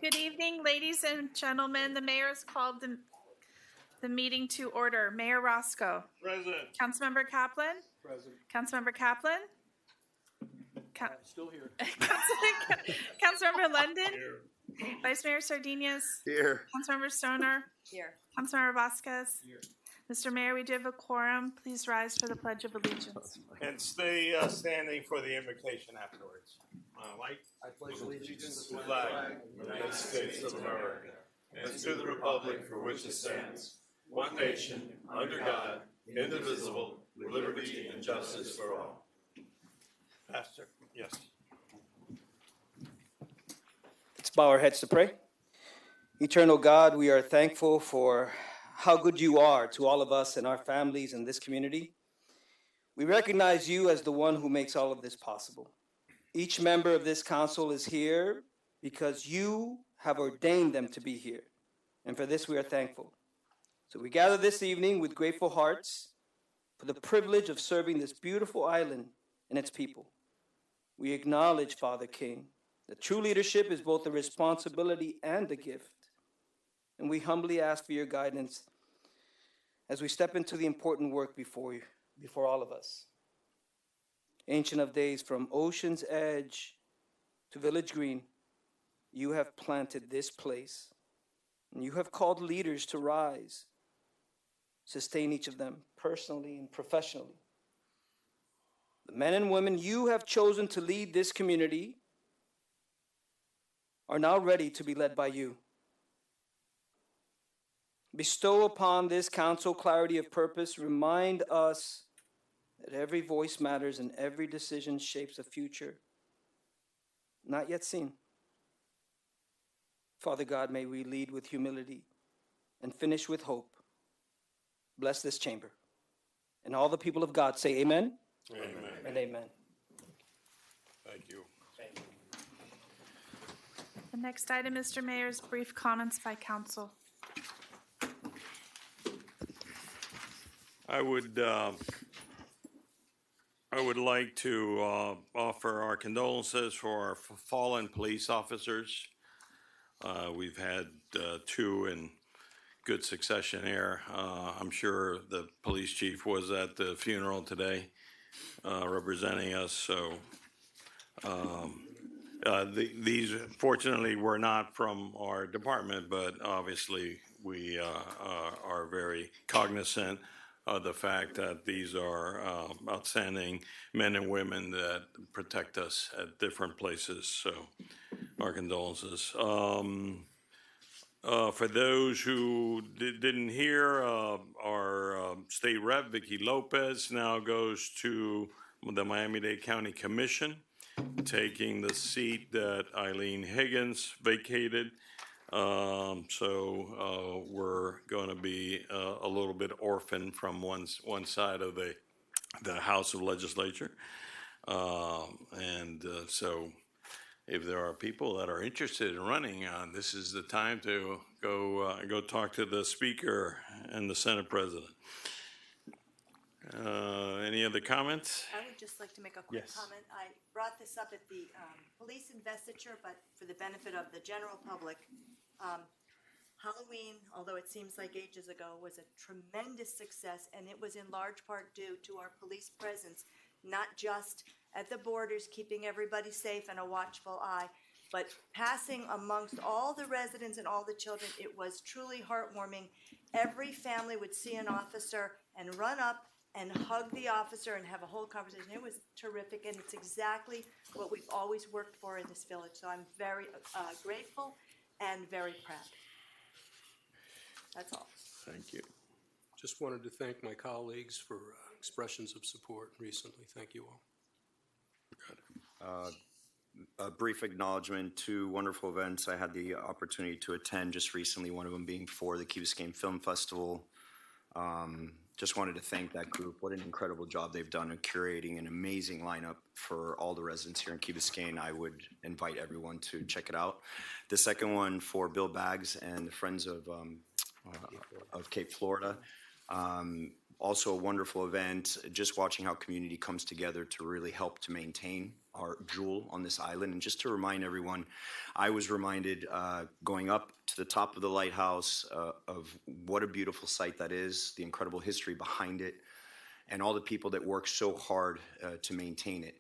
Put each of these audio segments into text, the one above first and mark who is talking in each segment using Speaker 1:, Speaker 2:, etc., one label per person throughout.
Speaker 1: Good evening, ladies and gentlemen. The mayor has called the meeting to order. Mayor Roscoe.
Speaker 2: Present.
Speaker 1: Councilmember Kaplan.
Speaker 2: Present.
Speaker 1: Councilmember Kaplan.
Speaker 2: Still here.
Speaker 1: Councilmember London.
Speaker 2: Here.
Speaker 1: Vice Mayor Sardinius.
Speaker 3: Here.
Speaker 1: Councilmember Stoner.
Speaker 4: Here.
Speaker 1: Councilmember Vasquez.
Speaker 2: Here.
Speaker 1: Mr. Mayor, we do have a quorum. Please rise for the Pledge of Allegiance.
Speaker 2: And stay standing for the invocation afterwards. Mike?
Speaker 3: I pledge allegiance
Speaker 2: To the flag of the United States of America and to the republic for which it stands, one nation, under God, indivisible, with liberty and justice for all. Pastor? Yes.
Speaker 5: Let's bow our heads to pray. Eternal God, we are thankful for how good you are to all of us and our families in this community. We recognize you as the one who makes all of this possible. Each member of this council is here because you have ordained them to be here. And for this, we are thankful. So we gather this evening with grateful hearts for the privilege of serving this beautiful island and its people. We acknowledge, Father King, that true leadership is both a responsibility and a gift. And we humbly ask for your guidance as we step into the important work before you, before all of us. Ancient of Days, from Ocean's Edge to Village Green, you have planted this place, and you have called leaders to rise, sustain each of them personally and professionally. The men and women you have chosen to lead this community are now ready to be led by you. Bestow upon this council clarity of purpose. Remind us that every voice matters and every decision shapes a future not yet seen. Father God, may we lead with humility and finish with hope. Bless this chamber. And all the people of God say amen.
Speaker 2: Amen.
Speaker 5: And amen.
Speaker 2: Thank you.
Speaker 1: The next item, Mr. Mayor, is brief comments by council.
Speaker 2: I would like to offer our condolences for our fallen police officers. We've had two in good succession here. I'm sure the police chief was at the funeral today representing us. So these fortunately were not from our department, but obviously we are very cognizant of the fact that these are outstanding men and women that protect us at different places. So our condolences. For those who didn't hear, our state rep, Vicki Lopez, now goes to the Miami-Dade County Commission, taking the seat that Eileen Higgins vacated. So we're going to be a little bit orphaned from one side of the House of Legislature. So if there are people that are interested in running, this is the time to go talk to the Speaker and the Senate President. Any other comments?
Speaker 4: I would just like to make a quick
Speaker 2: Yes.
Speaker 4: comment. I brought this up at the police investiture, but for the benefit of the general public. Halloween, although it seems like ages ago, was a tremendous success, and it was in large part due to our police presence, not just at the borders, keeping everybody safe and a watchful eye, but passing amongst all the residents and all the children. It was truly heartwarming. Every family would see an officer and run up and hug the officer and have a whole conversation. It was terrific, and it's exactly what we've always worked for in this village. So I'm very grateful and very proud. That's all.
Speaker 2: Thank you.
Speaker 6: Just wanted to thank my colleagues for expressions of support recently. Thank you all.
Speaker 3: A brief acknowledgement to wonderful events I had the opportunity to attend just recently, one of them being for the Key Biscayne Film Festival. Just wanted to thank that group. What an incredible job they've done in curating an amazing lineup for all the residents here in Key Biscayne. I would invite everyone to check it out. The second one for Bill Baggs and the Friends of Cape Florida. Also a wonderful event, just watching how community comes together to really help to maintain our jewel on this island. And just to remind everyone, I was reminded going up to the top of the lighthouse of what a beautiful site that is, the incredible history behind it, and all the people that work so hard to maintain it.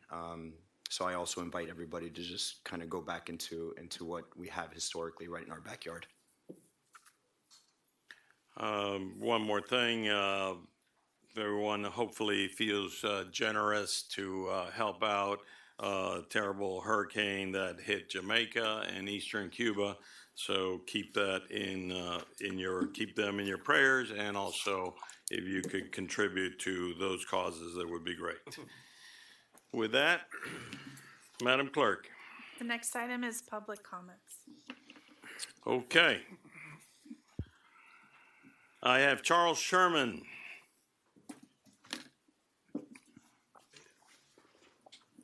Speaker 3: So I also invite everybody to just kind of go back into what we have historically right in our backyard.
Speaker 2: One more thing, everyone hopefully feels generous to help out. Terrible hurricane that hit Jamaica and eastern Cuba. So keep that keep them in your prayers, and also if you could contribute to those causes, that would be great. With that, Madam Clerk.
Speaker 1: The next item is public comments.
Speaker 2: Okay. I have Charles Sherman.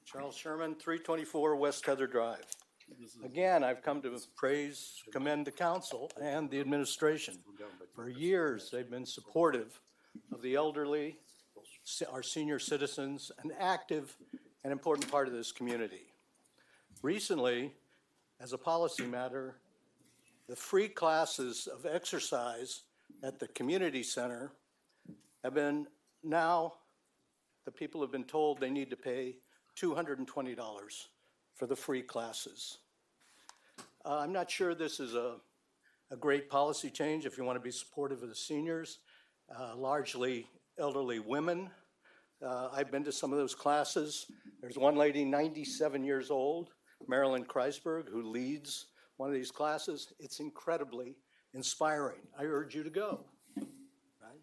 Speaker 7: Charles Sherman, 324 West Heather Drive. Again, I've come to commend the council and the administration. For years, they've been supportive of the elderly, our senior citizens, an active and important part of this community. Recently, as a policy matter, the free classes of exercise at the community center have been now, the people have been told they need to pay $220 for the free classes. I'm not sure this is a great policy change if you want to be supportive of the seniors, largely elderly women. I've been to some of those classes. There's one lady, 97 years old, Marilyn Kreisberg, who leads one of these classes. It's incredibly inspiring. I urge you to go. Right?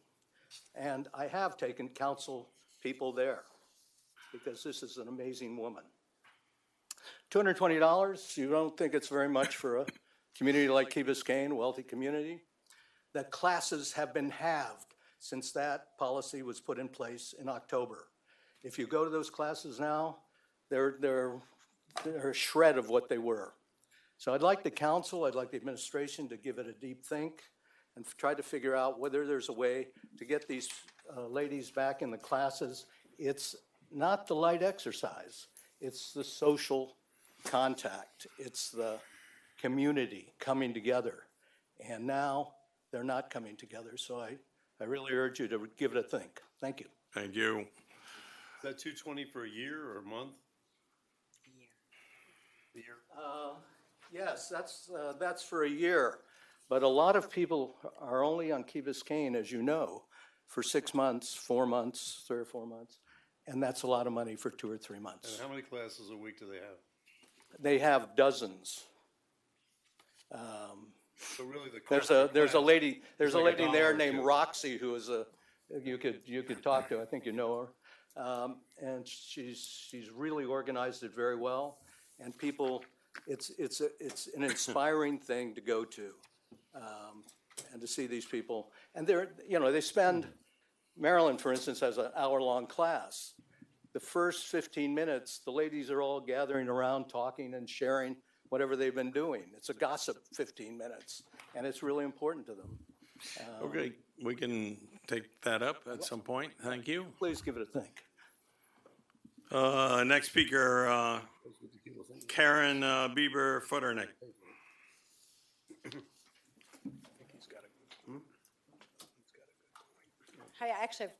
Speaker 7: And I have taken council people there because this is an amazing woman. $220, you don't think it's very much for a community like Key Biscayne, a wealthy community? The classes have been halved since that policy was put in place in October. If you go to those classes now, they're a shred of what they were. So I'd like the council, I'd like the administration to give it a deep think and try to figure out whether there's a way to get these ladies back in the classes. It's not the light exercise, it's the social contact, it's the community coming together. And now they're not coming together, so I really urge you to give it a think. Thank you.
Speaker 2: Thank you.
Speaker 8: Is that 220 for a year or a month? A year.
Speaker 7: Yes, that's for a year. But a lot of people are only on Key Biscayne, as you know, for 6 months, 4 months, 3 or 4 months. And that's a lot of money for 2 or 3 months.
Speaker 8: And how many classes a week do they have?
Speaker 7: They have dozens.
Speaker 8: So really the
Speaker 7: There's
Speaker 8: cost
Speaker 7: a
Speaker 8: of
Speaker 7: lady
Speaker 8: like $1
Speaker 7: there
Speaker 8: or
Speaker 7: named
Speaker 8: $2.
Speaker 7: Roxy who is you could talk to. I think you know her, and she's really organized it very well. And people, it's an inspiring thing to go to, and to see these people. And they spend. Maryland, for instance, has an hour-long class. The first 15 minutes, the ladies are all gathering around, talking and sharing whatever they've been doing. It's a gossip 15 minutes, and it's really important to them.
Speaker 2: Okay, we can take that up at some point. Thank you.
Speaker 7: Please give it a think.
Speaker 2: Next speaker, Karen Bieber Futternick.
Speaker 9: Hi, I actually have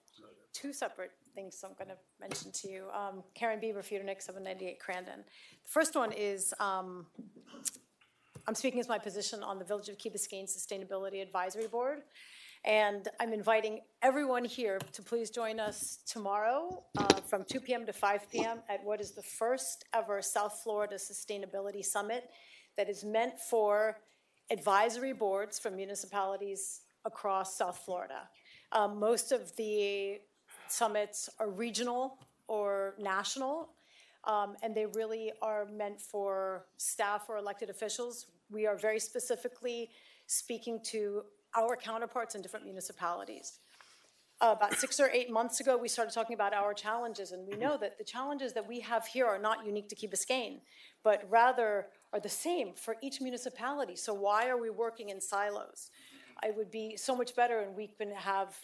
Speaker 9: two separate things I'm going to mention to you. Karen Bieber, Futternick, 798 Crandon. The first one is I'm speaking as my position on the Village of Key Biscayne Sustainability Advisory Board. And I'm inviting everyone here to please join us tomorrow from 2 p.m. to 5 p.m. at what is the first ever South Florida Sustainability Summit that is meant for advisory boards from municipalities across South Florida. Most of the summits are regional or national, and they really are meant for staff or elected officials. We are very specifically speaking to our counterparts in different municipalities. About 6 or 8 months ago, we started talking about our challenges, and we know that the challenges that we have here are not unique to Key Biscayne, but rather are the same for each municipality. So why are we working in silos? It would be so much better, and we can have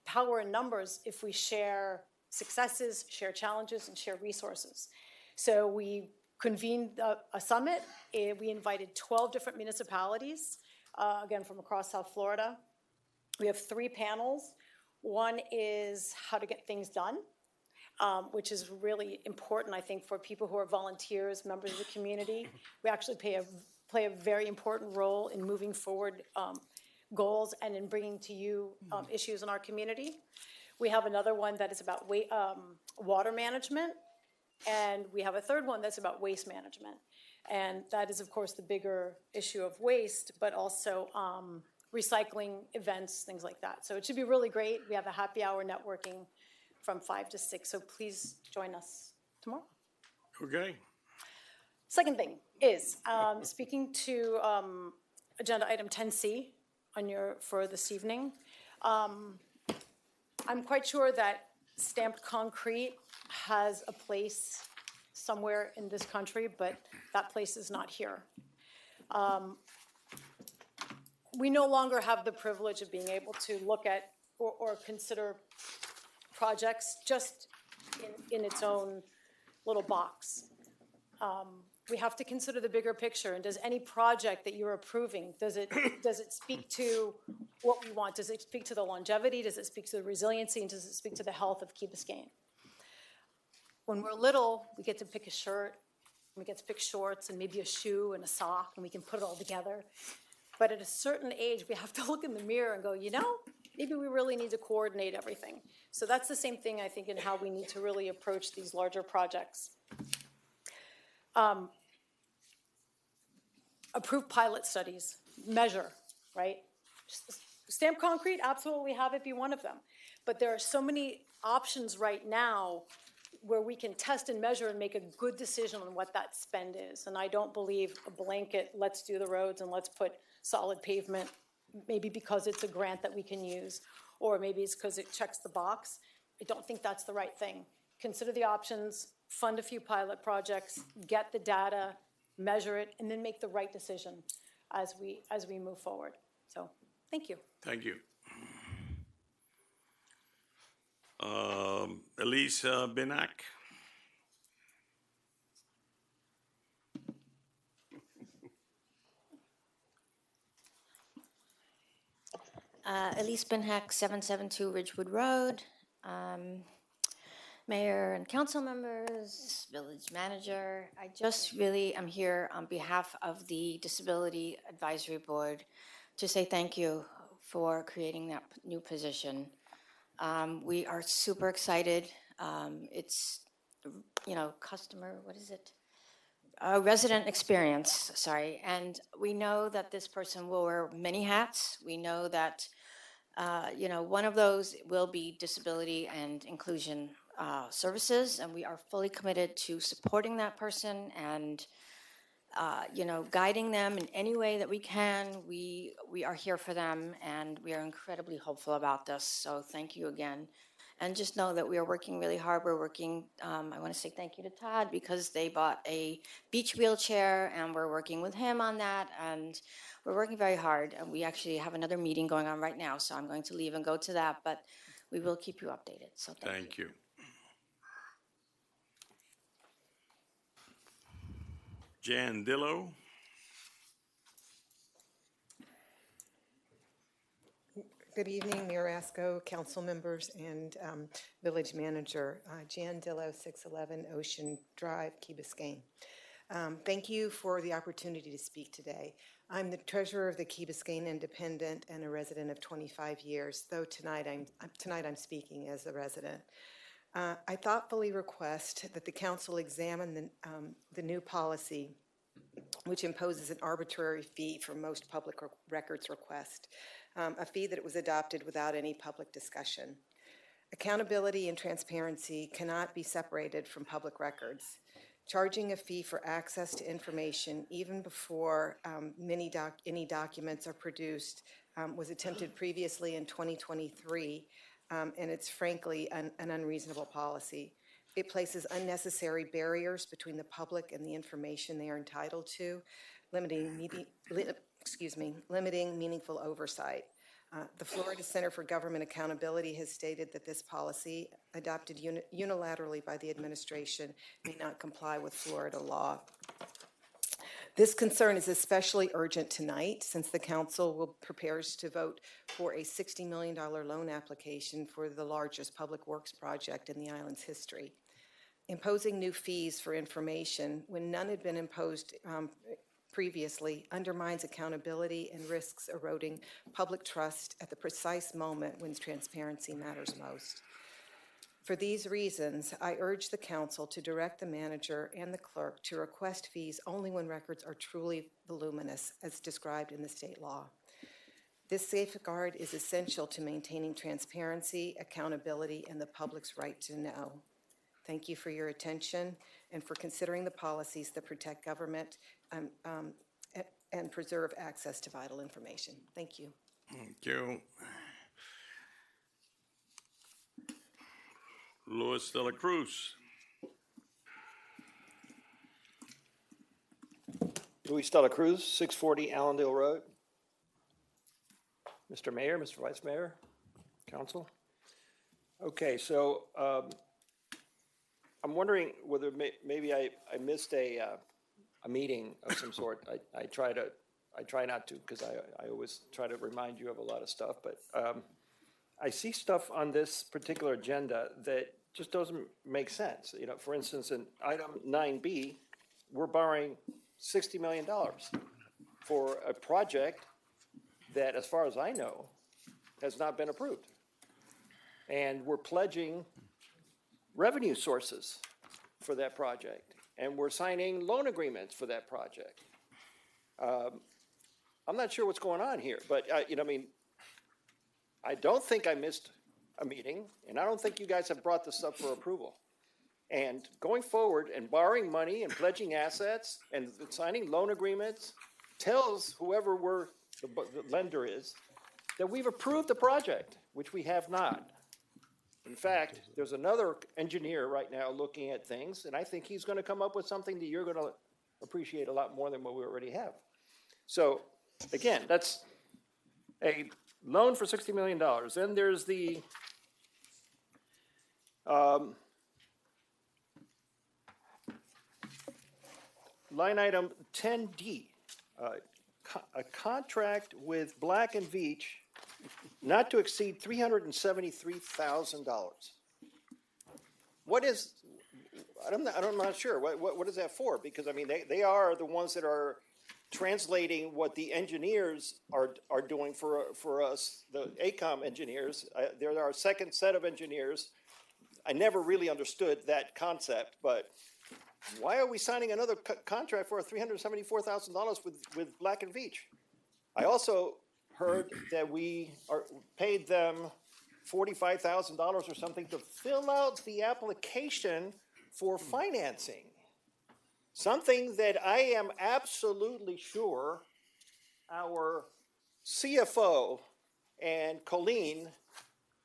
Speaker 9: power in numbers if we share successes, share challenges, and share resources. So we convened a summit. We invited 12 different municipalities, again, from across South Florida. We have 3 panels. One is how to get things done, which is really important, I think, for people who are volunteers, members of the community. We actually play a very important role in moving forward goals and in bringing to you issues in our community. We have another one that is about water management, and we have a third one that's about waste management. And that is, of course, the bigger issue of waste, but also recycling events, things like that. So it should be really great. We have a happy hour networking from 5 to 6, so please join us tomorrow.
Speaker 2: Okay.
Speaker 9: Second thing is, speaking to agenda item 10C for this evening, I'm quite sure that stamped concrete has a place somewhere in this country, but that place is not here. We no longer have the privilege of being able to look at or consider projects just in its own little box. We have to consider the bigger picture, and does any project that you're approving, does it speak to what we want? Does it speak to the longevity? Does it speak to the resiliency? And does it speak to the health of Key Biscayne? When we're little, we get to pick a shirt, we get to pick shorts, and maybe a shoe and a sock, and we can put it all together. But at a certain age, we have to look in the mirror and go, maybe we really need to coordinate everything. So that's the same thing, I think, in how we need to really approach these larger projects. Approve pilot studies, measure, right? Stamp concrete, absolutely have it be one of them. But there are so many options right now where we can test and measure and make a good decision on what that spend is. And I don't believe a blanket, let's do the roads and let's put solid pavement, maybe because it's a grant that we can use, or maybe it's because it checks the box. I don't think that's the right thing. Consider the options, fund a few pilot projects, get the data, measure it, and then make the right decision as we move forward. So, thank you.
Speaker 2: Thank you. Elise Benak.
Speaker 10: Elise Benheck, 772 Ridgewood Road. Mayor and council members, village manager, I just really am here on behalf of the Disability Advisory Board to say thank you for creating that new position. We are super excited. It's, resident experience, sorry. And we know that this person will wear many hats. We know that, one of those will be disability and inclusion services, and we are fully committed to supporting that person and, guiding them in any way that we can. We are here for them, and we are incredibly hopeful about this. So thank you again. And just know that we are working really hard. We're working, I want to say thank you to Todd because they bought a beach wheelchair, and we're working with him on that. And we're working very hard. And we actually have another meeting going on right now, so I'm going to leave and go to that. But we will keep you updated. So thank you.
Speaker 2: Jan Dillo.
Speaker 11: Good evening, Mayor Asco, council members, and village manager. Jan Dillo, 611 Ocean Drive, Key Biscayne. Thank you for the opportunity to speak today. I'm the treasurer of the Key Biscayne Independent and a resident of 25 years, though tonight I'm speaking as a resident. I thoughtfully request that the council examine the new policy, which imposes an arbitrary fee for most public records requests, a fee that was adopted without any public discussion. Accountability and transparency cannot be separated from public records. Charging a fee for access to information, even before any documents are produced, was attempted previously in 2023, and it's frankly an unreasonable policy. It places unnecessary barriers between the public and the information they are entitled to, limiting meaningful oversight. The Florida Center for Government Accountability has stated that this policy, adopted unilaterally by the administration, may not comply with Florida law. This concern is especially urgent tonight since the council prepares to vote for a $60 million loan application for the largest public works project in the island's history. Imposing new fees for information when none had been imposed previously undermines accountability and risks eroding public trust at the precise moment when transparency matters most. For these reasons, I urge the council to direct the manager and the clerk to request fees only when records are truly voluminous, as described in the state law. This safeguard is essential to maintaining transparency, accountability, and the public's right to know. Thank you for your attention and for considering the policies that protect government and preserve access to vital information. Thank you.
Speaker 2: Thank you. Luis de la Cruz.
Speaker 12: Luis Dela Cruz, 640 Allendale Road. Mr. Mayor, Mr. Vice Mayor, Council. Okay, so I'm wondering whether maybe I missed a meeting of some sort. I try not to because I always try to remind you of a lot of stuff, but I see stuff on this particular agenda that just doesn't make sense. You know, for instance, in item 9B, we're borrowing $60 million for a project that, as far as I know, has not been approved. And we're pledging revenue sources for that project. And we're signing loan agreements for that project. I'm not sure what's going on here, but, I don't think I missed a meeting, and I don't think you guys have brought this up for approval. And going forward and borrowing money and pledging assets and signing loan agreements tells whoever the lender is that we've approved the project, which we have not. In fact, there's another engineer right now looking at things, and I think he's going to come up with something that you're going to appreciate a lot more than what we already have. So, again, that's a loan for $60 million. Then there's the line item 10D, a contract with Black and Veatch not to exceed $373,000. What is, I'm not sure, what is that for? Because, I mean, they are the ones that are translating what the engineers are doing for us, the AECOM engineers. They're our second set of engineers. I never really understood that concept, but why are we signing another contract for $374,000 with Black and Veatch? I also heard that we paid them $45,000 or something to fill out the application for financing. Something that I am absolutely sure our CFO and Colleen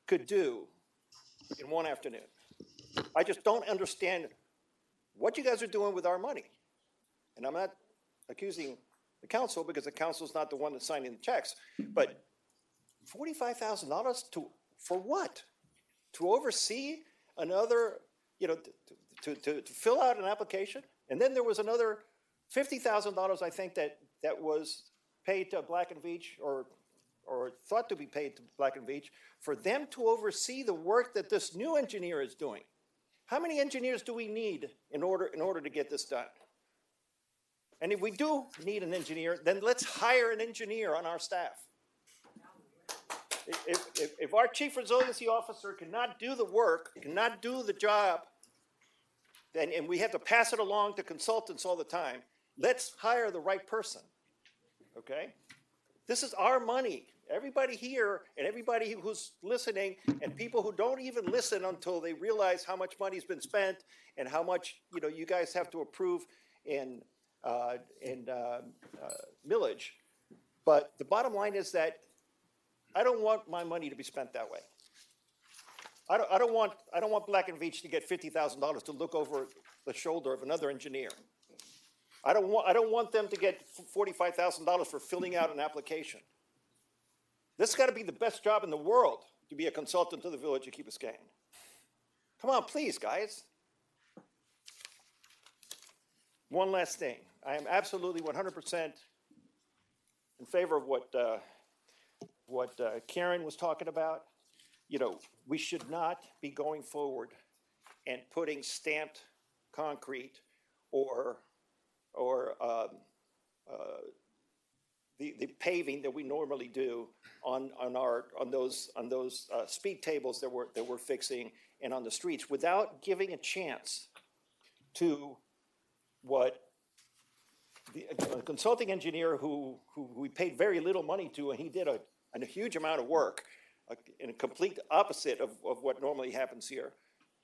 Speaker 12: could do in one afternoon. I just don't understand what you guys are doing with our money. And I'm not accusing the council because the council's not the one that's signing the checks, but $45,000 for what? To oversee another, to fill out an application? And then there was another $50,000, I think, that was paid to Black and Veatch or thought to be paid to Black and Veatch for them to oversee the work that this new engineer is doing. How many engineers do we need in order to get this done? And if we do need an engineer, then let's hire an engineer on our staff. If our chief resiliency officer cannot do the work, cannot do the job, and we have to pass it along to consultants all the time, let's hire the right person, okay? This is our money. Everybody here and everybody who's listening and people who don't even listen until they realize how much money's been spent and how much, you guys have to approve in millage. But the bottom line is that I don't want my money to be spent that way. I don't want Black and Veatch to get $50,000 to look over the shoulder of another engineer. I don't want them to get $45,000 for filling out an application. This has got to be the best job in the world to be a consultant to the village of Key Biscayne. Come on, please, guys. One last thing. I am absolutely 100% in favor of what Karen was talking about. You know, we should not be going forward and putting stamped concrete or the paving that we normally do on those speed tables that we're fixing and on the streets without giving a chance to what a consulting engineer who we paid very little money to, and he did a huge amount of work in a complete opposite of what normally happens here.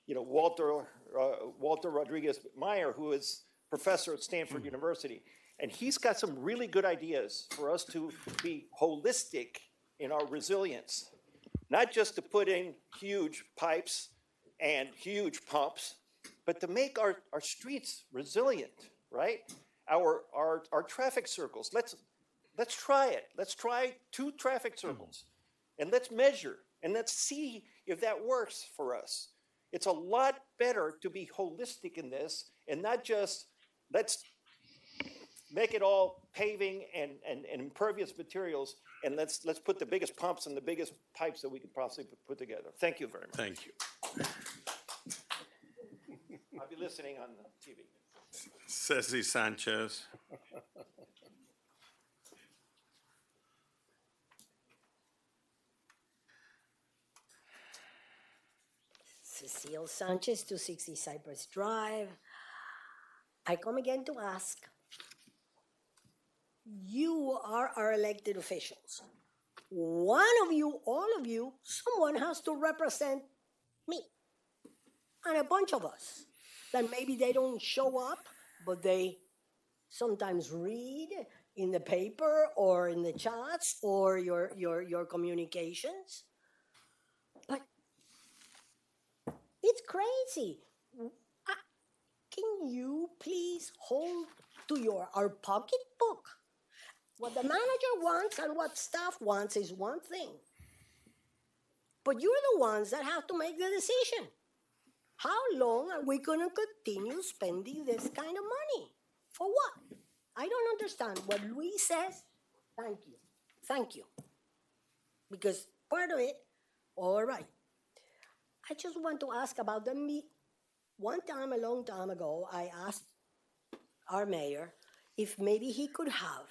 Speaker 12: You know, Walter Rodriguez Meyer, who is professor at Stanford University, and he's got some really good ideas for us to be holistic in our resilience, not just to put in huge pipes and huge pumps, but to make our streets resilient, right? Our traffic circles. Let's try it. Let's try 2 traffic circles, and let's measure, and let's see if that works for us. It's a lot better to be holistic in this and not just let's make it all paving and impervious materials, and let's put the biggest pumps and the biggest pipes that we could possibly put together. Thank you very much.
Speaker 2: Thank you.
Speaker 12: I'll be listening on the TV.
Speaker 2: Ceci Sanchez.
Speaker 13: Cecile Sanchez, 260 Cypress Drive. I come again to ask. You are our elected officials. One of you, all of you, someone has to represent me and a bunch of us. That maybe they don't show up, but they sometimes read in the paper or in the chats or your communications. But it's crazy. Can you please hold to our pocketbook? What the manager wants and what staff wants is one thing. But you're the ones that have to make the decision. How long are we going to continue spending this kind of money? For what? I don't understand. What Luis says, thank you. Thank you. Because part of it, all right. I just want to ask about the meet. One time, a long time ago, I asked our mayor if maybe he could have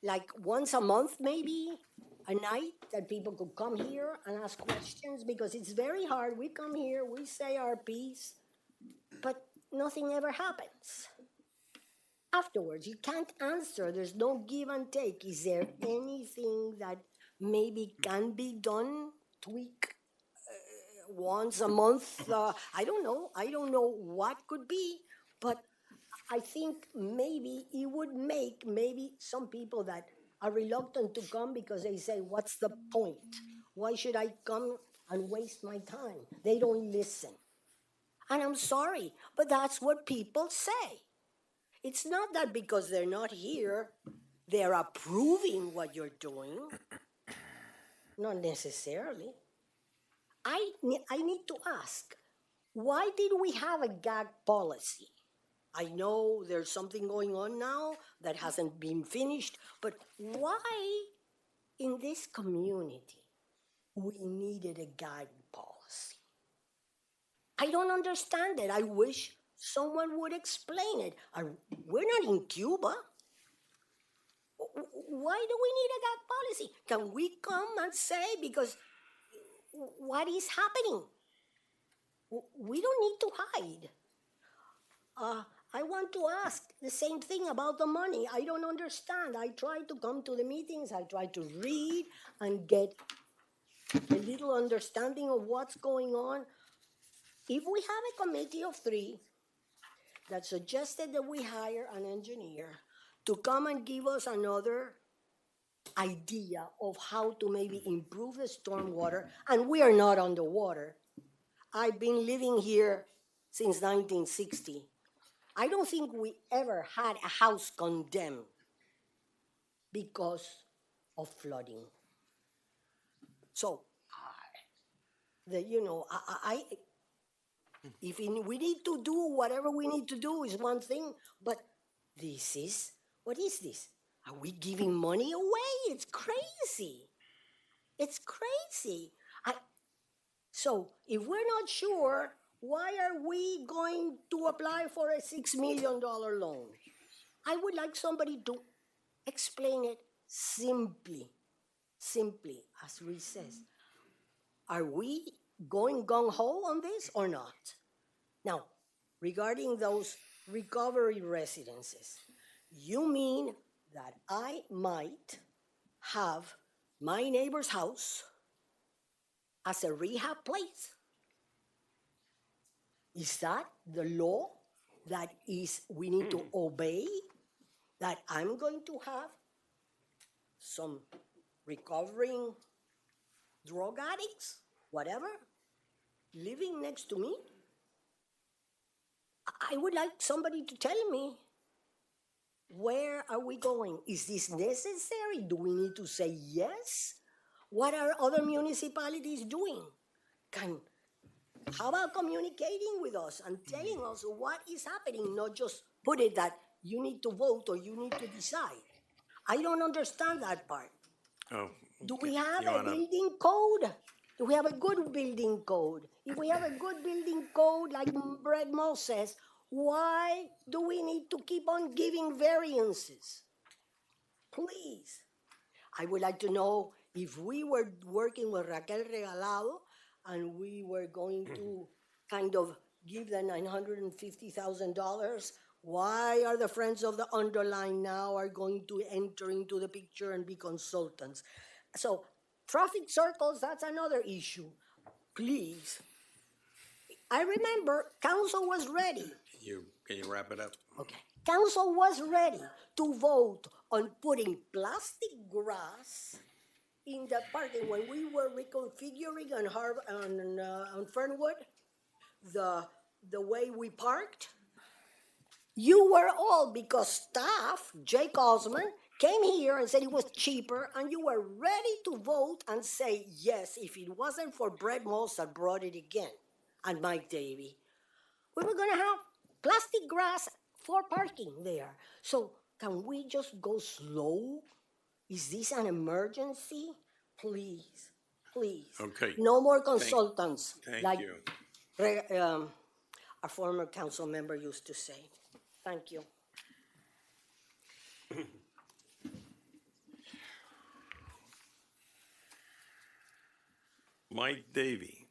Speaker 13: like once a month, maybe, a night that people could come here and ask questions, because it's very hard. We come here, we say our piece, but nothing ever happens. Afterwards, you can't answer. There's no give and take. Is there anything that maybe can be done, tweak once a month? I don't know. I don't know what could be, but I think maybe it would make maybe some people that are reluctant to come because they say, what's the point? Why should I come and waste my time? They don't listen. And I'm sorry, but that's what people say. It's not that because they're not here, they're approving what you're doing. Not necessarily. I need to ask, why did we have a gag policy? I know there's something going on now that hasn't been finished, but why in this community we needed a gag policy? I don't understand it. I wish someone would explain it. We're not in Cuba. Why do we need a gag policy? Can we come and say, because what is happening? We don't need to hide. I want to ask the same thing about the money. I don't understand. I try to come to the meetings. I try to read and get a little understanding of what's going on. If we have a committee of 3 that suggested that we hire an engineer to come and give us another idea of how to maybe improve the stormwater, and we are not underwater. I've been living here since 1960. I don't think we ever had a house condemned because of flooding. So, if we need to do whatever we need to do is one thing, but what is this? Are we giving money away? It's crazy. It's crazy. So if we're not sure, why are we going to apply for a $6 million loan? I would like somebody to explain it simply, as Reese says. Are we going gung-ho on this or not? Now, regarding those recovery residences, you mean that I might have my neighbor's house as a rehab place? Is that the law that we need to obey? That I'm going to have some recovering drug addicts, whatever, living next to me? I would like somebody to tell me, where are we going? Is this necessary? Do we need to say yes? What are other municipalities doing? How about communicating with us and telling us what is happening, not just put it that you need to vote or you need to decide? I don't understand that part.
Speaker 2: Oh,
Speaker 13: Do we have
Speaker 2: you
Speaker 13: a
Speaker 2: wanna-
Speaker 13: building code? Do we have a good building code? If we have a good building code, like Brett Moss says, why do we need to keep on giving variances? Please. I would like to know if we were working with Raquel Regalado and we were going to kind of give the $950,000, why are the Friends of the Underline now are going to enter into the picture and be consultants? So traffic circles, that's another issue. Please. I remember council was ready.
Speaker 2: Can you wrap it up?
Speaker 13: Okay. Council was ready to vote on putting plastic grass in the parking when we were reconfiguring on Fernwood, the way we parked. You were all, because staff, Jake Osman, came here and said it was cheaper, and you were ready to vote and say yes if it wasn't for Brett Moss that brought it again, and Mike Davey. We were going to have plastic grass for parking there. So can we just go slow? Is this an emergency? Please, please.
Speaker 2: Okay.
Speaker 13: No more consultants.
Speaker 2: Thank you.
Speaker 13: A former council member used to say. Thank you.
Speaker 2: Mike Davey.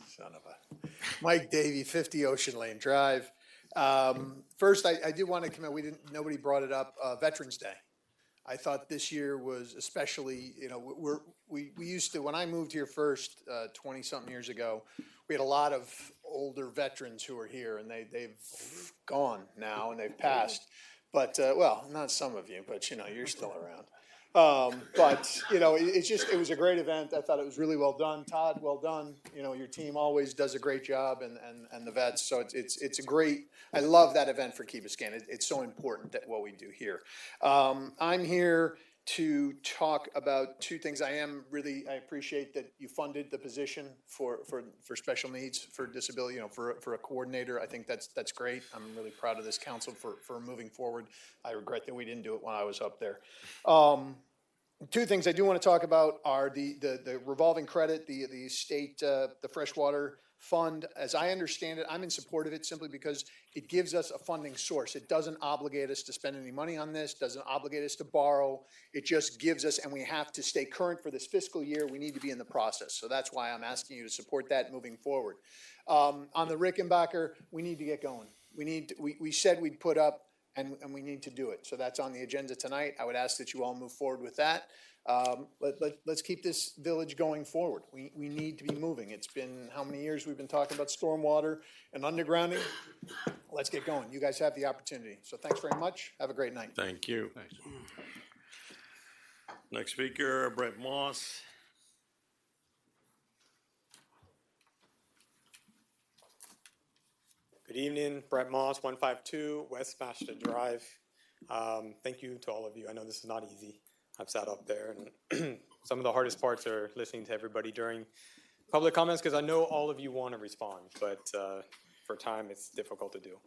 Speaker 14: Son of a, Mike Davey, 50 Ocean Lane Drive. First, I do want to commend, nobody brought it up, Veterans Day. I thought this year was especially, we used to, when I moved here first, 20-something years ago, we had a lot of older veterans who were here, and they've gone now, and they've passed. But, well, not some of you, but, you're still around. It was a great event. I thought it was really well done. Todd, well done. Your team always does a great job, and the vets. So it's a great, I love that event for Key Biscayne. It's so important that what we do here. I'm here to talk about two things. I appreciate that you funded the position for special needs, for disability, for a coordinator. I think that's great. I'm really proud of this council for moving forward. I regret that we didn't do it when I was up there. Two things I do want to talk about are the revolving credit, the state, the freshwater fund. As I understand it, I'm in support of it simply because it gives us a funding source. It doesn't obligate us to spend any money on this, doesn't obligate us to borrow. It just gives us, and we have to stay current for this fiscal year. We need to be in the process. So that's why I'm asking you to support that moving forward. On the Rickenbacker, we need to get going. We said we'd put up, and we need to do it. So that's on the agenda tonight. I would ask that you all move forward with that. Let's keep this village going forward. We need to be moving. It's been how many years we've been talking about stormwater and undergrounding? Let's get going. You guys have the opportunity. So thanks very much. Have a great night.
Speaker 2: Thank you. Next speaker, Brett Moss.
Speaker 15: Good evening, Brett Moss, 152 West Mashta Drive. Thank you to all of you. I know this is not easy. I've sat up there, and some of the hardest parts are listening to everybody during public comments, because I know all of you want to respond, but for time, it's difficult to do.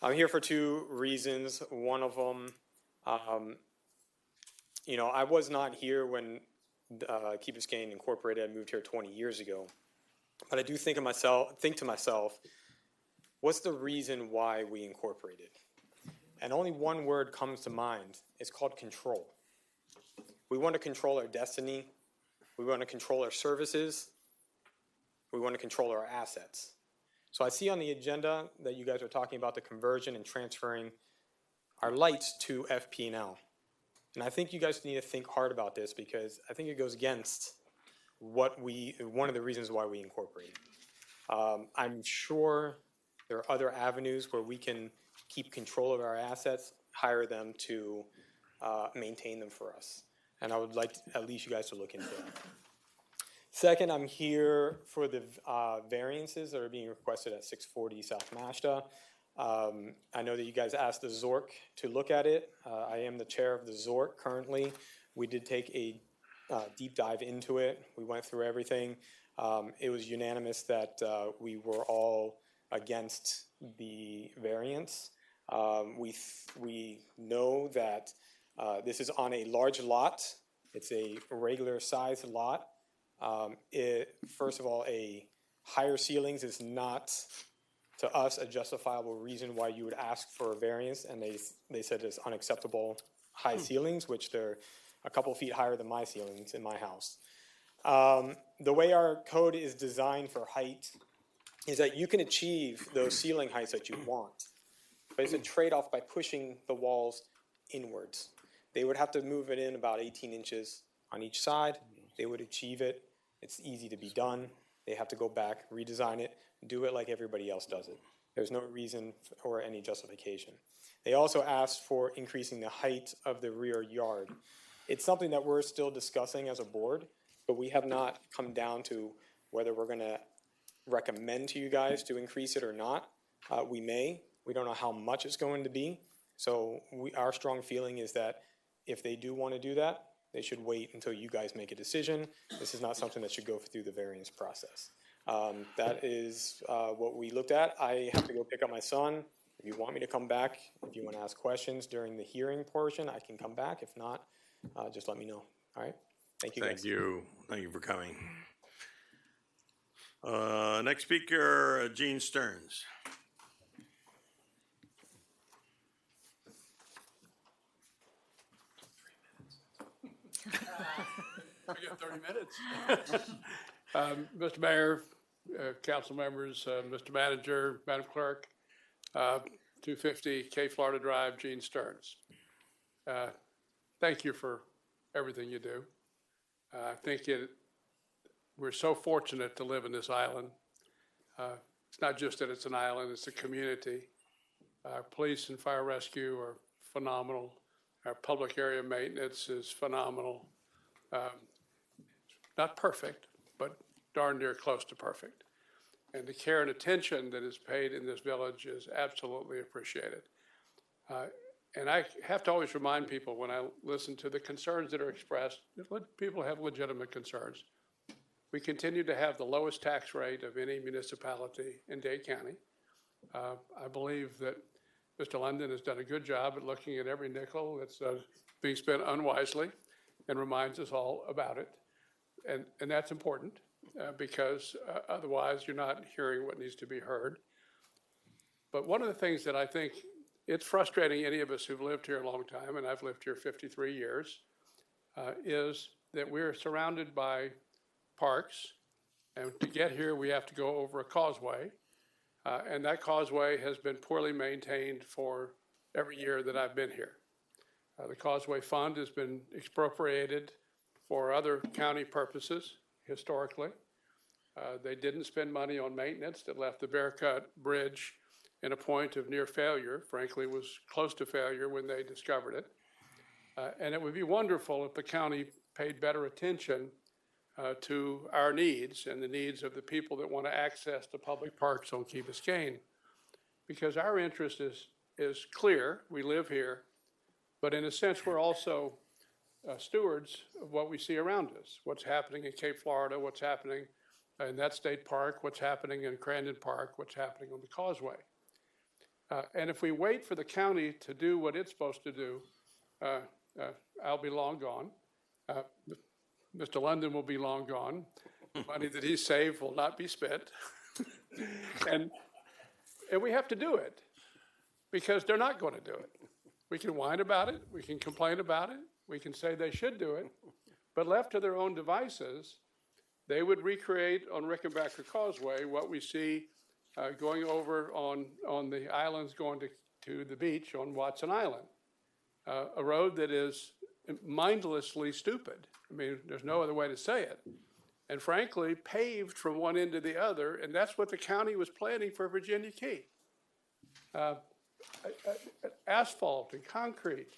Speaker 15: I'm here for two reasons. One of them, I was not here when Key Biscayne Incorporated. I moved here 20 years ago, but I do think to myself, what's the reason why we incorporated? And only one word comes to mind. It's called control. We want to control our destiny. We want to control our services. We want to control our assets. So I see on the agenda that you guys are talking about the conversion and transferring our lights to FP&L. And I think you guys need to think hard about this, because I think it goes against one of the reasons why we incorporated. I'm sure there are other avenues where we can keep control of our assets, hire them to maintain them for us. And I would like at least you guys to look into that. Second, I'm here for the variances that are being requested at 640 South Mashta. I know that you guys asked the ZORC to look at it. I am the chair of the ZORC currently. We did take a deep dive into it. We went through everything. It was unanimous that we were all against the variance. We know that this is on a large lot. It's a regular size lot. First of all, a higher ceilings is not, to us, a justifiable reason why you would ask for a variance, and they said it's unacceptable high ceilings, which they're a couple feet higher than my ceilings in my house. The way our code is designed for height is that you can achieve those ceiling heights that you want, but it's a trade-off by pushing the walls inwards. They would have to move it in about 18 inches on each side. They would achieve it. It's easy to be done. They have to go back, redesign it, do it like everybody else does it. There's no reason or any justification. They also asked for increasing the height of the rear yard. It's something that we're still discussing as a board, but we have not come down to whether we're going to recommend to you guys to increase it or not. We may. We don't know how much it's going to be. So our strong feeling is that if they do want to do that, they should wait until you guys make a decision. This is not something that should go through the variance process. That is what we looked at. I have to go pick up my son. If you want me to come back, if you want to ask questions during the hearing portion, I can come back. If not, just let me know. All right? Thank you, guys.
Speaker 2: Thank you. Thank you for coming. Next speaker, Gene Stearns.
Speaker 16: We got 30 minutes. Mr. Mayor, council members, Mr. Manager, Madam Clerk, 250 K Florida Drive, Gene Stearns. Thank you for everything you do. I think we're so fortunate to live in this island. It's not just that it's an island, it's a community. Our police and fire rescue are phenomenal. Our public area maintenance is phenomenal. Not perfect, but darn near close to perfect. And the care and attention that is paid in this village is absolutely appreciated. And I have to always remind people when I listen to the concerns that are expressed, that people have legitimate concerns. We continue to have the lowest tax rate of any municipality in Dade County. I believe that Mr. London has done a good job at looking at every nickel that's being spent unwisely and reminds us all about it. And that's important because otherwise you're not hearing what needs to be heard. But one of the things that I think it's frustrating any of us who've lived here a long time, and I've lived here 53 years, is that we're surrounded by parks, and to get here we have to go over a causeway, and that causeway has been poorly maintained for every year that I've been here. The Causeway Fund has been expropriated for other county purposes historically. They didn't spend money on maintenance that left the Bearcut Bridge in a point of near failure, frankly was close to failure when they discovered it. And it would be wonderful if the county paid better attention to our needs and the needs of the people that want to access the public parks on Key Biscayne. because our interest is clear. We live here, but in a sense, we're also stewards of what we see around us, what's happening in Cape Florida, what's happening in that state park, what's happening in Crandon Park, what's happening on the Causeway. And if we wait for the county to do what it's supposed to do, I'll be long gone. Mr. London will be long gone. Money that he saved will not be spent. and we have to do it because they're not going to do it. We can whine about it. We can complain about it. We can say they should do it. But left to their own devices, they would recreate on Rickenbacker Causeway what we see going over on the islands going to the beach on Watson Island, a road that is mindlessly stupid. I mean, there's no other way to say it. And frankly, paved from one end to the other, and that's what the county was planning for Virginia Key. Asphalt and concrete,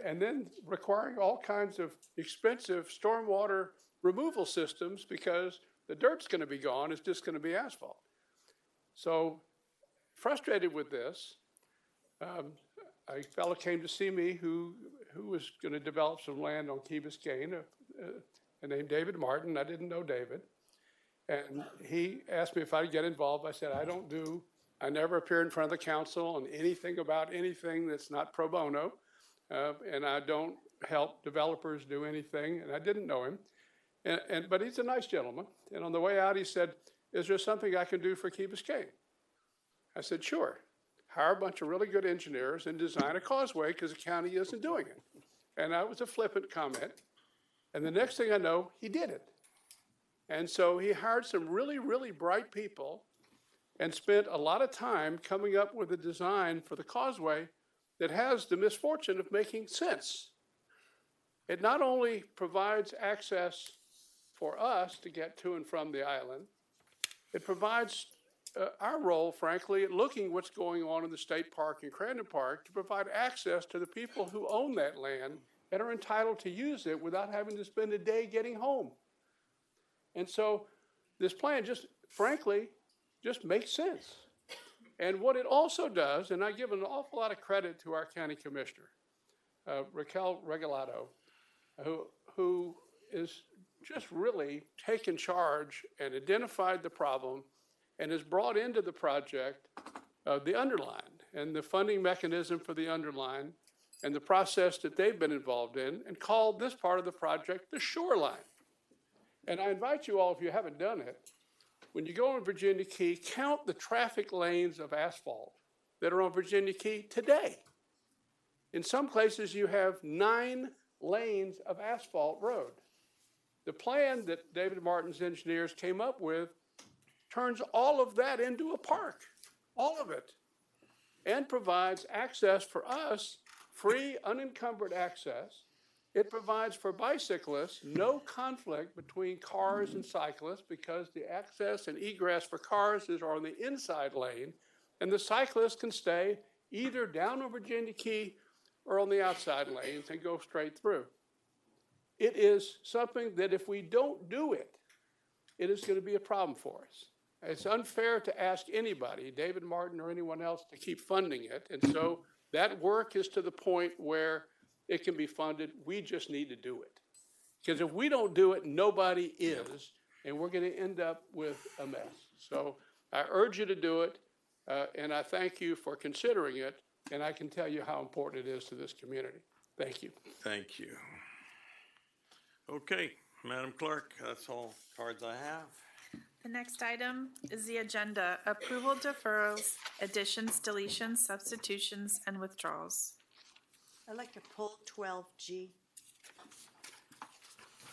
Speaker 16: and then requiring all kinds of expensive stormwater removal systems because the dirt's going to be gone, it's just going to be asphalt. So, frustrated with this, a fellow came to see me who was going to develop some land on Key Biscayne, named David Martin. I didn't know David. And he asked me if I'd get involved. I said, I never appear in front of the council on anything about anything that's not pro bono. And I don't help developers do anything. And I didn't know him. But he's a nice gentleman. And on the way out, he said, is there something I can do for Key Biscayne? I said, sure. Hire a bunch of really good engineers and design a causeway because the county isn't doing it. And that was a flippant comment. And the next thing I know, he did it. And so he hired some really, really bright people and spent a lot of time coming up with a design for the causeway that has the misfortune of making sense. It not only provides access for us to get to and from the island, it provides our role, frankly, at looking what's going on in the state park and Crandon Park to provide access to the people who own that land and are entitled to use it without having to spend a day getting home. And so this plan frankly, makes sense. And what it also does, and I give an awful lot of credit to our county commissioner, Raquel Regalado, who is just really taken charge and identified the problem and has brought into the project the underline and the funding mechanism for the underline and the process that they've been involved in and called this part of the project the shoreline. And I invite you all, if you haven't done it, when you go on Virginia Key, count the traffic lanes of asphalt that are on Virginia Key today. In some places, you have 9 lanes of asphalt road. The plan that David Martin's engineers came up with turns all of that into a park, all of it, and provides access for us, free, unencumbered access. It provides for bicyclists no conflict between cars and cyclists because the access and egress for cars is on the inside lane, and the cyclists can stay either down on Virginia Key or on the outside lanes and go straight through. It is something that if we don't do it, it is going to be a problem for us. It's unfair to ask anybody, David Martin or anyone else, to keep funding it. And so that work is to the point where it can be funded. We just need to do it. Because if we don't do it, nobody is, and we're going to end up with a mess. So I urge you to do it, and I thank you for considering it, and I can tell you how important it is to this community. Thank you.
Speaker 2: Thank you. Okay, Madam Clerk, that's all cards I have.
Speaker 1: The next item is the agenda, approval deferrals, additions, deletions, substitutions, and withdrawals.
Speaker 4: I'd like to pull 12G.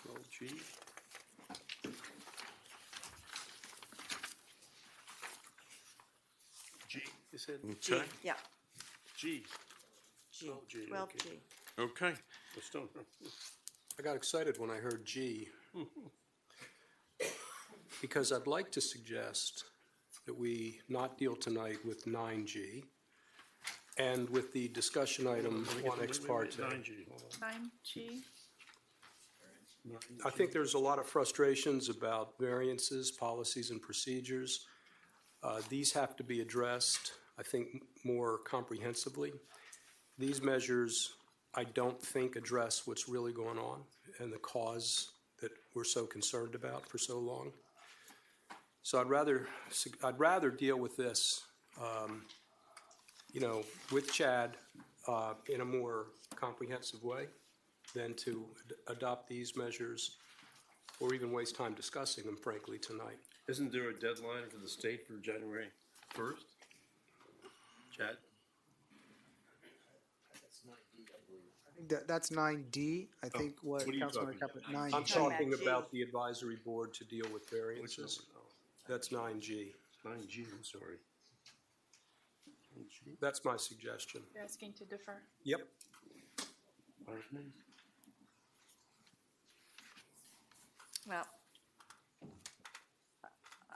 Speaker 8: 12G. G, you said?
Speaker 2: Okay.
Speaker 4: Yeah,
Speaker 8: G.
Speaker 4: G,
Speaker 8: 12G,
Speaker 4: 12G.
Speaker 2: Okay.
Speaker 6: I got excited when I heard G because I'd like to suggest that we not deal tonight with 9G and with the discussion item on ex parte.
Speaker 1: 9G.
Speaker 6: I think there's a lot of frustrations about variances, policies, and procedures. These have to be addressed I think, more comprehensively. These measures, I don't think address what's really going on and the cause that we're so concerned about for so long. So I'd rather deal with this, with Chad in a more comprehensive way than to adopt these measures or even waste time discussing them, frankly, tonight.
Speaker 8: Isn't there a deadline for the state for January 1st? Chad?
Speaker 17: That's 9D, I think what
Speaker 8: what are you
Speaker 17: Councilmember
Speaker 8: talking
Speaker 17: Caput, 9G.
Speaker 6: I'm talking about the advisory board to deal with variances. That's 9G.
Speaker 8: 9G, I'm sorry. 9G?
Speaker 6: That's my suggestion.
Speaker 1: You're asking to defer.
Speaker 6: Yep.
Speaker 4: Well,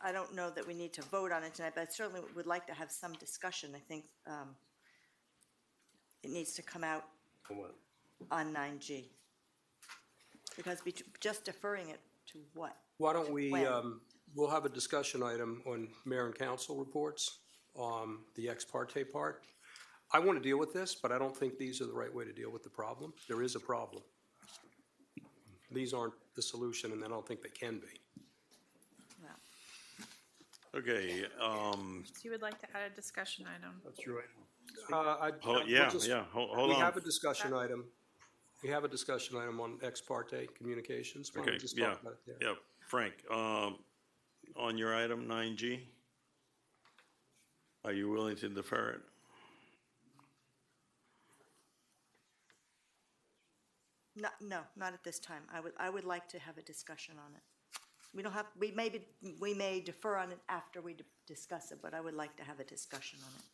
Speaker 4: I don't know that we need to vote on it tonight, but I certainly would like to have some discussion. I think it needs to come out
Speaker 8: For what?
Speaker 4: on 9G. Because just deferring it to what?
Speaker 6: Why don't we,
Speaker 4: When?
Speaker 6: we'll have a discussion item on mayor and council reports, the ex parte part. I want to deal with this, but I don't think these are the right way to deal with the problem. There is a problem. These aren't the solution, and I don't think they can be.
Speaker 2: Okay,
Speaker 1: So you would like to add a discussion item?
Speaker 8: That's your
Speaker 2: hold
Speaker 6: We
Speaker 2: on.
Speaker 6: have a discussion item. We have a discussion item on ex parte communications. Why don't we
Speaker 2: Okay,
Speaker 6: just
Speaker 2: yeah,
Speaker 6: talk about it there?
Speaker 2: yeah. Frank, on your item 9G, are you willing to defer it?
Speaker 4: No, not at this time. I would like to have a discussion on it. We don't have, we may defer on it after we discuss it, but I would like to have a discussion on it.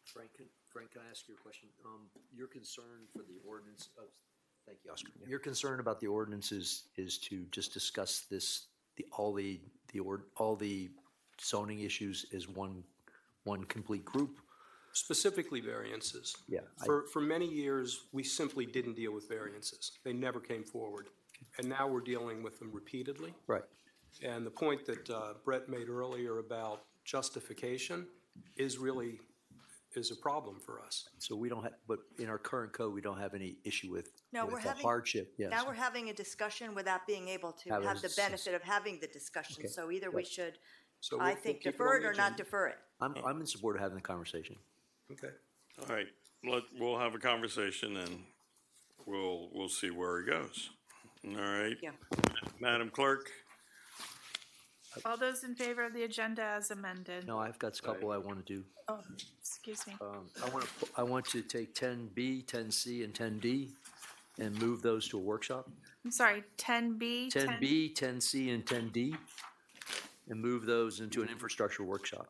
Speaker 18: Frank, can I ask you a question? Your concern for the ordinance, thank you, Oscar. Your concern about the ordinances is to just discuss this, all the zoning issues as one complete group?
Speaker 6: Specifically variances.
Speaker 18: Yeah.
Speaker 6: For many years, we simply didn't deal with variances. They never came forward. And now we're dealing with them repeatedly.
Speaker 18: Right.
Speaker 6: And the point that Brett made earlier about justification is a problem for us.
Speaker 18: So we don't have, but in our current code, we don't have any issue with
Speaker 4: No, we're
Speaker 18: the
Speaker 4: having.
Speaker 18: hardship, yes.
Speaker 4: Now we're having a discussion without being able to
Speaker 18: Have a
Speaker 4: have the
Speaker 18: s-
Speaker 4: benefit of having the discussion.
Speaker 18: Okay,
Speaker 4: So either we
Speaker 18: right.
Speaker 4: should,
Speaker 6: So
Speaker 4: I
Speaker 6: we'll
Speaker 4: think,
Speaker 6: keep it
Speaker 4: defer
Speaker 6: on
Speaker 4: it
Speaker 6: the
Speaker 4: or not
Speaker 6: agenda.
Speaker 4: defer it.
Speaker 18: I'm in support of having the conversation.
Speaker 6: Okay.
Speaker 2: All right, we'll have a conversation and we'll see where it goes. All right?
Speaker 4: Yeah.
Speaker 2: Madam Clerk?
Speaker 1: All those in favor of the agenda as amended?
Speaker 18: No, I've got a couple I want to do.
Speaker 1: Oh, excuse me.
Speaker 18: I want to take 10B, 10C, and 10D and move those to a workshop.
Speaker 1: I'm sorry, 10B?
Speaker 18: 10B, 10C, and 10D, and move those into an infrastructure workshop.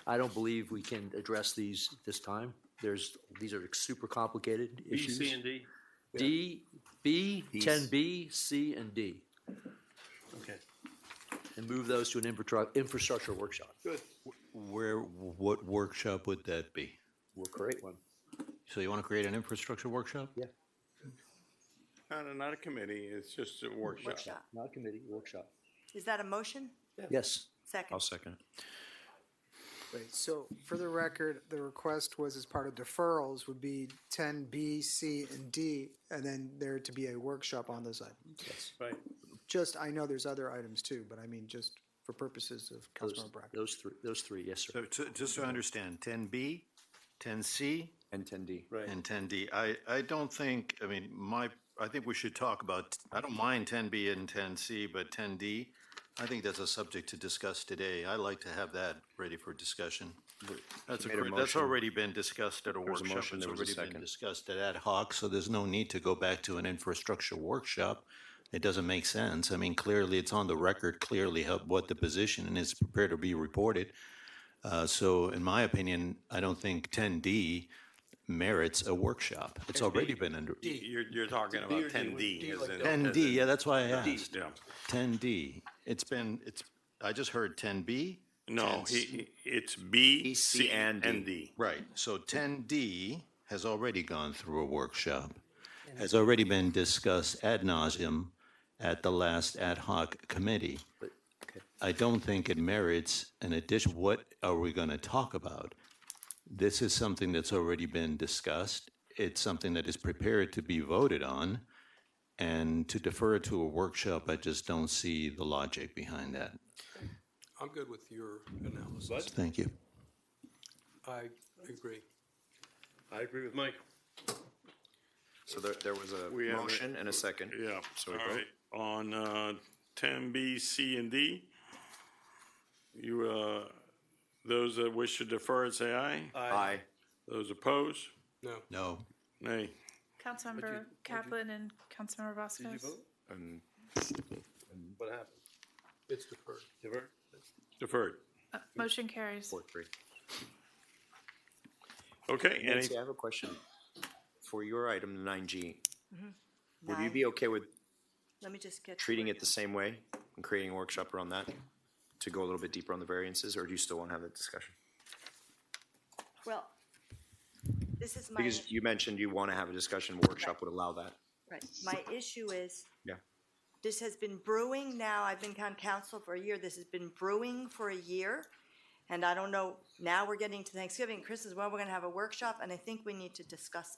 Speaker 18: I don't believe we can address these this time. These are super complicated
Speaker 8: B,
Speaker 18: issues.
Speaker 8: C, and D?
Speaker 18: D, B, 10B, C, and D,
Speaker 8: Okay.
Speaker 18: and move those to an infrastructure workshop.
Speaker 8: Good.
Speaker 19: What workshop would that be?
Speaker 18: We'll create one.
Speaker 19: So you want to create an infrastructure workshop?
Speaker 18: Yeah.
Speaker 2: Not a committee, it's just a workshop.
Speaker 4: Workshop.
Speaker 18: Not a committee, workshop.
Speaker 4: Is that a motion?
Speaker 18: Yes.
Speaker 4: Second.
Speaker 19: second it.
Speaker 17: Right, so for the record, the request was as part of deferrals would be 10B, C, and D, and then there to be a workshop on those items.
Speaker 18: Yes.
Speaker 8: Right.
Speaker 17: Just, I know there's other items too, but I mean, just for purposes of Councilmember Brackett.
Speaker 18: Those three, yes, sir.
Speaker 19: So just to understand, 10B, 10C,
Speaker 3: And 10D.
Speaker 8: Right.
Speaker 19: and 10D. I don't think, I think we should talk about, I don't mind 10B and 10C, but 10D, I think that's a subject to discuss today. I like to have that ready for discussion. That's
Speaker 3: Made a
Speaker 19: that's
Speaker 3: motion.
Speaker 19: already been discussed at a
Speaker 3: There was a
Speaker 19: workshop.
Speaker 3: motion,
Speaker 19: It's
Speaker 3: there was a
Speaker 19: already been
Speaker 3: second.
Speaker 19: discussed at ad hoc, so there's no need to go back to an infrastructure workshop. It doesn't make sense. I mean, clearly, it's on the record, clearly what the position and is prepared to be reported. So in my opinion, I don't think 10D merits a workshop. It's already been under.
Speaker 2: You're talking about 10D. as in-
Speaker 19: 10D, yeah, that's why I asked.
Speaker 2: Yeah.
Speaker 19: 10D. I just heard 10B.
Speaker 2: No,
Speaker 19: 10C.
Speaker 2: it's B,
Speaker 3: C,
Speaker 2: C,
Speaker 3: and
Speaker 2: and
Speaker 3: D.
Speaker 2: D.
Speaker 19: Right, so 10D has already gone through a workshop, has already been discussed ad nauseum at the last ad hoc committee. I don't think it merits an addition. What are we going to talk about? This is something that's already been discussed. It's something that is prepared to be voted on. And to defer it to a workshop, I just don't see the logic behind that.
Speaker 6: I'm good with your analysis.
Speaker 19: Thank you.
Speaker 6: I agree.
Speaker 8: I agree with Mike.
Speaker 3: So there was a
Speaker 2: We have
Speaker 3: motion and a second.
Speaker 2: Yeah.
Speaker 3: So we
Speaker 2: All
Speaker 3: vote.
Speaker 2: right. On 10B, C, and D, you, those that wish to defer it, say aye.
Speaker 3: Aye.
Speaker 2: Those opposed?
Speaker 6: No.
Speaker 19: No.
Speaker 2: Nay.
Speaker 1: Councilmember Kaplan and Councilmember Vasquez.
Speaker 8: Did you vote?
Speaker 3: And
Speaker 8: What happened?
Speaker 6: It's deferred.
Speaker 8: Deferred?
Speaker 2: Deferred.
Speaker 1: Motion carries.
Speaker 3: 4-3.
Speaker 2: Okay.
Speaker 3: Nancy, I have a question. For your item 9G, would you
Speaker 4: Nine.
Speaker 3: be okay with
Speaker 4: Let me just get. to
Speaker 3: treating
Speaker 4: it.
Speaker 3: it the same way and creating a workshop around that to go a little bit deeper on the variances, or do you still want to have that discussion?
Speaker 4: Well, this is my,
Speaker 3: Because you mentioned you want to have a discussion, workshop would allow that.
Speaker 4: right, my issue is,
Speaker 3: Yeah.
Speaker 4: this has been brewing now, I've been on council for a year, this has been brewing for a year. And I don't know, now we're getting to Thanksgiving, Chris says, well, we're gonna have a workshop, and I think we need to discuss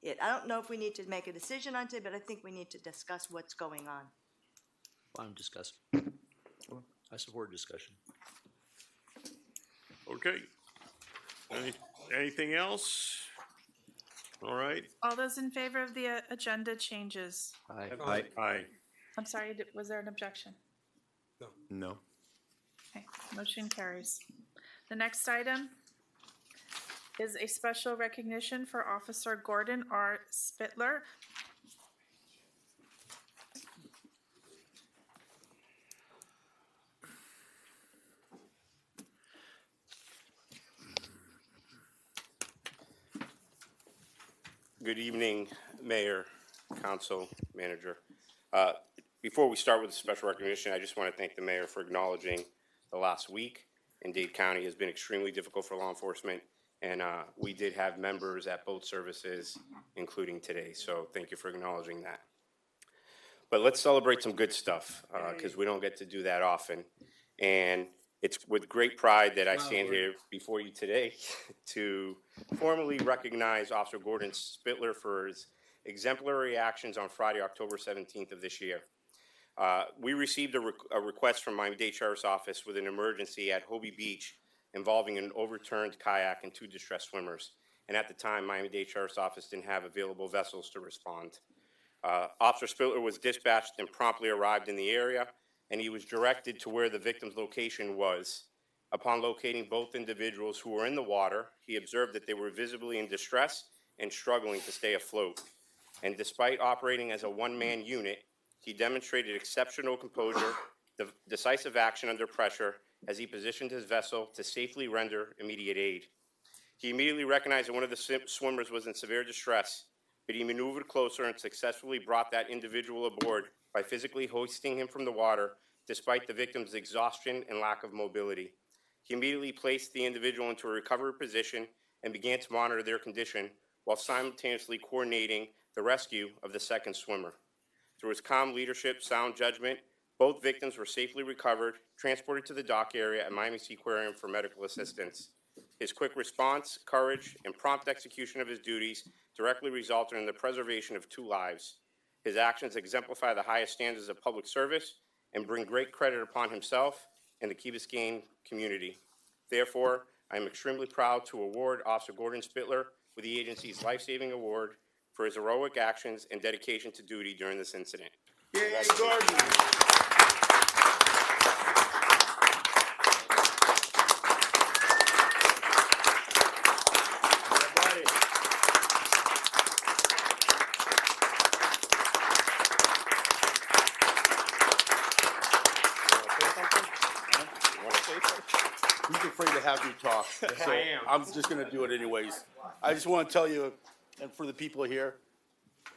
Speaker 4: it. I don't know if we need to make a decision on it, but I think we need to discuss what's going on.
Speaker 18: I'm discussing. I support discussion.
Speaker 2: Okay. Anything else? All right.
Speaker 1: All those in favor of the agenda changes?
Speaker 3: Aye.
Speaker 2: Aye.
Speaker 1: I'm sorry, was there an objection?
Speaker 3: No.
Speaker 1: Okay, motion carries. The next item is a special recognition for Officer Gordon R. Spittler.
Speaker 20: Good evening, Mayor, Council, Manager. Before we start with the special recognition, I just want to thank the Mayor for acknowledging the last week in Dade County has been extremely difficult for law enforcement, and we did have members at both services, including today, so thank you for acknowledging that. But let's celebrate some good stuff, because we don't get to do that often. And it's with great pride that I stand here before you today to formally recognize Officer Gordon Spittler for his exemplary actions on Friday, October 17th of this year. We received a request from Miami-Dade Sheriff's Office with an emergency at Hobie Beach involving an overturned kayak and two distressed swimmers. And at the time, Miami-Dade Sheriff's Office didn't have available vessels to respond. Officer Spittler was dispatched and promptly arrived in the area, and he was directed to where the victim's location was. Upon locating both individuals who were in the water, he observed that they were visibly in distress and struggling to stay afloat. And despite operating as a one-man unit, he demonstrated exceptional composure, decisive action under pressure as he positioned his vessel to safely render immediate aid. He immediately recognized that one of the swimmers was in severe distress, but he maneuvered closer and successfully brought that individual aboard by physically hoisting him from the water despite the victim's exhaustion and lack of mobility. He immediately placed the individual into a recovery position and began to monitor their condition while simultaneously coordinating the rescue of the second swimmer. Through his calm leadership, sound judgment, both victims were safely recovered, transported to the dock area at Miami Seaquarium for medical assistance. His quick response, courage, and prompt execution of his duties directly resulted in the preservation of 2 lives. His actions exemplify the highest standards of public service and bring great credit upon himself and the Key Biscayne community. Therefore, I am extremely proud to award Officer Gordon Spittler with the agency's life-saving award for his heroic actions and dedication to duty during this incident.
Speaker 12: Yay, Gordon!
Speaker 21: He's afraid to have me talk. So
Speaker 20: I am.
Speaker 21: I'm just gonna do it anyways. I just wanna tell you, and for the people here,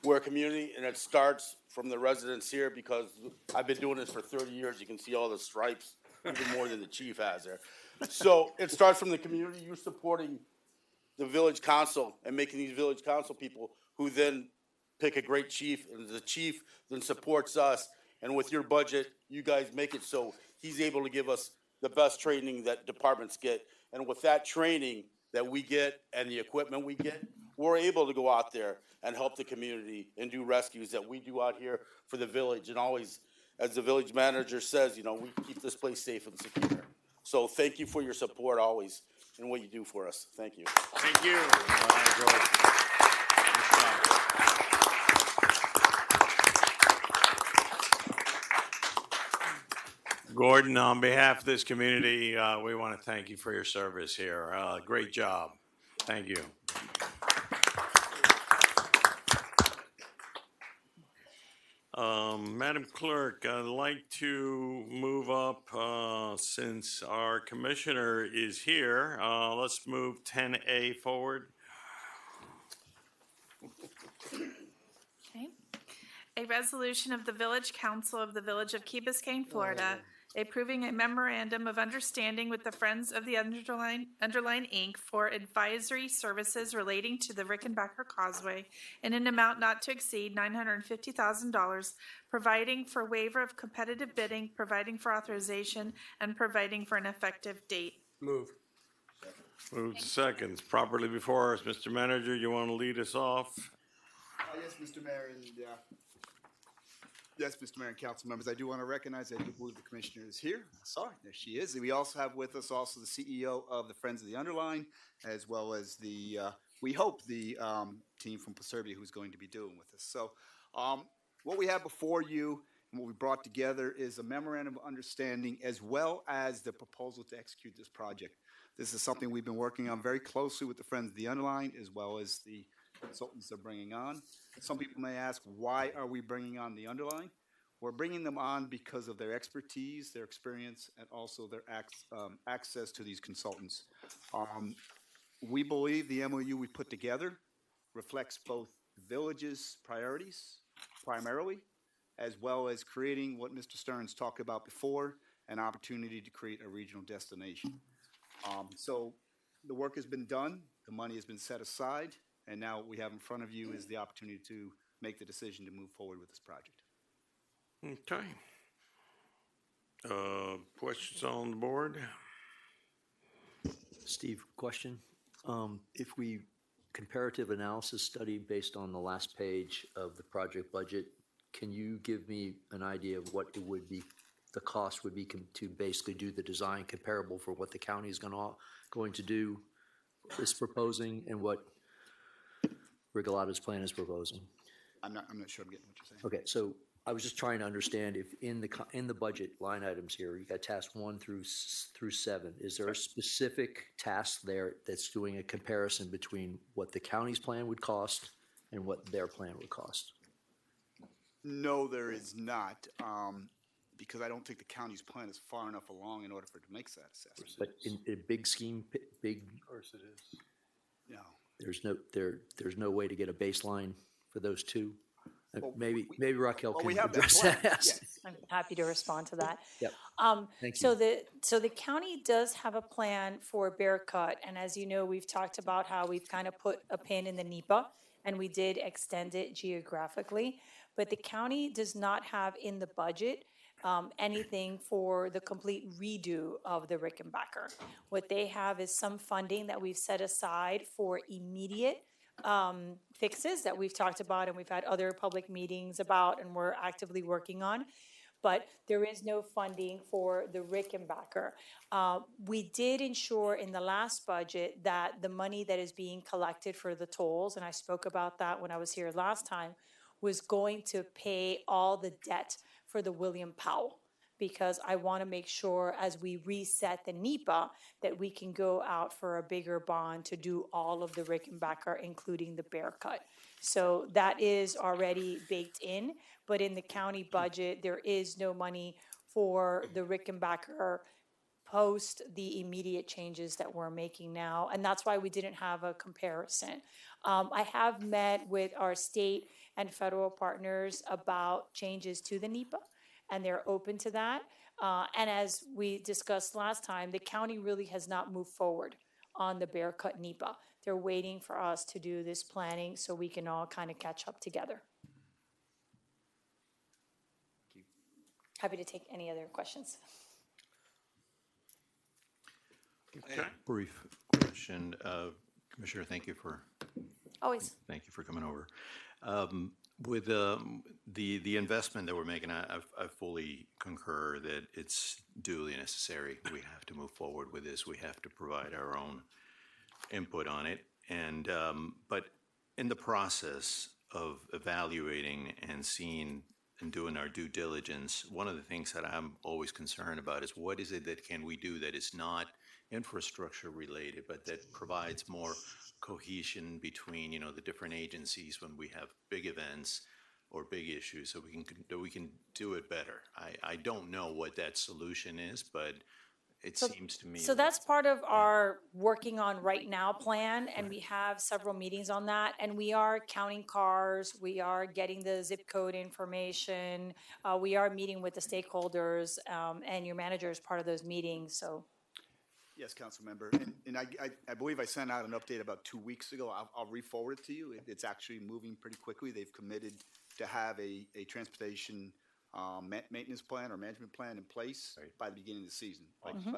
Speaker 21: we're a community, and it starts from the residents here, because I've been doing this for 30 years. You can see all the stripes, even more than the chief has there. So it starts from the community, you supporting the village council and making these village council people who then pick a great chief, and the chief then supports us, And with your budget, you guys make it so he's able to give us the best training that departments get. And with that training that we get and the equipment we get, we're able to go out there and help the community and do rescues that we do out here for the village. And always, as the village manager says, you know, we keep this place safe and secure. So thank you for your support always and what you do for us. Thank you.
Speaker 2: Thank you. All right, George. Gordon, on behalf of this community, we want to thank you for your service here. Great job. Thank you. Madam Clerk, I'd like to move up, since our commissioner is here, let's move 10A forward.
Speaker 1: Okay. A resolution of the Village Council of the Village of Key Biscayne, Florida, approving a memorandum of understanding with the Friends of the Underline Inc. for advisory services relating to the Rickenbacker Causeway in an amount not to exceed $950,000, providing for waiver of competitive bidding, providing for authorization, and providing for an effective date.
Speaker 6: Move.
Speaker 2: Moved to seconds. Properly before us. Mr. Manager, you want to lead us off?
Speaker 5: Yes, Mr. Mayor, and yes, Mr. Mayor and council members, I do want to recognize, I do believe the commissioner is here. Sorry, there she is. We also have with us also the CEO of the Friends of the Underline, as well as the, we hope, the team from Proservia who's going to be doing with us. So what we have before you and what we brought together is a memorandum of understanding as well as the proposal to execute this project. This is something we've been working on very closely with the Friends of the Underline as well as the consultants they're bringing on. Some people may ask, why are we bringing on the Underline? We're bringing them on because of their expertise, their experience, and also their access to these consultants. We believe the MOU we put together reflects both the village's priorities, primarily, as well as creating what Mr. Stearns talked about before, an opportunity to create a regional destination. So the work has been done, the money has been set aside, and now what we have in front of you is the opportunity to make the decision to move forward with this project.
Speaker 2: Okay. Questions on the board?
Speaker 18: Steve, question. If we comparative analysis study based on the last page of the project budget, can you give me an idea of what it would be, the cost would be to basically do the design comparable for what the county is going to do, is proposing, and what Rigolato's plan is proposing?
Speaker 5: I'm not sure I'm getting what you're saying.
Speaker 18: Okay, so I was just trying to understand if in the budget line items here, you got task 1 through 7. Is there a specific task there that's doing a comparison between what the county's plan would cost and what their plan would cost?
Speaker 5: No, there is not, because I don't think the county's plan is far enough along in order for it to make that assessment.
Speaker 18: But in a big scheme, big.
Speaker 21: Of course it is.
Speaker 5: No.
Speaker 18: There's no way to get a baseline for those two.
Speaker 5: Well,
Speaker 18: Maybe Raquel can
Speaker 5: we have that
Speaker 18: address
Speaker 5: plan,
Speaker 18: that.
Speaker 5: yes.
Speaker 9: I'm happy to respond to that.
Speaker 18: Yep. Thank
Speaker 9: So
Speaker 18: you.
Speaker 9: the county does have a plan for Bear Cut, and as you know, we've talked about how we've kind of put a pin in the NEPA, and we did extend it geographically, but the county does not have in the budget anything for the complete redo of the Rickenbacker. What they have is some funding that we've set aside for immediate fixes that we've talked about and we've had other public meetings about and we're actively working on. But there is no funding for the Rickenbacker. We did ensure in the last budget that the money that is being collected for the tolls, and I spoke about that when I was here last time, was going to pay all the debt for the William Powell, because I want to make sure as we reset the NEPA that we can go out for a bigger bond to do all of the Rickenbacker, including the Bear Cut. So that is already baked in, but in the county budget, there is no money for the Rickenbacker post the immediate changes that we're making now, and that's why we didn't have a comparison. I have met with our state and federal partners about changes to the NEPA, and they're open to that. And as we discussed last time, the county really has not moved forward on the Bear Cut NEPA. They're waiting for us to do this planning so we can all kind of catch up together. happy to take any other questions.
Speaker 2: Okay.
Speaker 19: Brief question. Commissioner, thank you for
Speaker 9: Always.
Speaker 19: coming over. With the investment that we're making, I fully concur that it's duly necessary. We have to move forward with this. We have to provide our own input on it. And but in the process of evaluating and seeing and doing our due diligence, one of the things that I'm always concerned about is what is it that can we do that is not infrastructure related, but that provides more cohesion between, the different agencies when we have big events or big issues, so we can do it better. I don't know what that solution is, but it seems to me.
Speaker 9: So that's part of our working on right now plan, and we have several meetings on that, and we are counting cars, we are getting the zip code information, we are meeting with the stakeholders, and your manager is part of those meetings, so.
Speaker 5: Yes, council member, and I believe I sent out an update about 2 weeks ago. I'll re-forward it to you. It's actually moving pretty quickly. They've committed to have a transportation maintenance plan or management plan in place by the beginning of the season,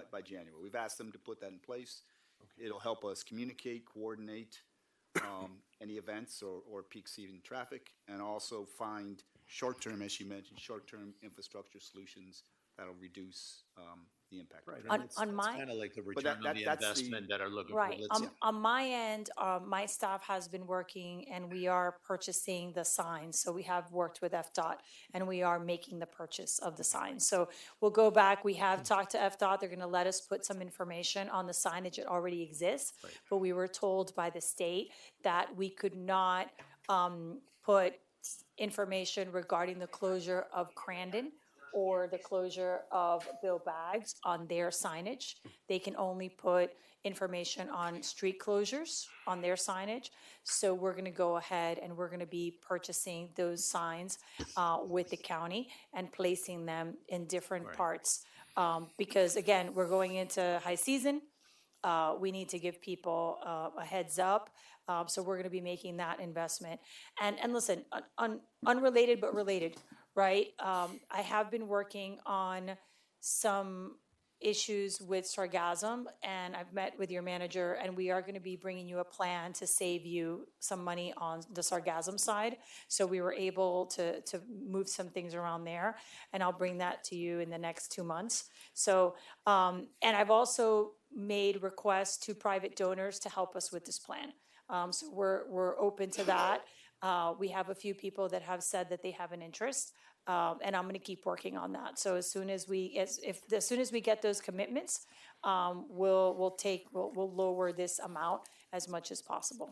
Speaker 5: by January. We've asked them to put that in place. It'll help us communicate, coordinate any events or peak season traffic, and also find short-term, as you mentioned, short-term infrastructure solutions that'll reduce the impact.
Speaker 19: Right.
Speaker 9: On my.
Speaker 19: Kind of like the return on the investment that are looking
Speaker 9: Right.
Speaker 19: for.
Speaker 9: On my end, my staff has been working and we are purchasing the signs. So we have worked with FDOT and we are making the purchase of the signs. So we'll go back. We have talked to FDOT. They're going to let us put some information on the signage that already exists. But we were told by the state that we could not put information regarding the closure of Crandon or the closure of Bill Baggs on their signage. They can only put information on street closures on their signage. So we're going to go ahead and we're going to be purchasing those signs with the county and placing them in different parts. Because again, we're going into high season. We need to give people a heads up. So we're going to be making that investment. And listen, unrelated but related. Right. I have been working on some issues with Sargassum, and I've met with your manager, and we are going to be bringing you a plan to save you some money on the Sargassum side. So we were able to move some things around there, and I'll bring that to you in the next 2 months. So, and I've also made requests to private donors to help us with this plan. So we're open to that. We have a few people that have said that they have an interest, and I'm going to keep working on that. So as soon as we get those commitments, we'll lower this amount as much as possible.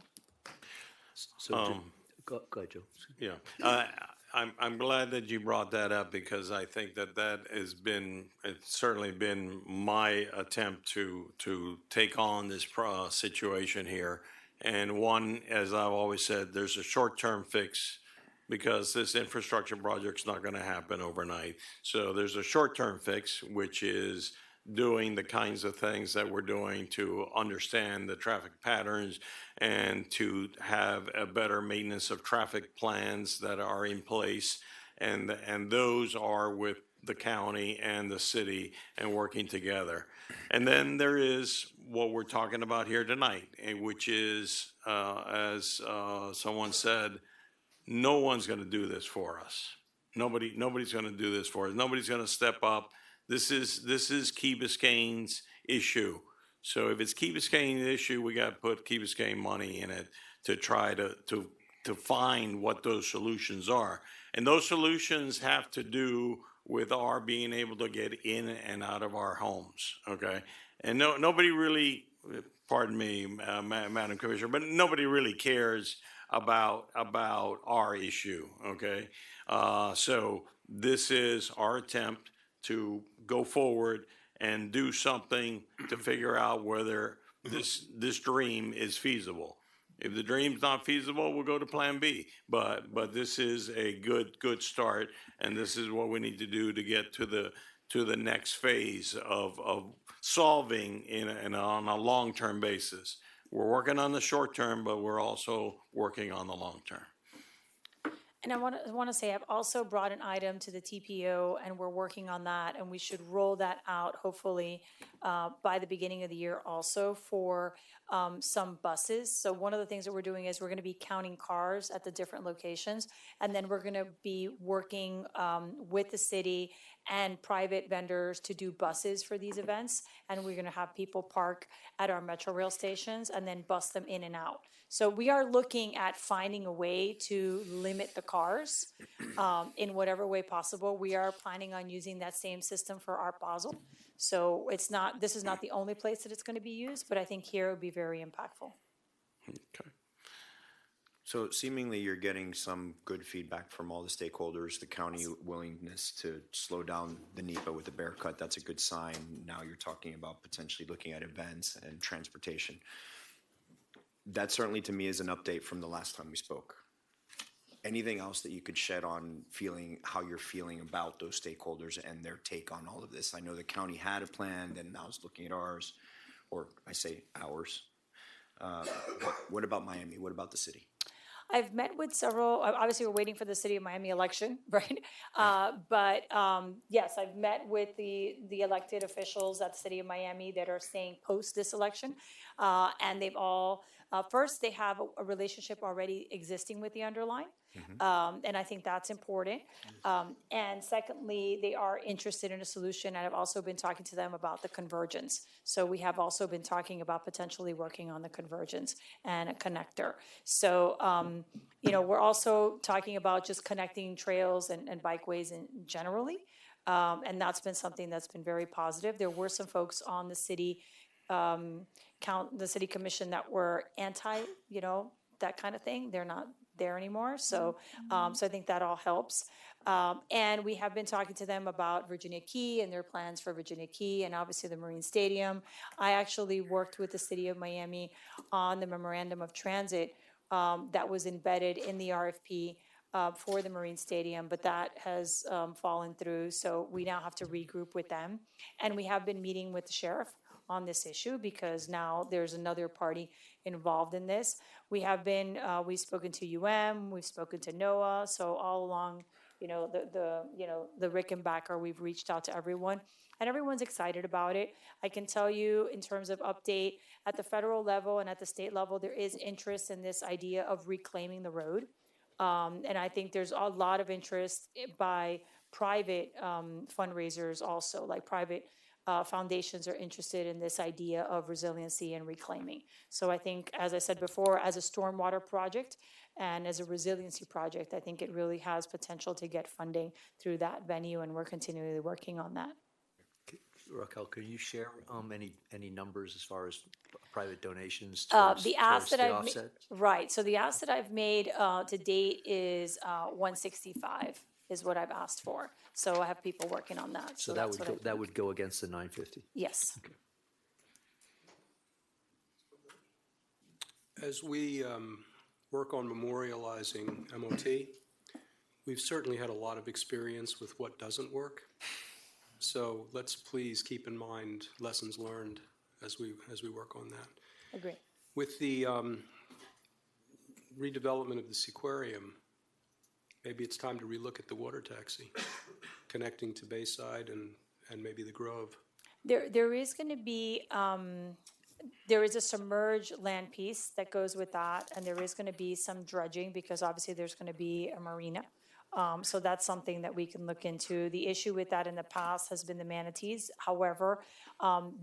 Speaker 18: So, go ahead, Joe.
Speaker 2: Yeah, I'm glad that you brought that up because I think that it's certainly been my attempt to take on this situation here. And one, as I've always said, there's a short-term fix because this infrastructure project's not going to happen overnight. So there's a short-term fix, which is doing the kinds of things that we're doing to understand the traffic patterns and to have a better maintenance of traffic plans that are in place. And those are with the county and the city and working together. And then there is what we're talking about here tonight, which is, as someone said, no one's going to do this for us. Nobody's going to do this for us. Nobody's going to step up. This is Key Biscayne's issue. So if it's Key Biscayne's issue, we got to put Key Biscayne money in it to try to find what those solutions are. And those solutions have to do with our being able to get in and out of our homes, okay? And nobody really, pardon me, Madam Commissioner, but nobody really cares about our issue, okay? So this is our attempt to go forward and do something to figure out whether this dream is feasible. If the dream's not feasible, we'll go to Plan B. But this is a good start, and this is what we need to do to get to the next phase of solving on a long-term basis. We're working on the short term, but we're also working on the long term.
Speaker 9: And I want to say, I've also brought an item to the TPO, and we're working on that, and we should roll that out hopefully by the beginning of the year also for some buses. So one of the things that we're doing is we're going to be counting cars at the different locations, and then we're going to be working with the city and private vendors to do buses for these events, and we're going to have people park at our Metro Rail stations and then bus them in and out. So we are looking at finding a way to limit the cars in whatever way possible. We are planning on using that same system for Art Basel. So this is not the only place that it's going to be used, but I think here it would be very impactful.
Speaker 2: Okay.
Speaker 3: So seemingly you're getting some good feedback from all the stakeholders, the county willingness to slow down the NEPA with the bear cut. That's a good sign. Now you're talking about potentially looking at events and transportation. That certainly to me is an update from the last time we spoke. Anything else that you could shed on how you're feeling about those stakeholders and their take on all of this? I know the county had a plan, then I was looking at ours, or I say ours. What about Miami? What about the city?
Speaker 9: I've met with several, obviously we're waiting for the city of Miami election, right? Yes, I've met with the elected officials at the city of Miami that are saying post this election. And they've all, first, they have a relationship already existing with the underline. And I think that's important. And secondly, they are interested in a solution, and I've also been talking to them about the convergence. So we have also been talking about potentially working on the convergence and a connector. So, we're also talking about just connecting trails and bikeways generally. And that's been something that's been very positive. There were some folks on the city city commission that were anti, that kind of thing. They're not there anymore. So I think that all helps. And we have been talking to them about Virginia Key and their plans for Virginia Key and obviously the Marine Stadium. I actually worked with the city of Miami on the memorandum of transit that was embedded in the RFP for the Marine Stadium, but that has fallen through. So we now have to regroup with them. And we have been meeting with the sheriff on this issue because now there's another party involved in this. We have been, we've spoken to we've spoken to NOAA. So all along, the Rickenbacker, we've reached out to everyone and everyone's excited about it. I can tell you in terms of update at the federal level and at the state level, there is interest in this idea of reclaiming the road. And I think there's a lot of interest by private fundraisers also, like private foundations are interested in this idea of resiliency and reclaiming. So I think, as I said before, as a stormwater project and as a resiliency project, I think it really has potential to get funding through that venue, and we're continually working on that.
Speaker 18: Raquel, could you share any numbers as far as private donations
Speaker 9: The ask that I've made, right? So the ask that I've made to date is 165 is what I've asked for. So I have people working on that.
Speaker 18: So that would go against the 950.
Speaker 9: Yes.
Speaker 18: Okay.
Speaker 6: As we work on memorializing MOT, we've certainly had a lot of experience with what doesn't work. So let's please keep in mind lessons learned as we work on that.
Speaker 9: Agree.
Speaker 6: With the redevelopment of the Seaquarium, maybe it's time to relook at the water taxi, connecting to Bayside and maybe the Grove.
Speaker 9: There is going to be, there is a submerged land piece that goes with that, and there is going to be some dredging because obviously there's going to be a marina. So that's something that we can look into. The issue with that in the past has been the manatees. However,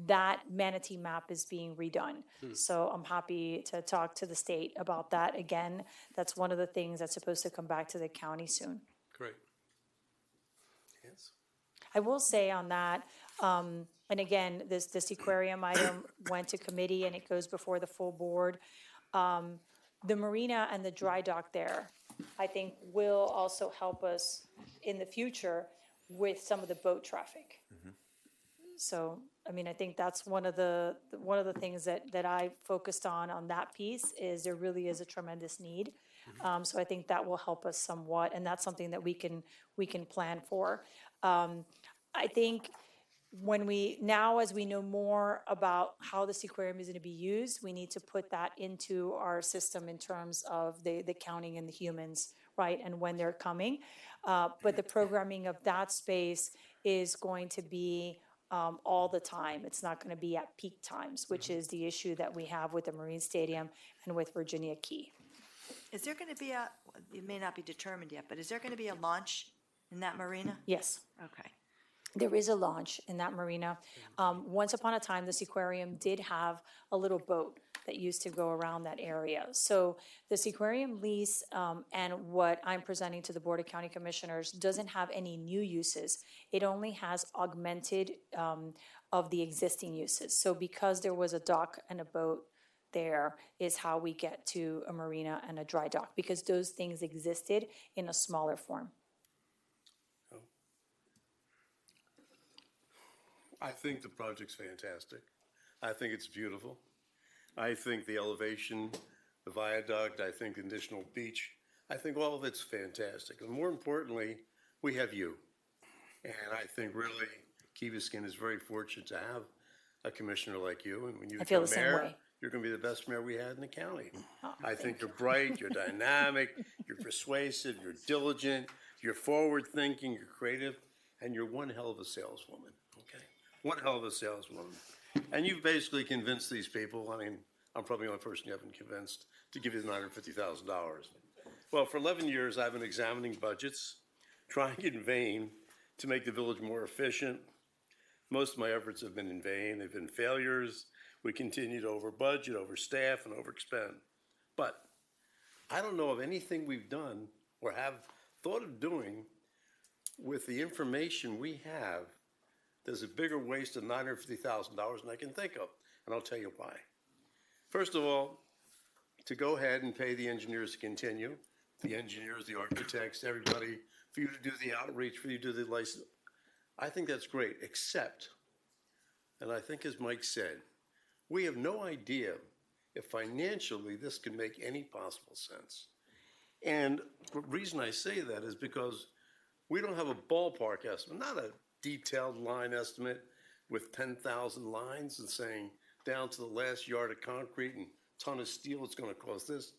Speaker 9: that manatee map is being redone. So I'm happy to talk to the state about that again. That's one of the things that's supposed to come back to the county soon.
Speaker 6: Great. Yes.
Speaker 9: I will say on that, and again, this aquarium item went to committee and it goes before the full board. The marina and the dry dock there, I think, will also help us in the future with some of the boat traffic. So, I mean, I think that's one of the things that I focused on that piece is there really is a tremendous need. So I think that will help us somewhat, and that's something that we can plan for. I think as we know more about how the Seaquarium is going to be used, we need to put that into our system in terms of the counting and the humans right, and when they're coming. But the programming of that space is going to be all the time. It's not going to be at peak times, which is the issue that we have with the Marine Stadium and with Virginia Key.
Speaker 4: Is there going to be it may not be determined yet, but is there going to be a launch in that marina?
Speaker 9: Yes.
Speaker 4: Okay.
Speaker 9: There is a launch in that marina. Once upon a time, the Seaquarium did have a little boat that used to go around that area. So the Seaquarium lease and what I'm presenting to the Board of County Commissioners doesn't have any new uses. It only has augmented of the existing uses. So because there was a dock and a boat there is how we get to a marina and a dry dock, because those things existed in a smaller form.
Speaker 8: I think the project's fantastic. I think it's beautiful. I think the elevation, the viaduct, I think the additional beach, I think all of it's fantastic. And more importantly, we have you. And I think really Key Biscayne is very fortunate to have a commissioner like you. And when you
Speaker 9: I feel
Speaker 8: become
Speaker 9: the same
Speaker 8: mayor,
Speaker 9: way.
Speaker 8: you're going to be the best mayor we had in the county.
Speaker 9: Oh,
Speaker 8: I think you're bright, you're dynamic, you're persuasive, you're diligent, you're forward-thinking, you're creative, and you're one hell of a saleswoman, okay? One hell of a saleswoman. And you've basically convinced these people, I mean, I'm probably the only person you haven't convinced to give you the $950,000. Well, for 11 years, I've been examining budgets, trying in vain to make the village more efficient. Most of my efforts have been in vain. They've been failures. We continue to over-budget, overstaff, and overexpend. But I don't know of anything we've done or have thought of doing with the information we have. There's a bigger waste of $950,000 than I can think of, and I'll tell you why. First of all, to go ahead and pay the engineers to continue, the engineers, the architects, everybody, for you to do the outreach, for you to do the license. I think that's great, except, and I think as Mike said, we have no idea if financially this can make any possible sense. And the reason I say that is because we don't have a ballpark estimate, not a detailed line estimate with 10,000 lines and saying down to the last yard of concrete and ton of steel it's going to cost this,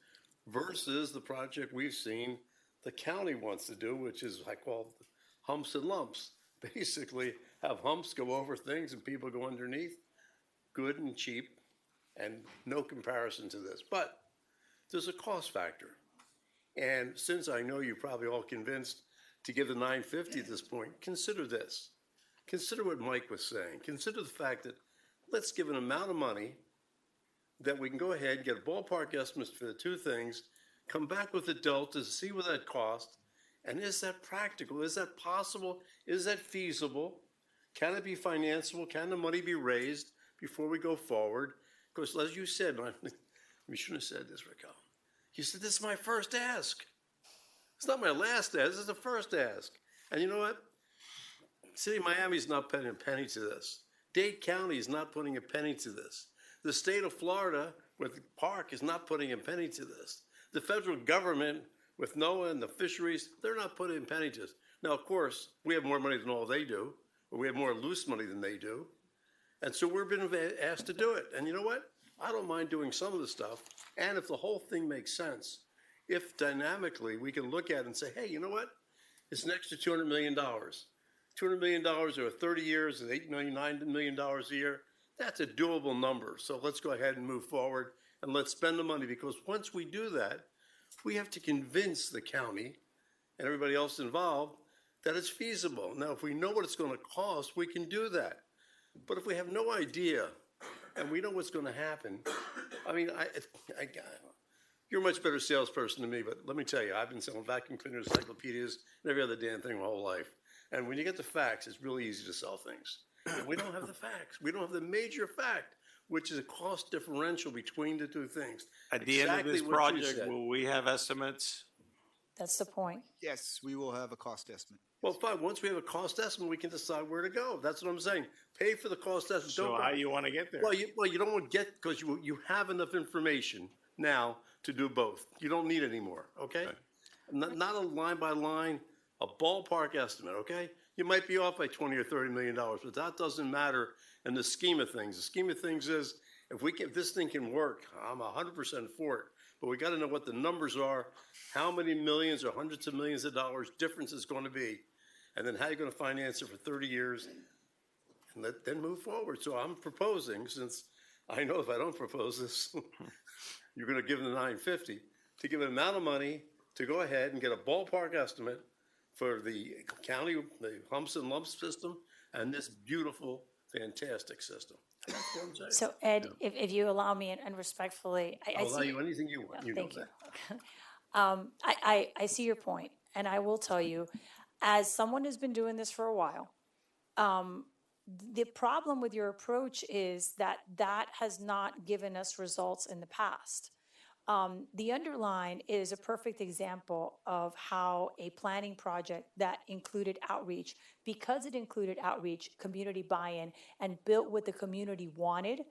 Speaker 8: versus the project we've seen the county wants to do, which is I call humps and lumps. Basically have humps go over things and people go underneath, good and cheap, and no comparison to this. But there's a cost factor. And since I know you're probably all convinced to give the $950 at this point, consider this. Consider what Mike was saying. Consider the fact that let's give an amount of money that we can go ahead and get a ballpark estimate for the two things, come back with the delta, see what that cost, and is that practical? Is that possible? Is that feasible? Can it be financeable? Can the money be raised before we go forward? Because as you said, we shouldn't have said this, Raquel. You said, this is my first ask. It's not my last ask, this is the first ask. And you know what? City of Miami is not putting a penny to this. Dade County is not putting a penny to this. The state of Florida with the park is not putting a penny to this. The federal government with NOAA and the fisheries, they're not putting a penny to this. Now, of course, we have more money than all they do, or we have more loose money than they do. And so we're being asked to do it. And you know what? I don't mind doing some of the stuff. And if the whole thing makes sense, if dynamically we can look at it and say, hey, you know what? It's an extra $200 million. $200 million over 30 years is $8 million, $9 million a year. That's a doable number. So let's go ahead and move forward and let's spend the money, because once we do that, we have to convince the county and everybody else involved that it's feasible. Now, if we know what it's going to cost, we can do that. But if we have no idea and we know what's going to happen, I mean, you're a much better salesperson than me, but let me tell you, I've been selling vacuum cleaners, encyclopedias, and every other damn thing my whole life. And when you get the facts, it's really easy to sell things. And we don't have the facts. We don't have the major fact, which is a cost differential between the two things.
Speaker 2: At the end of this
Speaker 8: Exactly what you
Speaker 2: project,
Speaker 8: said.
Speaker 2: will we have estimates?
Speaker 9: That's the point.
Speaker 5: Yes, we will have a cost estimate.
Speaker 8: Well, fine, once we have a cost estimate, we can decide where to go. That's what I'm saying. Pay for the cost estimate.
Speaker 2: So how do you want to get there?
Speaker 8: Well, you don't want to get, because you have enough information now to do both. You don't need any more, okay? Not a line by line, a ballpark estimate, okay? You might be off by 20 or $30 million, but that doesn't matter in the scheme of things. The scheme of things is If this thing can work, I'm 100% for it. But we got to know what the numbers are, how many millions or hundreds of millions of dollars difference is going to be, and then how you're going to finance it for 30 years, and then move forward. So I'm proposing, since I know if I don't propose this, you're going to give them the 950, to give an amount of money to go ahead and get a ballpark estimate for the county, the humps and lumps system, and this beautiful, fantastic system. That's what I'm saying.
Speaker 9: So Ed, if you allow me and respectfully, I
Speaker 8: I'll allow
Speaker 9: see.
Speaker 8: you anything you want. You know
Speaker 9: Thank you.
Speaker 8: that.
Speaker 9: I see your point, and I will tell you, as someone who's been doing this for a while, the problem with your approach is that has not given us results in the past. The underline is a perfect example of how a planning project that included outreach, because it included outreach, community buy-in, and built what the community wanted,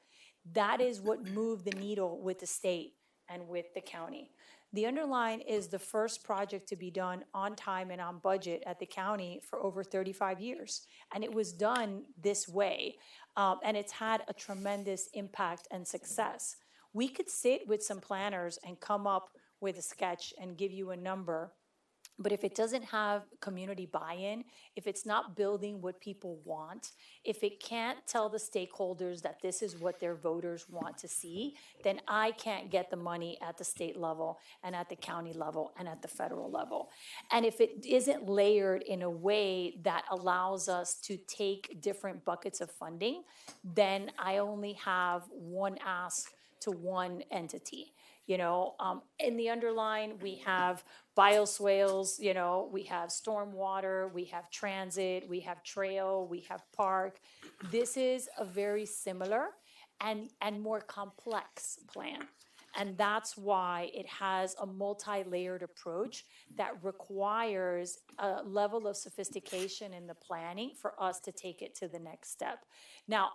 Speaker 9: that is what moved the needle with the state and with the county. The underline is the first project to be done on time and on budget at the county for over 35 years. And it was done this way. And it's had a tremendous impact and success. We could sit with some planners and come up with a sketch and give you a number. But if it doesn't have community buy-in, if it's not building what people want, if it can't tell the stakeholders that this is what their voters want to see, then I can't get the money at the state level and at the county level and at the federal level. And if it isn't layered in a way that allows us to take different buckets of funding, then I only have one ask to one entity. In the underline, we have bioswales, we have stormwater, we have transit, we have trail, we have park. This is a very similar and more complex plan. And that's why it has a multi-layered approach that requires a level of sophistication in the planning for us to take it to the next step. Now,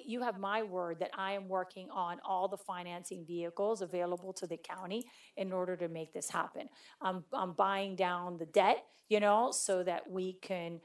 Speaker 9: you have my word that I am working on all the financing vehicles available to the county in order to make this happen. I'm buying down the debt, so that we can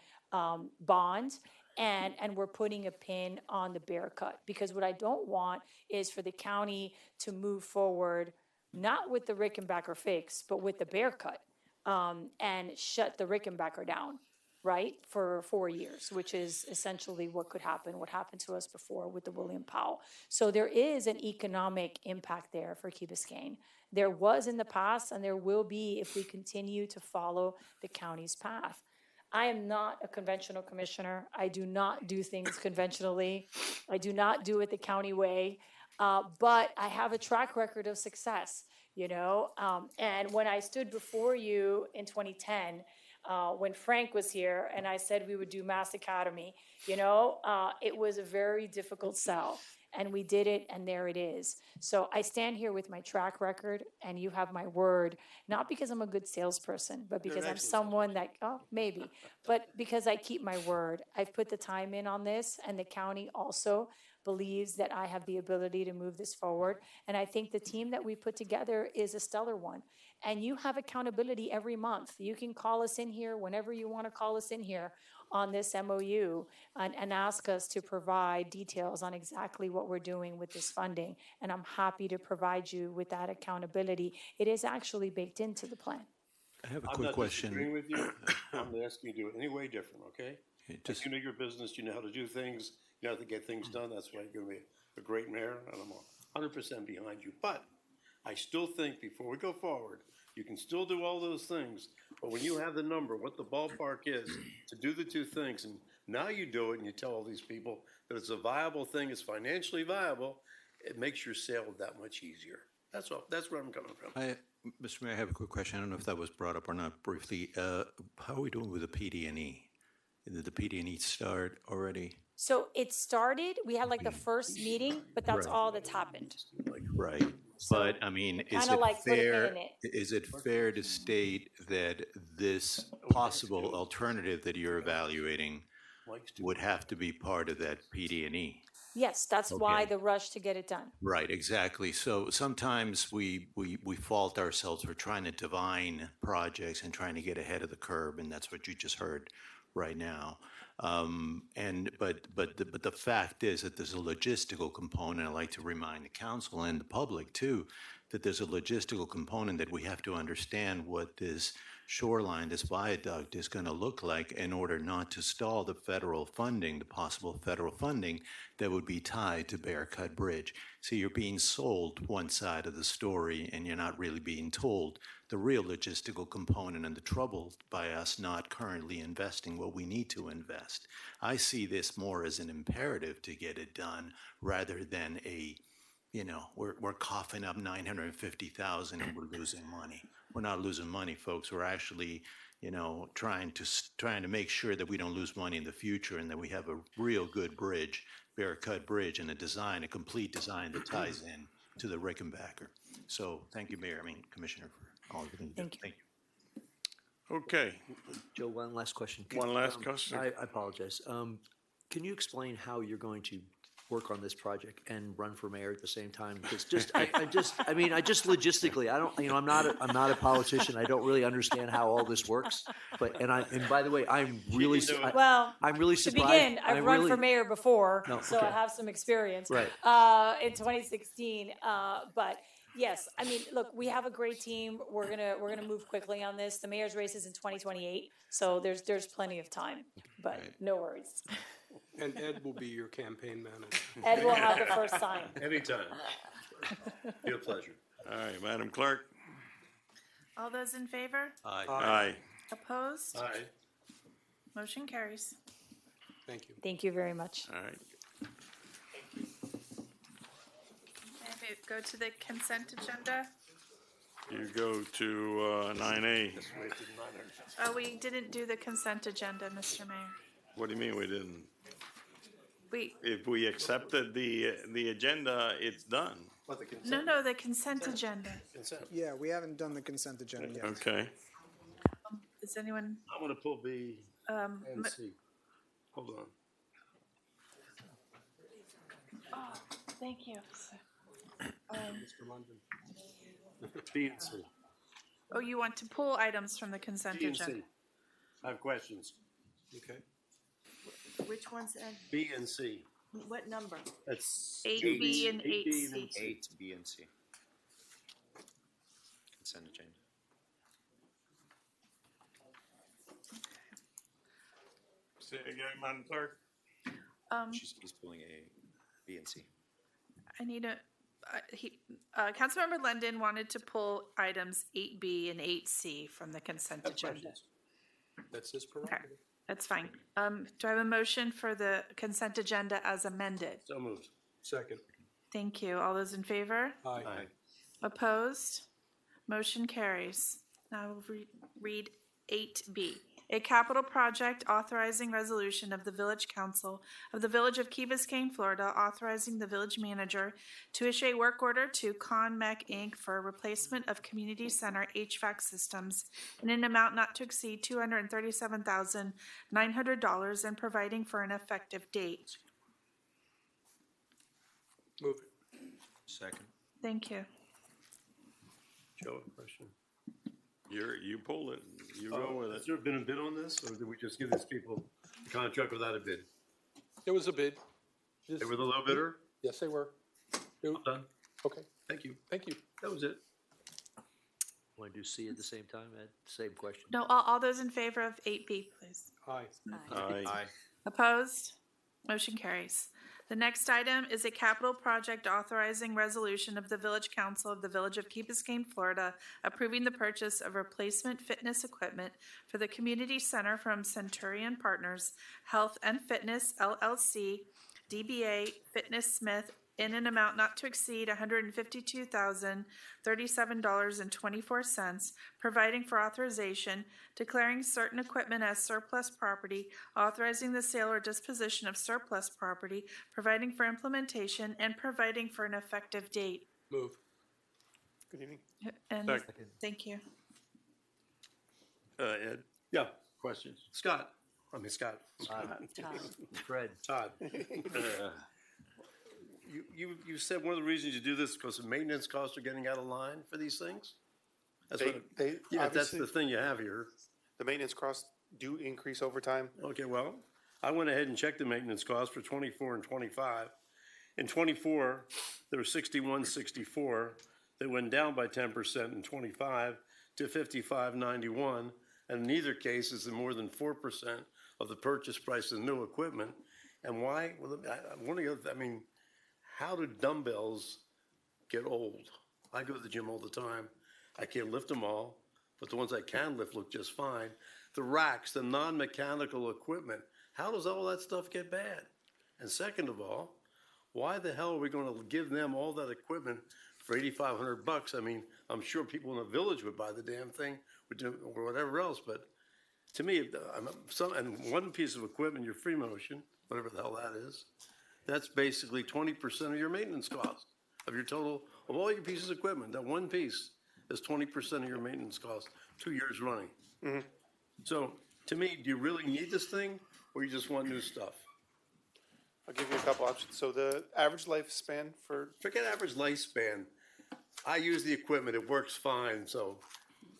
Speaker 9: bond. And we're putting a pin on the bear cut, because what I don't want is for the county to move forward, not with the Rickenbacker fix, but with the bear cut, and shut the Rickenbacker down, right, for 4 years, which is essentially what happened to us before with the William Powell. So there is an economic impact there for Key Biscayne. There was in the past, and there will be if we continue to follow the county's path. I am not a conventional commissioner. I do not do things conventionally. I do not do it the county way, but I have a track record of success, and when I stood before you in 2010, when Frank was here and I said we would do Mass Academy, it was a very difficult sell. And we did it, and there it is. So I stand here with my track record, and you have my word, not because I'm a good salesperson, but because I'm someone that, maybe, but because I keep my word. I've put the time in on this, and the county also believes that I have the ability to move this forward. And I think the team that we put together is a stellar one. And you have accountability every month. You can call us in here whenever you want to call us in here on this MOU and ask us to provide details on exactly what we're doing with this funding. And I'm happy to provide you with that accountability. It is actually baked into the plan.
Speaker 19: I have a quick question.
Speaker 8: I'm not disagreeing with you. I'm asking you to do it any way different, okay? You know your business, you know how to do things, you know how to get things done. That's why you're going to be a great mayor, and I'm 100% behind you. But I still think before we go forward, you can still do all those things, but when you have the number, what the ballpark is to do the two things, and now you do it and you tell all these people that it's a viable thing, it's financially viable, it makes your sale that much easier. That's all. That's where I'm coming from.
Speaker 19: Mr. Mayor, I have a quick question. I don't know if that was brought up or not briefly. How are we doing with the PD&E? Did the PD&E start already?
Speaker 9: So it started, we had like the first meeting, but that's all that's happened.
Speaker 19: Right. But I mean, is
Speaker 9: Kinda like
Speaker 19: it
Speaker 9: put a pin
Speaker 19: fair?
Speaker 9: in it.
Speaker 19: Is it fair to state that this possible alternative that you're evaluating would have to be part of that PD&E?
Speaker 9: Yes, that's why
Speaker 19: Okay.
Speaker 9: the rush to get it done.
Speaker 19: Right, exactly. So sometimes we fault ourselves for trying to divine projects and trying to get ahead of the curve, and that's what you just heard right now. But the fact is that there's a logistical component. I'd like to remind the council and the public too, that there's a logistical component that we have to understand what this shoreline, this viaduct is going to look like in order not to stall the federal funding, the possible federal funding that would be tied to Bear Cut Bridge. So you're being sold one side of the story and you're not really being told the real logistical component and the trouble by us not currently investing what we need to invest. I see this more as an imperative to get it done rather than we're coughing up 950,000 and we're losing money. We're not losing money, folks. We're actually, trying to make sure that we don't lose money in the future and that we have a real good bridge, Bear Cut Bridge, and a complete design that ties in to the Rickenbacker. So thank you, Commissioner, for all you've been doing. Thank you.
Speaker 2: Okay.
Speaker 18: Joe, one last question.
Speaker 2: One last question.
Speaker 18: I apologize. Can you explain how you're going to work on this project and run for mayor at the same time? Because I just logistically, I'm not a politician. I don't really understand how all this works. And by the way, I'm really surprised.
Speaker 9: To begin, I've run for mayor before, so I have some experience.
Speaker 18: Right.
Speaker 9: In 2016, but yes, look, we have a great team. We're gonna move quickly on this. The mayor's race is in 2028, so there's plenty of time. But no worries.
Speaker 6: And Ed will be your campaign manager.
Speaker 9: Ed will have the first sign.
Speaker 8: Anytime. Be a pleasure.
Speaker 2: All right, Madam Clerk?
Speaker 1: All those in favor?
Speaker 2: Aye. Aye.
Speaker 1: Opposed?
Speaker 8: Aye.
Speaker 1: Motion carries.
Speaker 6: Thank you.
Speaker 9: Thank you very much.
Speaker 2: All right.
Speaker 1: Okay, go to the consent agenda.
Speaker 2: You go to 9A.
Speaker 1: Oh, we didn't do the consent agenda, Mr. Mayor.
Speaker 2: What do you mean we didn't?
Speaker 1: We,
Speaker 2: If we accepted the agenda, it's done.
Speaker 1: no, the consent agenda.
Speaker 17: Yeah, we haven't done the consent agenda yet.
Speaker 2: Okay.
Speaker 1: Is anyone,
Speaker 8: I'm gonna pull B and C. Hold on.
Speaker 1: oh, thank you.
Speaker 8: Mr. London. B and C.
Speaker 1: Oh, you want to pull items from the consent
Speaker 8: B and
Speaker 1: agenda?
Speaker 8: C. I have questions.
Speaker 6: Okay.
Speaker 4: Which one's,
Speaker 8: B and C.
Speaker 4: what number?
Speaker 8: That's
Speaker 1: 8B and
Speaker 8: 8B
Speaker 1: 8C.
Speaker 3: 8, B, and C. Consent agenda.
Speaker 2: Say it again, Madam Clerk?
Speaker 3: He's pulling A, B, and C.
Speaker 1: I need Councilmember London wanted to pull items 8B and 8C from the consent agenda.
Speaker 6: That's his
Speaker 1: Okay,
Speaker 6: prerogative.
Speaker 1: that's fine. Do I have a motion for the consent agenda as amended?
Speaker 8: So moved.
Speaker 6: Second.
Speaker 1: Thank you. All those in favor?
Speaker 6: Aye.
Speaker 1: Opposed? Motion carries. Now we'll read 8B. A capital project authorizing resolution of the Village Council of the Village of Key Biscayne, Florida, authorizing the village manager to issue a work order to ConMec Inc. for replacement of community center HVAC systems in an amount not to exceed $237,900 and providing for an effective date.
Speaker 6: Move it.
Speaker 3: Second.
Speaker 1: Thank you.
Speaker 8: Joe, a question.
Speaker 2: You pull it. You go with
Speaker 8: Has
Speaker 2: it.
Speaker 8: there been a bid on this, or did we just give these people the contract without a bid?
Speaker 6: It was a bid.
Speaker 8: They were the low bidder?
Speaker 6: Yes, they were.
Speaker 8: Well done.
Speaker 6: Okay.
Speaker 8: Thank you.
Speaker 6: Thank you.
Speaker 8: That was it.
Speaker 18: Want to do C at the same time, Ed? Same question.
Speaker 1: No, all those in favor of 8B, please.
Speaker 6: Aye.
Speaker 2: Aye.
Speaker 1: Opposed? Motion carries. The next item is a capital project authorizing resolution of the Village Council of the Village of Key Biscayne, Florida, approving the purchase of replacement fitness equipment for the community center from Centurion Partners Health and Fitness LLC, DBA Fitness Smith, in an amount not to exceed $152,037.24, providing for authorization, declaring certain equipment as surplus property, authorizing the sale or disposition of surplus property, providing for implementation, and providing for an effective date.
Speaker 6: Move.
Speaker 8: Good evening.
Speaker 1: And
Speaker 2: Second.
Speaker 1: thank you.
Speaker 2: Ed?
Speaker 8: Yeah, questions. Scott. Scott.
Speaker 18: Fred.
Speaker 8: Todd. You said one of the reasons you do this is because the maintenance costs are getting out of line for these things? That's what,
Speaker 7: They
Speaker 8: yeah, that's
Speaker 7: obviously,
Speaker 8: the thing you have here.
Speaker 7: the maintenance costs do increase over time.
Speaker 8: Okay, well, I went ahead and checked the maintenance costs for 24 and 25. In 24, there were 6164. They went down by 10% in 25 to 5591. And in either case, is more than 4% of the purchase price of new equipment. And why? Well, I mean, how do dumbbells get old? I go to the gym all the time. I can't lift them all, but the ones I can lift look just fine. The racks, the non-mechanical equipment, how does all that stuff get bad? And second of all, why the hell are we going to give them all that equipment for $8,500? I mean, I'm sure people in the village would buy the damn thing or whatever else, but to me, and one piece of equipment, your free motion, whatever the hell that is, that's basically 20% of your maintenance cost of your total, of all your pieces of equipment. That one piece is 20% of your maintenance cost, 2 years running. So to me, do you really need this thing or you just want new stuff?
Speaker 7: I'll give you a couple options. So the average lifespan for.
Speaker 8: Forget average lifespan. I use the equipment, it works fine, so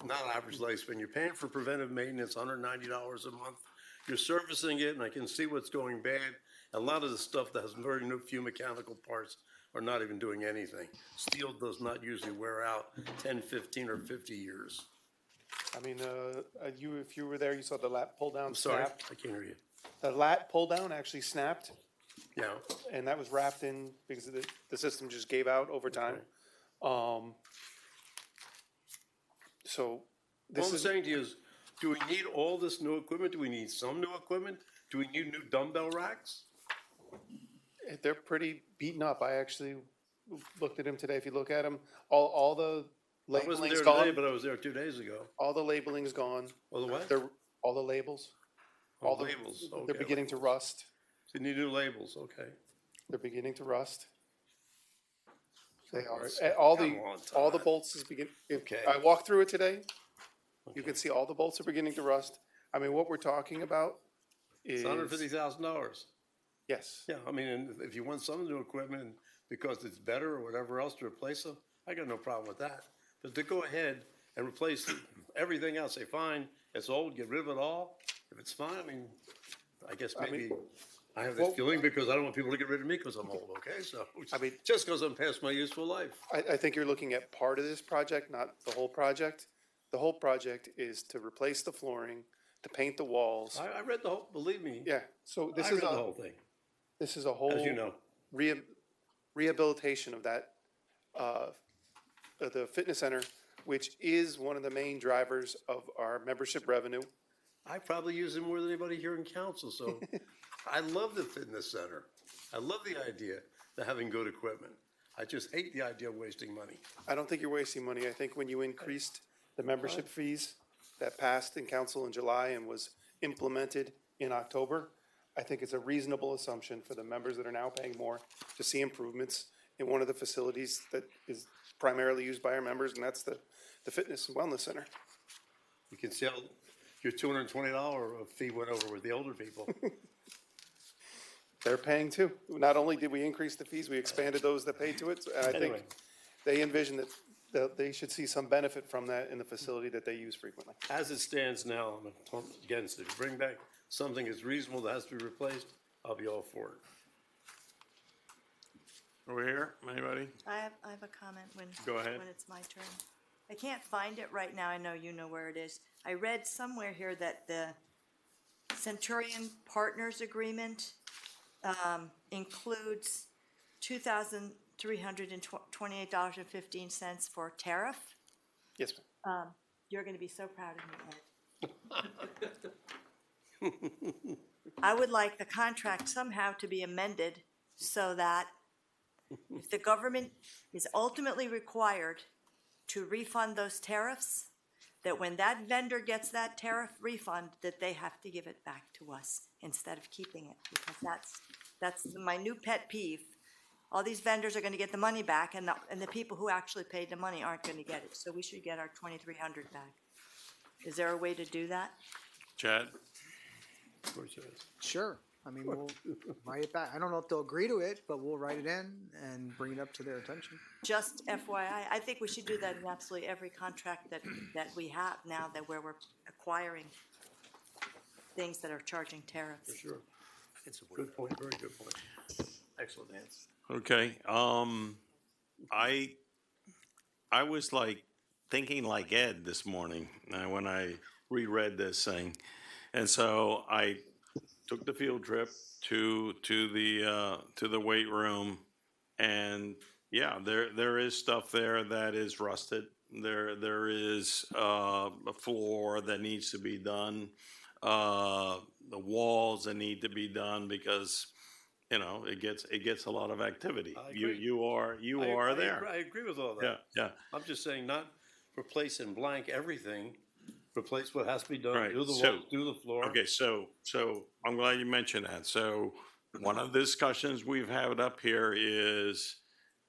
Speaker 8: not average lifespan. You're paying for preventive maintenance, $190 a month. You're servicing it, and I can see what's going bad. A lot of the stuff that has very few mechanical parts are not even doing anything. Steel does not usually wear out 10, 15, or 50 years.
Speaker 7: I mean, if you were there, you saw the lat pull down.
Speaker 8: I'm sorry,
Speaker 7: snapped.
Speaker 8: I can't hear you.
Speaker 7: The lat pull down actually snapped.
Speaker 8: Yeah.
Speaker 7: And that was wrapped in because the system just gave out over time. So this
Speaker 8: All I'm
Speaker 7: is
Speaker 8: saying to you is, do we need all this new equipment? Do we need some new equipment? Do we need new dumbbell racks?
Speaker 7: they're pretty beaten up. I actually looked at them today. If you look at them, all the
Speaker 8: I wasn't
Speaker 7: labeling's
Speaker 8: there
Speaker 7: gone.
Speaker 8: today, but I was there 2 days ago.
Speaker 7: All the labeling's gone.
Speaker 8: All the what?
Speaker 7: All the labels.
Speaker 8: All the labels, okay.
Speaker 7: They're beginning to rust.
Speaker 8: So you need new labels, okay.
Speaker 7: They're beginning to rust. They are.
Speaker 8: Come
Speaker 7: All
Speaker 8: on,
Speaker 7: the bolts is begin.
Speaker 8: Okay.
Speaker 7: I walked through it today. You can see all the bolts are beginning to rust. I mean, what we're talking about is.
Speaker 8: It's $150,000.
Speaker 7: Yes.
Speaker 8: Yeah, I mean, and if you want some new equipment because it's better or whatever else to replace them, I got no problem with that. But to go ahead and replace everything else, say, fine, it's old, get rid of it all. If it's fine, I mean, I guess maybe I have this feeling because I don't want people to get rid of me because I'm old, okay? So,
Speaker 7: I mean,
Speaker 8: just because I'm past my useful life.
Speaker 7: I think you're looking at part of this project, not the whole project. The whole project is to replace the flooring, to paint the walls.
Speaker 8: I read the whole, believe me.
Speaker 7: Yeah, so this
Speaker 8: I
Speaker 7: is
Speaker 8: read the whole thing.
Speaker 7: This is a whole.
Speaker 8: As you know.
Speaker 7: Rehabilitation of that, the fitness center, which is one of the main drivers of our membership revenue.
Speaker 8: I probably use it more than anybody here in council, so I love the fitness center. I love the idea of having good equipment. I just hate the idea of wasting money.
Speaker 7: I don't think you're wasting money. I think when you increased the membership fees that passed in council in July and was implemented in October, I think it's a reasonable assumption for the members that are now paying more to see improvements in one of the facilities that is primarily used by our members, and that's the Fitness and Wellness Center.
Speaker 8: You can see how your $220 fee went over with the older people.
Speaker 7: They're paying too. Not only did we increase the fees, we expanded those that pay to it, and I
Speaker 8: Anyway.
Speaker 7: think they envision that they should see some benefit from that in the facility that they use frequently.
Speaker 8: As it stands now, I'm against it. If you bring back something that's reasonable that has to be replaced, I'll be all for it. Over here, anybody?
Speaker 4: I have a comment when.
Speaker 8: Go ahead.
Speaker 4: When it's my turn. I can't find it right now. I know you know where it is. I read somewhere here that the Centurion Partners Agreement includes $2,328.15 for tariff.
Speaker 7: Yes, ma'am.
Speaker 4: You're going to be so proud of me, Ed. I would like the contract somehow to be amended so that if the government is ultimately required to refund those tariffs, that when that vendor gets that tariff refund, that they have to give it back to us instead of keeping it, because that's my new pet peeve. All these vendors are going to get the money back, and the people who actually paid the money aren't going to get it. So we should get our $2,300 back. Is there a way to do that?
Speaker 2: Chad?
Speaker 8: Of course it is.
Speaker 17: Sure. I mean, we'll write it back. I don't know if they'll agree to it, but we'll write it in and bring it up to their attention.
Speaker 4: Just FYI, I think we should do that in absolutely every contract that we have now, that where we're acquiring things that are charging tariffs.
Speaker 8: For sure. Good point, very good point. Excellent answer.
Speaker 2: Okay, I was like thinking like Ed this morning when I reread this thing. And so I took the field trip to the weight room, and yeah, there is stuff there that is rusted. There is a floor that needs to be done, the walls that need to be done because it gets a lot of activity.
Speaker 8: I
Speaker 2: You
Speaker 8: agree.
Speaker 2: you are
Speaker 8: I
Speaker 2: there.
Speaker 8: agree- I agree with all that.
Speaker 2: Yeah, yeah.
Speaker 8: I'm just saying, not replace in blank everything, replace what has to be done,
Speaker 2: Right.
Speaker 8: do the
Speaker 2: So-
Speaker 8: walls, do the floor.
Speaker 2: Okay, so I'm glad you mentioned that. So one of the discussions we've had up here is,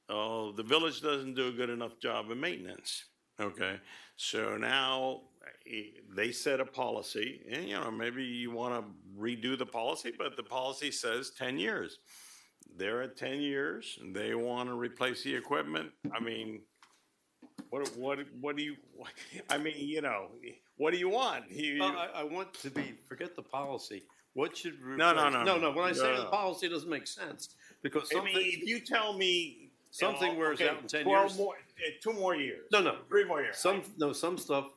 Speaker 2: oh, the village doesn't do a good enough job of maintenance. Okay, so now they set a policy, and maybe you want to redo the policy, but the policy says 10 years. They're at 10 years, and they want to replace the equipment. I mean, what do you? I mean, what do you want?
Speaker 8: I want to be, forget the policy. What should?
Speaker 2: No.
Speaker 8: No, when I say the
Speaker 2: No.
Speaker 8: policy, it doesn't make sense, because
Speaker 2: I
Speaker 8: something.
Speaker 2: mean, if you tell me
Speaker 8: Something wears
Speaker 2: okay,
Speaker 8: out in 10
Speaker 2: 12
Speaker 8: years.
Speaker 2: more, 2 more years.
Speaker 8: No.
Speaker 2: 3 more years.
Speaker 8: Some stuff,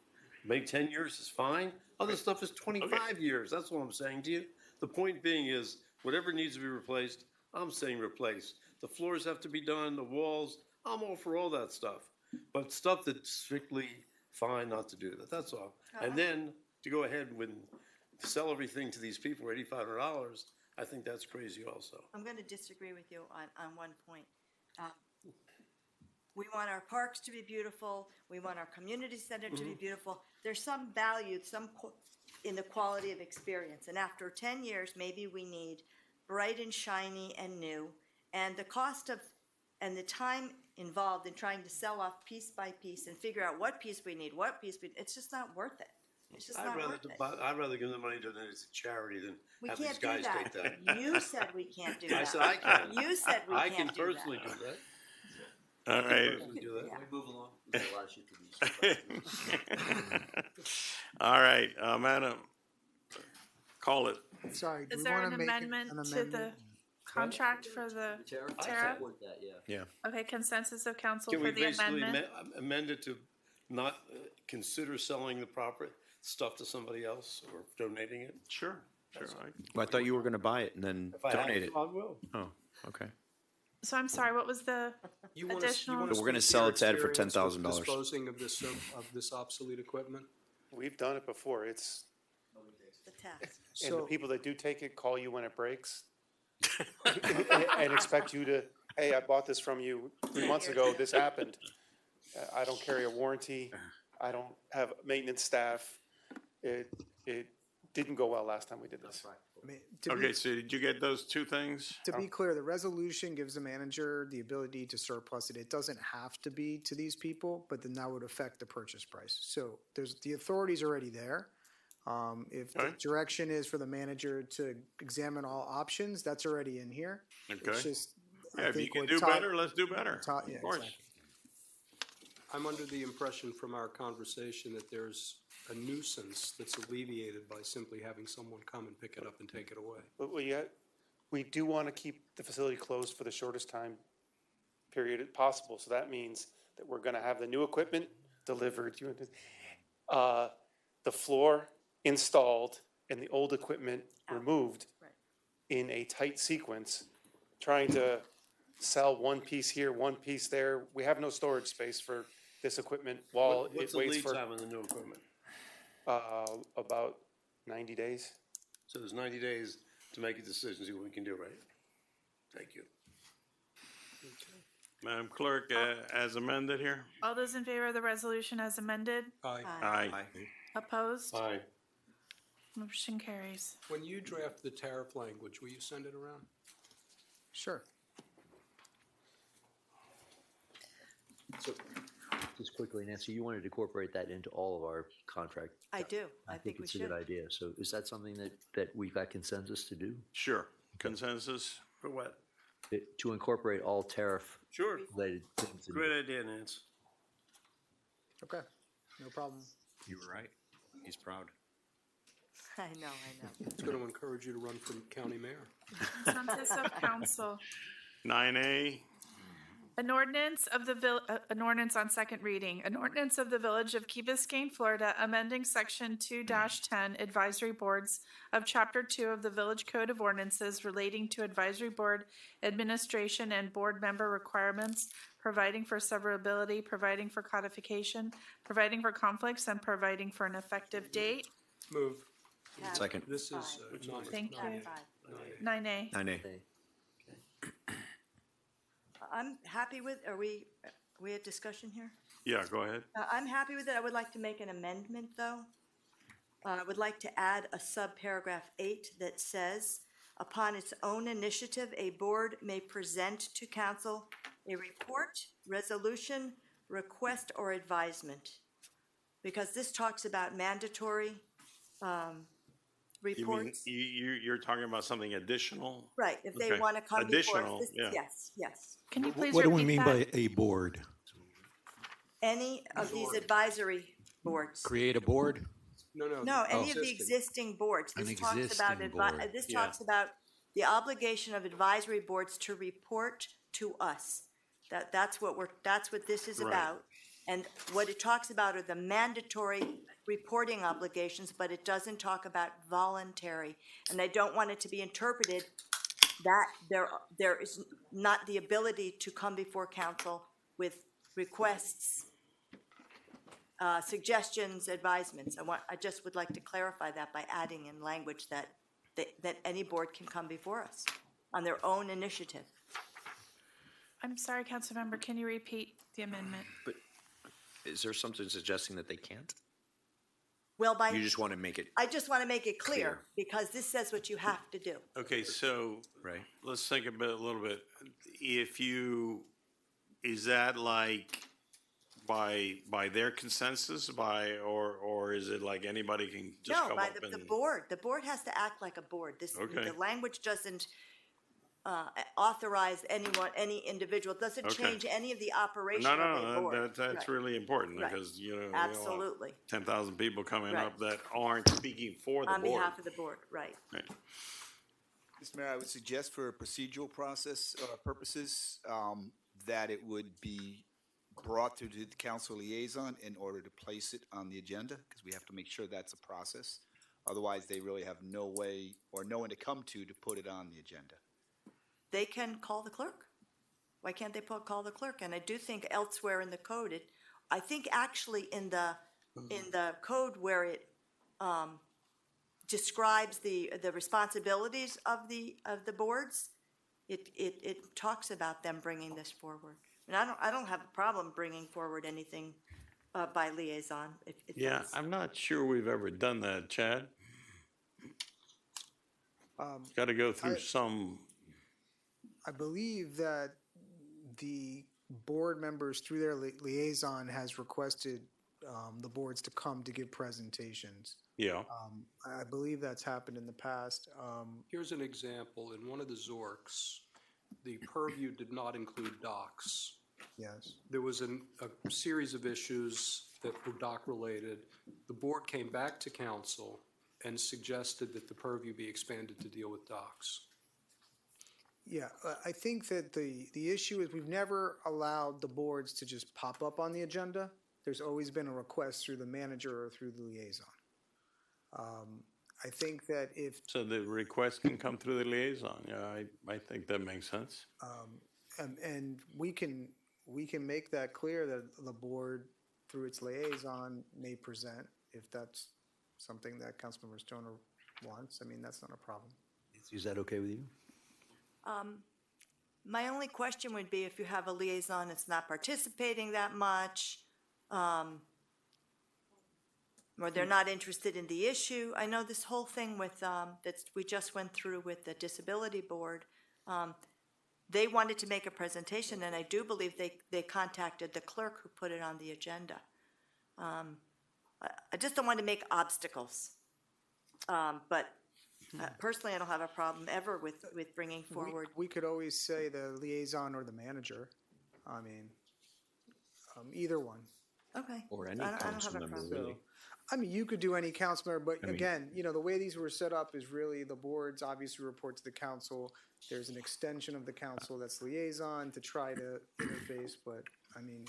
Speaker 8: maybe 10 years is fine. Other stuff is 25 years. That's what I'm saying to you. The point being is, whatever needs to be replaced, I'm saying replace. The floors have to be done, the walls, I'm all for all that stuff. But stuff that's strictly fine not to do that, that's all. And then to go ahead and sell everything to these people for $8,500, I think that's crazy also.
Speaker 4: I'm going to disagree with you on one point. We want our parks to be beautiful. We want our community center to be beautiful. There's some value, in the quality of experience. And after 10 years, maybe we need bright and shiny and new. And the cost of, and the time involved in trying to sell off piece by piece and figure out what piece we need, it's just not worth it. It's just not worth it.
Speaker 8: I'd rather give the money to charity than
Speaker 4: We
Speaker 8: have
Speaker 4: can't
Speaker 8: these
Speaker 4: do
Speaker 8: guys
Speaker 4: that.
Speaker 8: take that.
Speaker 4: You said we can't do that.
Speaker 8: I said I can.
Speaker 4: You said we
Speaker 8: I
Speaker 4: can't
Speaker 8: can
Speaker 4: do that.
Speaker 8: personally do that.
Speaker 2: All right.
Speaker 8: Do that.
Speaker 18: We move along. There's a lot of shit to be.
Speaker 2: All right, madam, call it.
Speaker 17: Sorry, do
Speaker 1: Is
Speaker 17: we
Speaker 1: there
Speaker 17: want
Speaker 1: an
Speaker 17: to make
Speaker 1: amendment
Speaker 17: an
Speaker 1: to the
Speaker 17: amendment?
Speaker 1: contract for the
Speaker 18: I
Speaker 1: Tara?
Speaker 18: support that, yeah.
Speaker 1: Okay, consensus of council
Speaker 8: Can
Speaker 1: for
Speaker 8: we
Speaker 1: the
Speaker 8: basically
Speaker 1: amendment?
Speaker 8: amend it to not consider selling the property stuff to somebody else or donating it?
Speaker 2: Sure.
Speaker 3: Well, I thought you were going to buy it and then
Speaker 8: If I have
Speaker 3: donate it.
Speaker 8: to, I will.
Speaker 3: Oh, okay.
Speaker 1: So I'm sorry, what was the additional?
Speaker 3: We're gonna sell it to Ed for
Speaker 6: Experience with
Speaker 3: $10,000.
Speaker 6: Disposing of this obsolete equipment?
Speaker 7: We've done it before. It's,
Speaker 4: The task.
Speaker 7: and the
Speaker 17: So-
Speaker 7: people that do take it call you when it breaks and expect you to, hey, I bought this from you 3 months ago. This happened. I don't carry a warranty. I don't have maintenance staff. It didn't go well last time we did this.
Speaker 17: I mean, to be-
Speaker 2: Okay, so did you get those 2 things?
Speaker 17: To be clear, the resolution gives the manager the ability to surplus it. It doesn't have to be to these people, but then that would affect the purchase price. So the authority's already there. If the
Speaker 2: Okay.
Speaker 17: direction is for the manager to examine all options, that's already in here.
Speaker 2: Okay.
Speaker 17: It's just, I
Speaker 2: Yeah, if you
Speaker 17: think
Speaker 2: can
Speaker 17: what
Speaker 2: do
Speaker 17: Todd-
Speaker 2: better, let's do better.
Speaker 17: Todd- yeah,
Speaker 2: Of course.
Speaker 17: exactly.
Speaker 6: I'm under the impression from our conversation that there's a nuisance that's alleviated by simply having someone come and pick it up and take it away.
Speaker 7: But we do want to keep the facility closed for the shortest time period possible. So that means that we're going to have the new equipment delivered, the floor installed, and the old equipment removed in a tight sequence, trying to sell one piece here, one piece there. We have no storage space for this equipment while
Speaker 8: What's
Speaker 7: it
Speaker 8: the
Speaker 7: waits
Speaker 8: lead
Speaker 7: for
Speaker 8: time on the new equipment?
Speaker 7: about 90 days.
Speaker 8: So there's 90 days to make a decision, see what we can do, right? Thank you.
Speaker 2: Madam Clerk, as amended here?
Speaker 1: All those in favor of the resolution as amended?
Speaker 6: Aye.
Speaker 2: Aye.
Speaker 1: Opposed?
Speaker 8: Aye.
Speaker 1: Motion carries.
Speaker 6: When you draft the tariff language, will you send it around?
Speaker 17: Sure.
Speaker 18: So, just quickly, Nancy, you wanted to incorporate that into all of our contract.
Speaker 4: I do. I think we
Speaker 18: it's a
Speaker 4: should.
Speaker 18: good idea. So is that something that we've got consensus to do?
Speaker 2: Sure. Consensus?
Speaker 8: For what?
Speaker 18: To incorporate all tariff
Speaker 8: Sure.
Speaker 18: related things?
Speaker 8: Great idea, Nance.
Speaker 17: Okay, no problem.
Speaker 3: You were right. He's proud.
Speaker 4: I know.
Speaker 6: It's going to encourage you to run for county mayor.
Speaker 1: Consensus of council.
Speaker 2: 9A,
Speaker 1: An ordinance on second reading, an ordinance of the Village of Key Biscayne, Florida, amending Section 2-10 Advisory Boards of Chapter 2 of the Village Code of Ordinances relating to advisory board administration and board member requirements, providing for severability, providing for codification, providing for conflicts, and providing for an effective date.
Speaker 6: Move.
Speaker 3: Second.
Speaker 6: This is.
Speaker 1: Thank you. 9A.
Speaker 3: 9A.
Speaker 4: I'm happy with, we had discussion here?
Speaker 2: yeah, go ahead.
Speaker 4: I'm happy with it. I would like to make an amendment, though. I would like to add a subparagraph 8 that says, upon its own initiative, a board may present to council a report, resolution, request, or advisement. Because this talks about mandatory
Speaker 2: You mean,
Speaker 4: reports.
Speaker 2: you're talking about something additional?
Speaker 4: Right, if they
Speaker 2: Okay.
Speaker 4: want to come before us.
Speaker 2: Additional, yeah.
Speaker 4: Yes, yes.
Speaker 1: Can you please
Speaker 19: What do we
Speaker 1: repeat
Speaker 19: mean
Speaker 1: that?
Speaker 19: by a board?
Speaker 4: Any of these advisory boards.
Speaker 19: Create a board?
Speaker 4: No, any of the existing boards.
Speaker 19: An
Speaker 4: This talks about,
Speaker 19: existing board.
Speaker 4: this
Speaker 2: Yeah.
Speaker 4: talks about the obligation of advisory boards to report to us. That's what this is
Speaker 2: Right.
Speaker 4: about. And what it talks about are the mandatory reporting obligations, but it doesn't talk about voluntary. And I don't want it to be interpreted that there is not the ability to come before council with requests, suggestions, advisements. I just would like to clarify that by adding in language that any board can come before us on their own initiative.
Speaker 1: I'm sorry, Councilmember, can you repeat the amendment?
Speaker 3: But is there something suggesting that they can't?
Speaker 4: Well,
Speaker 3: You just want to make it,
Speaker 4: I just want to make it clear,
Speaker 3: Clear.
Speaker 4: because this says what you have to do.
Speaker 2: Okay, so
Speaker 3: right?
Speaker 2: let's think a little bit. Is that like by their consensus, or is it like anybody can just
Speaker 4: No,
Speaker 2: come
Speaker 4: by
Speaker 2: up and?
Speaker 4: the board. The board has to act like a board.
Speaker 2: Okay.
Speaker 4: The language doesn't authorize any individual, doesn't
Speaker 2: Okay.
Speaker 4: change any of the operation
Speaker 2: No,
Speaker 4: of a
Speaker 2: no,
Speaker 4: board.
Speaker 2: that's
Speaker 4: Right.
Speaker 2: really important,
Speaker 4: Right.
Speaker 2: because, you know.
Speaker 4: Absolutely.
Speaker 2: 10,000 people coming
Speaker 4: Right.
Speaker 2: up that aren't speaking for the
Speaker 4: On
Speaker 2: board.
Speaker 4: behalf of the board, right.
Speaker 2: Right.
Speaker 5: Mr. Mayor, I would suggest for procedural process purposes, that it would be brought to the council liaison in order to place it on the agenda, because we have to make sure that's a process. Otherwise, they really have no way or no one to come to put it on the agenda.
Speaker 4: They can call the clerk. Why can't they call the clerk? And I do think elsewhere in the code, I think actually in the code where it describes the responsibilities of the boards, it talks about them bringing this forward. And I don't have a problem bringing forward anything by liaison. if
Speaker 2: Yeah,
Speaker 4: that's-
Speaker 2: I'm not sure we've ever done that, Chad. Got to go through some.
Speaker 17: I believe that the board members, through their liaison, has requested the boards to come to give presentations.
Speaker 2: Yeah.
Speaker 17: I believe that's happened in the past.
Speaker 6: Here's an example. In one of the Zorks, the purview did not include docks.
Speaker 17: Yes.
Speaker 6: There was a series of issues that were dock-related. The board came back to council and suggested that the purview be expanded to deal with docks.
Speaker 17: Yeah, I think that the issue is we've never allowed the boards to just pop up on the agenda. There's always been a request through the manager or through the liaison. I think that if,
Speaker 2: So the request can come through the liaison. Yeah, I think that makes sense.
Speaker 17: and we can make that clear that the board, through its liaison, may present if that's something that Councilmember Stoner wants. I mean, that's not a problem.
Speaker 18: Is that okay with you?
Speaker 4: My only question would be if you have a liaison that's not participating that much, or they're not interested in the issue. I know this whole thing with, that we just went through with the disability board, they wanted to make a presentation, and I do believe they contacted the clerk who put it on the agenda. I just don't want to make obstacles. But personally, I don't have a problem ever with bringing forward.
Speaker 17: We could always say the liaison or the manager. I mean, either one.
Speaker 4: Okay.
Speaker 19: Or any
Speaker 4: I don't have
Speaker 19: council
Speaker 4: a
Speaker 19: member,
Speaker 4: problem.
Speaker 19: really.
Speaker 17: I mean, you could do any council member, but
Speaker 19: I mean-
Speaker 17: again, you know, the way these were set up is really the boards obviously report to the council. There's an extension of the council that's liaison to try to interface, but I mean,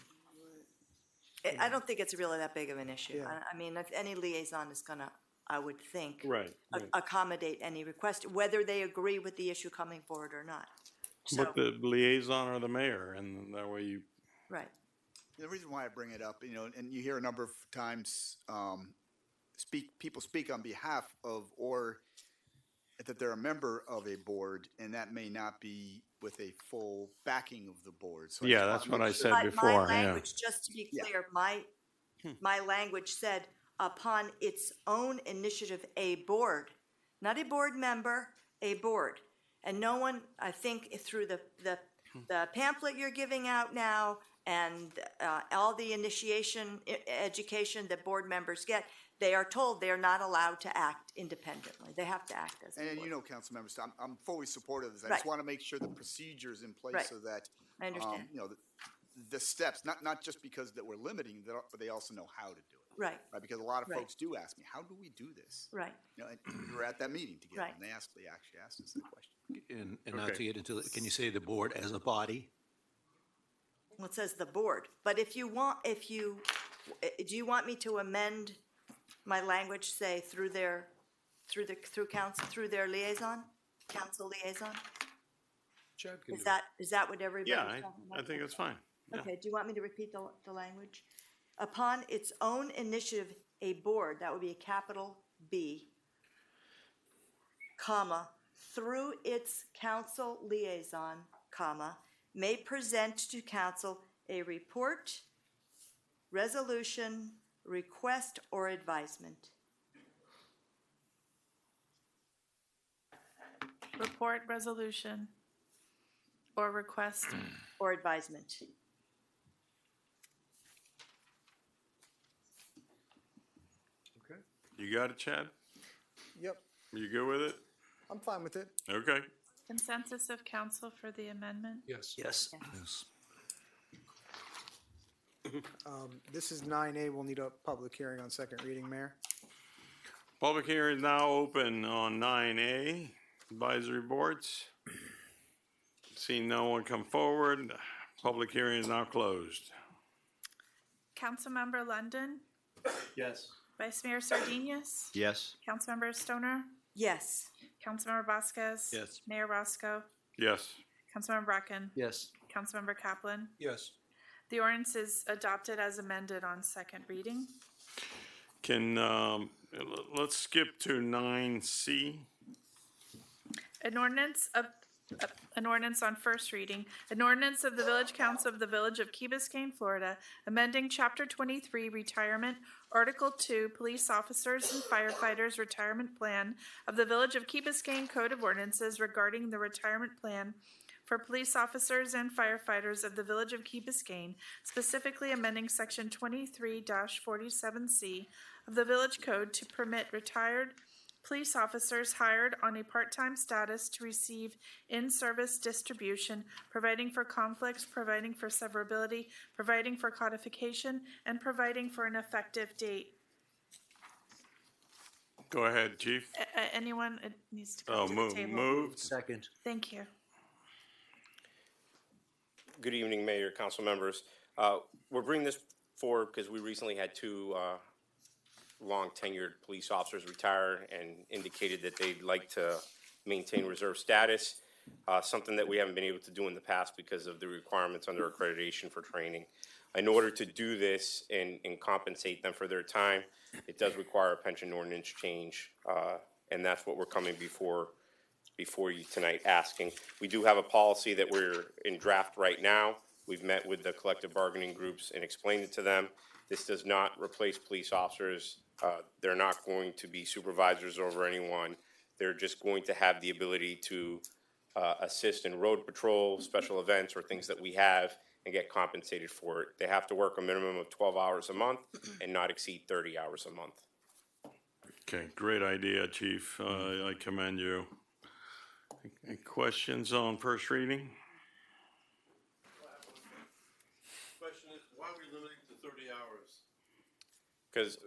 Speaker 4: I don't think it's really that big of an issue.
Speaker 17: Yeah.
Speaker 4: I mean, if any liaison is gonna, I would think.
Speaker 2: Right,
Speaker 4: a-
Speaker 2: right.
Speaker 4: Accommodate any request, whether they agree with the issue coming forward or not. So,
Speaker 2: But the liaison or the mayor, and that way you,
Speaker 4: right.
Speaker 5: The reason why I bring it up, you know, and you hear a number of times, people speak on behalf of, or that they're a member of a board, and that may not be with a full backing of the board. So I
Speaker 2: Yeah,
Speaker 5: just wanna
Speaker 2: that's what
Speaker 5: make
Speaker 2: I
Speaker 5: sure-
Speaker 2: said
Speaker 4: My
Speaker 2: before, yeah.
Speaker 4: language, just to be clear, my language said, upon its own initiative, a board, not a board member, a board. And no one, I think, through the pamphlet you're giving out now and all the initiation, education that board members get, they are told they are not allowed to act independently. They have to act as a
Speaker 5: And
Speaker 4: board.
Speaker 5: you know, council members, I'm fully supportive of this. I
Speaker 4: Right.
Speaker 5: just want to make sure the procedure's in place
Speaker 4: Right.
Speaker 5: so that,
Speaker 4: I understand.
Speaker 5: you know, the steps, not just because that we're limiting, but they also know how to do it.
Speaker 4: Right.
Speaker 5: Right, because a lot of
Speaker 4: Right.
Speaker 5: folks do ask me, how do we do this?
Speaker 4: Right.
Speaker 5: You know, and we were at that meeting together,
Speaker 4: Right.
Speaker 5: and they actually asked us that question.
Speaker 19: And not
Speaker 2: Okay.
Speaker 19: to get into, can you say the board as a body?
Speaker 4: Well, it says the board, but if you want, do you want me to amend my language, say, through their liaison, council liaison?
Speaker 6: Chad can
Speaker 4: Is
Speaker 6: do it.
Speaker 4: that what everybody's
Speaker 2: Yeah,
Speaker 4: talking
Speaker 2: I
Speaker 4: about?
Speaker 2: think it's fine. Yeah.
Speaker 4: Okay, do you want me to repeat the language? Upon its own initiative, a board, that would be a capital B, comma, through its council liaison, comma, may present to council a report, resolution, request, or advisement.
Speaker 1: Report, resolution, or request.
Speaker 4: Or advisement.
Speaker 6: Okay.
Speaker 2: You got it, Chad?
Speaker 17: yep,
Speaker 2: You good with it?
Speaker 17: I'm fine with it.
Speaker 2: Okay.
Speaker 1: Consensus of council for the amendment?
Speaker 6: Yes.
Speaker 19: Yes.
Speaker 17: This is 9A. We'll need a public hearing on second reading, Mayor.
Speaker 2: Public hearing is now open on 9A, advisory boards. Seeing no one come forward, public hearing is now closed.
Speaker 1: Councilmember London?
Speaker 21: Yes.
Speaker 1: Vice Mayor Sardinius?
Speaker 19: Yes.
Speaker 1: Councilmember Stoner?
Speaker 4: Yes.
Speaker 1: Councilmember Vasquez?
Speaker 19: Yes.
Speaker 1: Mayor Roscoe?
Speaker 2: Yes.
Speaker 1: Councilmember Bracken?
Speaker 18: Yes.
Speaker 1: Councilmember Kaplan?
Speaker 6: Yes.
Speaker 1: The ordinance is adopted as amended on second reading.
Speaker 2: Can, let's skip to 9C.
Speaker 1: An ordinance on first reading, an ordinance of the Village Council of the Village of Key Biscayne, Florida, amending Chapter 23 Retirement, Article 2 Police Officers and Firefighters Retirement Plan of the Village of Key Biscayne Code of Ordinances regarding the retirement plan for police officers and firefighters of the Village of Key Biscayne, specifically amending Section 23-47C of the Village Code to permit retired police officers hired on a part-time status to receive in-service distribution, providing for conflicts, providing for severability, providing for codification, and providing for an effective date.
Speaker 2: Go ahead, Chief.
Speaker 1: Anyone, it needs to
Speaker 2: Oh,
Speaker 1: come to the table.
Speaker 2: moved.
Speaker 18: Second.
Speaker 1: Thank you.
Speaker 20: Good evening, Mayor, council members. We're bringing this forward because we recently had two long-tenured police officers retire and indicated that they'd like to maintain reserve status, something that we haven't been able to do in the past because of the requirements under accreditation for training. In order to do this and compensate them for their time, it does require a pension ordinance change, and that's what we're coming before you tonight asking. We do have a policy that we're in draft right now. We've met with the collective bargaining groups and explained it to them. This does not replace police officers. They're not going to be supervisors over anyone. They're just going to have the ability to assist in road patrol, special events, or things that we have and get compensated for it. They have to work a minimum of 12 hours a month and not exceed 30 hours a month.
Speaker 2: Okay, great idea, Chief. I commend you. Any questions on first reading?
Speaker 8: Question is, why are we limiting to 30 hours?
Speaker 20: Because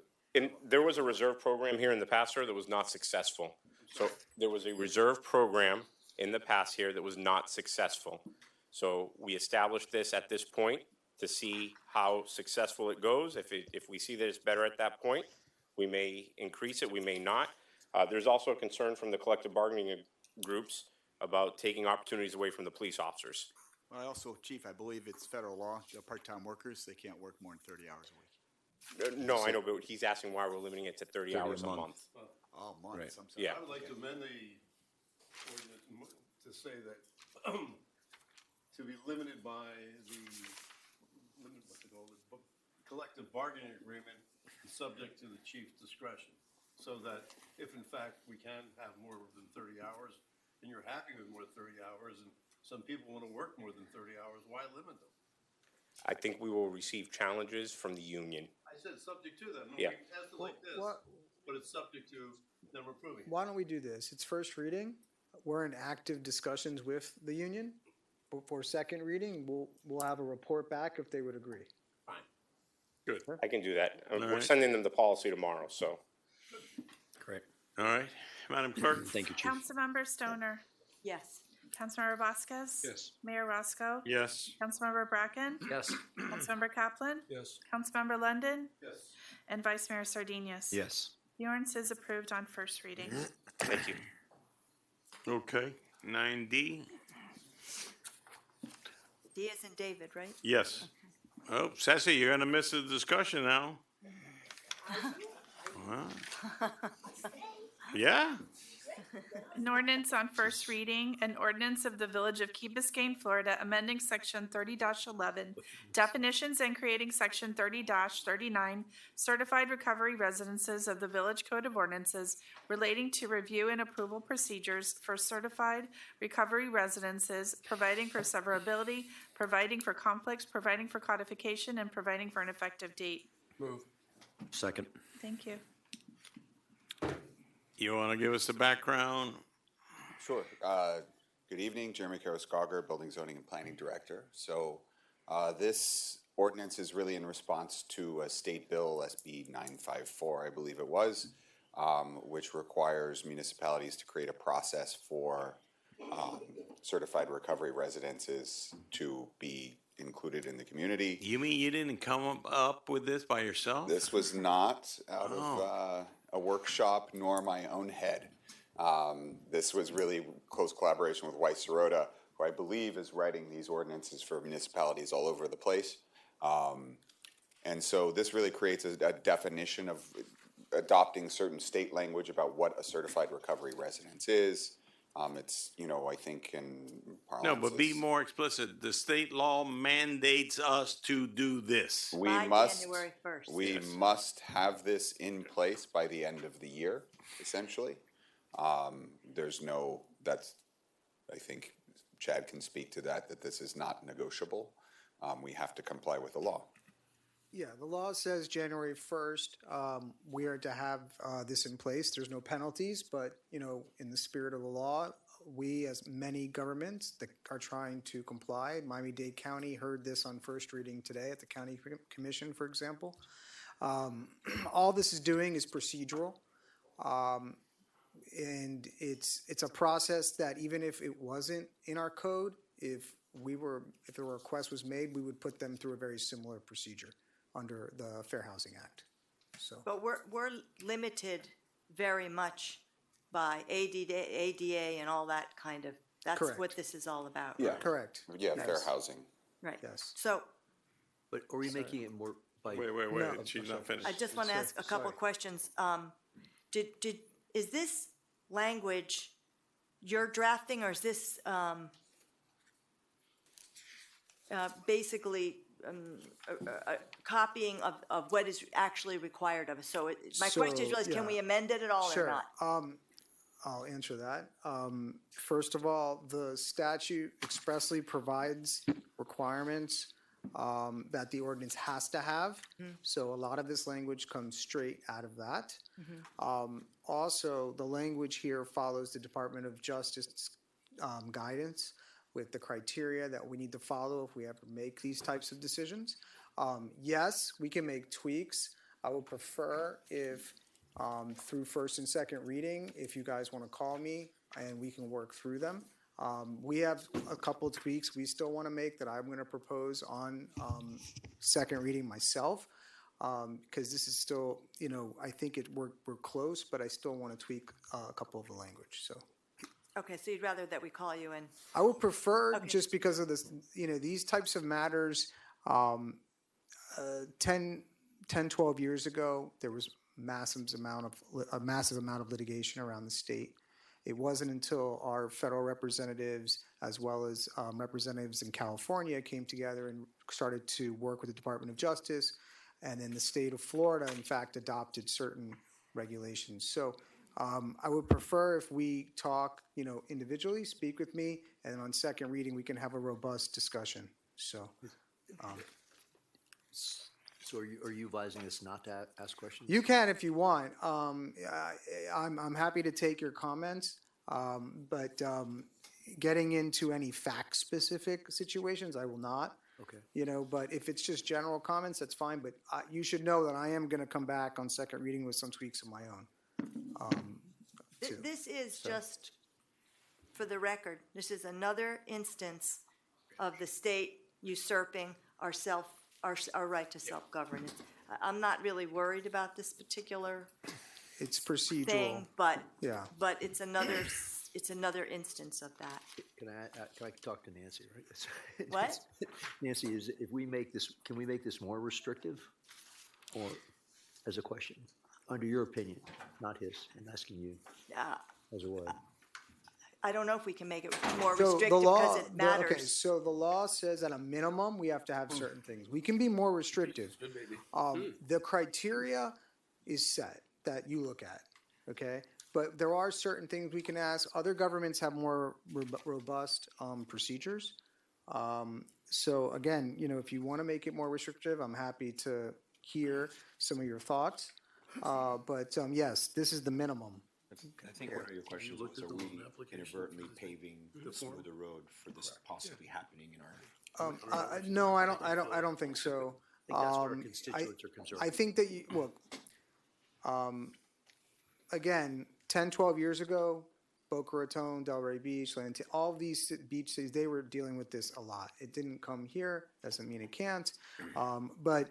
Speaker 20: there was a reserve program here in the past, sir, that was not successful. So there was a reserve program in the past here that was not successful. So we established this at this point to see how successful it goes. If we see that it's better at that point, we may increase it, we may not. There's also a concern from the collective bargaining groups about taking opportunities away from the police officers.
Speaker 5: Well, also, Chief, I believe it's federal law, part-time workers, they can't work more than 30 hours a week.
Speaker 20: No, I know, but he's asking why we're limiting it to 30 hours a month.
Speaker 5: Oh, months, I'm sorry.
Speaker 20: Yeah.
Speaker 8: I would like to amend the ordinance to say that, to be limited by the, what's it called, the collective bargaining agreement, subject to the chief's discretion. So that if in fact we can have more than 30 hours, and you're happy with more than 30 hours, and some people want to work more than 30 hours, why limit them?
Speaker 20: I think we will receive challenges from the union.
Speaker 8: I said subject to that. No,
Speaker 20: Yeah.
Speaker 8: we can test it like this,
Speaker 17: What-
Speaker 8: but it's subject to them approving.
Speaker 17: Why don't we do this? It's first reading. We're in active discussions with the union. Before second reading, we'll have a report back if they would agree.
Speaker 20: Good. I can do that.
Speaker 2: All
Speaker 20: We're
Speaker 2: right.
Speaker 20: sending them the policy tomorrow, so.
Speaker 19: Correct.
Speaker 2: All right, Madam Clerk?
Speaker 19: Thank you, Chief.
Speaker 1: Councilmember Stoner.
Speaker 4: Yes.
Speaker 1: Councilmember Vasquez.
Speaker 6: Yes.
Speaker 1: Mayor Roscoe.
Speaker 2: Yes.
Speaker 1: Councilmember Bracken.
Speaker 18: Yes.
Speaker 1: Councilmember Kaplan.
Speaker 6: Yes.
Speaker 1: Councilmember London.
Speaker 8: Yes.
Speaker 1: And Vice Mayor Sardinius.
Speaker 19: Yes.
Speaker 1: The ordinance is approved on first reading.
Speaker 20: Thank you.
Speaker 2: Okay, 9D?
Speaker 4: D as in David, right?
Speaker 2: Yes. Oh, Sassy, you're gonna miss the discussion now. Well, yeah?
Speaker 1: An ordinance on first reading, an ordinance of the Village of Key Biscayne, Florida, amending section 30-11, definitions and creating section 30-39, certified recovery residences of the Village Code of Ordinances relating to review and approval procedures for certified recovery residences, providing for severability, providing for conflicts, providing for codification, and providing for an effective date.
Speaker 6: Move.
Speaker 19: Second.
Speaker 1: Thank you.
Speaker 2: You wanna give us the background?
Speaker 10: Sure. Good evening, Jeremy Karras-Gauger, Building Zoning and Planning Director. So this ordinance is really in response to a state bill, SB 954, I believe it was, which requires municipalities to create a process for certified recovery residences to be included in the community.
Speaker 2: You mean you didn't come up with this by yourself?
Speaker 10: This was not out of a workshop nor my own head. This was really close collaboration with Weiss Serota, who I believe is writing these ordinances for municipalities all over the place. And so this really creates a definition of adopting certain state language about what a certified recovery residence is. It's, I think in parlance.
Speaker 2: No, but be more explicit. The state law mandates us to do this.
Speaker 10: We
Speaker 4: By
Speaker 10: must,
Speaker 4: January 1st.
Speaker 10: we must have this in place by the end of the year, essentially. There's no, I think Chad can speak to that this is not negotiable. We have to comply with the law.
Speaker 17: Yeah, the law says January 1st, we are to have this in place. There's no penalties, but, in the spirit of the law, we, as many governments that are trying to comply, Miami-Dade County heard this on first reading today at the County Commission, for example. All this is doing is procedural. And it's a process that even if it wasn't in our code, if a request was made, we would put them through a very similar procedure under the Fair Housing Act. So,
Speaker 4: But we're limited very much by ADA and all that kind of, that's
Speaker 17: Correct.
Speaker 4: what this is all about.
Speaker 10: Yeah.
Speaker 17: correct.
Speaker 10: Yeah, fair
Speaker 17: Yes.
Speaker 10: housing.
Speaker 4: Right.
Speaker 17: Yes.
Speaker 4: So
Speaker 18: But are we making it more by?
Speaker 2: Wait,
Speaker 17: No.
Speaker 2: she's not finished.
Speaker 4: I just want to ask a couple of questions. Is this language you're drafting, or is this basically copying of what is actually required of us? So my question is,
Speaker 17: So,
Speaker 4: really, can
Speaker 17: yeah.
Speaker 4: we amend it at all or
Speaker 17: Sure.
Speaker 4: not?
Speaker 17: I'll answer that. First of all, the statute expressly provides requirements that the ordinance has to have. So a lot of this language comes straight out of that. Also, the language here follows the Department of Justice guidance with the criteria that we need to follow if we ever make these types of decisions. Yes, we can make tweaks. I would prefer if, through first and second reading, if you guys want to call me and we can work through them. We have a couple of tweaks we still want to make that I'm going to propose on second reading myself, because this is still, I think we're close, but I still want to tweak a couple of the language, so.
Speaker 4: Okay, so you'd rather that we call you and,
Speaker 17: I would prefer,
Speaker 4: Okay.
Speaker 17: just because of this, these types of matters, 10, 12 years ago, there was a massive amount of litigation around the state. It wasn't until our federal representatives, as well as representatives in California, came together and started to work with the Department of Justice, and then the state of Florida, in fact, adopted certain regulations. So I would prefer if we talk, individually, speak with me, and then on second reading, we can have a robust discussion. So,
Speaker 18: So are you advising us not to ask questions?
Speaker 17: you can if you want. I'm happy to take your comments, but getting into any fact-specific situations, I will not.
Speaker 18: Okay.
Speaker 17: But if it's just general comments, that's fine. But you should know that I am going to come back on second reading with some tweaks of my own. too.
Speaker 4: this is just, for the record, this is another instance of the state usurping our right to self-governance. I'm not really worried about this particular
Speaker 17: It's procedural.
Speaker 4: thing, but
Speaker 17: Yeah.
Speaker 4: it's another instance of that.
Speaker 18: Can I talk to Nancy, right?
Speaker 4: What?
Speaker 18: Nancy, can we make this more restrictive? Or, as a question, under your opinion, not his, I'm asking you as a word.
Speaker 4: I don't know if we can make it more
Speaker 17: So
Speaker 4: restrictive because it matters.
Speaker 17: Okay, so the law says at a minimum, we have to have certain things. We can be more restrictive. The criteria is set that you look at, okay? But there are certain things we can ask. Other governments have more robust procedures. So again, if you want to make it more restrictive, I'm happy to hear some of your thoughts. But yes, this is the minimum.
Speaker 11: I think one of your questions was, are we inadvertently paving the smoother road for this possibly happening in our?
Speaker 17: No, I don't think so.
Speaker 18: I think that's where our constituents are concerned.
Speaker 17: I think that again, 10, 12 years ago, Boca Raton, Delray Beach, all of these beach cities, they were dealing with this a lot. It didn't come here, doesn't mean it can't. But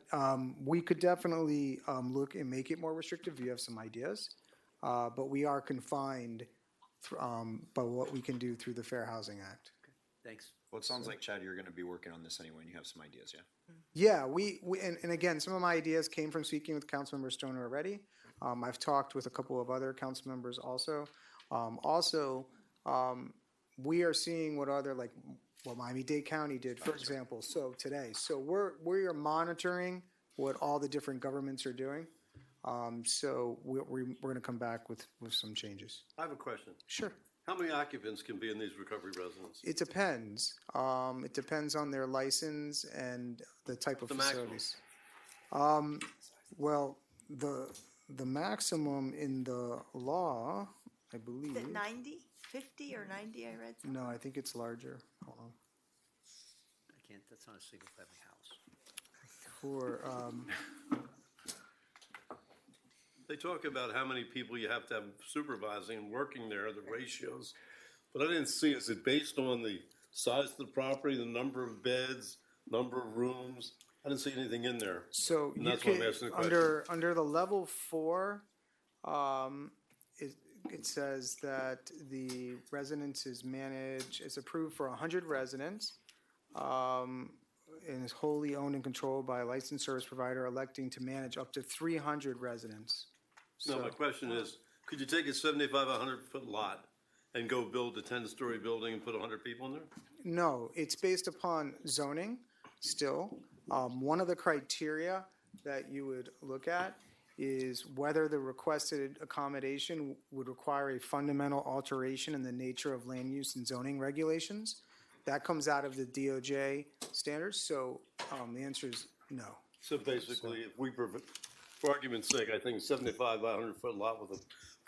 Speaker 17: we could definitely look and make it more restrictive if you have some ideas. But we are confined by what we can do through the Fair Housing Act.
Speaker 18: Thanks.
Speaker 11: Well, it sounds like, Chad, you're going to be working on this anyway, and you have some ideas, yeah?
Speaker 17: Yeah, and again, some of my ideas came from speaking with Councilmember Stoner already. I've talked with a couple of other council members also. We are seeing what Miami-Dade County did, for example, today. So we are monitoring what all the different governments are doing. So we're going to come back with some changes.
Speaker 22: I have a question.
Speaker 17: Sure.
Speaker 22: How many occupants can be in these recovery residences?
Speaker 17: It depends. It depends on their license and the type of facilities. Well, the maximum in the law, I believe.
Speaker 4: Is it 90, 50 or 90, I read?
Speaker 17: No, I think it's larger. Hold on.
Speaker 18: That's not a single family house.
Speaker 17: For,
Speaker 22: They talk about how many people you have to have supervising and working there, the ratios. But I didn't see, is it based on the size of the property, the number of beds, number of rooms? I didn't see anything in there.
Speaker 17: So
Speaker 22: And
Speaker 17: you
Speaker 22: that's why I'm
Speaker 17: can,
Speaker 22: asking the question.
Speaker 17: under the level 4, it says that the residence is approved for 100 residents, and is wholly owned and controlled by a licensed service provider electing to manage up to 300 residents.
Speaker 22: No, my question is, could you take a 75, 100-foot lot and go build a 10-story building and put 100 people in there?
Speaker 17: No, it's based upon zoning still. One of the criteria that you would look at is whether the requested accommodation would require a fundamental alteration in the nature of land use and zoning regulations. That comes out of the DOJ standards, so the answer is no.
Speaker 22: So basically, if we, for argument's sake, I think 75 by 100-foot lot with a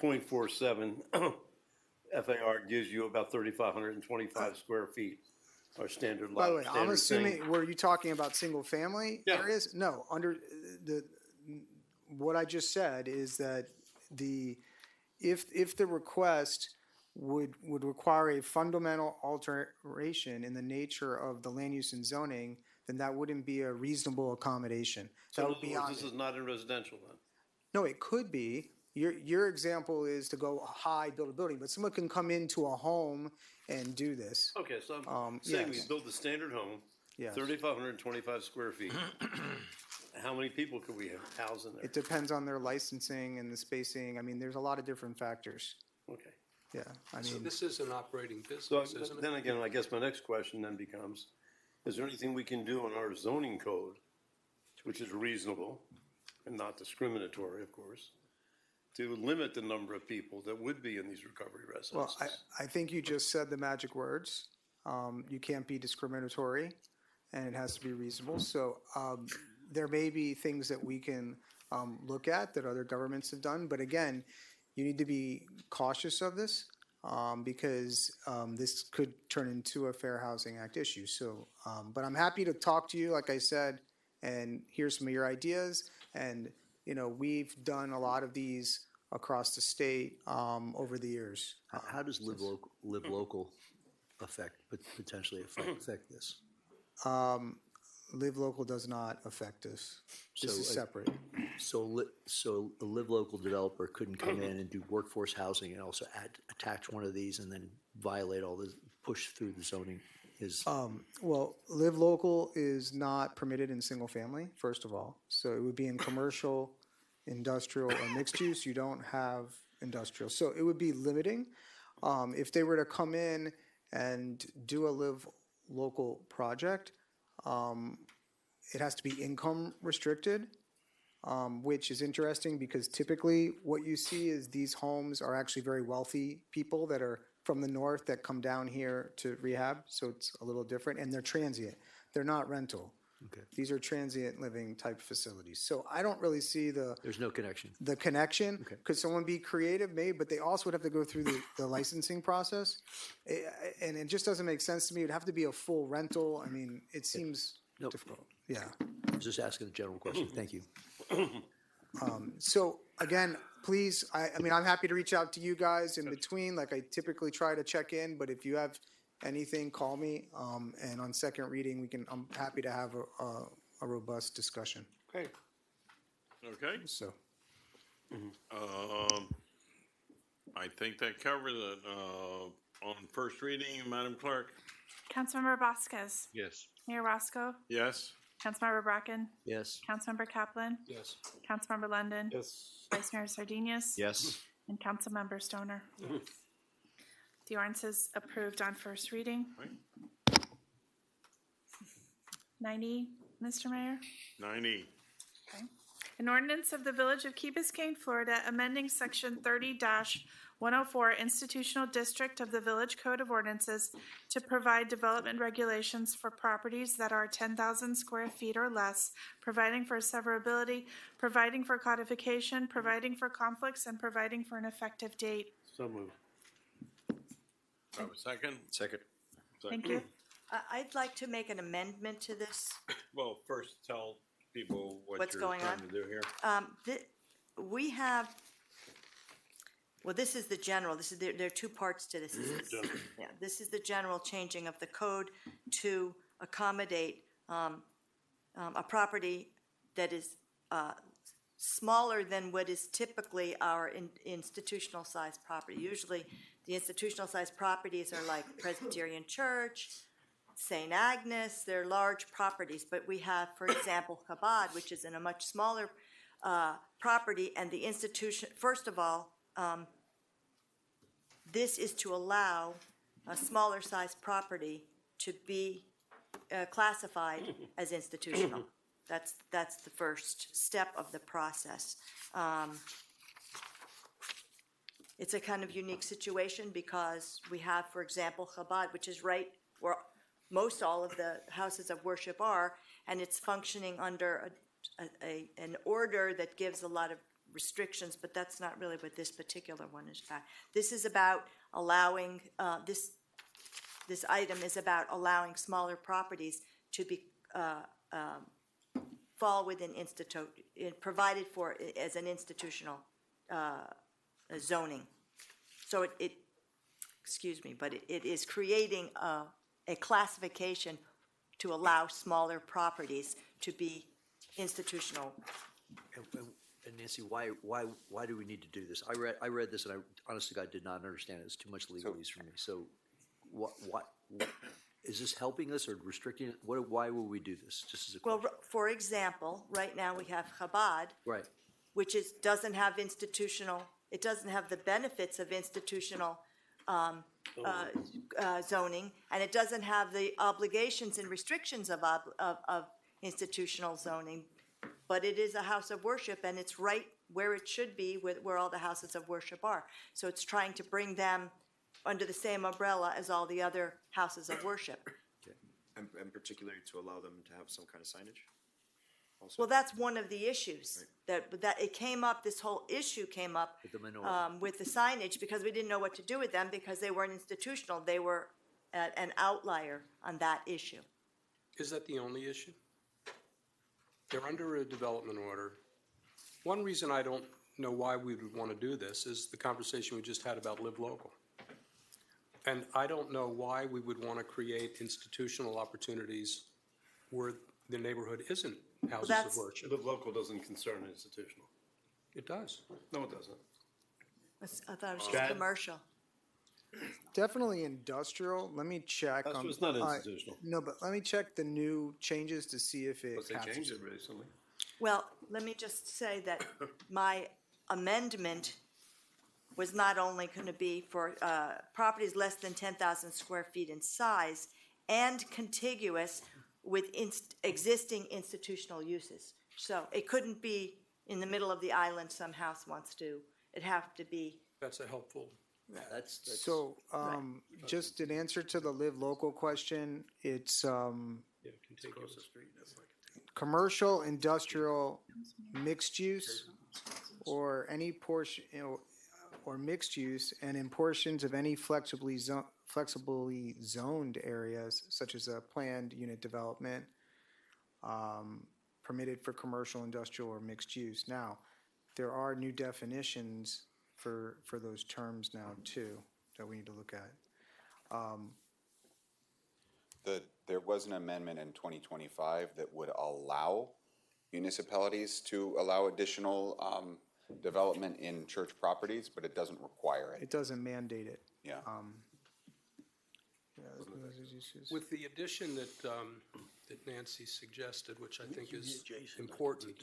Speaker 22: .47 FAR gives you about 3,525 square feet, our standard lot.
Speaker 17: By the way, I'm
Speaker 22: standard
Speaker 17: assuming,
Speaker 22: thing.
Speaker 17: were you talking about single-family
Speaker 22: Yeah.
Speaker 17: areas? No, under what I just said is that if the request would require a fundamental alteration in the nature of the land use and zoning, then that wouldn't be a reasonable accommodation.
Speaker 22: So
Speaker 17: That
Speaker 22: in
Speaker 17: would
Speaker 22: other
Speaker 17: be
Speaker 22: words,
Speaker 17: on
Speaker 22: this
Speaker 17: it.
Speaker 22: is not in residential then?
Speaker 17: No, it could be. Your example is to go high, build a building, but someone can come into a home and do this.
Speaker 22: Okay, so I'm saying we
Speaker 17: yes.
Speaker 22: build a standard home,
Speaker 17: Yes.
Speaker 22: 3,525 square feet. How many people could we house in there?
Speaker 17: It depends on their licensing and the spacing. I mean, there's a lot of different factors.
Speaker 22: Okay.
Speaker 17: Yeah, I
Speaker 6: So
Speaker 17: mean,
Speaker 6: this is an operating
Speaker 22: So
Speaker 6: business, isn't it?
Speaker 22: then again, I guess my next question then becomes, is there anything we can do in our zoning code, which is reasonable and not discriminatory, of course, to limit the number of people that would be in these recovery
Speaker 17: well,
Speaker 22: residences?
Speaker 17: I think you just said the magic words. You can't be discriminatory, and it has to be reasonable. So there may be things that we can look at that other governments have done, but again, you need to be cautious of this because this could turn into a Fair Housing Act issue. So, but I'm happy to talk to you, like I said, and hear some of your ideas. And you know, we've done a lot of these across the state over the years.
Speaker 18: How does live local potentially affect this?
Speaker 17: Live local does not affect us. This
Speaker 18: So,
Speaker 17: is separate.
Speaker 18: So a live local developer couldn't come in and do workforce housing and also attach one of these and then violate all the, push through the zoning is.
Speaker 17: Well, live local is not permitted in single family, first of all. So it would be in commercial, industrial, or mixed use. You don't have industrial. So it would be limiting. If they were to come in and do a live local project, it has to be income restricted, which is interesting because typically what you see is these homes are actually very wealthy people that are from the north that come down here to rehab. So it's a little different, and they're transient. They're not rental.
Speaker 18: Okay.
Speaker 17: These are transient living type facilities. So I don't really see
Speaker 18: There's no connection.
Speaker 17: the connection. Could someone be creative? Maybe, but they also would have to go through the licensing process. And it just doesn't make sense to me. It'd have to be a full rental. I mean, it seems difficult. Yeah.
Speaker 18: I was just asking a general question. Thank you.
Speaker 17: So again, please, I mean, I'm happy to reach out to you guys in between, like I typically try to check in, but if you have anything, call me. And on second reading, I'm happy to have a robust discussion.
Speaker 22: Okay.
Speaker 2: Okay,
Speaker 17: So,
Speaker 2: I think that covers it. On first reading, Madam Clerk?
Speaker 1: Councilmember Vasquez.
Speaker 22: Yes.
Speaker 1: Mayor Roscoe.
Speaker 2: Yes?
Speaker 1: Councilmember Bracken.
Speaker 18: Yes.
Speaker 1: Councilmember Kaplan.
Speaker 6: Yes.
Speaker 1: Councilmember London.
Speaker 22: Yes.
Speaker 1: Vice Mayor Sardinius.
Speaker 18: Yes.
Speaker 1: And Councilmember Stoner. The ordinance is approved on first reading. 90, Mr. Mayor?
Speaker 2: 90.
Speaker 1: Okay. An ordinance of the Village of Key Biscayne, Florida, amending Section 30-104 Institutional District of the Village Code of Ordinances to provide development regulations for properties that are 10,000 square feet or less, providing for severability, providing for codification, providing for conflicts, and providing for an effective date.
Speaker 22: So moved.
Speaker 2: Do I have a second?
Speaker 18: Second.
Speaker 1: Thank you.
Speaker 4: I'd like to make an amendment to this.
Speaker 2: Well, first tell people what
Speaker 4: What's
Speaker 2: you're
Speaker 4: going
Speaker 2: trying
Speaker 4: on?
Speaker 2: to do here.
Speaker 4: We have, well, this is the general, there are two parts to this. Yeah, this is the general changing of the code to accommodate a property that is smaller than what is typically our institutional sized property. Usually, the institutional sized properties are like Presbyterian Church, St. Agnes, they're large properties, but we have, for example, Chabad, which is in a much smaller property, and the institution, first of all, this is to allow a smaller sized property to be classified as institutional. That's the first step of the process. It's a kind of unique situation because we have, for example, Chabad, which is right where most all of the houses of worship are, and it's functioning under an order that gives a lot of restrictions, but that's not really what this particular one is about. This is about allowing, this item is about allowing smaller properties to be fall within provided for as an institutional zoning. So excuse me, but it is creating a classification to allow smaller properties to be institutional.
Speaker 18: And Nancy, why do we need to do this? I read this and I honestly, God, did not understand it. It's too much legalese for me. So what, is this helping us or restricting it? Why will we do this? Just as a question.
Speaker 4: Well, for example, right now we have Chabad,
Speaker 18: Right.
Speaker 4: which doesn't have it doesn't have the benefits of institutional zoning, and it doesn't have the obligations and restrictions of institutional zoning, but it is a house of worship, and it's right where it should be, where all the houses of worship are. So it's trying to bring them under the same umbrella as all the other houses of worship.
Speaker 3: Okay. And particularly to allow them to have some kind of signage? Also?
Speaker 4: Well, that's one of the issues, that it came up, this whole issue came up
Speaker 18: With the minority.
Speaker 4: with the signage, because we didn't know what to do with them, because they weren't institutional. They were an outlier on that issue.
Speaker 6: Is that the only issue? They're under a development order. One reason I don't know why we would want to do this is the conversation we just had about live local. And I don't know why we would want to create institutional opportunities where the neighborhood isn't houses of worship.
Speaker 22: Live local doesn't concern institutional.
Speaker 6: It does.
Speaker 22: No, it doesn't.
Speaker 4: I thought it was just
Speaker 22: Chad?
Speaker 4: commercial.
Speaker 17: Definitely industrial. Let me check.
Speaker 22: That's what's not institutional.
Speaker 17: No, but let me check the new changes to see if it
Speaker 22: But they
Speaker 17: captures
Speaker 22: changed
Speaker 17: it.
Speaker 22: it recently.
Speaker 4: Well, let me just say that my amendment was not only going to be for properties less than 10,000 square feet in size and contiguous with existing institutional uses. So it couldn't be in the middle of the island some house wants to. It'd have to be.
Speaker 6: That's a helpful.
Speaker 18: That's
Speaker 17: So, just an answer to the live local question, it's,
Speaker 6: Yeah, contiguous.
Speaker 17: commercial, industrial, mixed use, or any portion, or mixed use, and in portions of any flexibly zoned areas, such as a planned unit development, permitted for commercial, industrial, or mixed use. Now, there are new definitions for those terms now, too, that we need to look at.
Speaker 10: There was an amendment in 2025 that would allow municipalities to allow additional development in church properties, but it doesn't require it.
Speaker 17: It doesn't mandate it.
Speaker 10: Yeah.
Speaker 6: With the addition that Nancy suggested, which I think is important,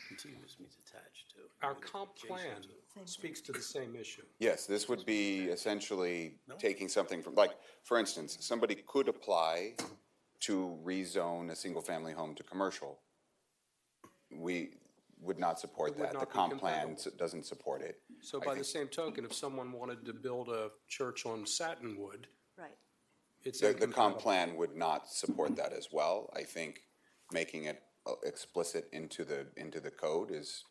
Speaker 8: Contiguous means attached to.
Speaker 6: our comp plan speaks to the same issue.
Speaker 10: Yes, this would be essentially taking something from, like, for instance, somebody could apply to rezone a single-family home to commercial. We would not support
Speaker 6: It would
Speaker 10: that. The
Speaker 6: not be
Speaker 10: comp plan
Speaker 6: compatible.
Speaker 10: doesn't support it.
Speaker 6: So
Speaker 10: I
Speaker 6: by the
Speaker 10: think
Speaker 6: same token, if someone wanted to build a church on Satinwood,
Speaker 4: Right.
Speaker 6: it's
Speaker 10: The comp
Speaker 6: incompatible.
Speaker 10: plan would not support that as well. I think making it explicit into the code is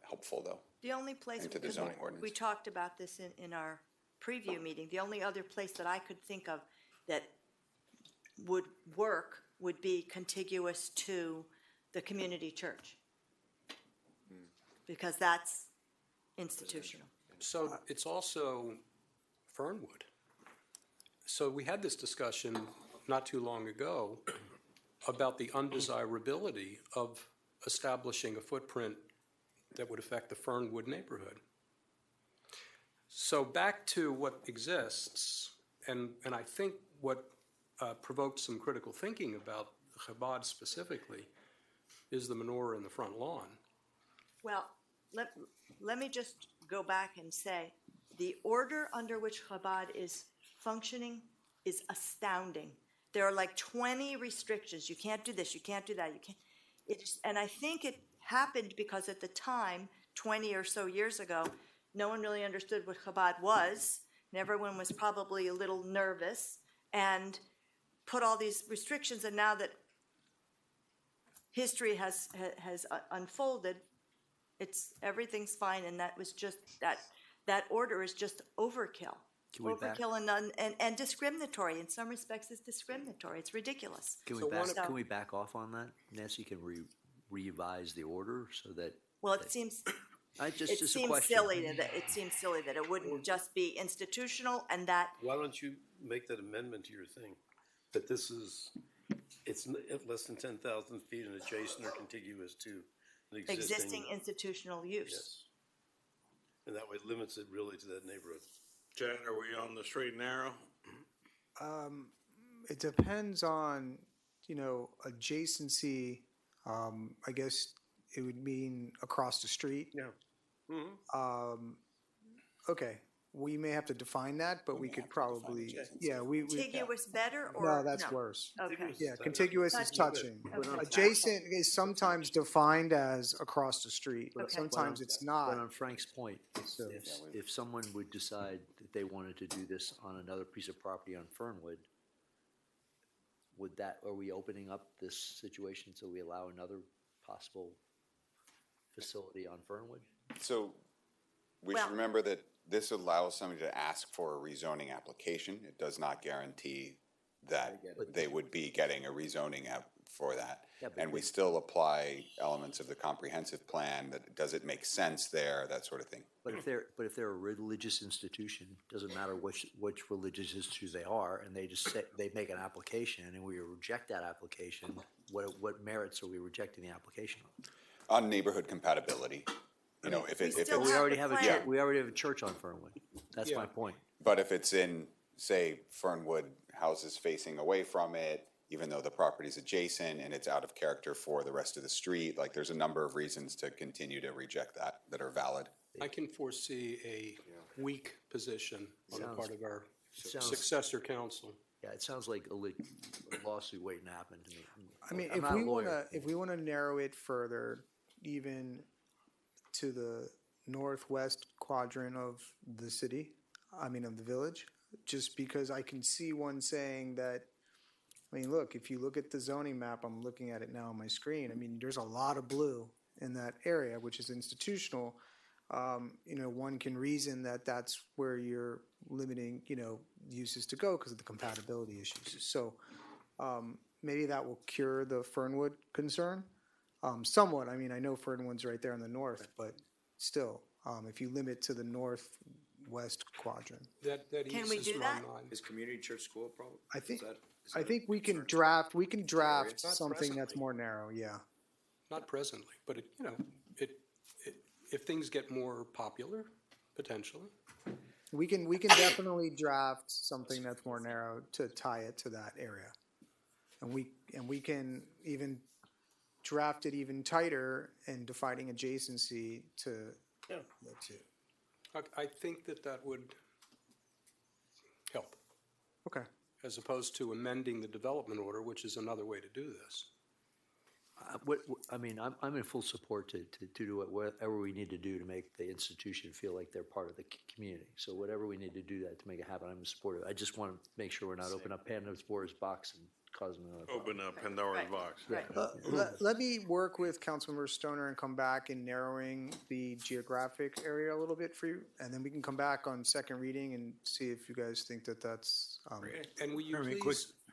Speaker 10: helpful, though.
Speaker 4: The only place,
Speaker 10: Into the
Speaker 4: because
Speaker 10: zoning
Speaker 4: we
Speaker 10: ordinance.
Speaker 4: talked about this in our preview meeting, the only other place that I could think of that would work would be contiguous to the community church. Because that's institutional.
Speaker 6: So it's also Fernwood. So we had this discussion not too long ago about the undesirability of establishing a footprint that would affect the Fernwood neighborhood. So back to what exists, and I think what provoked some critical thinking about Chabad specifically is the menorah in the front lawn.
Speaker 4: Well, let me just go back and say, the order under which Chabad is functioning is astounding. There are like 20 restrictions. You can't do this, you can't do that, you can't. And I think it happened because at the time, 20 or so years ago, no one really understood what Chabad was, and everyone was probably a little nervous, and put all these restrictions, and now that history has unfolded, everything's fine, and that was just, that order is just overkill.
Speaker 11: Can we back,
Speaker 4: overkill and discriminatory. In some respects, it's discriminatory. It's ridiculous.
Speaker 11: can we
Speaker 4: So
Speaker 11: back,
Speaker 4: one-
Speaker 11: can we back off on that? Nancy, can we revise the order so that?
Speaker 4: Well, it seems,
Speaker 11: I just
Speaker 4: it
Speaker 11: a
Speaker 4: seems
Speaker 11: question.
Speaker 4: silly that, it seems silly that it wouldn't just be institutional and that,
Speaker 22: Why don't you make that amendment to your thing? That this is, it's less than 10,000 feet and adjacent or contiguous to an
Speaker 4: existing institutional use.
Speaker 22: Yes. And that way it limits it really to that neighborhood.
Speaker 2: Chad, are we on the straight and narrow?
Speaker 17: It depends on, adjacency. I guess it would mean across the street.
Speaker 22: Yeah.
Speaker 17: Okay, we may have to define that, but we could probably, yeah, we.
Speaker 4: Contiguous better or?
Speaker 17: No, that's worse.
Speaker 4: Okay.
Speaker 17: Yeah, contiguous is touching.
Speaker 4: Okay.
Speaker 17: Adjacent is sometimes defined as across the street, but
Speaker 4: Okay.
Speaker 17: sometimes it's
Speaker 11: But
Speaker 17: not.
Speaker 11: on Frank's point, if someone would decide that they wanted to do this on another piece of property on Fernwood, are we opening up this situation so we allow another possible facility on Fernwood?
Speaker 10: So we
Speaker 4: Well-
Speaker 10: should remember that this allows somebody to ask for a rezoning application. It does not guarantee that they would be getting a rezoning app for that.
Speaker 11: Yeah, but
Speaker 10: And we still apply elements of the comprehensive plan, that does it make sense there, that sort of thing.
Speaker 11: But if they're a religious institution, doesn't matter which religious institute they are, and they just say, they make an application and we reject that application, what merits are we rejecting the application on?
Speaker 10: On neighborhood compatibility, if it's.
Speaker 4: still
Speaker 11: We
Speaker 4: have
Speaker 11: already
Speaker 4: the
Speaker 11: have
Speaker 4: plan.
Speaker 11: we already have a church on Fernwood. That's my point.
Speaker 10: But if it's in, say, Fernwood, houses facing away from it, even though the property's adjacent and it's out of character for the rest of the street, like there's a number of reasons to continue to reject that are valid.
Speaker 6: I can foresee a weak position on the
Speaker 11: Sounds-
Speaker 6: part of our
Speaker 11: sounds-
Speaker 6: successor council.
Speaker 11: Yeah, it sounds like a lawsuit waiting to happen to me.
Speaker 17: I mean,
Speaker 11: I'm not a lawyer.
Speaker 17: if we wanna narrow it further, even to the northwest quadrant of the city, of the village, just because I can see one saying that, look, if you look at the zoning map, I'm looking at it now on my screen, there's a lot of blue in that area, which is institutional. One can reason that that's where you're limiting, uses to go because of the compatibility issues. So, maybe that will cure the Fernwood concern, somewhat. I know Fernwood's right there in the north, but still, if you limit to the northwest quadrant.
Speaker 6: That
Speaker 4: Can
Speaker 6: eases
Speaker 4: we do
Speaker 6: my
Speaker 4: that?
Speaker 6: mind.
Speaker 11: Is community church school a problem?
Speaker 17: I think,
Speaker 11: Is that
Speaker 17: I think we can draft something that's more narrow, yeah.
Speaker 6: Not presently, but if things get more popular, potentially.
Speaker 17: We can definitely draft something that's more narrow to tie it to that area. And we can even draft it even tighter and defining adjacency to
Speaker 6: Yeah.
Speaker 17: the two.
Speaker 6: I think that would help,
Speaker 17: Okay.
Speaker 6: as opposed to amending the development order, which is another way to do this.
Speaker 11: I'm in full support to do whatever we need to do to make the institution feel like they're part of the community. So whatever we need to do that to make it happen, I'm supportive. I just want to make sure we're not opening up Pandora's box and causing another problem.
Speaker 2: Open up Pandora's box.
Speaker 17: Let me work with Councilmember Stoner and come back in narrowing the geographic area a little bit for you. And then we can come back on second reading and see if you guys think that that's.
Speaker 6: And will you
Speaker 17: I mean,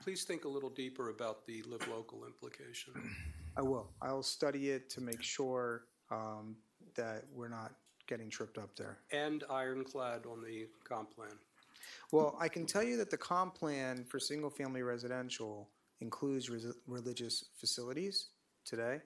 Speaker 6: please think a little deeper about the live local implication?
Speaker 17: I will. I'll study it to make sure that we're not getting tripped up there.
Speaker 6: And ironclad on the comp plan.
Speaker 17: Well, I can tell you that the comp plan for single-family residential includes religious facilities today.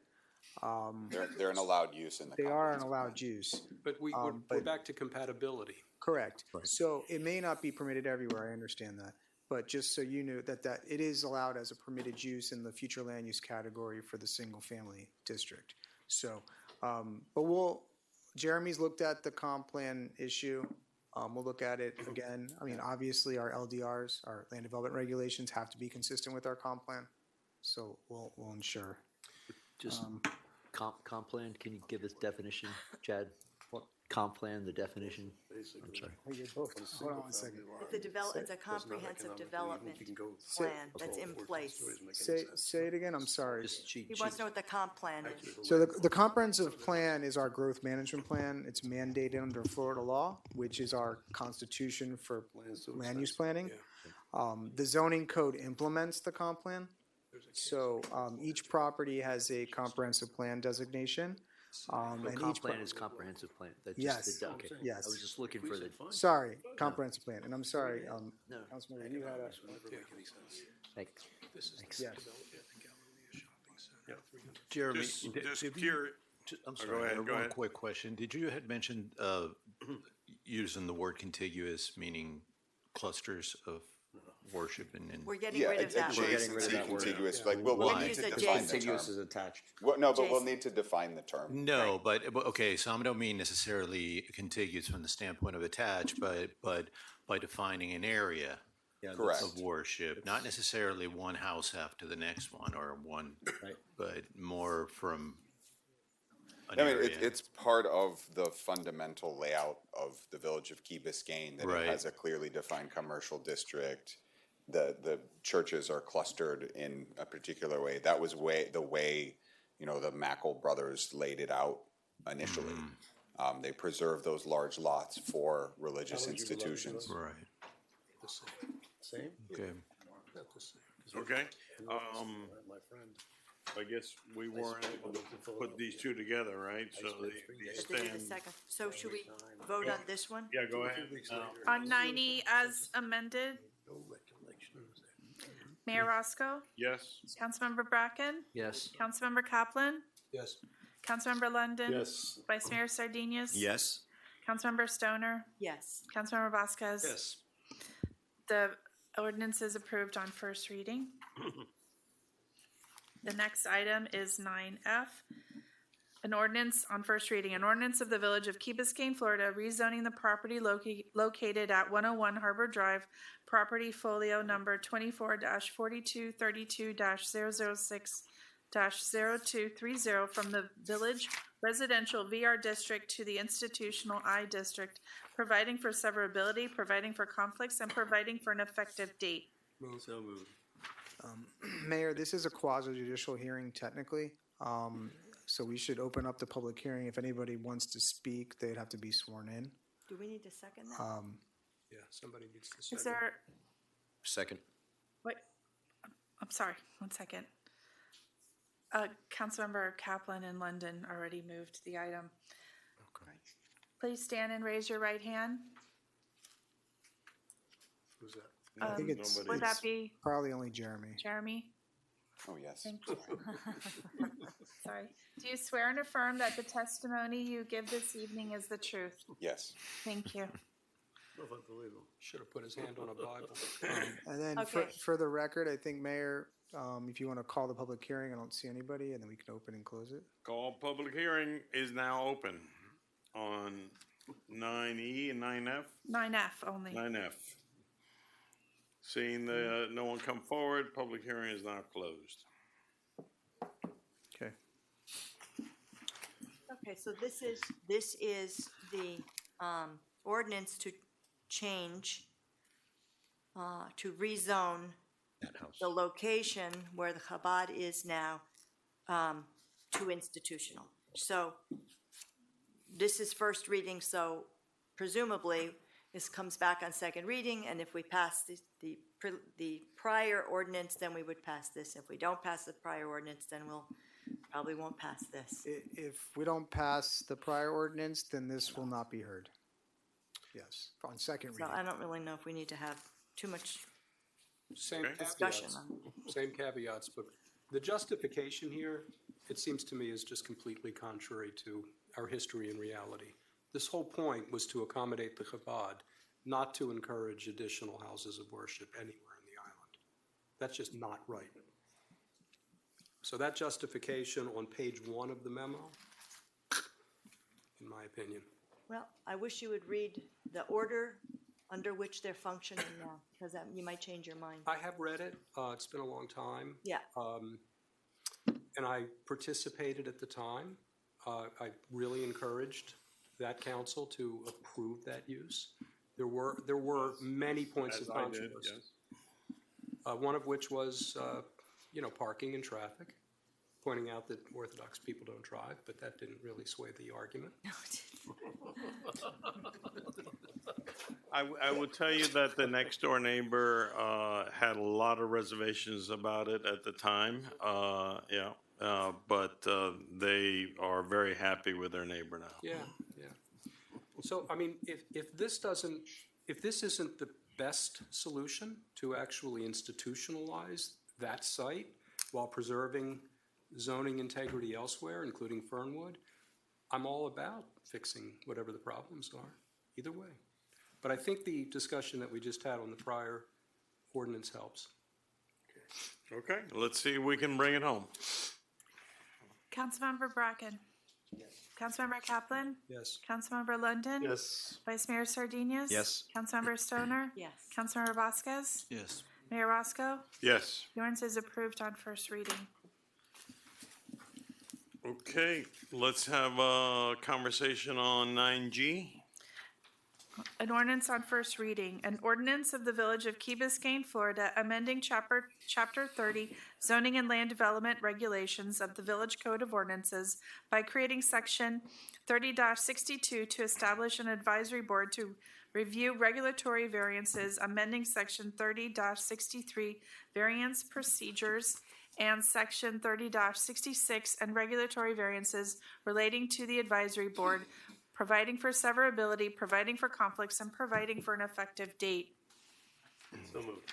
Speaker 10: They're an allowed use in the.
Speaker 17: They are an allowed use.
Speaker 6: But we're back to compatibility.
Speaker 17: Correct. So it may not be permitted everywhere, I understand that. But just so you knew that it is allowed as a permitted use in the future land use category for the single-family district. So, but Jeremy's looked at the comp plan issue. We'll look at it again. Obviously our LDRs, our land development regulations have to be consistent with our comp plan. So we'll ensure.
Speaker 11: Just comp plan, can you give us definition, Chad? comp plan, the definition? I'm sorry.
Speaker 17: Hold on one second.
Speaker 4: It's a comprehensive development plan that's in place.
Speaker 17: Say it again, I'm sorry.
Speaker 4: He wants to know what the comp plan is.
Speaker 17: So the comprehensive plan is our growth management plan. It's mandated under Florida law, which is our constitution for land use planning. The zoning code implements the comp plan. So each property has a comprehensive plan designation.
Speaker 11: The
Speaker 17: And
Speaker 11: comp
Speaker 17: each
Speaker 11: plan is comprehensive plan. That just-
Speaker 17: Yes,
Speaker 11: okay.
Speaker 17: yes.
Speaker 11: I was just looking for the.
Speaker 17: Sorry, comprehensive plan. And I'm sorry,
Speaker 11: No.
Speaker 17: Councilmember, you had a.
Speaker 11: Thanks.
Speaker 17: Yes.
Speaker 19: Jeremy,
Speaker 2: Just
Speaker 19: if
Speaker 2: curious.
Speaker 19: I'm
Speaker 2: go
Speaker 19: sorry, I
Speaker 2: ahead,
Speaker 19: have
Speaker 2: go
Speaker 19: one
Speaker 2: ahead.
Speaker 19: quick question. Did you had mentioned using the word contiguous, meaning clusters of worship and?
Speaker 4: We're getting rid of that word.
Speaker 10: Adjacency, contiguous, like,
Speaker 4: We're
Speaker 10: we'll
Speaker 4: gonna
Speaker 10: need
Speaker 4: use
Speaker 10: to define
Speaker 4: adjacent.
Speaker 10: the
Speaker 3: Contiguous
Speaker 10: term.
Speaker 3: is attached.
Speaker 10: Well, no, but we'll
Speaker 4: Adjacent.
Speaker 10: need to define the term.
Speaker 19: No, but okay, so I don't mean necessarily contiguous from the standpoint of attached, but by defining an area
Speaker 10: Correct.
Speaker 19: of worship, not necessarily one house after the next one or one, but more from an
Speaker 10: I mean,
Speaker 19: area.
Speaker 10: it's part of the fundamental layout of the village of Key Biscayne, that
Speaker 19: Right.
Speaker 10: it has a clearly defined commercial district. The churches are clustered in a particular way. That was the way, the Mackle brothers laid it out initially. They preserved those large lots for religious institutions.
Speaker 19: Right.
Speaker 8: Same?
Speaker 19: Okay.
Speaker 2: Okay. I guess we weren't able to put these two together, right? So these
Speaker 4: Just give me a
Speaker 2: stand.
Speaker 4: second. So should we vote on this one?
Speaker 2: Yeah, go ahead.
Speaker 1: On 9E as amended, Mayor Roscoe,
Speaker 2: Yes.
Speaker 1: Councilmember Bracken,
Speaker 11: Yes.
Speaker 1: Councilmember Kaplan,
Speaker 6: Yes.
Speaker 1: Councilmember London.
Speaker 22: Yes.
Speaker 1: Vice Mayor Sardinius.
Speaker 3: Yes.
Speaker 1: Councilmember Stoner,
Speaker 4: Yes.
Speaker 1: Councilmember Vasquez.
Speaker 6: Yes.
Speaker 1: The ordinance is approved on first reading. The next item is 9F. An ordinance on first reading, an ordinance of the Village of Key Biscayne, Florida, rezoning the property located at 101 Harbor Drive, property folio number 24-4232-006-0230 from the Village Residential VR District to the Institutional I District, providing for severability, providing for conflicts, and providing for an effective date.
Speaker 8: So moved.
Speaker 17: Mayor, this is a quasi judicial hearing technically. So we should open up the public hearing. If anybody wants to speak, they'd have to be sworn in.
Speaker 4: Do we need to second that?
Speaker 6: Yeah, somebody needs to
Speaker 1: Is
Speaker 6: second.
Speaker 1: there,
Speaker 3: Second.
Speaker 1: wait, I'm sorry, one second. Councilmember Kaplan and London already moved the item. Please stand and raise your right hand.
Speaker 6: Who's that?
Speaker 17: I think it's
Speaker 1: Would that be
Speaker 17: probably only Jeremy.
Speaker 1: Jeremy?
Speaker 10: Oh, yes.
Speaker 1: Thank you. Sorry. Do you swear and affirm that the testimony you give this evening is the truth?
Speaker 10: Yes.
Speaker 1: Thank you.
Speaker 6: Should have put his hand on a Bible.
Speaker 17: And then
Speaker 1: Okay.
Speaker 17: for the record, I think, Mayor, if you want to call the public hearing, I don't see anybody, and then we can open and close it.
Speaker 2: Call public hearing is now open on 9E and 9F.
Speaker 1: 9F only.
Speaker 2: 9F. Seeing no one come forward, public hearing is now closed.
Speaker 17: Okay.
Speaker 4: Okay, so this is the ordinance to change, to rezone the location where the Chabad is now to institutional. So this is first reading, so presumably this comes back on second reading, and if we pass the prior ordinance, then we would pass this. If we don't pass the prior ordinance, then we'll probably won't pass this.
Speaker 17: If we don't pass the prior ordinance, then this will not be heard. Yes, on second
Speaker 4: So
Speaker 17: reading.
Speaker 4: I don't really know if we need to have too much
Speaker 6: Same
Speaker 4: discussion
Speaker 6: caveats,
Speaker 4: on.
Speaker 6: same caveats, but the justification here, it seems to me, is just completely contrary to our history and reality. This whole point was to accommodate the Chabad, not to encourage additional houses of worship anywhere in the island. That's just not right. So that justification on page 1 of the memo, in my opinion.
Speaker 4: Well, I wish you would read the order under which they're functioning now, because you might change your mind.
Speaker 6: I have read it. It's been a long time.
Speaker 4: Yeah.
Speaker 6: And I participated at the time. I really encouraged that council to approve that use. There were many points of
Speaker 2: As I did,
Speaker 6: controversy.
Speaker 2: yes.
Speaker 6: One of which was, parking and traffic, pointing out that Orthodox people don't drive, but that didn't really sway the argument.
Speaker 2: I would tell you that the next door neighbor had a lot of reservations about it at the time, but they are very happy with their neighbor now.
Speaker 6: Yeah. So, I mean, if this isn't the best solution to actually institutionalize that site while preserving zoning integrity elsewhere, including Fernwood, I'm all about fixing whatever the problems are, either way. But I think the discussion that we just had on the prior ordinance helps.
Speaker 2: Okay, let's see if we can bring it home.
Speaker 1: Councilmember Bracken. Yes. Councilmember Kaplan.
Speaker 6: Yes.
Speaker 1: Councilmember London.
Speaker 7: Yes.
Speaker 1: Vice Mayor Sardinius.
Speaker 3: Yes.
Speaker 1: Councilmember Stoner.
Speaker 4: Yes.
Speaker 1: Councilmember Vasquez.
Speaker 19: Yes.
Speaker 1: Mayor Roscoe.
Speaker 2: Yes.
Speaker 1: The ordinance is approved on first reading.
Speaker 2: Okay, let's have a conversation on 9G.
Speaker 1: An ordinance on first reading, an ordinance of the Village of Key Biscayne, Florida, amending Chapter 30 Zoning and Land Development Regulations of the Village Code of Ordinances by creating Section 30-62 to establish an advisory board to review regulatory variances, amending Section 30-63 variance procedures, and Section 30-66 and regulatory variances relating to the advisory board, providing for severability, providing for conflicts, and providing for an effective date.
Speaker 22: So moved.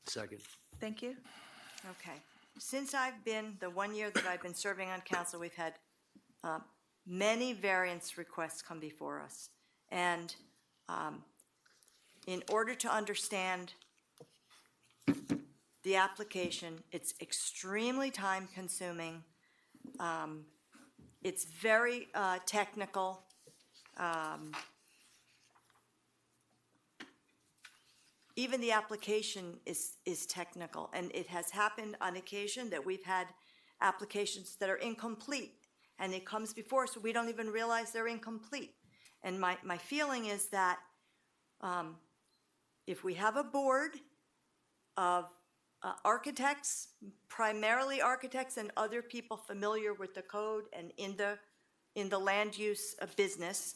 Speaker 11: Second.
Speaker 1: Thank you.
Speaker 4: Okay. Since I've been, the 1 year that I've been serving on council, we've had many variance requests come before us. And in order to understand the application, it's extremely time-consuming. It's very technical. Even the application is technical, and it has happened on occasion that we've had applications that are incomplete, and it comes before us, so we don't even realize they're incomplete. And my feeling is that if we have a board of architects, primarily architects and other people familiar with the code and in the land use business,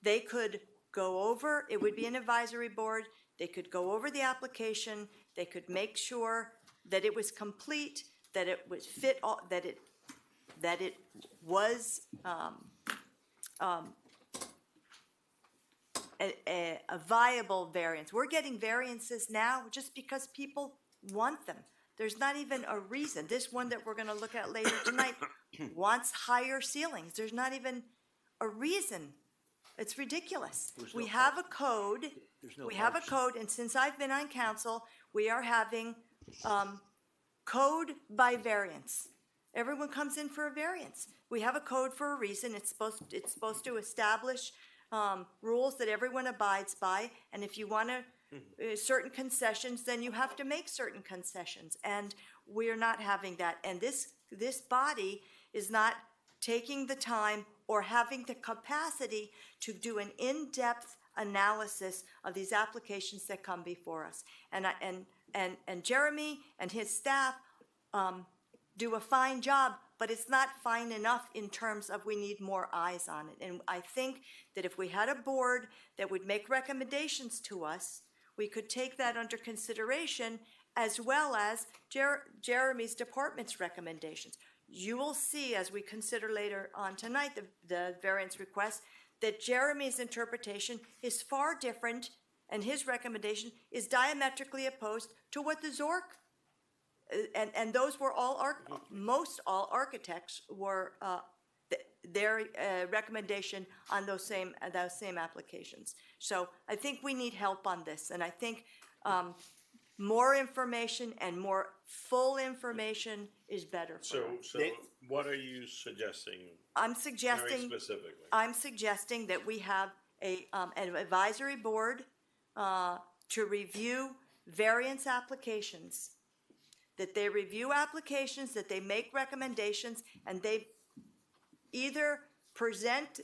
Speaker 4: they could go over, it would be an advisory board, they could go over the application, they could make sure that it was complete, that it was fit, that it was a viable variance. We're getting variances now just because people want them. There's not even a reason. This one that we're going to look at later tonight wants higher ceilings. There's not even a reason. It's ridiculous. We have a code. We have a code, and since I've been on council, we are having code by variance. Everyone comes in for a variance. We have a code for a reason. It's supposed to establish rules that everyone abides by, and if you want certain concessions, then you have to make certain concessions, and we're not having that. And this body is not taking the time or having the capacity to do an in-depth analysis of these applications that come before us. And Jeremy and his staff do a fine job, but it's not fine enough in terms of we need more eyes on it. And I think that if we had a board that would make recommendations to us, we could take that under consideration, as well as Jeremy's department's recommendations. You will see, as we consider later on tonight the variance request, that Jeremy's interpretation is far different, and his recommendation is diametrically opposed to what the Zork, and those were most all architects were their recommendation on those same applications. So I think we need help on this, and I think more information and more full information is better for us.
Speaker 2: So what are you suggesting?
Speaker 4: I'm suggesting
Speaker 2: Very specifically.
Speaker 4: I'm suggesting that we have an advisory board to review variance applications, that they review applications, that they make recommendations, and they either present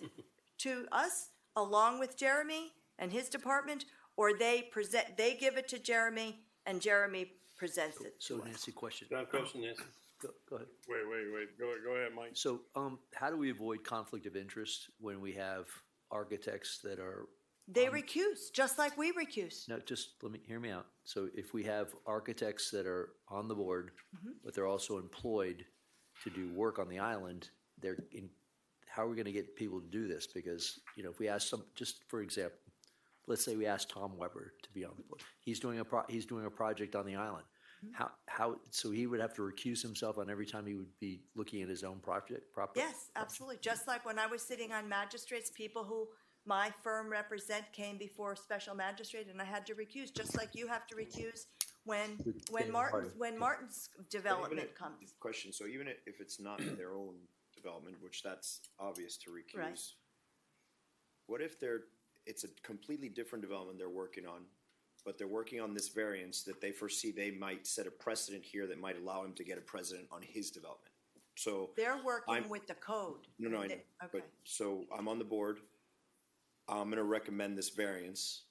Speaker 4: to us along with Jeremy and his department, or they give it to Jeremy and Jeremy presents it
Speaker 11: So
Speaker 4: to us?
Speaker 11: Nancy, question.
Speaker 22: Can I have a question, Nancy?
Speaker 11: Go ahead.
Speaker 2: Wait, go ahead, Mike.
Speaker 11: So, how do we avoid conflict of interest when we have architects that are,
Speaker 4: They recuse, just like we recuse.
Speaker 11: no, just hear me out. So if we have architects that are on the board, but they're also employed to do work on the island, how are we gonna get people to do this? Because, if we ask just for example, let's say we ask Tom Weber to be on the board. He's doing a project on the island. So he would have to recuse himself on every time he would be looking at his own project?
Speaker 4: Yes, absolutely. Just like when I was sitting on magistrates, people who my firm represent came before special magistrate and I had to recuse, just like you have to recuse when Martin's development comes.
Speaker 3: Question, so even if it's not their own development, which that's obvious to recuse,
Speaker 4: Right.
Speaker 3: what if it's a completely different development they're working on, but they're working on this variance that they foresee they might set a precedent here that might allow him to get a precedent on his development? So.
Speaker 4: They're working
Speaker 3: I'm-
Speaker 4: with the code.
Speaker 3: No, I know,
Speaker 4: Okay.
Speaker 3: but, so I'm on the board. I'm gonna recommend this variance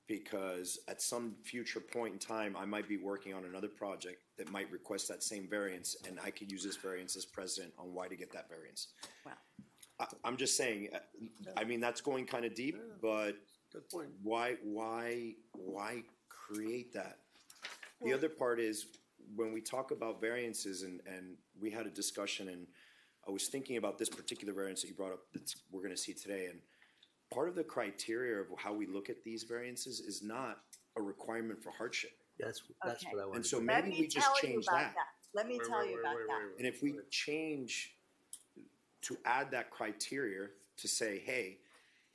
Speaker 3: because at some future point in time, I might be working on another project that might request that same variance, and I could use this variance as precedent on why to get that variance.
Speaker 4: Wow.
Speaker 3: I'm just saying, I mean, that's going kind of deep, but
Speaker 22: Good point.
Speaker 3: why create that? The other part is, when we talk about variances, and we had a discussion, and I was thinking about this particular variance that you brought up that we're gonna see today, and part of the criteria of how we look at these variances is not a requirement for hardship.
Speaker 11: That's
Speaker 4: Okay.
Speaker 11: what I wanted.
Speaker 3: And so
Speaker 11: to
Speaker 4: Let
Speaker 3: maybe
Speaker 4: me
Speaker 3: we just
Speaker 4: tell you
Speaker 3: change
Speaker 4: about
Speaker 3: that.
Speaker 4: Let me tell you about that.
Speaker 3: And if we change to add that criteria to say, hey,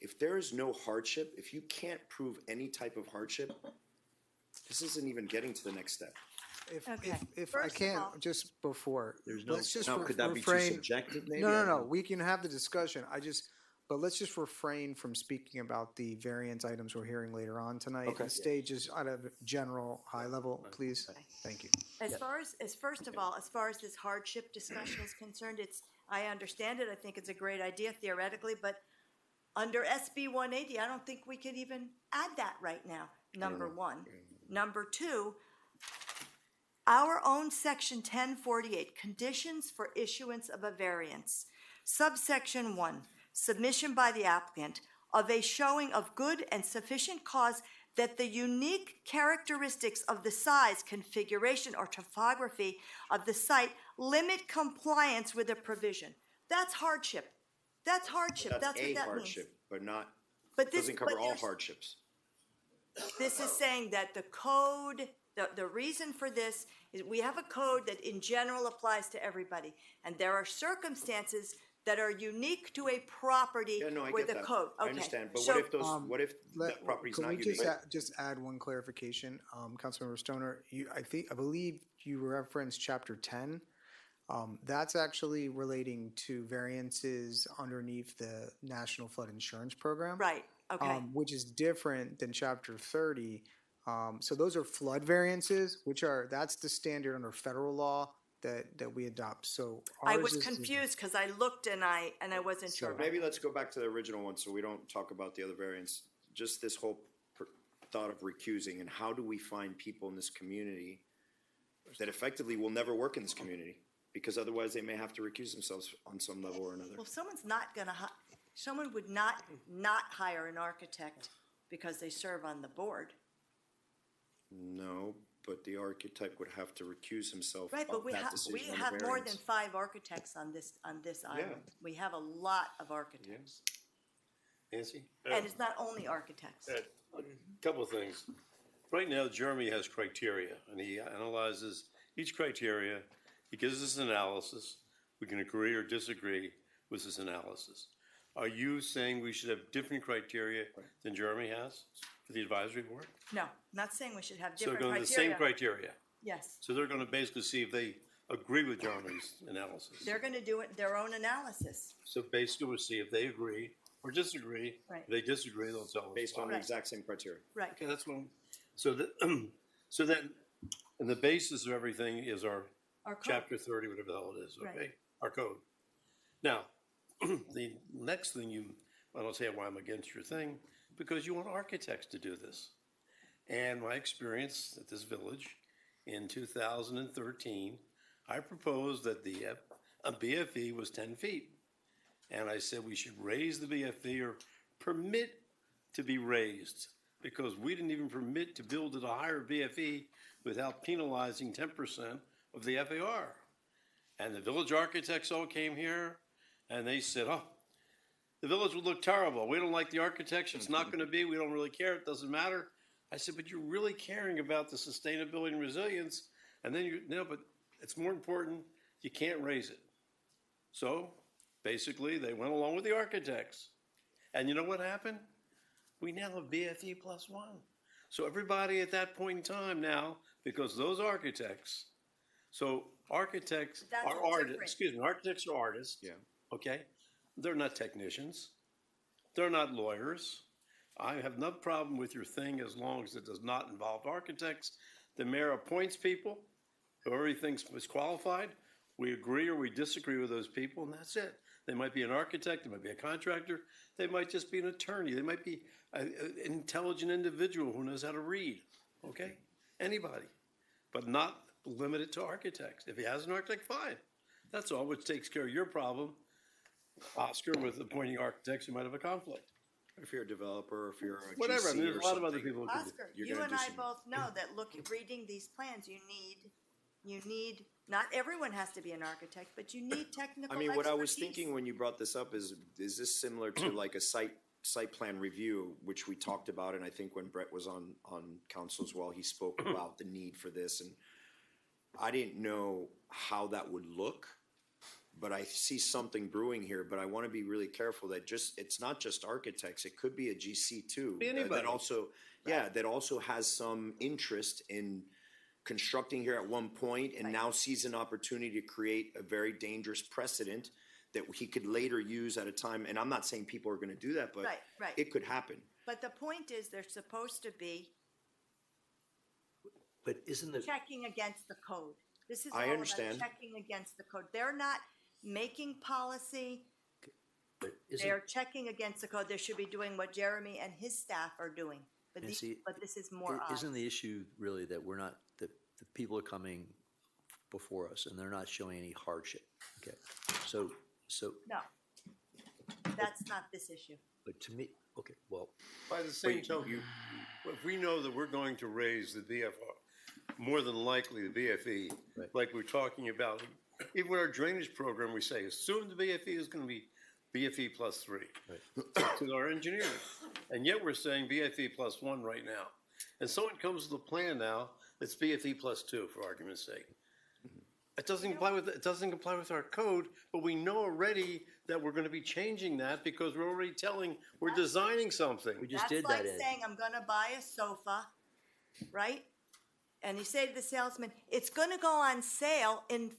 Speaker 3: if there is no hardship, if you can't prove any type of hardship, this isn't even getting to the next step.
Speaker 17: If I
Speaker 4: First of
Speaker 17: can,
Speaker 4: all-
Speaker 17: just before,
Speaker 3: There's no-
Speaker 17: let's just
Speaker 3: now, could that be too
Speaker 17: refrain.
Speaker 3: subjective maybe?
Speaker 17: No,
Speaker 3: I
Speaker 17: no,
Speaker 3: don't
Speaker 17: no,
Speaker 3: know.
Speaker 17: we can have the discussion. But let's just refrain from speaking about the variance items we're hearing later on tonight.
Speaker 3: Okay.
Speaker 17: And stay just at a general, high level, please. Thank you.
Speaker 4: First of all, as far as this hardship discussion is concerned, I understand it, I think it's a great idea theoretically, but under SB 180, I don't think we could even add that right now, number one. Number two, our own section 1048, conditions for issuance of a variance. Subsection 1, submission by the applicant of a showing of good and sufficient cause that the unique characteristics of the size, configuration, or topography of the site limit compliance with a provision. That's hardship. That's hardship. That's what
Speaker 3: a
Speaker 4: that means.
Speaker 3: hardship, but not,
Speaker 4: But this-
Speaker 3: doesn't cover
Speaker 4: but
Speaker 3: all
Speaker 4: there's-
Speaker 3: hardships.
Speaker 4: This is saying that the code, the reason for this is we have a code that in general applies to everybody. And there are circumstances that are unique to a property
Speaker 3: Yeah, no, I
Speaker 4: with
Speaker 3: get
Speaker 4: a
Speaker 3: that.
Speaker 4: code.
Speaker 3: I
Speaker 4: Okay.
Speaker 3: understand, but
Speaker 4: So-
Speaker 3: what if that property's
Speaker 17: Could
Speaker 3: not
Speaker 17: we
Speaker 3: unique?
Speaker 17: just add one clarification? Councilmember Stoner, I believe you referenced chapter 10. That's actually relating to variances underneath the National Flood Insurance Program.
Speaker 4: Right, okay.
Speaker 17: Which is different than chapter 30. So those are flood variances, that's the standard under federal law that we adopt. So
Speaker 4: I
Speaker 17: ours
Speaker 4: was
Speaker 17: is-
Speaker 4: confused because I looked and I wasn't sure. about
Speaker 3: Maybe
Speaker 4: it.
Speaker 3: let's go back to the original one so we don't talk about the other variants. Just this whole thought of recusing, and how do we find people in this community that effectively will never work in this community? Because otherwise they may have to recuse themselves on some level or another.
Speaker 4: Well, someone would not hire an architect because they serve on the board.
Speaker 3: No, but the architect would have to recuse himself
Speaker 4: Right, but
Speaker 3: of
Speaker 4: we
Speaker 3: that
Speaker 4: have
Speaker 3: decision on the
Speaker 4: more than
Speaker 3: variance.
Speaker 4: 5 architects on this island. We have a lot of architects.
Speaker 22: Nancy?
Speaker 4: And it's not only architects.
Speaker 22: A couple of things. Right now, Jeremy has criteria, and he analyzes each criteria. He gives us an analysis. We can agree or disagree with his analysis. Are you saying we should have different criteria than Jeremy has for the advisory board?
Speaker 4: No, not saying we should have
Speaker 22: So
Speaker 4: different
Speaker 22: going to
Speaker 4: criteria.
Speaker 22: the same criteria.
Speaker 4: Yes,
Speaker 22: So they're going to basically see if they agree with Jeremy's analysis.
Speaker 4: they're gonna do it, their own analysis.
Speaker 22: So basically, we'll see if they agree or disagree.
Speaker 4: Right.
Speaker 22: If they disagree, they'll tell us.
Speaker 3: Based on the
Speaker 22: why.
Speaker 3: exact same criteria.
Speaker 4: Right.
Speaker 22: Okay, that's one. So that, so then, and the basis of everything is our
Speaker 4: Our code.
Speaker 22: chapter 30, whatever the hell it is,
Speaker 4: Right.
Speaker 22: okay? Our code. Now, the
Speaker 8: the next thing I don't say why I'm against your thing, because you want architects to do this. And my experience at this village in 2013, I proposed that a BFE was 10 feet. And I said we should raise the BFE or permit to be raised, because we didn't even permit to build at a higher BFE without penalizing 10% of the FAR. And the village architects all came here and they said, oh, the village would look terrible. We don't like the architecture. It's not going to be. We don't really care. It doesn't matter. I said, but you're really caring about the sustainability and resilience. And then but it's more important, you can't raise it. So basically, they went along with the architects. And you know what happened? We now have BFE +1. So everybody at that point in time now, because those architects, architects are artists, architects are artists. Yeah. Okay? They're not technicians. They're not lawyers. I have no problem with your thing as long as it does not involve architects. The mayor appoints people, whoever he thinks is qualified. We agree or we disagree with those people, and that's it. They might be an architect, they might be a contractor, they might just be an attorney, they might be an intelligent individual who knows how to read, okay? Anybody, but not limited to architects. If he has an architect, fine. That's all, which takes care of your problem, Oscar, with appointing architects who might have a conflict.
Speaker 3: If you're a developer, if you're a
Speaker 8: Whatever, I mean, there's
Speaker 3: GC
Speaker 8: a lot of
Speaker 3: or
Speaker 8: other
Speaker 3: something,
Speaker 8: people who can do
Speaker 4: Oscar,
Speaker 3: You're
Speaker 4: you
Speaker 3: gonna
Speaker 4: and
Speaker 3: do
Speaker 4: I
Speaker 3: some-
Speaker 4: both know that reading these plans, not everyone has to be an architect, but you need technical
Speaker 3: I mean, what I was
Speaker 4: expertise.
Speaker 3: thinking when you brought this up is this similar to like a site plan review, which we talked about, and I think when Brett was on council as well, he spoke about the need for this, and I didn't know how that would look, but I see something brewing here, but I want to be really careful that it's not just architects, it could be a GC too.
Speaker 8: Be anybody.
Speaker 3: That also has some interest in constructing here at one point and now sees an opportunity to create a very dangerous precedent that he could later use at a time. And I'm not saying people are going to do that, but
Speaker 4: Right.
Speaker 3: it could happen.
Speaker 4: But the point is, they're supposed to be
Speaker 11: But isn't the,
Speaker 4: checking against the code. This is all
Speaker 3: I
Speaker 4: about
Speaker 3: understand.
Speaker 4: checking against the code. They're not making policy.
Speaker 11: but isn't,
Speaker 4: They're checking against the code. They should be doing what Jeremy and his staff are doing. But
Speaker 11: And
Speaker 4: these,
Speaker 11: see,
Speaker 4: but this is more odd.
Speaker 11: isn't the issue really that we're not, that the people are coming before us and they're not showing any hardship? Okay, so,
Speaker 4: No, that's not this issue.
Speaker 11: but to me, okay, well,
Speaker 8: By the same token, if we know that we're going to raise the BFR, more than likely the BFE, like we're talking about, even with our drainage program, we say, assume the BFE is going to be BFE +3 to our engineers. And yet we're saying BFE +1 right now. And someone comes with a plan now that's BFE +2, for argument's sake. It doesn't comply with our code, but we know already that we're going to be changing that because we're already we're designing something.
Speaker 11: we
Speaker 4: That's like saying, I'm gonna buy a sofa, right? And you say to the salesman, it's gonna go on sale in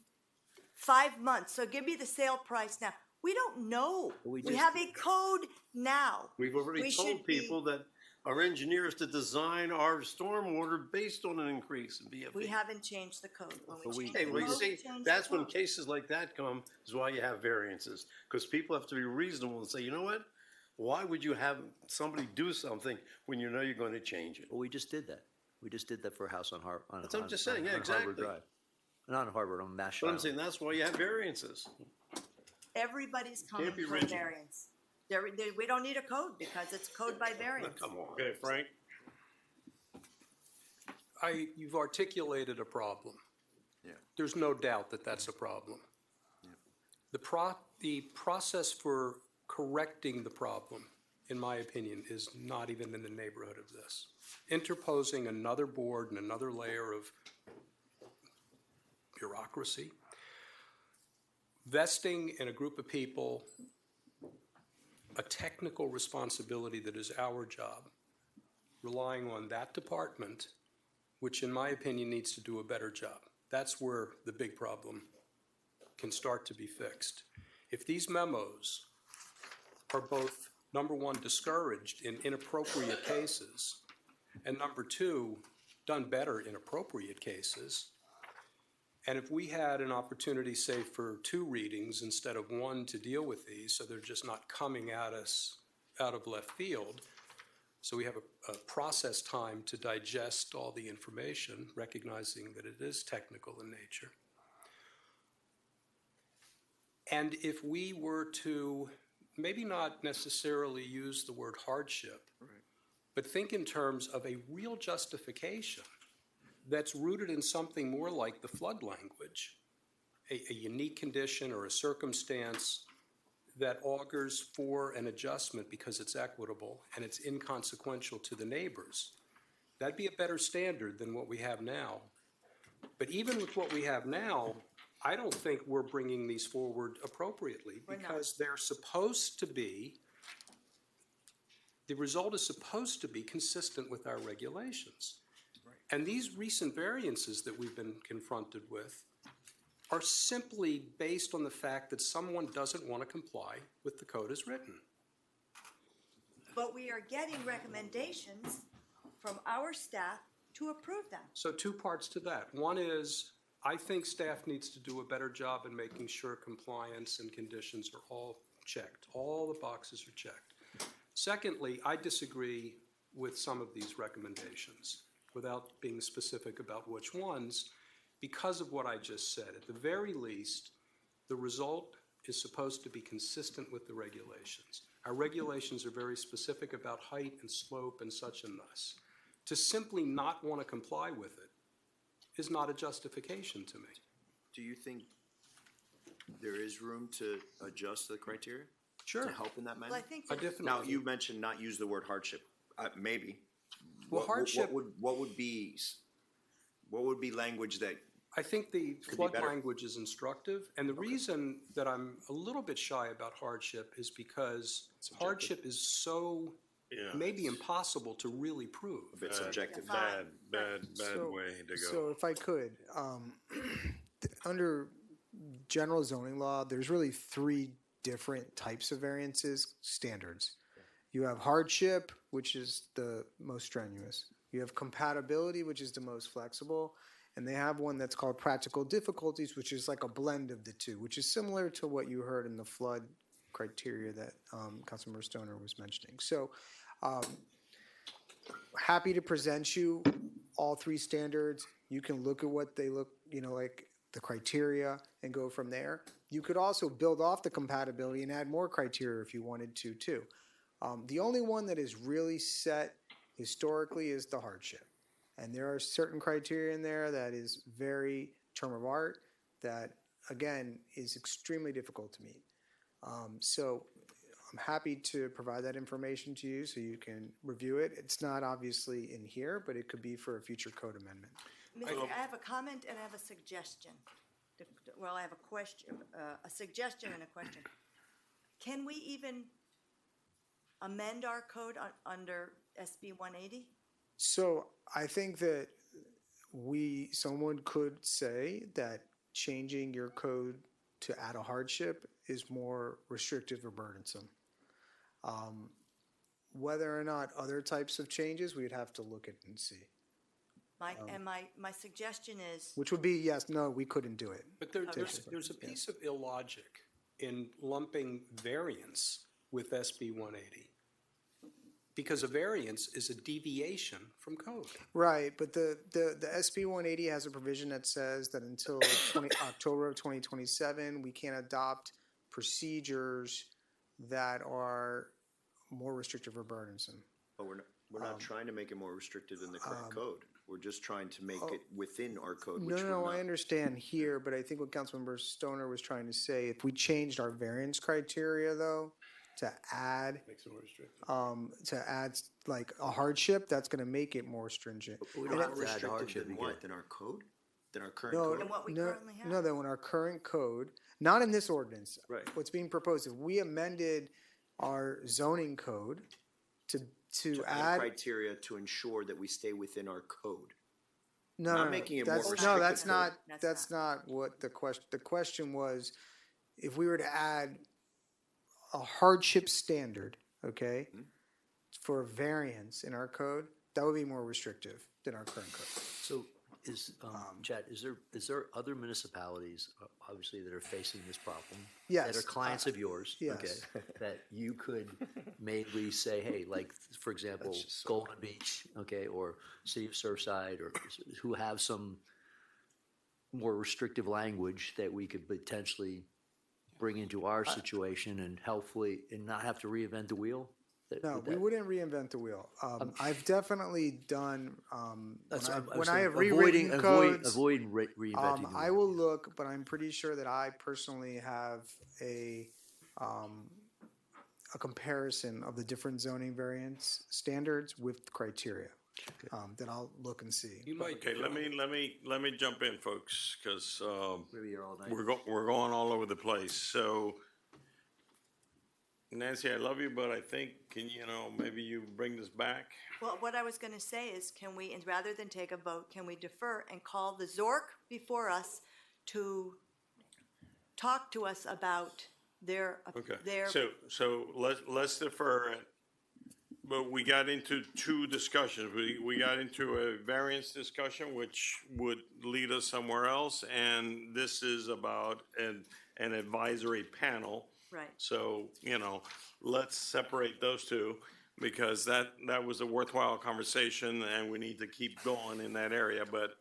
Speaker 4: 5 months, so give me the sale price now. We don't know. We have a code now.
Speaker 8: We've already
Speaker 4: We
Speaker 8: told
Speaker 4: should be-
Speaker 8: people that our engineers to design our stormwater based on an increase in BFE.
Speaker 4: We haven't changed the code. When we change
Speaker 8: Hey,
Speaker 4: the
Speaker 8: well, you
Speaker 4: code, we
Speaker 8: see,
Speaker 4: change
Speaker 8: that's
Speaker 4: the
Speaker 8: when
Speaker 4: code.
Speaker 8: cases like that come, is why you have variances. Because people have to be reasonable and say, you know what? Why would you have somebody do something when you know you're going to change it?
Speaker 11: well, we just did that. We just did that for a house on Har, on.
Speaker 8: That's what I'm
Speaker 11: on-
Speaker 8: just saying,
Speaker 11: on
Speaker 8: yeah,
Speaker 11: Harvard
Speaker 8: exactly.
Speaker 11: Drive. Not on Harvard, on Mash
Speaker 8: But I'm
Speaker 11: Island.
Speaker 8: saying that's why you have variances.
Speaker 4: Everybody's coming
Speaker 8: be
Speaker 4: for
Speaker 8: rigid.
Speaker 4: variance. We don't need a code because it's code by variance.
Speaker 8: Come on.
Speaker 2: Okay, Frank?
Speaker 6: You've articulated a problem.
Speaker 3: Yeah.
Speaker 6: There's no doubt that that's a problem. The process for correcting the problem, in my opinion, is not even in the neighborhood of this. Interposing another board and another layer of bureaucracy, vesting in a group of people a technical responsibility that is our job, relying on that department, which in my opinion needs to do a better job. That's where the big problem can start to be fixed. If these memos are both, number one, discouraged in inappropriate cases, and number two, done better in appropriate cases, And if we had an opportunity, say, for 2 readings instead of 1 to deal with these, so they're just not coming at us out of left field, so we have a process time to digest all the information, recognizing that it is technical in nature. And if we were to maybe not necessarily use the word hardship, but think in terms of a real justification that's rooted in something more like the flood language, a unique condition or a circumstance that augurs for an adjustment because it's equitable and it's inconsequential to the neighbors. That'd be a better standard than what we have now. But even with what we have now, I don't think we're bringing these forward appropriately because they're supposed to be, the result is supposed to be consistent with our regulations. And these recent variances that we've been confronted with are simply based on the fact that someone doesn't want to comply with the code as written.
Speaker 4: But we are getting recommendations from our staff to approve them.
Speaker 6: So 2 parts to that. One is, I think staff needs to do a better job in making sure compliance and conditions are all checked. All the boxes are checked. Secondly, I disagree with some of these recommendations without being specific about which ones, because of what I just said. At the very least, the result is supposed to be consistent with the regulations. Our regulations are very specific about height and slope and such and thus. To simply not want to comply with it is not a justification to me.
Speaker 3: Do you think there is room to adjust the criteria?
Speaker 6: Sure.
Speaker 3: To help in that manner?
Speaker 4: Well, I think
Speaker 6: I
Speaker 4: that-
Speaker 6: definitely.
Speaker 3: Now, you mentioned not use the word hardship. Maybe.
Speaker 6: Well, hardship.
Speaker 3: What would be language that?
Speaker 6: I think the
Speaker 3: Could be
Speaker 6: flood
Speaker 3: better.
Speaker 6: language is instructive, and the reason that I'm a little bit shy about hardship is because hardship is so maybe impossible to really prove.
Speaker 3: A bit subjective.
Speaker 2: Bad
Speaker 17: So-
Speaker 2: way to go.
Speaker 17: So if I could, under general zoning law, there's really 3 different types of variances standards. You have hardship, which is the most strenuous. You have compatibility, which is the most flexible. And they have one that's called practical difficulties, which is like a blend of the 2, which is similar to what you heard in the flood criteria that Councilmember Stoner was mentioning. So happy to present you all 3 standards. You can look at what they look, like the criteria and go from there. You could also build off the compatibility and add more criteria if you wanted to too. The only one that is really set historically is the hardship. And there are certain criteria in there that is very term of art that, again, is extremely difficult to meet. So I'm happy to provide that information to you so you can review it. It's not obviously in here, but it could be for a future code amendment.
Speaker 4: Mr. I have a comment and I have a suggestion. Well, I have a question, a suggestion and a question. Can we even amend our code under SB 180?
Speaker 17: So I think that someone could say that changing your code to add a hardship is more restrictive or burdensome. Whether or not other types of changes, we'd have to look at and see.
Speaker 4: My suggestion is,
Speaker 17: Which would be, yes, no, we couldn't do it.
Speaker 6: But there's a piece of illogic in lumping variance with SB 180. Because a variance is a deviation from code.
Speaker 17: Right, but the SB 180 has a provision that says that until October of 2027, we can't adopt procedures that are more restrictive or burdensome.
Speaker 3: But we're not trying to make it more restrictive than the current code. We're just trying to make it within our code, which
Speaker 17: No,
Speaker 3: we're
Speaker 17: I
Speaker 3: not.
Speaker 17: understand here, but I think what Councilmember Stoner was trying to say, if we changed our variance criteria though, to add,
Speaker 22: Makes it more restrictive.
Speaker 17: like a hardship, that's gonna make it more stringent.
Speaker 3: We don't have to add hardship than what? Than our code? Than our current
Speaker 17: No,
Speaker 3: code?
Speaker 4: Than what we
Speaker 17: no,
Speaker 4: currently have?
Speaker 17: no, that in our current code, not in this ordinance.
Speaker 3: Right.
Speaker 17: What's being proposed, if we amended our zoning code to
Speaker 3: To add
Speaker 17: add.
Speaker 3: criteria to ensure that we stay within our code.
Speaker 17: No,
Speaker 3: Not
Speaker 17: no,
Speaker 3: making it more
Speaker 17: that's,
Speaker 3: restrictive.
Speaker 17: no, that's
Speaker 3: code.
Speaker 17: not,
Speaker 4: That's
Speaker 17: that's not what the question was, if we were to add a hardship standard, okay, for a variance in our code, that would be more restrictive than our current code.
Speaker 11: So Is, Chad, is there other municipalities, obviously, that are facing this problem?
Speaker 17: Yes,
Speaker 11: That are clients of yours?
Speaker 17: yes.
Speaker 11: Okay, that you could maybe say, hey, like, for example, Golden Beach, okay, or City of Surfside, or who have some more restrictive language that we could potentially bring into our situation and hopefully, and not have to reinvent the wheel?
Speaker 17: No, we wouldn't reinvent the wheel. I've definitely done,
Speaker 11: That's
Speaker 17: when I have
Speaker 11: avoiding,
Speaker 17: rewritten codes.
Speaker 11: avoiding reinventing the wheel.
Speaker 17: I will look, but I'm pretty sure that I personally have a comparison of the different zoning variance standards with criteria that I'll look and see.
Speaker 2: Okay, let me jump in, folks, because
Speaker 11: Maybe you're all night.
Speaker 2: we're going all over the place. So, Nancy, I love you, but I think, maybe you bring this back?
Speaker 4: Well, what I was going to say is, can we, and rather than take a vote, can we defer and call the Zork before us to talk to us about their,
Speaker 2: Okay, so let's defer it. But we got into two discussions. We got into a variance discussion, which would lead us somewhere else, and this is about an advisory panel.
Speaker 4: Right.
Speaker 2: So, let's separate those two, because that was a worthwhile conversation, and we need to keep going in that area. But,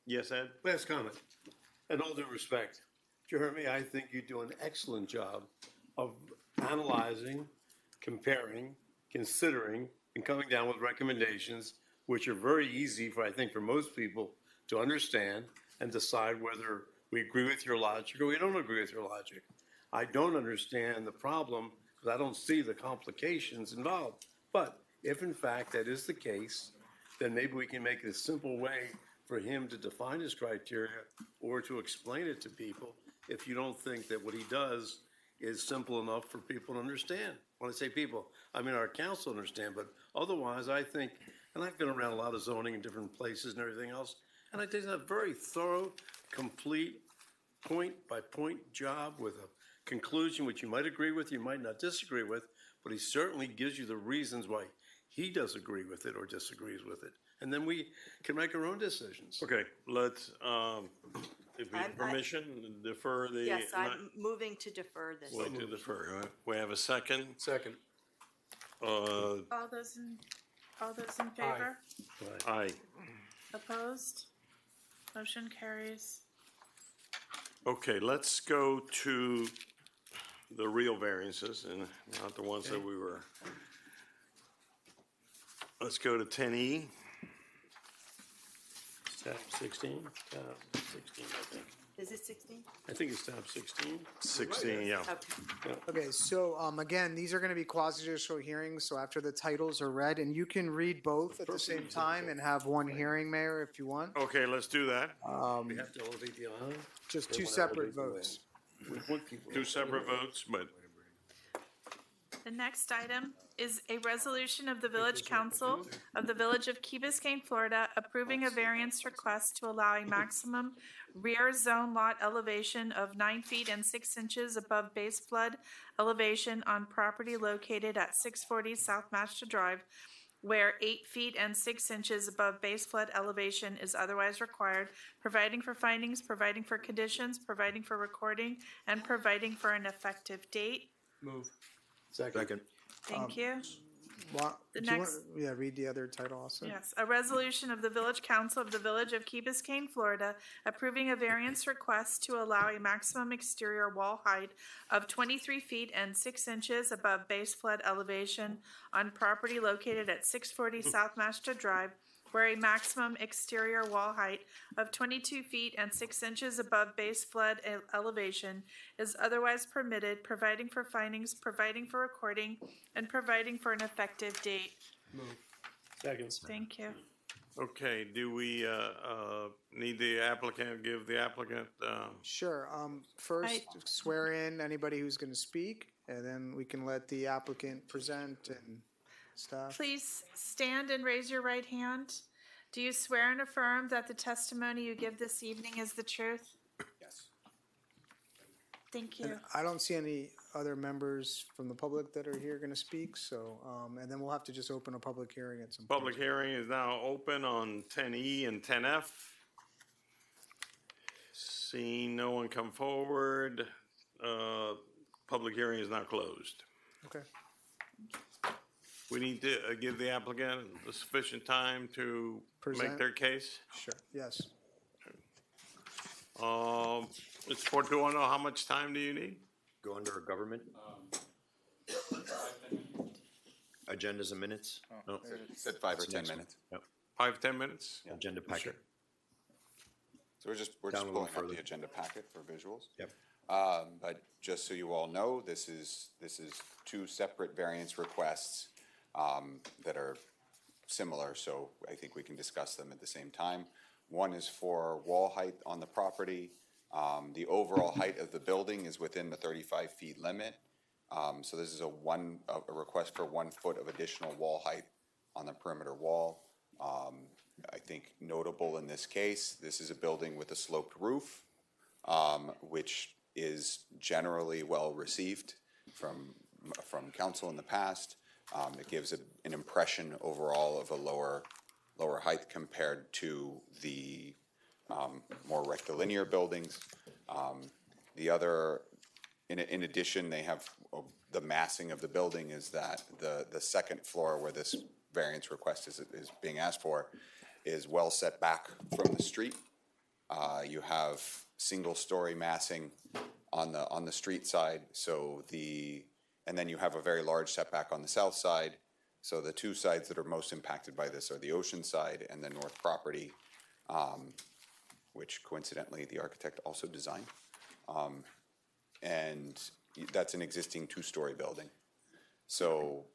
Speaker 2: yes, Ed?
Speaker 8: Last comment. In all due respect, Jeremy, I think you do an excellent job of analyzing, comparing, considering, and coming down with recommendations, which are very easy for, I think, for most people to understand and decide whether we agree with your logic or we don't agree with your logic. I don't understand the problem because I don't see the complications involved. But if in fact that is the case, then maybe we can make it a simple way for him to define his criteria or to explain it to people if you don't think that what he does is simple enough for people to understand. When I say people, I mean our council understand, but otherwise I think, and I've been around a lot of zoning in different places and everything else, and I think it's a very thorough, complete, point-by-point job with a conclusion which you might agree with, you might not disagree with, but he certainly gives you the reasons why he does agree with it or disagrees with it. And then we can make our own decisions.
Speaker 2: Okay, let's, if we have permission, defer the.
Speaker 4: Yes, I'm moving to defer this.
Speaker 2: Wait to defer, right? We have a second?
Speaker 6: Second.
Speaker 1: All those in favor?
Speaker 2: Aye.
Speaker 1: Opposed? Motion carries.
Speaker 2: Okay, let's go to the real variances and not the ones that we were. Let's go to 10E.
Speaker 8: Tab 16, tab 16, I think.
Speaker 4: Is it 16?
Speaker 8: I think it's tab 16.
Speaker 2: 16, yeah.
Speaker 4: Okay.
Speaker 17: Okay, so again, these are going to be quasi-judicial hearings, so after the titles are read, and you can read both at the same time and have one hearing, Mayor, if you want.
Speaker 2: Okay, let's do that.
Speaker 8: We have to elevate the aisle.
Speaker 17: Just
Speaker 8: They
Speaker 17: two
Speaker 8: wanna
Speaker 17: separate
Speaker 8: elevate the way.
Speaker 17: votes.
Speaker 8: We want people to
Speaker 2: Two separate votes, but
Speaker 1: The next item is a resolution of the Village Council of the Village of Key Biscayne, Florida, approving a variance request to allow a maximum rear zone lot elevation of 9 feet and 6 inches above base flood elevation on property located at 640 South Mashta Drive, where 8 feet and 6 inches above base flood elevation is otherwise required, providing for findings, providing for conditions, providing for recording, and providing for an effective date.
Speaker 6: Move.
Speaker 8: Second.
Speaker 1: Thank you.
Speaker 17: Do you
Speaker 1: next-
Speaker 17: want, read the other title also?
Speaker 1: Yes, a resolution of the Village Council of the Village of Key Biscayne, Florida, approving a variance request to allow a maximum exterior wall height of 23 feet and 6 inches above base flood elevation on property located at 640 South Mashta Drive, where a maximum exterior wall height of 22 feet and 6 inches above base flood elevation is otherwise permitted, providing for findings, providing for recording, and providing for an effective date.
Speaker 6: Move. Second.
Speaker 1: Thank you.
Speaker 2: okay, do we need the applicant, give the applicant?
Speaker 17: Sure. First, swear in anybody who's going to speak, and then we can let the applicant present and stuff.
Speaker 1: Please stand and raise your right hand. Do you swear and affirm that the testimony you give this evening is the truth?
Speaker 17: Yes.
Speaker 1: Thank you.
Speaker 17: I don't see any other members from the public that are here going to speak, so, and then we'll have to just open a public hearing at some point.
Speaker 2: Public hearing is now open on 10E and 10F. Seeing no one come forward, public hearing is now closed.
Speaker 17: Okay.
Speaker 2: We need to give the applicant sufficient time to make
Speaker 17: Present.
Speaker 2: their case.
Speaker 17: Sure. Yes.
Speaker 2: Mr. Portuono, how much time do you need?
Speaker 3: Go under government. Agendas and minutes? No.
Speaker 10: Said 5 or 10 minutes.
Speaker 3: Yep.
Speaker 2: 5, 10 minutes?
Speaker 3: Agenda packet.
Speaker 10: So we're just
Speaker 3: Down a little
Speaker 10: pulling up
Speaker 3: further.
Speaker 10: the agenda packet for visuals.
Speaker 3: Yep.
Speaker 10: But just so you all know, this is two separate variance requests that are similar, so I think we can discuss them at the same time. One is for wall height on the property. The overall height of the building is within the 35 feet limit. So this is a request for 1 foot of additional wall height on the perimeter wall. I think notable in this case, this is a building with a sloped roof, which is generally well received from council in the past. It gives an impression overall of a lower height compared to the more rectilinear buildings. The other, in addition, they have the massing of the building is that the second floor where this variance request is being asked for is well set back from the street. You have single-story massing on the street side, and then you have a very large setback on the south side. So the two sides that are most impacted by this are the ocean side and the north property, which coincidentally the architect also designed. And that's an existing 2-story building. So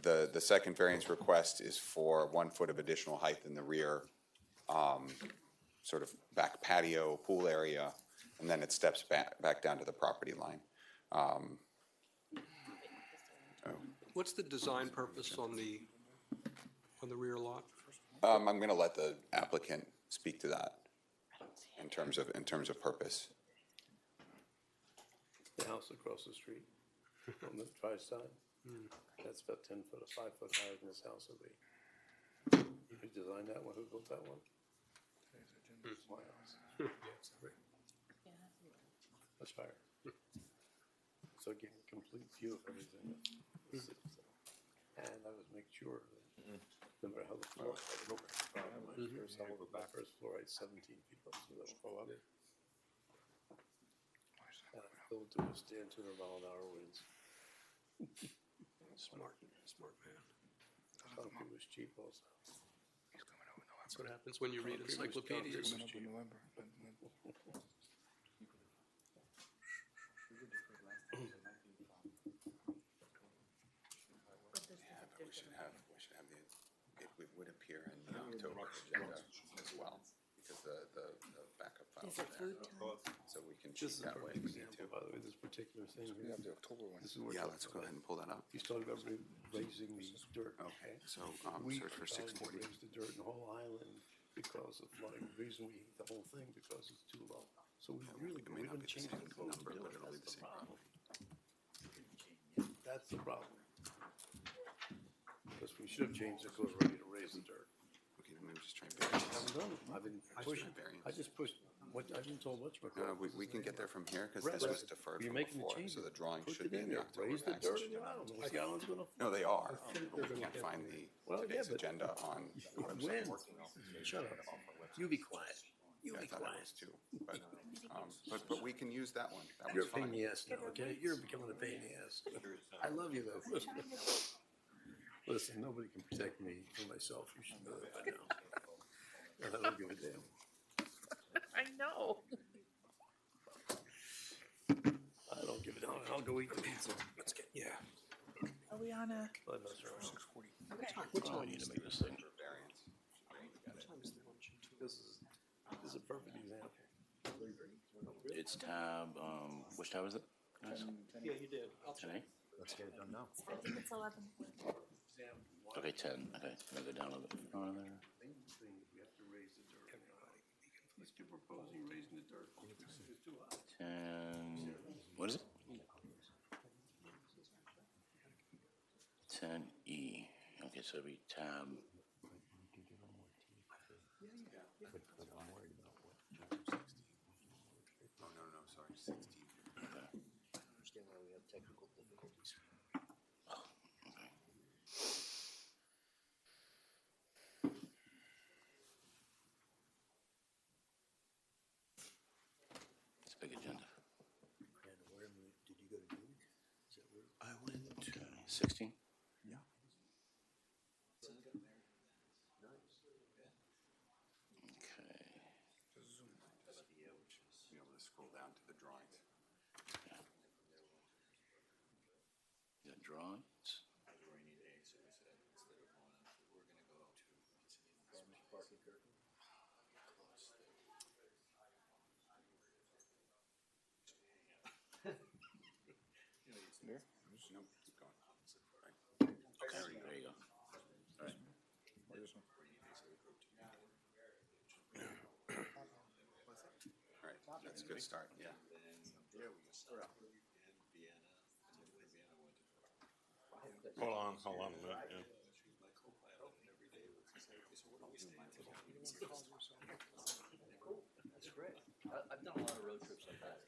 Speaker 10: the second variance request is for 1 foot of additional height in the rear, sort of back patio, pool area, and then it steps back down to the property line.
Speaker 6: What's the design purpose on the rear lot?
Speaker 10: I'm going to let the applicant speak to that in terms of purpose.
Speaker 22: The house across the street on the tri-side, that's about 10 foot or 5 foot higher than this house will be. You could design that one, who built that one? My house. That's higher. So getting a complete view of everything. And I would make sure that, no matter how the floor, my first floor, I had 17 feet up, so that will go up. And I built to withstand 200-mile-an-hour winds.
Speaker 6: Smart man.
Speaker 22: Concrete was cheap also.
Speaker 6: That's what happens when you read encyclopedias.
Speaker 10: It would appear in the October agenda as well, because the backup file is there. So we can cheat that way if we need to.
Speaker 22: By the way, this particular thing here.
Speaker 10: We have the October one.
Speaker 22: This is where
Speaker 10: Yeah, let's go ahead and pull that up.
Speaker 22: he's talking about raising the dirt.
Speaker 10: Okay, so
Speaker 22: We
Speaker 10: search for
Speaker 22: decided to
Speaker 10: 640.
Speaker 22: raise the dirt in the whole island because of flooding. The reason we hate the whole thing because it's too low. So we really,
Speaker 10: It may
Speaker 22: we're
Speaker 10: not
Speaker 22: gonna
Speaker 10: be the
Speaker 22: change
Speaker 10: same
Speaker 22: the code to
Speaker 10: number,
Speaker 22: do
Speaker 10: but
Speaker 22: it.
Speaker 10: it'll be
Speaker 22: That's
Speaker 10: the
Speaker 22: the
Speaker 10: same
Speaker 22: problem. That's the problem. Because we should have changed the code already to raise the dirt.
Speaker 10: Okay, let me just try and
Speaker 22: I haven't done it. I've been pushing.
Speaker 10: variance.
Speaker 22: I just pushed, I've been told what's.
Speaker 10: No, we can get there from here, because
Speaker 22: Right,
Speaker 10: this
Speaker 22: but
Speaker 10: was deferred
Speaker 22: you're
Speaker 10: from
Speaker 22: making the
Speaker 10: before,
Speaker 22: changes.
Speaker 10: so the drawing
Speaker 22: Put
Speaker 10: should
Speaker 22: it
Speaker 10: be
Speaker 22: in
Speaker 10: in the
Speaker 22: there.
Speaker 10: October
Speaker 22: Raise the
Speaker 10: package.
Speaker 22: dirt in the island. The island's gonna.
Speaker 10: No, they are.
Speaker 22: They're
Speaker 10: We
Speaker 22: gonna
Speaker 10: can't
Speaker 22: get-
Speaker 10: find
Speaker 22: Well,
Speaker 10: today's
Speaker 22: yeah, but-
Speaker 10: agenda on the website
Speaker 22: When?
Speaker 10: I'm working on.
Speaker 22: Shut up. You be quiet. You
Speaker 10: Yeah, I
Speaker 22: be
Speaker 10: thought it
Speaker 22: quiet.
Speaker 10: was too, but we can use that one. That
Speaker 22: You're
Speaker 10: one's
Speaker 22: a pain in
Speaker 10: fine.
Speaker 22: the ass now, okay? You're becoming a pain in the ass. I love you though. Listen, nobody can protect me from myself. You should know that by now. And I don't give a damn.
Speaker 1: I know.
Speaker 22: I don't give a damn. I'll go eat the pizza. Let's get, yeah.
Speaker 1: Are we on a?
Speaker 22: Let us know.
Speaker 1: Okay.
Speaker 22: Oh, I need to make this thing. This is a perfect example.
Speaker 13: It's tab, which tab is it? Guys?
Speaker 6: Yeah, you did.
Speaker 13: Today?
Speaker 11: Let's get it done now.
Speaker 1: I think it's 11.
Speaker 13: Okay, 10, okay, I'll go down a little bit farther.
Speaker 22: We have to raise the dirt. He's proposing raising the dirt. It's too high.
Speaker 13: 10, what is it? Okay, so it'll be tab.
Speaker 10: Oh, no, sorry, 16.
Speaker 18: I understand why we have technical difficulties.
Speaker 13: It's a big agenda.
Speaker 18: And where did you go to Duke? Is that where?
Speaker 13: I went to 16.
Speaker 10: Yeah.
Speaker 13: Okay.
Speaker 10: Be able to scroll down to the drawings.
Speaker 13: You got drawings.
Speaker 10: Nope, keep going.
Speaker 13: Okay, there you go. All right.
Speaker 10: All right, that's a good start, yeah.
Speaker 2: Hold on a minute, yeah.
Speaker 18: That's great. I've done a lot of road trips like that.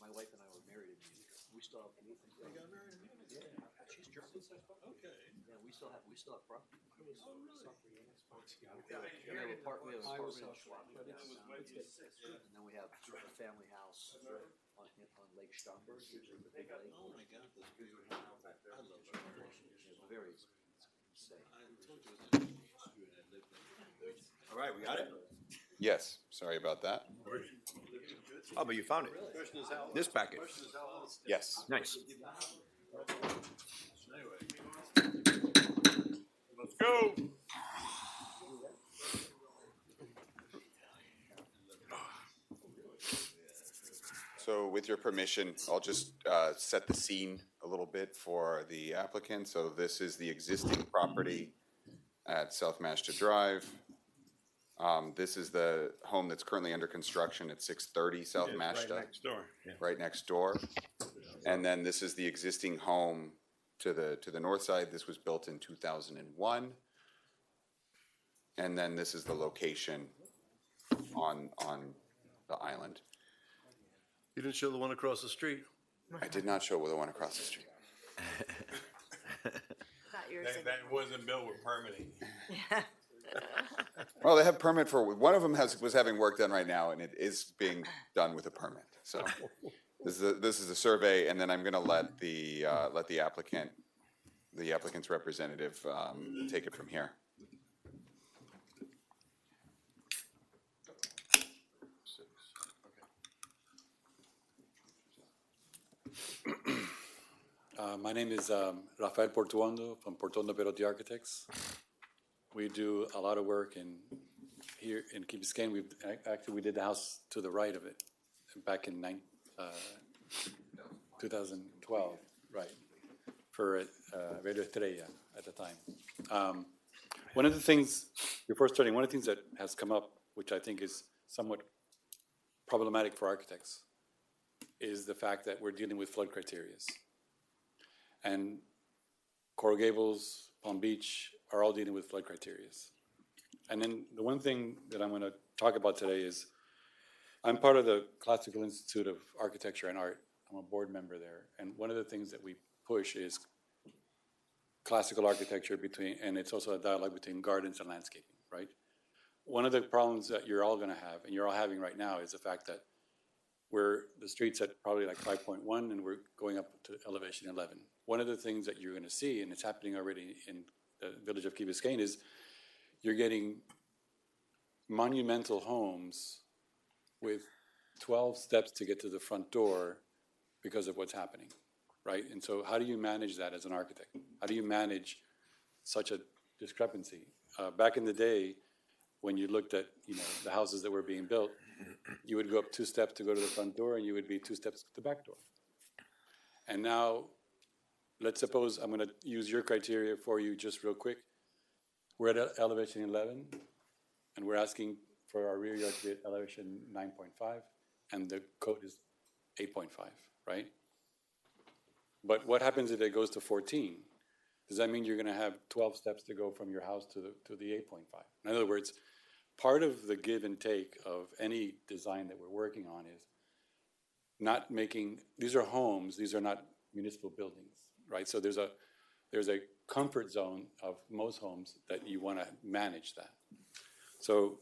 Speaker 18: My wife and I were married in Munich. We still have. You got married in Munich? Yeah, she's German. Okay. Yeah, we still have property. Oh, really? We have an apartment in Schwab. And then we have a family house on Lake Starnberg, which is the big lake. Oh my God, that's beautiful. I love it. It's very expensive.
Speaker 3: All right, we got it?
Speaker 10: Yes, sorry about that.
Speaker 3: Oh, but you found it. This package.
Speaker 10: Yes.
Speaker 3: Nice.
Speaker 2: Let's go.
Speaker 10: So with your permission, I'll just set the scene a little bit for the applicant. So this is the existing property at South Mashta Drive. This is the home that's currently under construction at 630 South
Speaker 2: It's
Speaker 10: Mashta.
Speaker 2: right next door. Yeah.
Speaker 10: Right next door. And then this is the existing home to the north side. This was built in 2001. And then this is the location on the island.
Speaker 22: You didn't show the one across the street.
Speaker 10: I did not show the one across the street.
Speaker 4: Not yours.
Speaker 2: That wasn't built with permitting.
Speaker 10: Well, they have permit for, one of them was having work done right now, and it is being done with a permit. So this is a survey, and then I'm going to let the applicant's representative take it from here.
Speaker 14: My name is Rafael Portuondo from Portuondo Perotti Architects. We do a lot of work here in Key Biscayne. We did the house to the right of it back in 2012, right, for Radio Estrella at the time. One of the things, before starting, one of the things that has come up, which I think is somewhat problematic for architects, is the fact that we're dealing with flood criteria. And Coral Gables, Palm Beach are all dealing with flood criteria. And then the one thing that I'm going to talk about today is I'm part of the Classical Institute of Architecture and Art. I'm a board member there. And one of the things that we push is classical architecture and it's also a dialogue between gardens and landscaping, right? One of the problems that you're all going to have, and you're all having right now, is the fact that the street's at probably like 5.1 and we're going up to elevation 11. One of the things that you're going to see, and it's happening already in the village of Key Biscayne, is you're getting monumental homes with 12 steps to get to the front door because of what's happening, right? And so how do you manage that as an architect? How do you manage such a discrepancy? Back in the day, when you looked at the houses that were being built, you would go up 2 steps to go to the front door, and you would be 2 steps to the back door. And now, let's suppose I'm going to use your criteria for you just real quick. we're at elevation 11, and we're asking for our rear yard to be at elevation 9.5, and the code is 8.5, right? But what happens if it goes to 14? Does that mean you're gonna have 12 steps to go from your house to the 8.5? In other words, part of the give and take of any design that we're working on is not making, these are homes, these are not municipal buildings, right? So there's a comfort zone of most homes that you wanna manage that. So,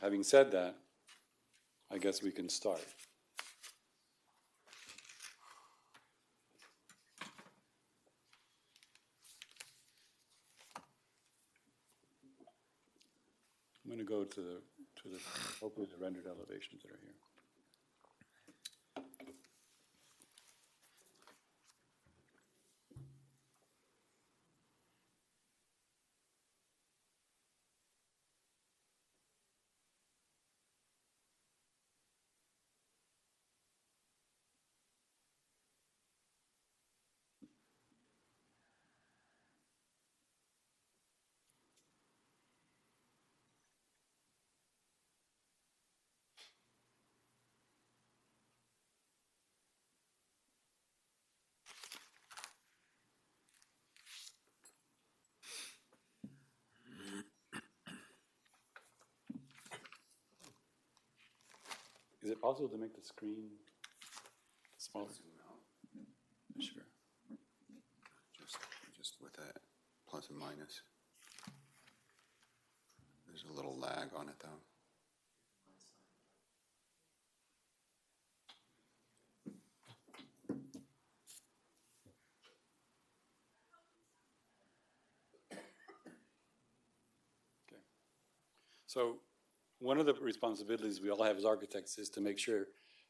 Speaker 14: having said that, I guess we can start. I'm going to go to the hopefully the rendered elevations that are here. Is it possible to make the screen smaller? Sure.
Speaker 10: Just with that plus and minus. There's a little lag on it, though.
Speaker 14: So one of the responsibilities we all have as architects is to make sure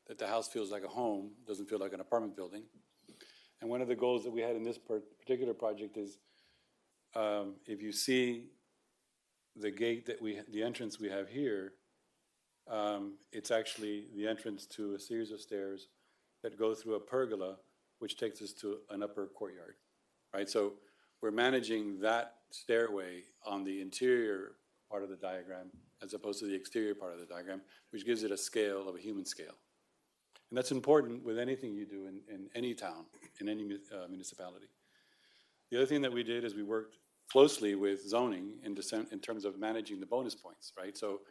Speaker 14: that the house feels like a home, doesn't feel like an apartment building. And one of the goals that we had in this particular project is, if you see the gate that the entrance we have here, it's actually the entrance to a series of stairs that go through a pergola, which takes us to an upper courtyard, right? So we're managing that stairway on the interior part of the diagram as opposed to the exterior part of the diagram, which gives it a scale of a human scale. And that's important with anything you do in any town, in any municipality. The other thing that we did is we worked closely with zoning in terms of managing the bonus points, right? So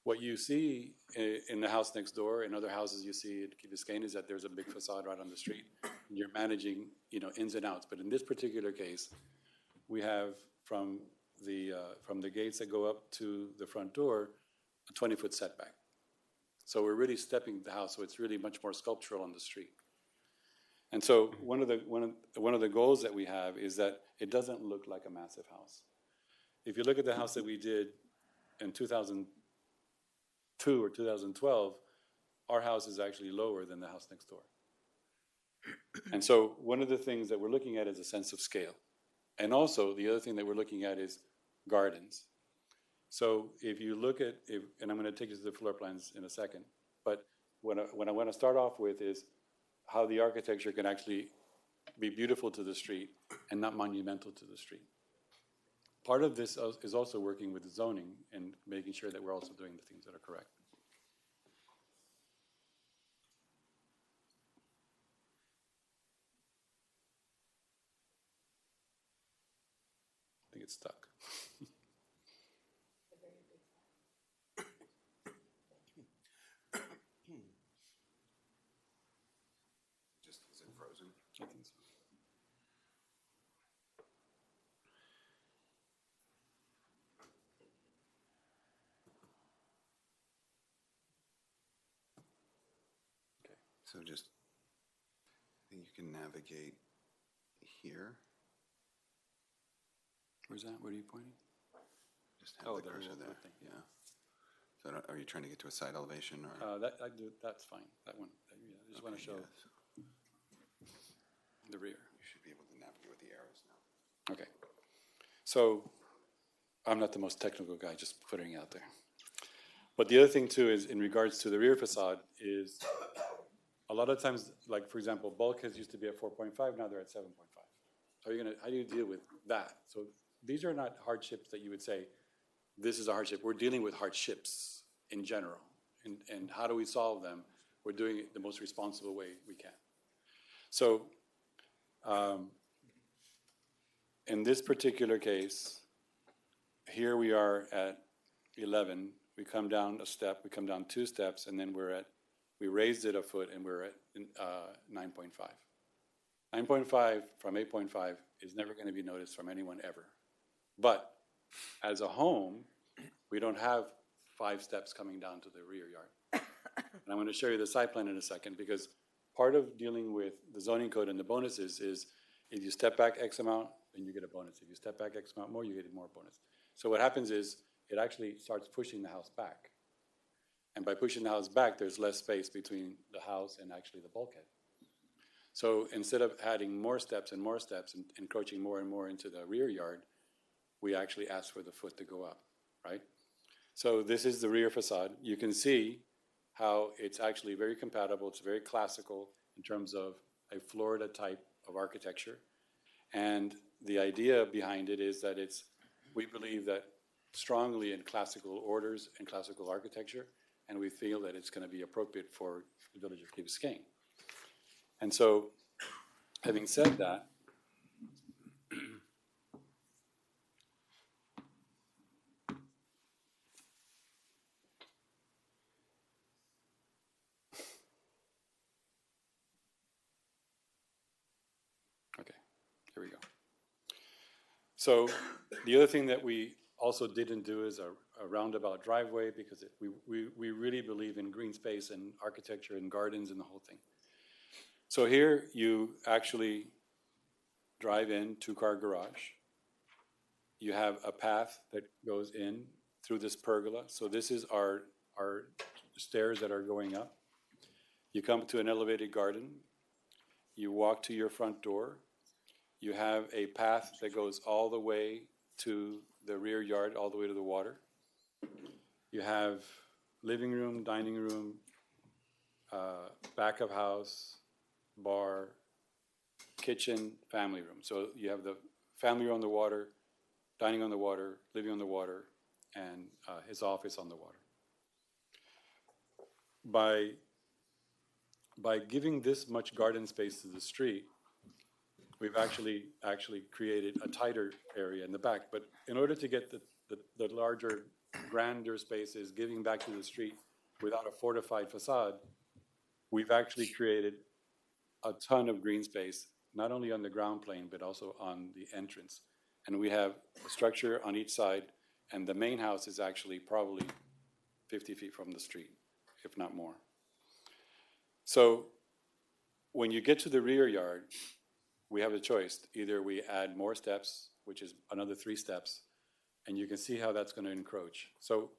Speaker 14: what you see in the house next door, in other houses you see at Key Biscayne, is that there's a big facade right on the street. And you're managing, ins and outs. But in this particular case, we have from the gates that go up to the front door, a 20-foot setback. So we're really stepping the house, so it's really much more sculptural on the street. And so one of the goals that we have is that it doesn't look like a massive house. If you look at the house that we did in 2002 or 2012, our house is actually lower than the house next door. And so one of the things that we're looking at is a sense of scale. And also the other thing that we're looking at is gardens. So if you look at, and I'm going to take you to the floor plans in a second, but what I want to start off with is how the architecture can actually be beautiful to the street and not monumental to the street. Part of this is also working with the zoning and making sure that we're also doing the things that are correct. I think it's stuck.
Speaker 10: Is it frozen?
Speaker 14: I think so.
Speaker 10: So just, I think you can navigate here.
Speaker 14: Where's that? Where are you pointing?
Speaker 10: Just have the
Speaker 14: there,
Speaker 10: cursor there.
Speaker 14: thing.
Speaker 10: Yeah. So are you trying to get to a side elevation or?
Speaker 14: That's fine. That one. I just want to show the rear.
Speaker 10: You should be able to navigate with the arrows now.
Speaker 14: Okay. So I'm not the most technical guy, just putting it out there. But the other thing too is in regards to the rear facade is a lot of times, like for example, bulkheads used to be at 4.5, now they're at 7.5. How do you deal with that? So these are not hardships that you would say, this is a hardship. We're dealing with hardships in general. And how do we solve them? We're doing it the most responsible way we can. So in this particular case, here we are at 11. We come down a step, we come down 2 steps, and then we raised it a foot, and we're at 9.5. 9.5 from 8.5 is never going to be noticed from anyone ever. But as a home, we don't have 5 steps coming down to the rear yard. And I'm going to show you the site plan in a second, because part of dealing with the zoning code and the bonuses is if you step back X amount, then you get a bonus. If you step back X amount more, you get more bonus. So what happens is it actually starts pushing the house back. And by pushing the house back, there's less space between the house and actually the bulkhead. So instead of adding more steps and encroaching more and more into the rear yard, we actually ask for the foot to go up, right? So this is the rear facade. You can see how it's actually very compatible. It's very classical in terms of a Florida type of architecture. And the idea behind it is that we believe that strongly in classical orders and classical architecture, and we feel that it's going to be appropriate for the village of Key Biscayne. And so, having said that, okay, here we go. So the other thing that we also didn't do is a roundabout driveway, because we really believe in green space and architecture and gardens and the whole thing. So here you actually drive in, 2-car garage. You have a path that goes in through this pergola. So this is our stairs that are going up. You come to an elevated garden. You walk to your front door. You have a path that goes all the way to the rear yard, all the way to the water. You have living room, dining room, back of house, bar, kitchen, family room. So you have the family room on the water, dining on the water, living on the water, and his office on the water. By giving this much garden space to the street, we've actually created a tighter area in the back. But in order to get the larger, grander spaces giving back to the street without a fortified facade, we've actually created a ton of green space, not only on the ground plane, but also on the entrance. And we have a structure on each side, and the main house is actually probably 50 feet from the street, if not more. So when you get to the rear yard, we have a choice. Either we add more steps, which is another 3 steps, and you can see how that's going to encroach. So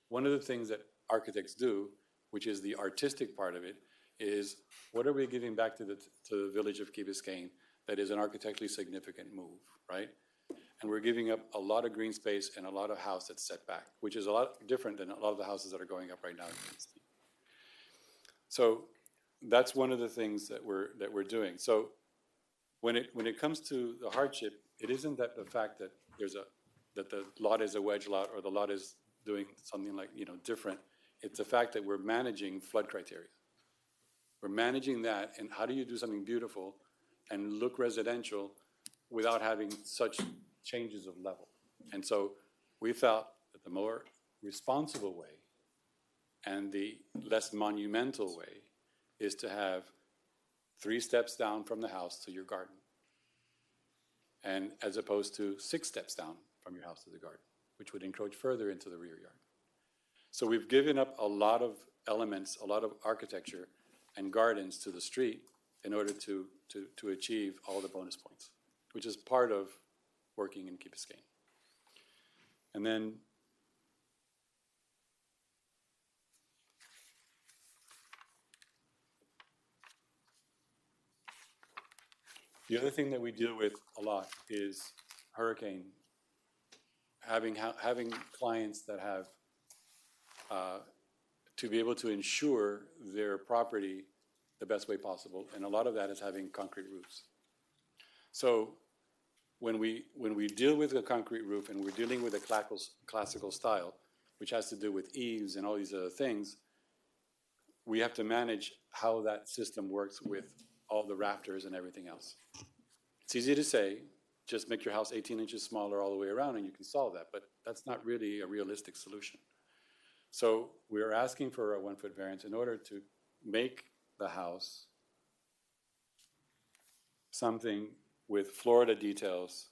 Speaker 14: one of the things that architects do, which is the artistic part of it, is what are we giving back to the village of Key Biscayne that is an architecturally significant move, right? And we're giving up a lot of green space and a lot of house that's set back, which is a lot different than a lot of the houses that are going up right now. So that's one of the things that we're doing. So when it comes to the hardship, it isn't that the fact that that the lot is a wedge lot or the lot is doing something like different. It's the fact that we're managing flood criteria. We're managing that, and how do you do something beautiful and look residential without having such changes of level? And so we felt that the more responsible way and the less monumental way is to have 3 steps down from the house to your garden, and as opposed to 6 steps down from your house to the garden, which would encroach further into the rear yard. So we've given up a lot of elements, a lot of architecture and gardens to the street in order to achieve all the bonus points, which is part of working in Key Biscayne. And then the other thing that we deal with a lot is hurricane. Having clients that have to be able to insure their property the best way possible, and a lot of that is having concrete roofs. So when we deal with a concrete roof and we're dealing with a classical style, which has to do with eaves and all these other things, we have to manage how that system works with all the rafters and everything else. It's easy to say, just make your house 18 inches smaller all the way around and you can solve that, but that's not really a realistic solution. So we're asking for a 1-foot variance in order to make the house something with Florida details,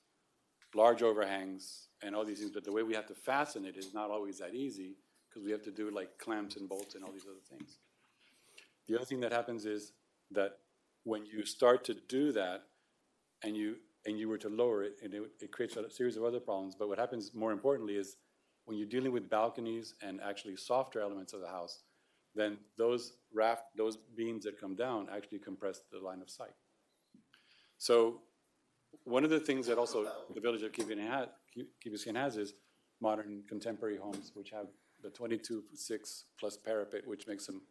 Speaker 14: large overhangs, and all these things, but the way we have to fasten it is not always that easy because we have to do like clamps and bolts and all these other things. The other thing that happens is that when you start to do that and you were to lower it, and it creates a series of other problems, but what happens more importantly is when you're dealing with balconies and actually softer elements of the house, then those beams that come down actually compress the line of sight. So one of the things that also the village of Key Biscayne has is modern contemporary homes, which have the 22.6 plus parapet, which makes them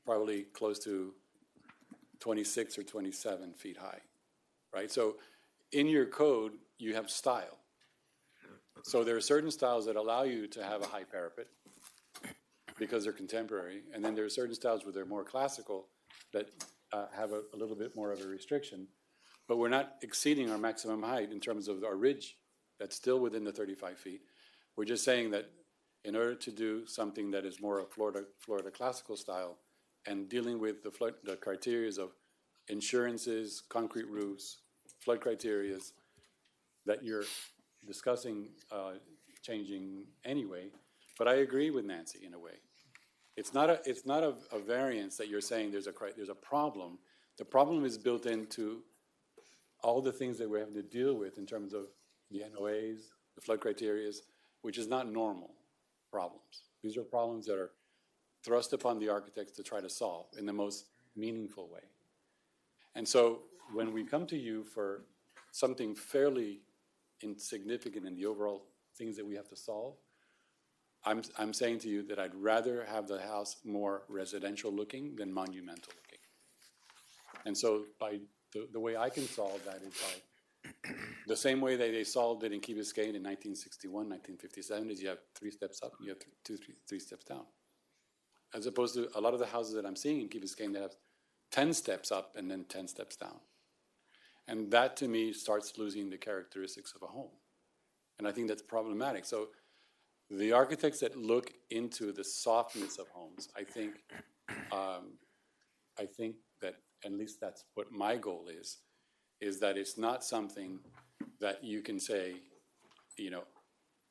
Speaker 14: probably close to 26 or 27 feet high, right? So in your code, you have style. So there are certain styles that allow you to have a high parapet because they're contemporary, and then there are certain styles where they're more classical that have a little bit more of a restriction. But we're not exceeding our maximum height in terms of our ridge. That's still within the 35 feet. We're just saying that in order to do something that is more a Florida classical style and dealing with the criteria of insurances, concrete roofs, flood criteria that you're discussing changing anyway. But I agree with Nancy in a way. It's not a variance that you're saying there's a problem. The problem is built into all the things that we're having to deal with in terms of the NOAs, the flood criteria, which is not normal problems. These are problems that are thrust upon the architects to try to solve in the most meaningful way. And so when we come to you for something fairly insignificant in the overall things that we have to solve, I'm saying to you that I'd rather have the house more residential looking than monumental looking. And so by the way I can solve that is by the same way that they solved it in Key Biscayne in 1961, 1957, is you have 3 steps up, you have three steps down. As opposed to a lot of the houses that I'm seeing in Key Biscayne that have 10 steps up and then 10 steps down. And that to me starts losing the characteristics of a home. And I think that's problematic. So the architects that look into the softness of homes, I think that at least that's what my goal is that it's not something that you can say, you know,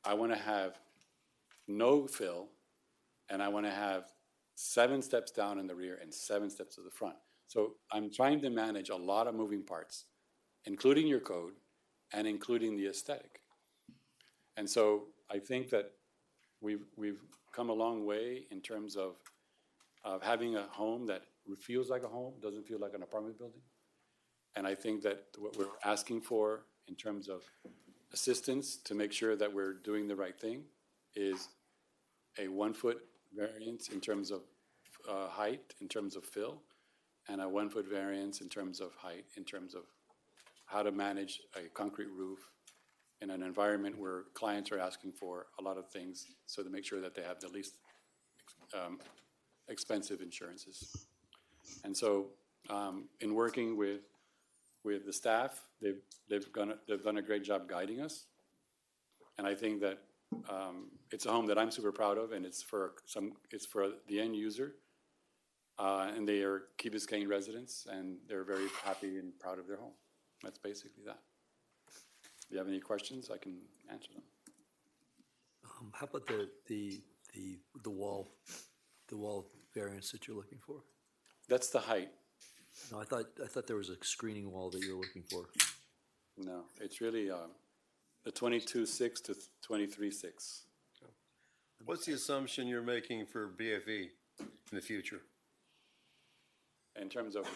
Speaker 14: I want to have no fill and I want to have 7 steps down in the rear and 7 steps to the front. So I'm trying to manage a lot of moving parts, including your code and including the aesthetic. And so I think that we've come a long way in terms of having a home that feels like a home, doesn't feel like an apartment building. And I think that what we're asking for in terms of assistance to make sure that we're doing the right thing is a 1-foot variance in terms of height, in terms of fill, and a 1-foot variance in terms of height, in terms of how to manage a concrete roof in an environment where clients are asking for a lot of things, so to make sure that they have the least expensive insurances. And so in working with the staff, they've done a great job guiding us. And I think that it's a home that I'm super proud of, and it's for the end user. And they are Key Biscayne residents, and they're very happy and proud of their home. That's basically that. If you have any questions, I can answer them.
Speaker 11: How about the wall variance that you're looking for?
Speaker 14: That's the height.
Speaker 11: No, I thought there was a screening wall that you were looking for.
Speaker 14: No, it's really the 22.6 to 23.6.
Speaker 22: What's the assumption you're making for BFE in the future?
Speaker 14: In terms of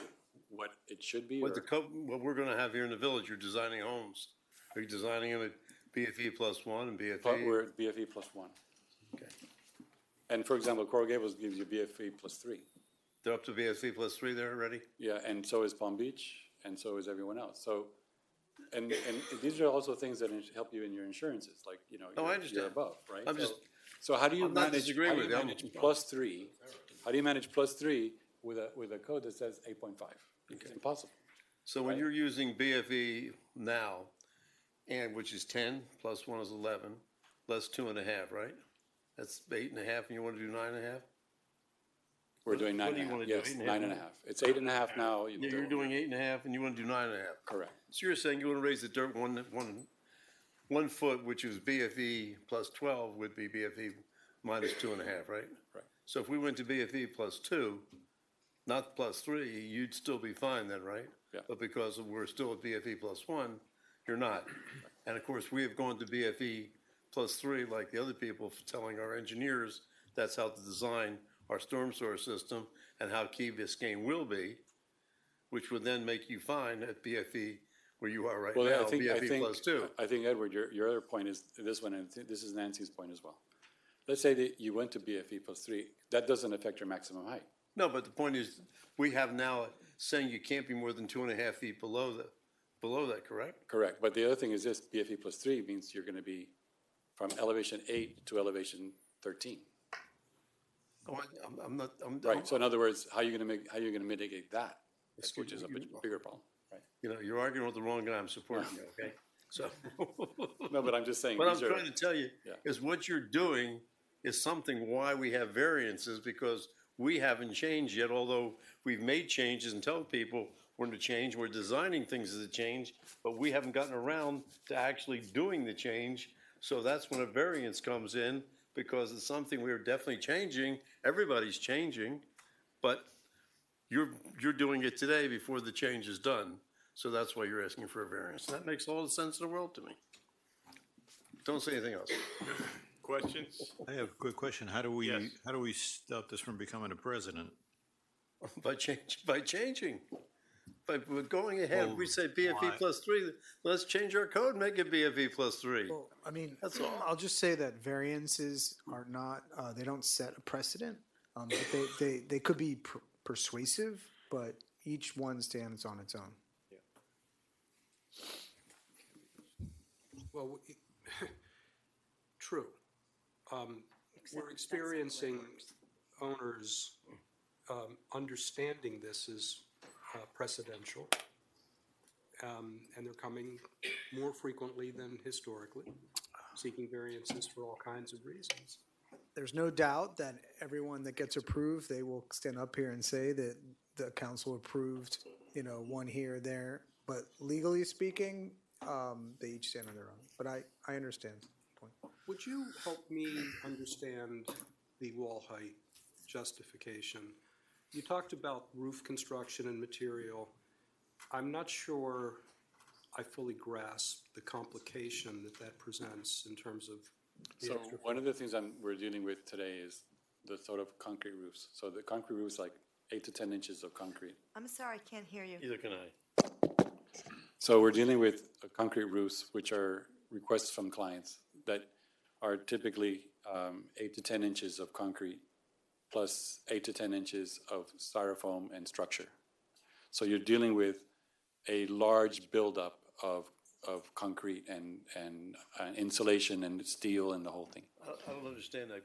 Speaker 14: what it should be?
Speaker 22: What we're going to have here in the village, you're designing homes. Are you designing them at BFE +1 and BFE?
Speaker 14: We're at BFE +1.
Speaker 22: Okay.
Speaker 14: And for example, Coral Gables gives you BFE +3.
Speaker 22: They're up to BFE +3 there already?
Speaker 14: Yeah, and so is Palm Beach, and so is everyone else. So And these are also things that help you in your insurances, like, you know,
Speaker 22: Oh, I
Speaker 14: you're
Speaker 22: understand.
Speaker 14: above, right?
Speaker 22: I'm just-
Speaker 14: So how do you
Speaker 22: I'm not
Speaker 14: manage,
Speaker 22: disagreeing
Speaker 14: how do
Speaker 22: with
Speaker 14: you
Speaker 22: you.
Speaker 14: manage plus three? How do you manage plus three with a code that says 8.5? It's impossible.
Speaker 22: So when you're using BFE now, and which is 10, plus 1 is 11, less 2.5, right? That's 8.5, and you want to do 9.5?
Speaker 14: We're doing
Speaker 22: What
Speaker 14: nine
Speaker 22: do
Speaker 14: and
Speaker 22: you
Speaker 14: a half,
Speaker 22: wanna do,
Speaker 14: yes,
Speaker 22: 8.5?
Speaker 14: 9.5. It's 8.5 now.
Speaker 22: Yeah, you're doing 8.5, and you want to do 9.5.
Speaker 14: Correct.
Speaker 22: So you're saying you want to raise the dirt 1 foot, which is BFE plus 12 would be BFE minus 2.5, right?
Speaker 14: Right.
Speaker 22: So if we went to BFE plus 2, not plus 3, you'd still be fine then, right?
Speaker 14: Yeah.
Speaker 22: But because we're still at BFE plus 1, you're not. And of course, we have gone to BFE plus 3, like the other people, telling our engineers that's how to design our storm sewer system and how Key Biscayne will be, which would then make you fine at BFE where you are right
Speaker 14: Well,
Speaker 22: now,
Speaker 14: I think,
Speaker 22: BFE plus 2.
Speaker 14: I think, Edward, your other point is this one, and this is Nancy's point as well. Let's say that you went to BFE plus 3, that doesn't affect your maximum height.
Speaker 22: No, but the point is, we have now saying you can't be more than 2.5 feet below that, correct?
Speaker 14: Correct, but the other thing is this, BFE plus 3 means you're gonna be from elevation 8 to elevation 13.
Speaker 22: Oh, I'm not,
Speaker 14: Right, so in other words, how are you gonna mitigate that? Which is a bigger problem, right?
Speaker 22: You know, you're arguing with the wrong guy, I'm supporting you, okay? So.
Speaker 14: No, but I'm just saying.
Speaker 22: What I'm
Speaker 14: these are-
Speaker 22: trying to tell you
Speaker 14: Yeah.
Speaker 22: is what you're doing is something why we have variances, because we haven't changed yet, although we've made changes and tell people we're going to change, we're designing things as a change, but we haven't gotten around to actually doing the change. So that's when a variance comes in, because it's something we're definitely changing, everybody's changing, but you're doing it today before the change is done. So that's why you're asking for a variance. That makes all the sense in the world to me. Don't say anything else. Questions?
Speaker 19: I have a quick question. How do we stop this from becoming a precedent?
Speaker 22: By changing. By going ahead,
Speaker 19: Well,
Speaker 22: we say BFE
Speaker 19: why?
Speaker 22: plus 3, let's change our code, make it BFE plus 3.
Speaker 17: Well, I mean,
Speaker 22: That's all.
Speaker 17: I'll just say that variances are not, they don't set a precedent. But they could be persuasive, but each one stands on its own.
Speaker 6: Well, true. We're experiencing owners understanding this as precedential, and they're coming more frequently than historically, seeking variances for all kinds of reasons.
Speaker 17: There's no doubt that everyone that gets approved, they will stand up here and say that the council approved, you know, one here or there. But legally speaking, they each stand on their own. But I understand the point.
Speaker 6: Would you help me understand the wall height justification? You talked about roof construction and material. I'm not sure I fully grasp the complication that presents in terms of the
Speaker 14: So
Speaker 6: extra.
Speaker 14: one of the things we're dealing with today is the sort of concrete roofs. So the concrete roofs, like 8 to 10 inches of concrete.
Speaker 4: I'm sorry, I can't hear you.
Speaker 22: Either can I.
Speaker 14: So we're dealing with concrete roofs, which are requests from clients that are typically 8 to 10 inches of concrete plus 8 to 10 inches of styrofoam and structure. So you're dealing with a large buildup of concrete and insulation and steel and the whole thing.
Speaker 22: I don't understand that.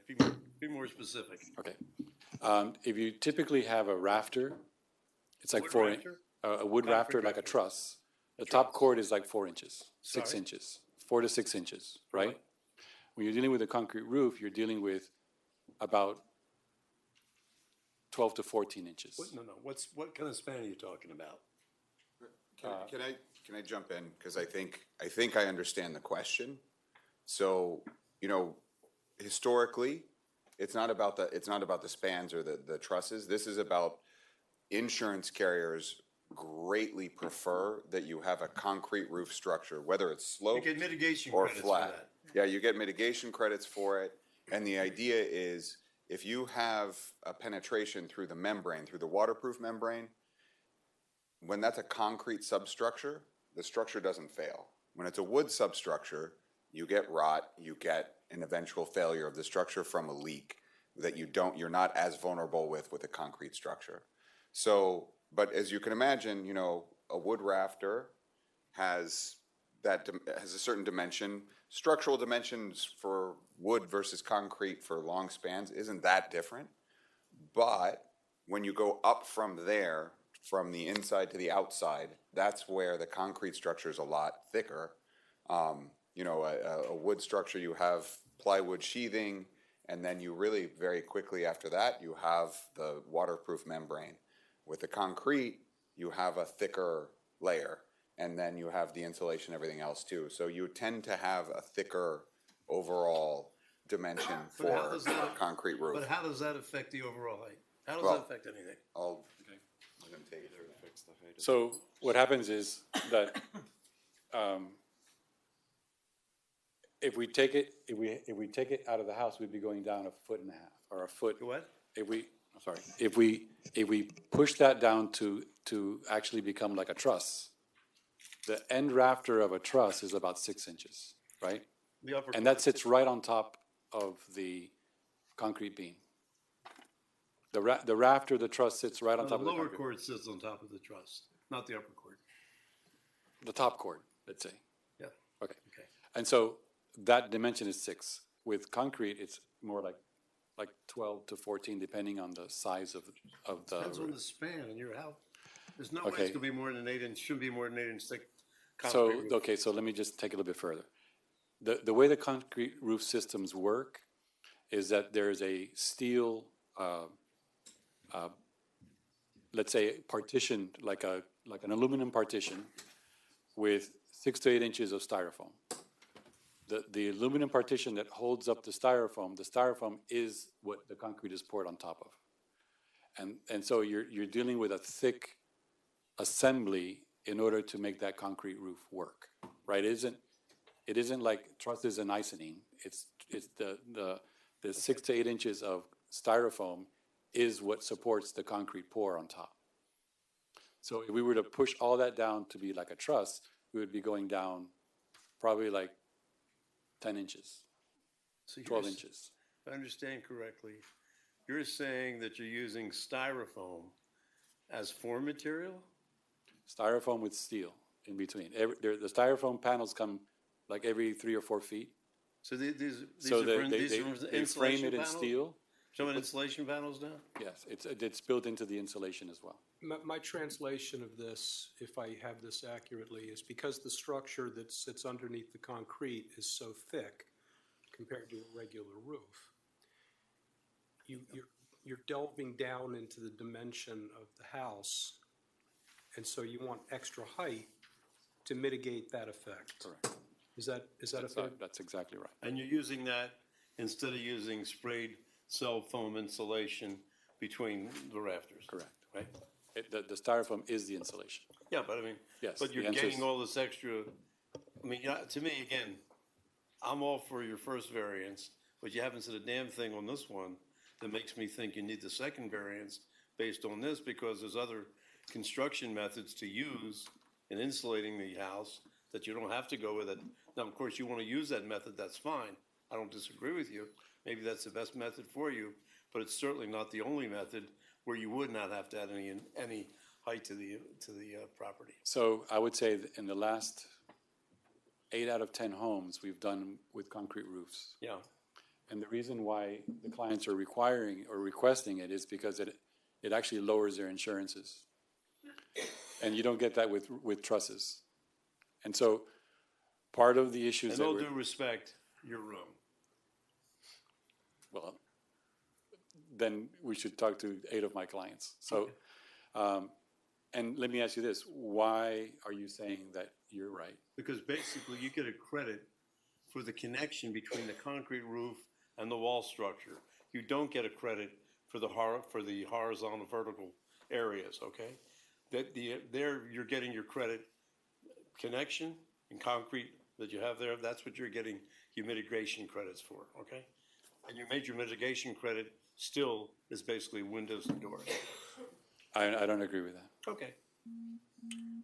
Speaker 22: Be more specific.
Speaker 14: Okay. If you typically have a rafter, it's like
Speaker 22: Wood rafter?
Speaker 14: a wood rafter, like a truss. The top cord is like 4 inches, 6
Speaker 22: Sorry?
Speaker 14: inches, 4 to 6 inches, right? When you're dealing with a concrete roof, you're dealing with about 12 to 14 inches.
Speaker 22: What kind of span are you talking about?
Speaker 10: Can I jump in? Because I think I understand the question. So, you know, historically, it's not about the spans or the trusses. This is about insurance carriers greatly prefer that you have a concrete roof structure, whether it's sloped
Speaker 22: You get mitigation
Speaker 10: or
Speaker 22: credits for
Speaker 10: flat.
Speaker 22: that.
Speaker 10: Yeah, you get mitigation credits for it. And the idea is if you have a penetration through the membrane, through the waterproof membrane, when that's a concrete substructure, the structure doesn't fail. When it's a wood substructure, you get rot, you get an eventual failure of the structure from a leak that you're not as vulnerable with a concrete structure. So, but as you can imagine, you know, a wood rafter has has a certain dimension. Structural dimensions for wood versus concrete for long spans isn't that different. But when you go up from there, from the inside to the outside, that's where the concrete structure is a lot thicker. You know, a wood structure, you have plywood sheathing, and then you really very quickly after that, you have the waterproof membrane. With the concrete, you have a thicker layer, and then you have the insulation, everything else too. So you tend to have a thicker overall dimension
Speaker 22: But how
Speaker 10: for
Speaker 22: does that-
Speaker 10: a concrete roof.
Speaker 22: But how does that affect the overall height? How does
Speaker 10: Well,
Speaker 22: that affect anything?
Speaker 10: I'll let him take it.
Speaker 14: So what happens is that if we take it out of the house, we'd be going down 1.5 feet or a foot.
Speaker 22: What?
Speaker 14: If we push that down to actually become like a truss, the end rafter of a truss is about 6 inches, right?
Speaker 22: The upper
Speaker 14: And that sits right on top of the concrete beam. The rafter, the truss sits right on
Speaker 22: The
Speaker 14: top of the
Speaker 22: lower
Speaker 14: concrete.
Speaker 22: cord sits on top of the truss, not the upper cord.
Speaker 14: The top cord, let's say.
Speaker 22: Yeah.
Speaker 14: Okay. And so that dimension is 6. With concrete, it's more like 12 to 14, depending on the size of the.
Speaker 22: Depends on the span in your house. There's no way
Speaker 14: Okay.
Speaker 22: it's gonna be more than 8 inch, shouldn't be more than 8 inch thick
Speaker 14: So,
Speaker 22: concrete roof.
Speaker 14: okay, so let me just take it a little bit further. The way the concrete roof systems work is that there is a steel, let's say partition, like an aluminum partition with 6 to 8 inches of styrofoam. The aluminum partition that holds up the styrofoam is what the concrete is poured on top of. And so you're dealing with a thick assembly in order to make that concrete roof work, right? It isn't like trusses and isonine. It's the 6 to 8 inches of styrofoam is what supports the concrete pour on top. So if we were to push all that down to be like a truss, we would be going down probably like 10 inches,
Speaker 22: So
Speaker 14: 12
Speaker 22: you're
Speaker 14: inches.
Speaker 22: If I understand correctly, you're saying that you're using styrofoam as form material?
Speaker 14: Styrofoam with steel in between. The styrofoam panels come like every 3 or 4 feet.
Speaker 22: So these
Speaker 14: So
Speaker 22: are
Speaker 14: they frame it in
Speaker 22: panels?
Speaker 14: steel.
Speaker 22: Showing insulation panels now?
Speaker 14: Yes, it's built into the insulation as well.
Speaker 6: My translation of this, if I have this accurately, is because the structure that sits underneath the concrete is so thick compared to a regular roof, you're delving down into the dimension of the house, and so you want extra height to mitigate that effect.
Speaker 14: Correct.
Speaker 6: Is that a fair?
Speaker 14: That's exactly right.
Speaker 22: And you're using that instead of using sprayed cell foam insulation between the rafters?
Speaker 14: Correct. Right? The styrofoam is the insulation.
Speaker 22: Yeah, but I mean,
Speaker 14: Yes,
Speaker 22: but
Speaker 14: the
Speaker 22: you're
Speaker 14: answer is-
Speaker 22: gaining all this extra, I mean, to me, again, I'm all for your first variance, but you haven't said a damn thing on this one that makes me think you need the second variance based on this, because there's other construction methods to use in insulating the house that you don't have to go with it. Now, of course, you want to use that method, that's fine. I don't disagree with you. Maybe that's the best method for you, but it's certainly not the only method where you would not have to add any height to the property.
Speaker 14: So I would say that in the last 8 out of 10 homes we've done with concrete roofs.
Speaker 22: Yeah.
Speaker 14: And the reason why the clients are requiring or requesting it is because it actually lowers their insurances. And you don't get that with trusses. And so part of the issues
Speaker 22: In
Speaker 14: that
Speaker 22: all
Speaker 14: we're,
Speaker 22: due respect, you're wrong.
Speaker 14: well, then we should talk to 8 of my clients. So, and let me ask you this, why are you saying that you're right?
Speaker 22: Because basically you get a credit for the connection between the concrete roof and the wall structure. You don't get a credit for the horizontal vertical areas, okay? There you're getting your credit connection in concrete that you have there, that's what you're getting your mitigation credits for, okay? And your major mitigation credit still is basically windows and doors.
Speaker 14: I don't agree with that.
Speaker 22: Okay.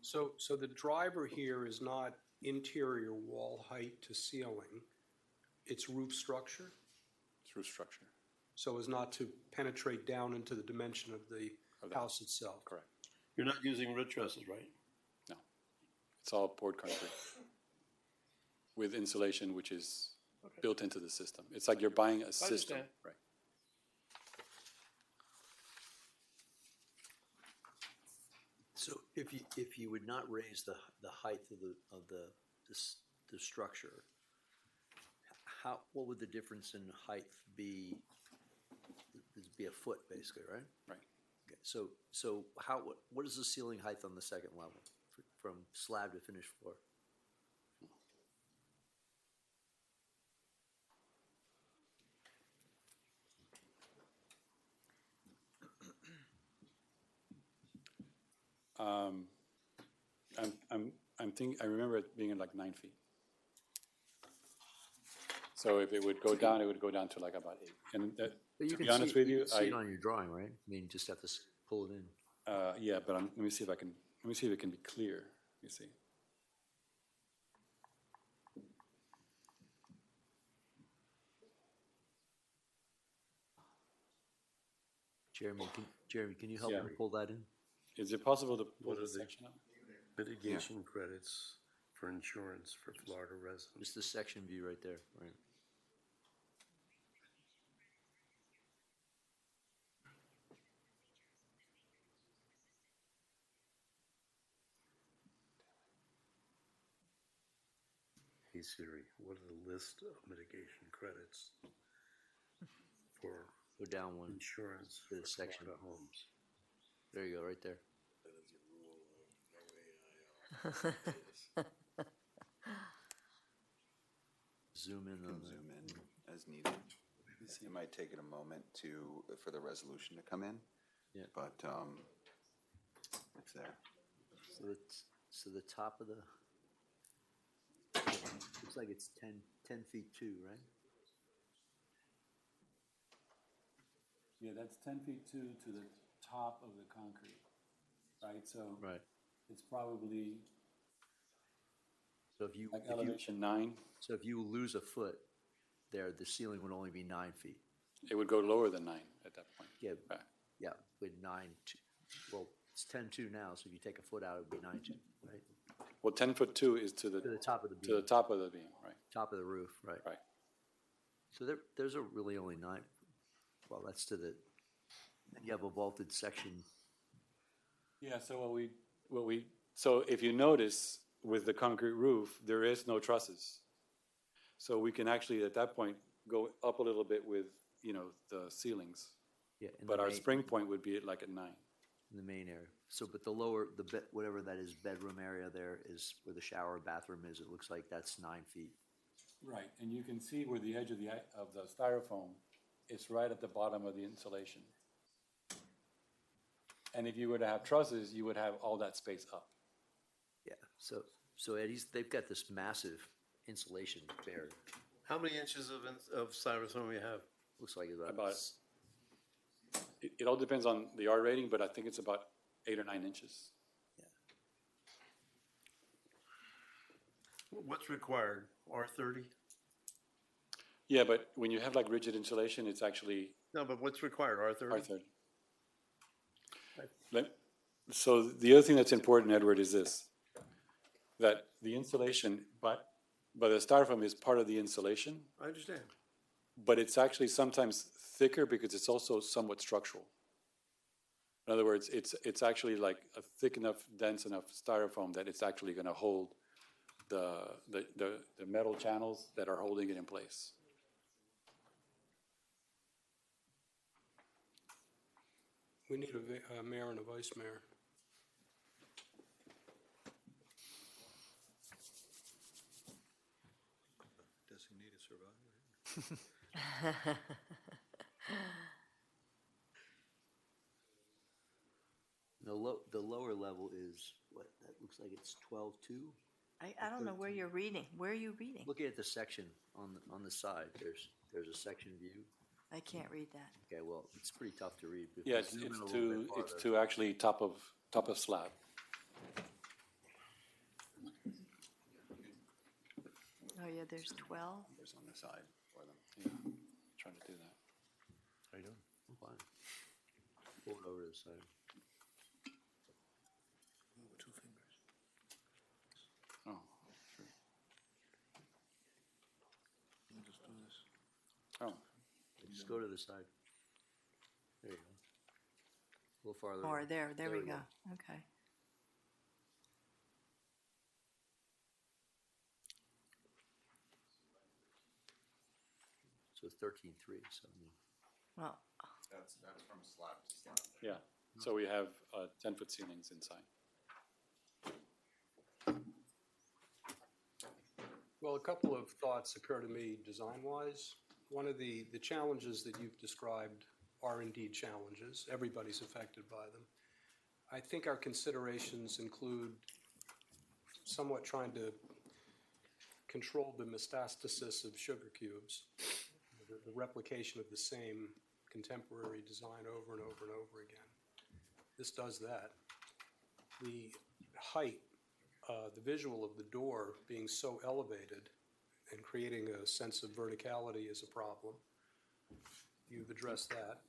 Speaker 6: So the driver here is not interior wall height to ceiling, it's roof structure?
Speaker 14: It's roof structure.
Speaker 6: So as not to penetrate down into the dimension of the house itself?
Speaker 14: Correct.
Speaker 22: You're not using root trusses, right?
Speaker 14: No. It's all poured concrete. with insulation, which is built into the system. It's like you're buying a system.
Speaker 7: understand.
Speaker 14: Right.
Speaker 18: So if you would not raise the height of the structure, what would the difference in height be? It'd be a foot basically, right?
Speaker 14: Right.
Speaker 18: Okay, so what is the ceiling height on the second level from slab to finished floor?
Speaker 14: I remember it being like 9 feet. So if it would go down, it would go down to like about 8. And that,
Speaker 18: But
Speaker 14: to be honest with you,
Speaker 18: can see it on your drawing, right? I mean, you just have to pull it in.
Speaker 14: Yeah, but let me see if it can be clear. Let me see.
Speaker 18: Jeremy, can you help me
Speaker 14: Yeah.
Speaker 18: pull that in?
Speaker 14: Is it possible to pull
Speaker 22: What are
Speaker 14: this
Speaker 22: the
Speaker 14: section out?
Speaker 22: mitigation credits for insurance for Florida residents?
Speaker 18: Just the section view right there, right?
Speaker 22: Hey Siri, what are the list of mitigation credits for
Speaker 18: Go down one.
Speaker 22: insurance
Speaker 18: To
Speaker 22: for
Speaker 18: the section.
Speaker 22: Florida homes?
Speaker 18: There you go, right there. Zoom in on
Speaker 10: Zoom in as needed. It might take it a moment for the resolution to come in.
Speaker 18: Yeah.
Speaker 10: But, it's there.
Speaker 18: So the top of the, looks like it's 10 feet 2, right?
Speaker 14: Yeah, that's 10 feet 2 to the top of the concrete, right? So
Speaker 18: Right.
Speaker 14: it's probably
Speaker 18: So if you,
Speaker 14: like elevation 9.
Speaker 18: so if you lose a foot there, the ceiling would only be 9 feet.
Speaker 14: It would go lower than 9 at that point.
Speaker 18: Yeah,
Speaker 14: Right.
Speaker 18: yeah, with 9, well, it's 10.2 now, so if you take a foot out, it would be 9.2, right?
Speaker 14: Well, 10'2" is to the
Speaker 18: top of the beam.
Speaker 14: to the top of the beam, right?
Speaker 18: Top of the roof, right?
Speaker 14: Right.
Speaker 18: So there's a really only 9, well, that's to the, and you have a vaulted section.
Speaker 14: Yeah. So so if you notice with the concrete roof, there is no trusses. So we can actually at that point go up a little bit with the ceilings.
Speaker 18: Yeah. in
Speaker 14: But
Speaker 18: the
Speaker 14: our
Speaker 18: main-
Speaker 14: spring point would be at like at 9.
Speaker 18: In the main area. So, but the lower, whatever that is, bedroom area there is where the shower, bathroom is, it looks like that's 9 feet.
Speaker 14: Right, and you can see where the edge of the styrofoam, it's right at the bottom of the insulation. And if you were to have trusses, you would have all that space up.
Speaker 18: Yeah, so Eddie's, they've got this massive insulation there.
Speaker 22: How many inches of styrofoam you have?
Speaker 18: Looks like
Speaker 14: About, it all depends on the R rating, but I think it's about 8 or 9 inches.
Speaker 22: What's required? R30?
Speaker 14: Yeah, but when you have like rigid insulation, it's actually
Speaker 22: No, but what's required? R30?
Speaker 14: R30. So the other thing that's important, Edward, is this, that the insulation, but the styrofoam is part of the insulation,
Speaker 22: I understand.
Speaker 14: but it's actually sometimes thicker because it's also somewhat structural. In other words, it's actually like a thick enough, dense enough styrofoam that it's actually going to hold the metal channels that are holding it in place.
Speaker 6: We need a mayor and a vice mayor.
Speaker 11: Designated survivor. The lower level is, what, that looks like it's 12.2?
Speaker 4: I don't know where you're reading. Where are you reading?
Speaker 18: Looking at the section on the side, there's a section view.
Speaker 4: I can't read that.
Speaker 18: Okay, well, it's pretty tough to read. but if
Speaker 14: Yeah,
Speaker 18: you zoom in a little bit
Speaker 14: it's
Speaker 18: farther-
Speaker 14: to actually top of slab.
Speaker 4: Oh, yeah, there's 12.
Speaker 10: There's on the side for them.
Speaker 14: Yeah, trying to do that.
Speaker 18: How you doing? I'm fine. Pull it over to the side.
Speaker 22: Two fingers.
Speaker 14: Oh, sure. Oh,
Speaker 18: Just go to the side. There you go. A little farther.
Speaker 4: More, there we go. Okay.
Speaker 18: So 13.3, so I mean.
Speaker 4: Well,
Speaker 10: That's from slab to slab.
Speaker 14: yeah. So we have 10-foot ceilings inside.
Speaker 6: Well, a couple of thoughts occur to me design-wise. One of the challenges that you've described are indeed challenges. Everybody's affected by them. I think our considerations include somewhat trying to control the metastasis of sugar cubes, the replication of the same contemporary design over and over and over again. This does that. The height, the visual of the door being so elevated and creating a sense of verticality is a problem. You've addressed that.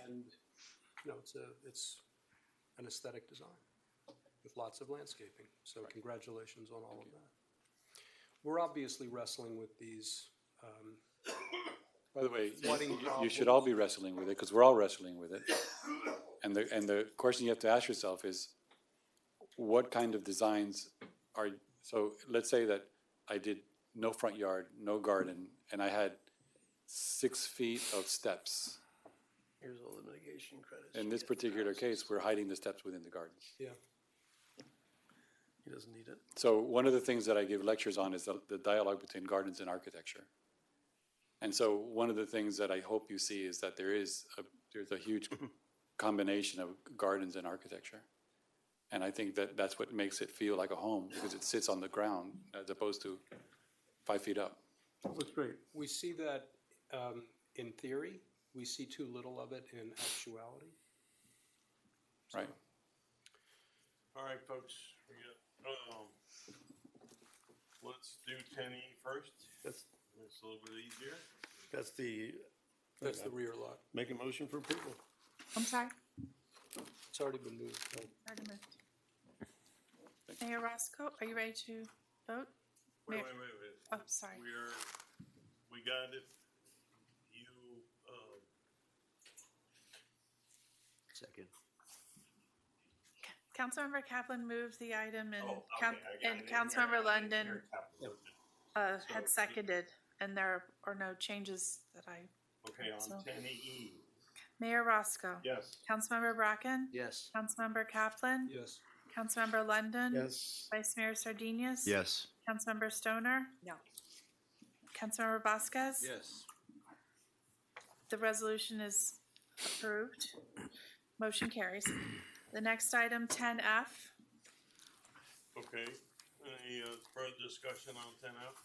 Speaker 6: And, you know, it's an aesthetic design with lots of landscaping. So congratulations on all of that. We're obviously wrestling with these.
Speaker 14: By the way,
Speaker 6: flooding
Speaker 14: you should
Speaker 6: problems.
Speaker 14: all be wrestling with it, because we're all wrestling with it. And the question you have to ask yourself is, what kind of designs are, so let's say that I did no front yard, no garden, and I had 6 feet of steps.
Speaker 8: Here's all the mitigation credits.
Speaker 14: In this particular case, we're hiding the steps within the garden.
Speaker 6: Yeah.
Speaker 8: He doesn't need it.
Speaker 14: So one of the things that I give lectures on is the dialogue between gardens and architecture. And so one of the things that I hope you see is that there's a huge combination of gardens and architecture. And I think that that's what makes it feel like a home, because it sits on the ground as opposed to 5 feet up.
Speaker 6: That's great. We see that in theory. We see too little of it in actuality.
Speaker 14: Right.
Speaker 2: All right, folks, let's do 10E first.
Speaker 8: That's
Speaker 2: It's a little bit easier.
Speaker 8: That's the
Speaker 6: rear lot.
Speaker 8: Make a motion for approval.
Speaker 1: I'm sorry.
Speaker 6: It's already been moved.
Speaker 1: Already moved. Mayor Roscoe, are you ready to vote?
Speaker 2: Wait.
Speaker 1: Oh, sorry.
Speaker 2: We got it. You,
Speaker 18: Second.
Speaker 1: Councilmember Kaplan moved the item and,
Speaker 2: Oh, okay, I got it.
Speaker 1: Councilmember London
Speaker 2: Mayor Kaplan moved it.
Speaker 1: had seconded, and there are no changes that I.
Speaker 2: Okay, on
Speaker 1: So-
Speaker 2: 10E.
Speaker 1: Mayor Roscoe.
Speaker 2: Yes.
Speaker 1: Councilmember Bracken.
Speaker 18: Yes.
Speaker 1: Councilmember Kaplan.
Speaker 6: Yes.
Speaker 1: Councilmember London.
Speaker 8: Yes.
Speaker 1: Vice Mayor Sardinius.
Speaker 11: Yes.
Speaker 1: Councilmember Stoner.
Speaker 4: no.
Speaker 1: Councilmember Vasquez.
Speaker 11: Yes.
Speaker 1: The resolution is approved. Motion carries. The next item, 10F.
Speaker 2: Okay, any further discussion on 10F?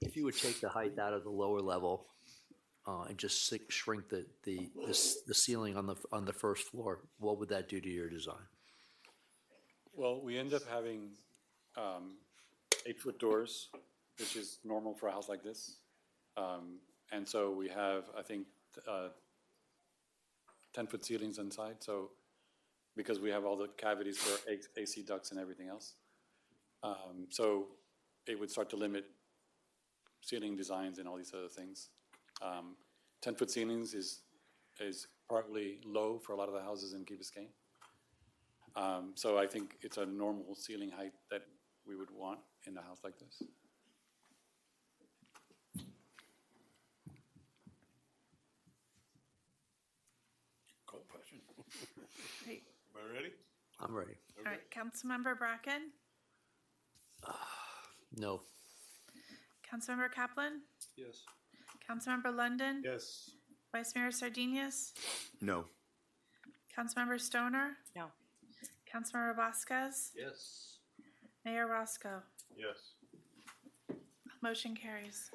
Speaker 18: If you would take the height out of the lower level and just shrink the ceiling on the first floor, what would that do to your design?
Speaker 14: Well, we end up having 8-foot doors, which is normal for a house like this. And so we have, I think, 10-foot ceilings inside. So because we have all the cavities for AC ducts and everything else. So it would start to limit ceiling designs and all these other things. 10-foot ceilings is partly low for a lot of the houses in Key Biscayne. So I think it's a normal ceiling height that we would want in a house like this.
Speaker 8: Call question.
Speaker 1: Great.
Speaker 2: Am I ready?
Speaker 18: I'm ready.
Speaker 1: All right, Councilmember Bracken.
Speaker 18: No.
Speaker 1: Councilmember Kaplan.
Speaker 6: Yes.
Speaker 1: Councilmember London.
Speaker 8: Yes.
Speaker 1: Vice Mayor Sardinius.
Speaker 3: No.
Speaker 1: Councilmember Stoner.
Speaker 4: No.
Speaker 1: Councilmember Vasquez.
Speaker 11: Yes.
Speaker 1: Mayor Roscoe.
Speaker 2: Yes.
Speaker 1: Motion carries.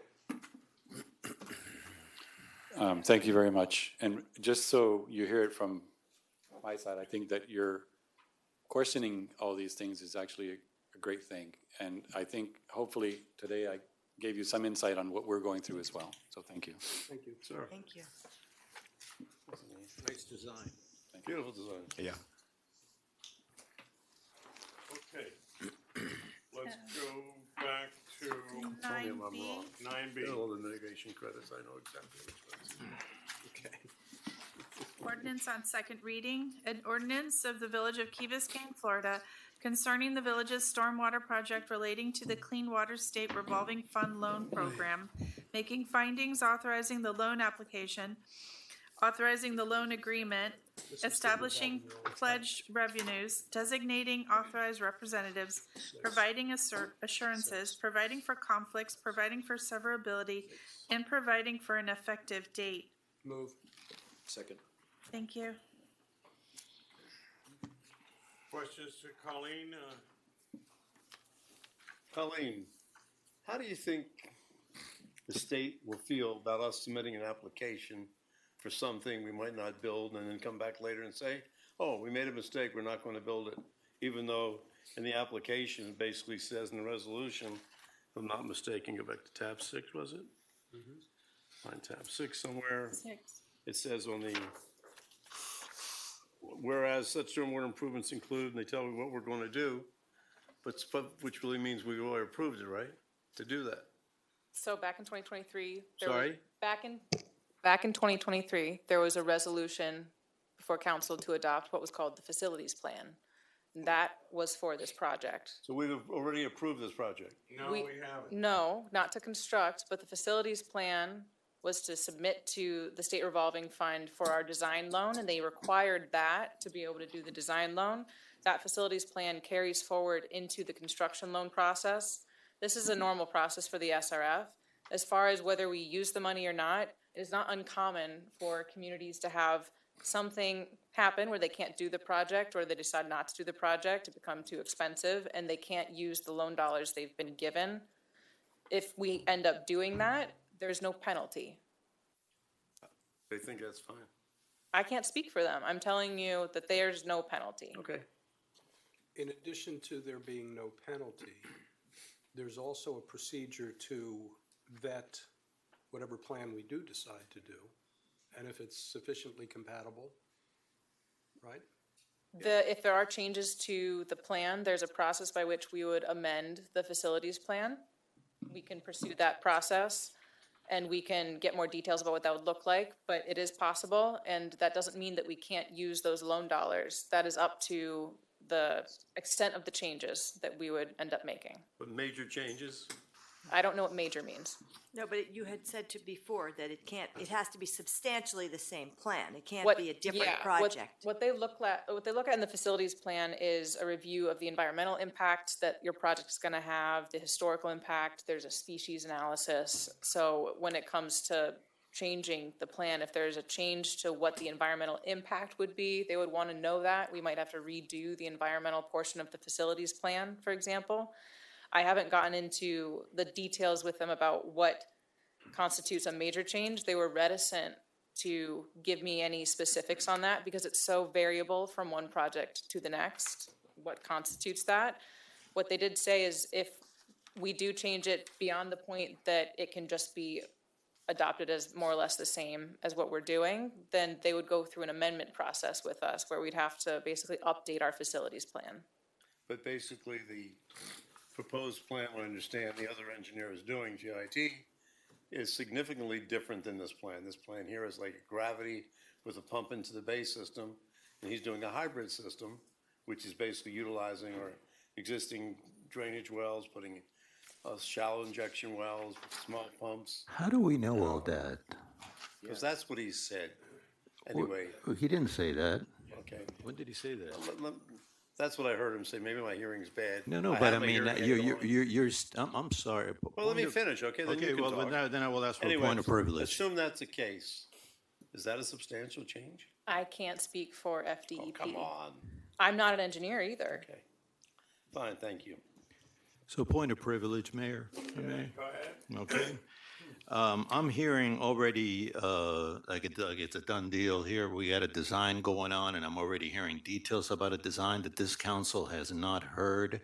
Speaker 14: Thank you very much. And just so you hear it from my side, I think that you're questioning all these things is actually a great thing. And I think hopefully today I gave you some insight on what we're going through as well. So thank you.
Speaker 6: Thank you.
Speaker 8: Sir.
Speaker 4: Thank you.
Speaker 11: Nice design.
Speaker 8: Beautiful design.
Speaker 3: Yeah.
Speaker 2: Okay,
Speaker 22: application credits, I know exactly which ones.
Speaker 6: Okay.
Speaker 1: Ordinance on second reading, an ordinance of the Village of Key Biscayne, Florida, concerning the village's stormwater project relating to the Clean Water State Revolving Fund Loan Program, making findings, authorizing the loan application, authorizing the loan agreement, establishing pledged revenues, designating authorized representatives, providing assurances, providing for conflicts, providing for severability, and providing for an effective date.
Speaker 6: Move.
Speaker 18: Second.
Speaker 1: Thank you.
Speaker 2: Questions to Colleen?
Speaker 22: Colleen, how do you think the state will feel about us submitting an application for something we might not build and then come back later and say, oh, we made a mistake, we're not going to build it, even though in the application it basically says in the resolution, if I'm not mistaken, go back to tab 6, was it? Find tab 6 somewhere.
Speaker 1: 6.
Speaker 22: It says on the, whereas such stormwater improvements include, and they tell me what we're going to do, but which really means we've already approved it, right? To do that.
Speaker 15: So back in 2023.
Speaker 22: Sorry?
Speaker 15: Back in 2023, there was a resolution before council to adopt what was called the facilities plan. And that was for this project.
Speaker 22: So we've already approved this project?
Speaker 2: No, we haven't.
Speaker 15: No, not to construct, but the facilities plan was to submit to the state revolving fund for our design loan, and they required that to be able to do the design loan. That facilities plan carries forward into the construction loan process. This is a normal process for the SRF. As far as whether we use the money or not, it is not uncommon for communities to have something happen where they can't do the project, or they decide not to do the project, it become too expensive, and they can't use the loan dollars they've been given. If we end up doing that, there's no penalty.
Speaker 22: They think that's fine.
Speaker 15: I can't speak for them. I'm telling you that there's no penalty.
Speaker 22: Okay.
Speaker 6: In addition to there being no penalty, there's also a procedure to vet whatever plan we do decide to do, and if it's sufficiently compatible, right?
Speaker 15: If there are changes to the plan, there's a process by which we would amend the facilities plan. We can pursue that process, and we can get more details about what that would look like, but it is possible, and that doesn't mean that we can't use those loan dollars. That is up to the extent of the changes that we would end up making.
Speaker 22: But major changes?
Speaker 15: I don't know what major means.
Speaker 4: No, but you had said to before that it has to be substantially the same plan. It can't
Speaker 15: What-
Speaker 4: be a different
Speaker 15: yeah,
Speaker 4: project.
Speaker 15: What they look at in the facilities plan is a review of the environmental impact that your project is going to have, the historical impact. There's a species analysis. So when it comes to changing the plan, if there's a change to what the environmental impact would be, they would want to know that. We might have to redo the environmental portion of the facilities plan, for example. I haven't gotten into the details with them about what constitutes a major change. They were reticent to give me any specifics on that because it's so variable from one project to the next, what constitutes that. What they did say is if we do change it beyond the point that it can just be adopted as more or less the same as what we're doing, then they would go through an amendment process with us where we'd have to basically update our facilities plan.
Speaker 22: But basically, the proposed plan, I understand the other engineer is doing, GIT, is significantly different than this plan. This plan here is like gravity with a pump into the base system, and he's doing a hybrid system, which is basically utilizing our existing drainage wells, putting shallow injection wells, small pumps,
Speaker 19: How do we know all that?
Speaker 22: because that's what he said. Anyway,
Speaker 19: Well, he didn't say that.
Speaker 22: okay.
Speaker 19: When did he say that?
Speaker 22: That's what I heard him say. Maybe my hearing's bad.
Speaker 19: No, but
Speaker 22: have
Speaker 19: I
Speaker 22: my
Speaker 19: mean,
Speaker 22: hearing aid
Speaker 19: I'm sorry.
Speaker 22: Well, let me finish, okay? Then you can
Speaker 19: well,
Speaker 22: talk.
Speaker 19: then I will ask for a
Speaker 22: Anyway,
Speaker 19: point of privilege.
Speaker 22: Assume that's the case. Is that a substantial change?
Speaker 15: I can't speak for FDEP.
Speaker 22: Come on.
Speaker 15: I'm not an engineer either.
Speaker 22: Okay. Fine, thank you.
Speaker 19: So point of privilege, Mayor. if I may.
Speaker 22: Go ahead.
Speaker 19: Okay. I'm hearing already, like it's a done deal here. We got a design going on, and I'm already hearing details about a design that this council has not heard.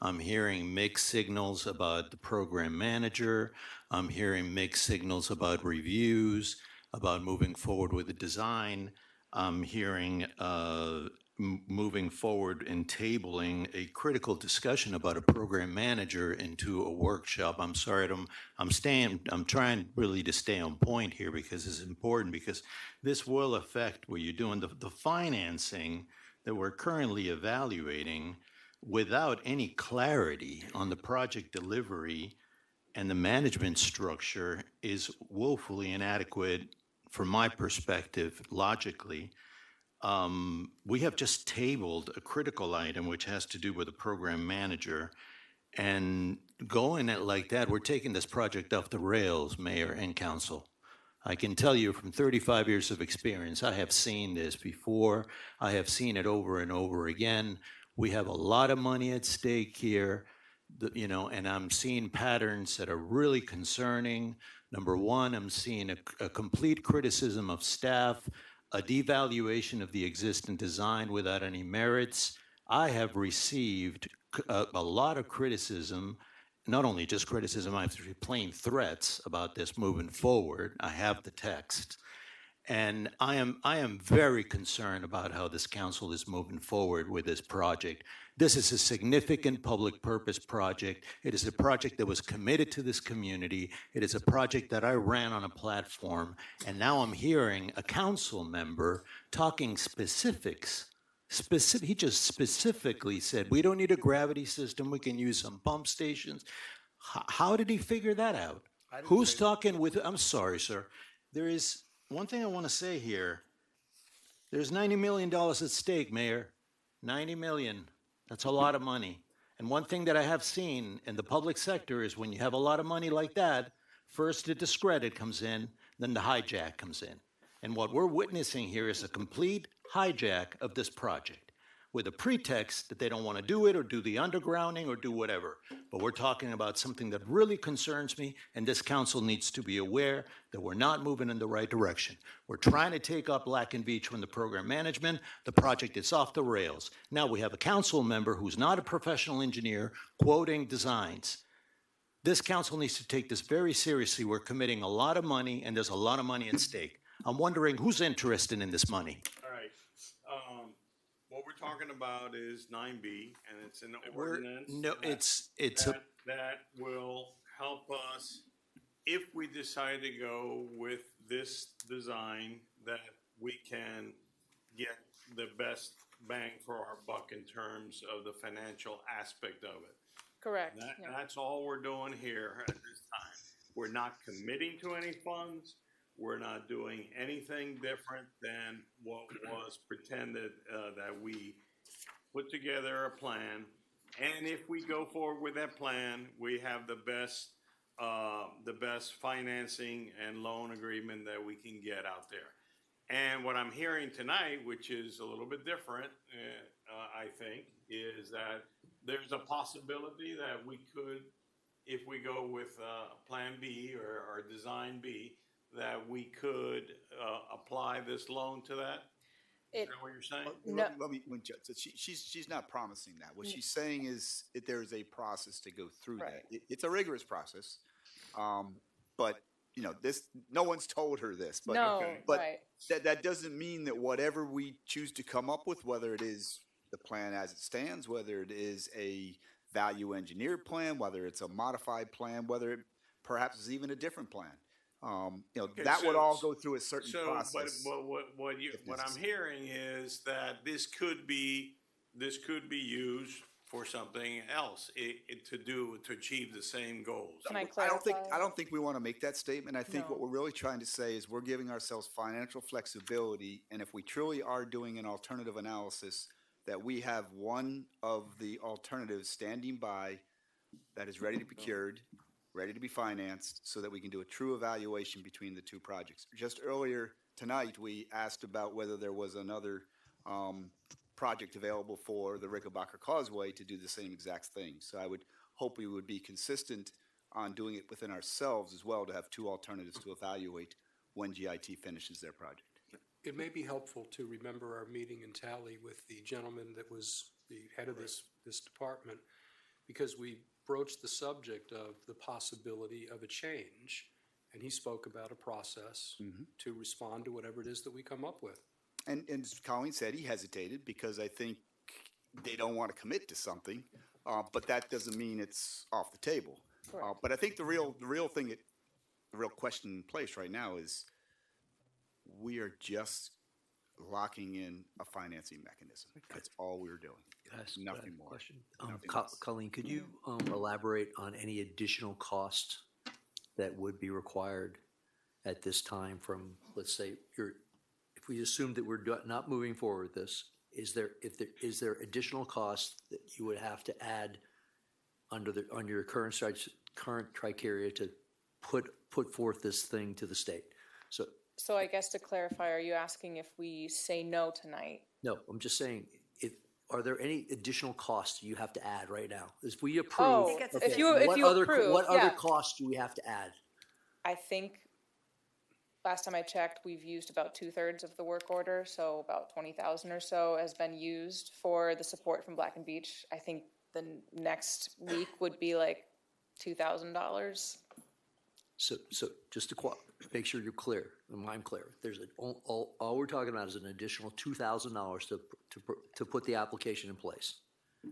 Speaker 19: I'm hearing mixed signals about the program manager. I'm hearing mixed signals about reviews, about moving forward with the design. I'm hearing moving forward and tabling a critical discussion about a program manager into a workshop. I'm sorry, I'm trying really to stay on point here because it's important, because this will affect what you're doing. The financing that we're currently evaluating without any clarity on the project delivery and the management structure is woefully inadequate from my perspective, logically. We have just tabled a critical item which has to do with a program manager. And going at like that, we're taking this project off the rails, Mayor and Council. I can tell you from 35 years of experience, I have seen this before. I have seen it over and over again. We have a lot of money at stake here, and I'm seeing patterns that are really concerning. Number one, I'm seeing a complete criticism of staff, a devaluation of the existing design without any merits. I have received a lot of criticism, not only just criticism, I have plain threats about this moving forward. I have the text. And I am very concerned about how this council is moving forward with this project. This is a significant public purpose project. It is a project that was committed to this community. It is a project that I ran on a platform. And now I'm hearing a council member talking specifics. He just specifically said, we don't need a gravity system. We can use some pump stations. How did he figure that out? Who's talking with, I'm sorry, sir. There is one thing I want to say here. There's $90 million at stake, Mayor. 90 million. That's a lot of money. And one thing that I have seen in the public sector is when you have a lot of money like that, first the discredit comes in, then the hijack comes in. And what we're witnessing here is a complete hijack of this project with a pretext that they don't want to do it or do the undergrounding or do whatever. But we're talking about something that really concerns me, and this council needs to be aware that we're not moving in the right direction. We're trying to take up Black and Veatch from the program management. The project is off the rails. Now we have a council member who's not a professional engineer quoting designs. This council needs to take this very seriously. We're committing a lot of money, and there's a lot of money at stake. I'm wondering who's interested in this money.
Speaker 2: All right. What we're talking about is 9B, and it's an ordinance. That will help us if we decide to go with this design, that we can get the best bang for our buck in terms of the financial aspect of it.
Speaker 15: Correct.
Speaker 2: That's all we're doing here at this time. We're not committing to any funds. We're not doing anything different than what was pretended, that we put together a plan. And if we go forward with that plan, we have the best financing and loan agreement that we can get out there. And what I'm hearing tonight, which is a little bit different, I think, is that there's a possibility that we could, if we go with Plan B or Design B, that we could apply this loan to that? Is that what you're saying?
Speaker 5: Let me she's not promising that. What she's saying is that there is a process to go through that. It's a rigorous process, but no one's told her this. But, that doesn't mean that whatever we choose to come up with, whether it is the plan as it stands, whether it is a value engineered plan, whether it's a modified plan, whether it perhaps is even a different plan. That would all go through a certain process.
Speaker 2: But what I'm hearing is that this could be used for something else to achieve the same goals.
Speaker 15: Can I clarify?
Speaker 5: I don't think we want to make that statement. I think what we're really trying to say is we're giving ourselves financial flexibility, and if we truly are doing an alternative analysis, that we have one of the alternatives standing by that is ready to be procured, ready to be financed, so that we can do a true evaluation between the two projects. Just earlier tonight, we asked about whether there was another project available for the Rickenbacker Causeway to do the same exact thing. So I would hope we would be consistent on doing it within ourselves as well, to have two alternatives to evaluate when GIT finishes their project.
Speaker 6: It may be helpful to remember our meeting in Tally with the gentleman that was the head of this department, because we broached the subject of the possibility of a change, and he spoke about a process to respond to whatever it is that we come up with.
Speaker 5: and as Colleen said, he hesitated because I think they don't want to commit to something, but that doesn't mean it's off the table. But I think the real thing, the real question in place right now is we are just locking in a financing mechanism. That's all we're doing. Nothing more.
Speaker 11: Question.
Speaker 5: Nothing less.
Speaker 11: Colleen, could you elaborate on any additional cost that would be required at this time from, let's say, if we assume that we're not moving forward with this, is there additional cost that you would have to add under your current criteria to put forth this thing to the state?
Speaker 15: So I guess to clarify, are you asking if we say no tonight?
Speaker 11: No, I'm just saying, are there any additional costs you have to add right now? If we approve,
Speaker 15: if you approve,
Speaker 11: what other costs do we have to add?
Speaker 15: I think last time I checked, we've used about 2/3 of the work order, so about 20,000 or so has been used for the support from Black and Beach. I think the next week would be like $2,000.
Speaker 11: So just to make sure you're clear, and I'm clear, there's all we're talking about is an additional $2,000 to put the application in place.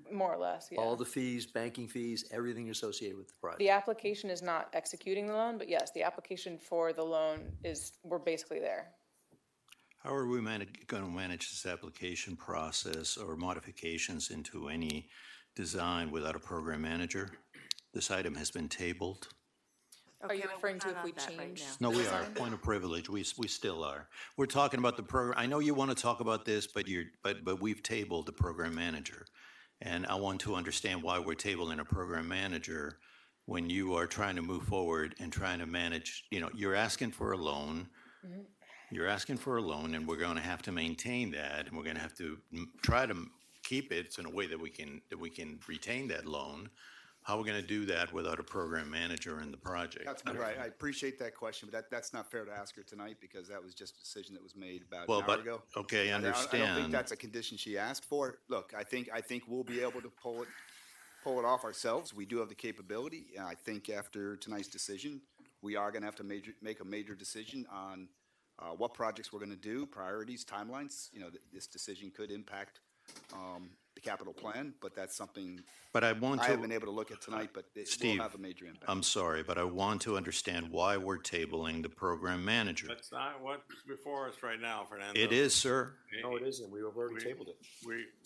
Speaker 15: More or less, yeah.
Speaker 11: All the fees, banking fees, everything associated with the project.
Speaker 15: The application is not executing the loan, but yes, the application for the loan we're basically there.
Speaker 19: How are we going to manage this application process or modifications into any design without a program manager? This item has been tabled.
Speaker 15: Are you referring to if we change?
Speaker 19: No, we are. Point of privilege. We still are. We're talking about the program. I know you want to talk about this, but we've tabled the program manager. And I want to understand why we're tabling a program manager when you are trying to move forward and trying to manage, you're asking for a loan.
Speaker 15: Mm-hmm.
Speaker 19: You're asking for a loan, and we're going to have to maintain that, and we're going to have to try to keep it in a way that we can retain that loan. How are we going to do that without a program manager in the project?
Speaker 5: That's right. I appreciate that question, but that's not fair to ask her tonight because that was just a decision that was made about an hour ago.
Speaker 19: Okay, I understand.
Speaker 5: I don't think that's a condition she asked for. Look, I think we'll be able to pull it off ourselves. We do have the capability. And I think after tonight's decision, we are going to have to make a major decision on what projects we're going to do, priorities, timelines. This decision could impact the capital plan, but that's something I haven't been able to look at tonight, but it will have a major impact.
Speaker 19: I'm sorry, but I want to understand why we're tabling the program manager.
Speaker 2: That's not what's before us right now, Fernando.
Speaker 19: It is, sir.
Speaker 14: No, it isn't. We've already tabled it.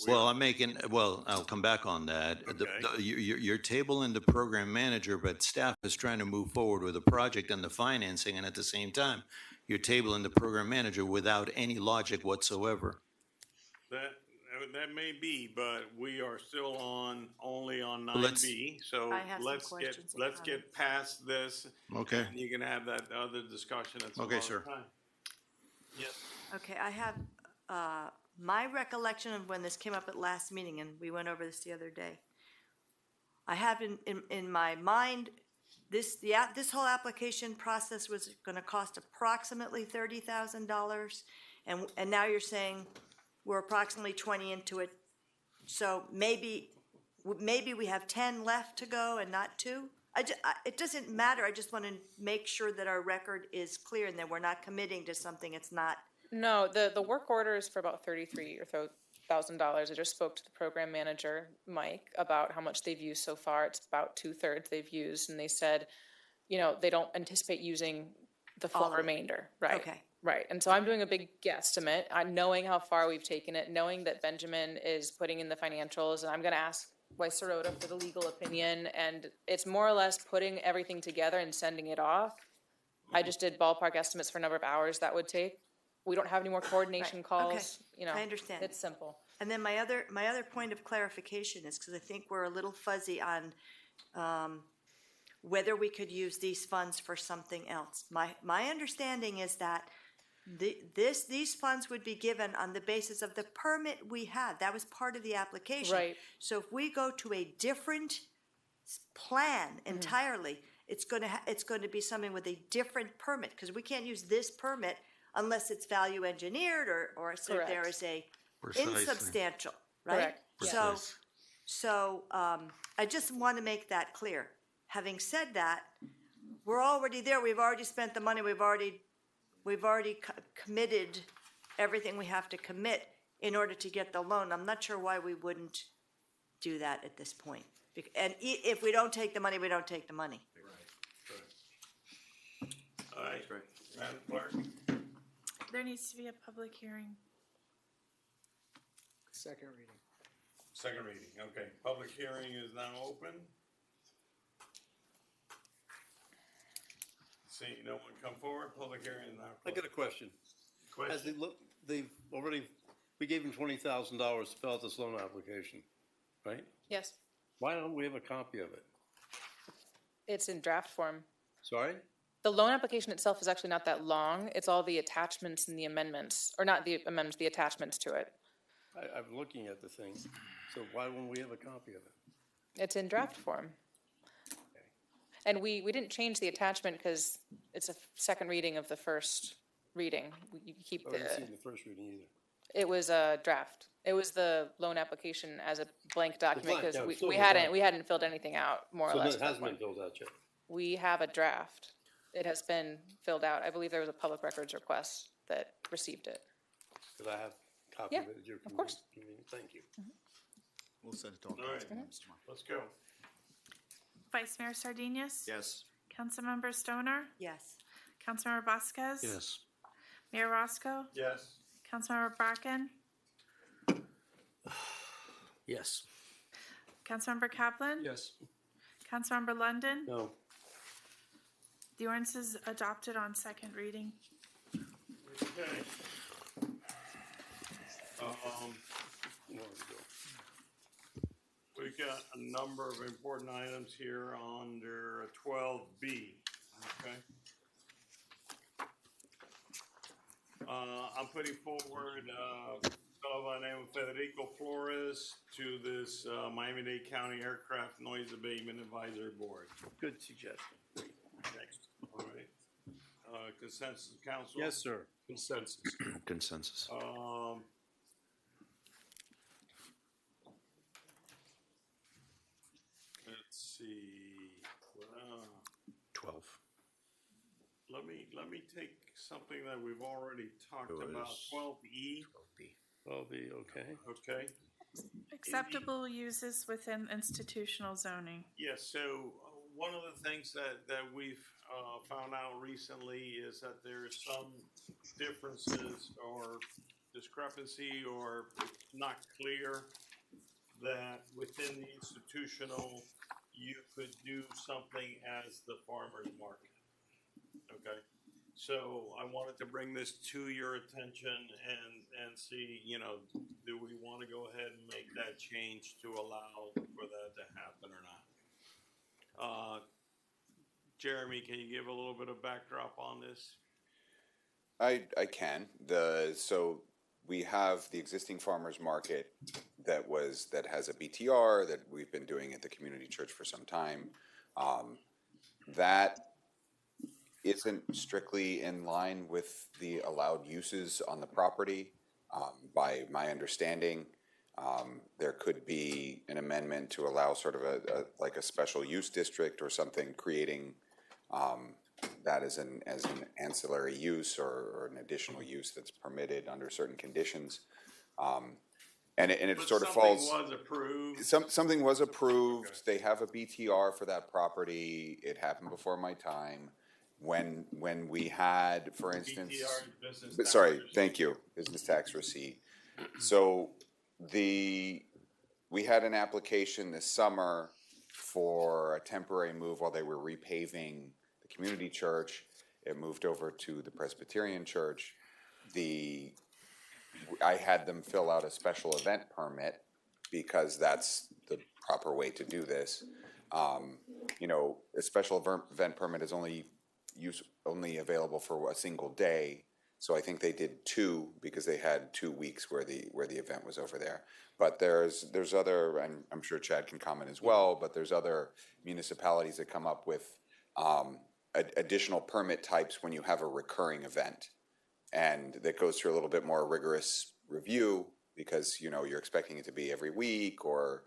Speaker 19: I'll come back on that.
Speaker 2: Okay.
Speaker 19: You're tabling the program manager, but staff is trying to move forward with the project and the financing, and at the same time, you're tabling the program manager without any logic whatsoever.
Speaker 2: That may be, but we are still only on
Speaker 19: Let's-
Speaker 2: 9B, so
Speaker 4: I have some
Speaker 2: let's
Speaker 4: questions and
Speaker 2: get
Speaker 4: comments.
Speaker 2: past this.
Speaker 19: Okay.
Speaker 2: And you can have that other discussion at some
Speaker 19: Okay,
Speaker 2: other
Speaker 19: sir.
Speaker 2: time. Yes.
Speaker 4: Okay, I have, my recollection of when this came up at last meeting, and we went over this the other day. I have in my mind, this whole application process was gonna cost approximately $30,000. And now you're saying we're approximately 20 into it. So maybe we have 10 left to go and not 2? It doesn't matter. I just want to make sure that our record is clear and that we're not committing to something it's not.
Speaker 15: No, the work order is for about $33,000. I just spoke to the program manager, Mike, about how much they've used so far. It's about 2/3 they've used, and they said, they don't anticipate using the full remainder. Right.
Speaker 4: Okay.
Speaker 15: Right. And so I'm doing a big guesstimate, knowing how far we've taken it, knowing that Benjamin is putting in the financials, and I'm going to ask Weiss Serota for the legal opinion, and it's more or less putting everything together and sending it off. I just did ballpark estimates for number of hours that would take. We don't have any more coordination calls.
Speaker 4: I understand.
Speaker 15: It's simple.
Speaker 4: And then my other point of clarification is, because I think we're a little fuzzy on whether we could use these funds for something else. My understanding is that these funds would be given on the basis of the permit we had. That was part of the application.
Speaker 15: Right.
Speaker 4: So if we go to a different plan entirely, it's going to be something with a different permit, because we can't use this permit unless it's value engineered or so
Speaker 15: Correct.
Speaker 4: there is a
Speaker 19: Precisely.
Speaker 4: insubstantial, right?
Speaker 15: Correct.
Speaker 4: So I just want to make that clear. Having said that, we're already there. We've already spent the money. We've already committed everything we have to commit in order to get the loan. I'm not sure why we wouldn't do that at this point. And if we don't take the money, we don't take the money.
Speaker 2: All right, Madam Clerk?
Speaker 1: There needs to be a public hearing.
Speaker 17: Second reading.
Speaker 2: Second reading, okay. Public hearing is now open. See, no one come forward, public hearing is now
Speaker 22: I
Speaker 2: closed.
Speaker 22: got a question. As
Speaker 2: Question?
Speaker 22: they've already, we gave them $20,000 to fill out this loan application, right?
Speaker 15: Yes,
Speaker 22: Why don't we have a copy of it?
Speaker 15: it's in draft form.
Speaker 22: Sorry?
Speaker 15: The loan application itself is actually not that long. It's all the attachments and the amendments, or not the amendments, the attachments to it.
Speaker 22: I'm looking at the thing, so why won't we have a copy of it?
Speaker 15: It's in draft form. And we didn't change the attachment because it's a second reading of the first reading. You keep
Speaker 22: I didn't see
Speaker 15: the,
Speaker 22: the first reading either.
Speaker 15: it was a draft. It was the loan application as a blank document
Speaker 22: blank,
Speaker 15: because
Speaker 22: yeah, it's still
Speaker 15: we
Speaker 22: a
Speaker 15: hadn't,
Speaker 22: blank.
Speaker 15: filled anything out, more or
Speaker 22: So
Speaker 15: less.
Speaker 22: that hasn't been filled out yet.
Speaker 15: We have a draft. It has been filled out. I believe there was a public records request that received it.
Speaker 22: Could I have a copy
Speaker 15: Yeah,
Speaker 22: of it at your
Speaker 15: of course.
Speaker 22: convenience? Thank you.
Speaker 5: We'll send it to all
Speaker 2: All right.
Speaker 5: council members tomorrow.
Speaker 2: Let's go.
Speaker 1: Vice Mayor Sardinius?
Speaker 3: Yes.
Speaker 1: Councilmember Stoner?
Speaker 4: Yes.
Speaker 1: Councilmember Vasquez?
Speaker 11: Yes.
Speaker 1: Mayor Roscoe?
Speaker 2: Yes.
Speaker 1: Councilmember Bracken?
Speaker 11: Yes.
Speaker 1: Councilmember Kaplan?
Speaker 6: Yes.
Speaker 1: Councilmember London?
Speaker 22: No.
Speaker 1: The ordinance is adopted on second reading.
Speaker 2: Okay. We've got a number of important items here under 12B, okay? I'm putting forward a fellow by the name of Federico Flores to this Miami-Dade County Aircraft Noise Abatement Advisory Board.
Speaker 22: Good suggestion.
Speaker 2: Next, all right. Consensus, council?
Speaker 22: Yes, sir. Consensus.
Speaker 3: Consensus.
Speaker 2: Let's see.
Speaker 3: 12.
Speaker 2: Let me take something that we've already talked
Speaker 3: It
Speaker 2: about.
Speaker 3: was
Speaker 2: 12E.
Speaker 22: 12B, okay.
Speaker 2: Okay.
Speaker 1: Acceptable uses within institutional zoning.
Speaker 2: Yes. So one of the things that we've found out recently is that there's some differences or discrepancy or not clear that within the institutional you could do something as the farmer's market. Okay. So I wanted to bring this to your attention and see, do we want to go ahead and make that change to allow for that to happen or not? Jeremy, can you give a little bit of backdrop on this?
Speaker 10: I can. So we have the existing farmers market that has a BTR that we've been doing at the community church for some time. That isn't strictly in line with the allowed uses on the property. By my understanding, there could be an amendment to allow sort of like a special use district or something, creating that as an ancillary use or an additional use that's permitted under certain conditions. And it
Speaker 2: But
Speaker 10: sort of
Speaker 2: something
Speaker 10: falls.
Speaker 2: was approved.
Speaker 10: Something was approved. They have a BTR for that property. It happened before my time. When we had, for instance,
Speaker 2: BTR, business
Speaker 10: but
Speaker 2: tax
Speaker 10: sorry,
Speaker 2: receipt.
Speaker 10: thank you, business tax receipt. So we had an application this summer for a temporary move while they were repaving the community church. It moved over to the Presbyterian church. I had them fill out a special event permit because that's the proper way to do this. A special event permit is only available for a single day. So I think they did 2 because they had 2 weeks where the event was over there. But there's other, I'm sure Chad can comment as well, but there's other municipalities that come up with additional permit types when you have a recurring event. And that goes through a little bit more rigorous review because, you're expecting it to be every week or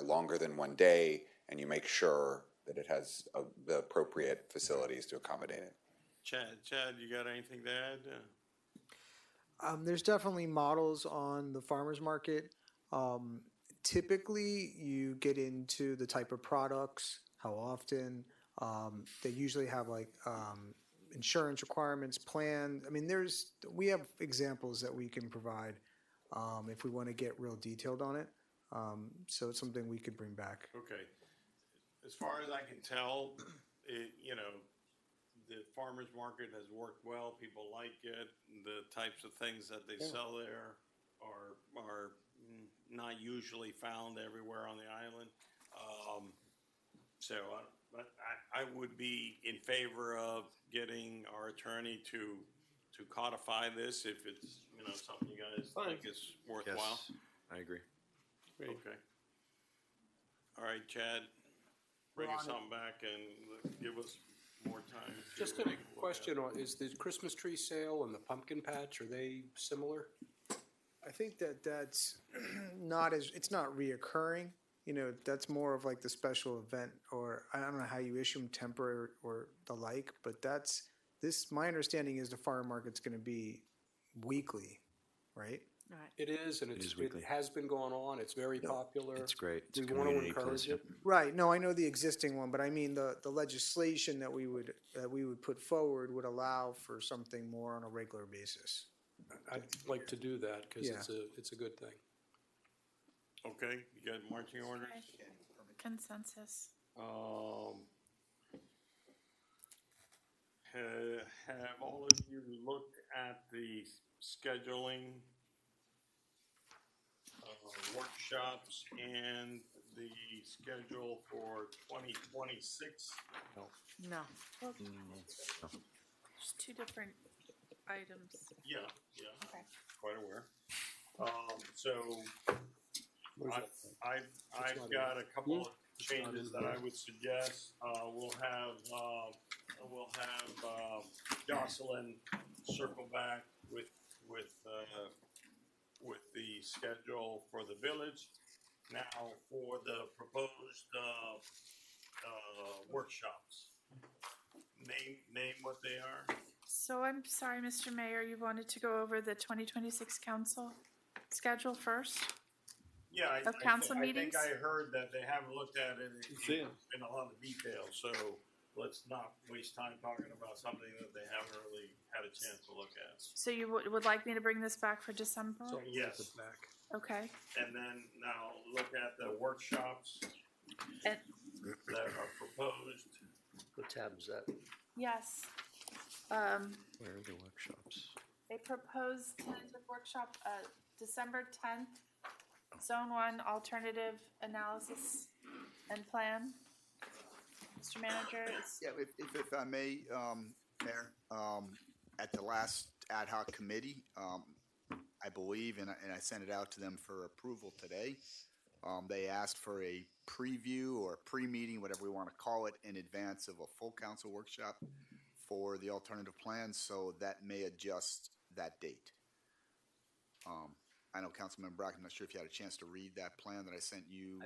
Speaker 10: longer than one day, and you make sure that it has the appropriate facilities to accommodate it.
Speaker 2: Chad, you got anything to add?
Speaker 17: There's definitely models on the farmer's market. Typically, you get into the type of products, how often. They usually have like insurance requirements, planned. I mean, we have examples that we can provide if we want to get real detailed on it. So it's something we could bring back.
Speaker 2: Okay. As far as I can tell, the farmer's market has worked well. People like it. The types of things that they sell there are not usually found everywhere on the island. So I would be in favor of getting our attorney to codify this if it's, something you guys think is worthwhile.
Speaker 3: Yes, I agree.
Speaker 2: Okay. All right, Chad, bring us something back and give us more time.
Speaker 6: Just a question is the Christmas tree sale and the pumpkin patch, are they similar?
Speaker 17: I think that's it's not reoccurring. That's more of like the special event, or I don't know how you issue them, temporary or the like, but my understanding is the farm market's going to be weekly, right?
Speaker 4: Right.
Speaker 6: It is, and it has been going on. It's very popular.
Speaker 3: It's great. It's
Speaker 6: We
Speaker 3: a
Speaker 6: want to
Speaker 3: community
Speaker 6: encourage
Speaker 3: place,
Speaker 6: it.
Speaker 17: Right. No, I know the existing one, but I mean the legislation that we would put forward would allow for something more on a regular basis.
Speaker 6: I'd like to do that because
Speaker 17: Yeah.
Speaker 6: it's a good thing.
Speaker 2: Okay, you got marching orders?
Speaker 1: Consensus.
Speaker 2: Have all of you looked at the scheduling workshops and the schedule for 2026?
Speaker 4: No.
Speaker 1: There's two different items.
Speaker 2: Yeah,
Speaker 1: Okay.
Speaker 2: quite aware. So I've got a couple of changes that I would suggest. We'll have Jocelyn circle back with the schedule for the village. Now for the proposed workshops. Name what they are.
Speaker 1: So I'm sorry, Mr. Mayor, you wanted to go over the 2026 council schedule first?
Speaker 2: Yeah,
Speaker 1: Of council
Speaker 2: I
Speaker 1: meetings?
Speaker 2: think I heard that they haven't looked at it in a lot of detail, so let's not waste time talking about something that they haven't really had a chance to look at.
Speaker 1: So you would like me to bring this back for December?
Speaker 2: Yes,
Speaker 1: Okay.
Speaker 2: and then now look at the workshops
Speaker 1: And,
Speaker 2: that are proposed.
Speaker 18: What tab is that?
Speaker 1: yes.
Speaker 3: Where are the workshops?
Speaker 1: They proposed tentative workshop, December 10th, Zone 1 Alternative Analysis and Plan. Mr. Manager, it's,
Speaker 5: Yeah, if I may, Mayor, at the last ad hoc committee, I believe, and I sent it out to them for approval today, they asked for a preview or pre-meeting, whatever we want to call it, in advance of a full council workshop for the alternative plan, so that may adjust that date. I know Councilman Brack, I'm not sure if you had a chance to read that plan that I sent you.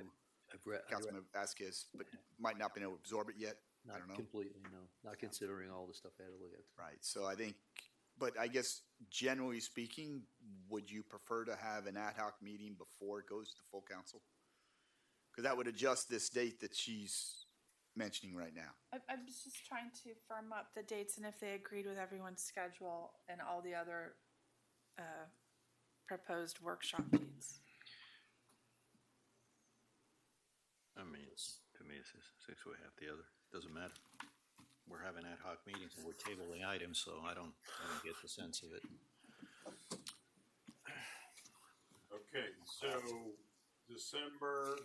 Speaker 18: I've read,
Speaker 5: Councilman Vasquez, but might not been able to absorb it yet. I
Speaker 18: not
Speaker 5: don't know.
Speaker 18: completely, no, not considering all the stuff I had to look at.
Speaker 5: Right, so I think, but I guess generally speaking, would you prefer to have an ad hoc meeting before it goes to full council? Because that would adjust this date that she's mentioning right now.
Speaker 1: I was just trying to firm up the dates and if they agreed with everyone's schedule and all the other proposed workshop dates.
Speaker 19: I mean, to me, it's six way, half the other. Doesn't matter. We're having ad hoc meetings and we're tabling items, so I don't get the sense of it.
Speaker 2: Okay, so December.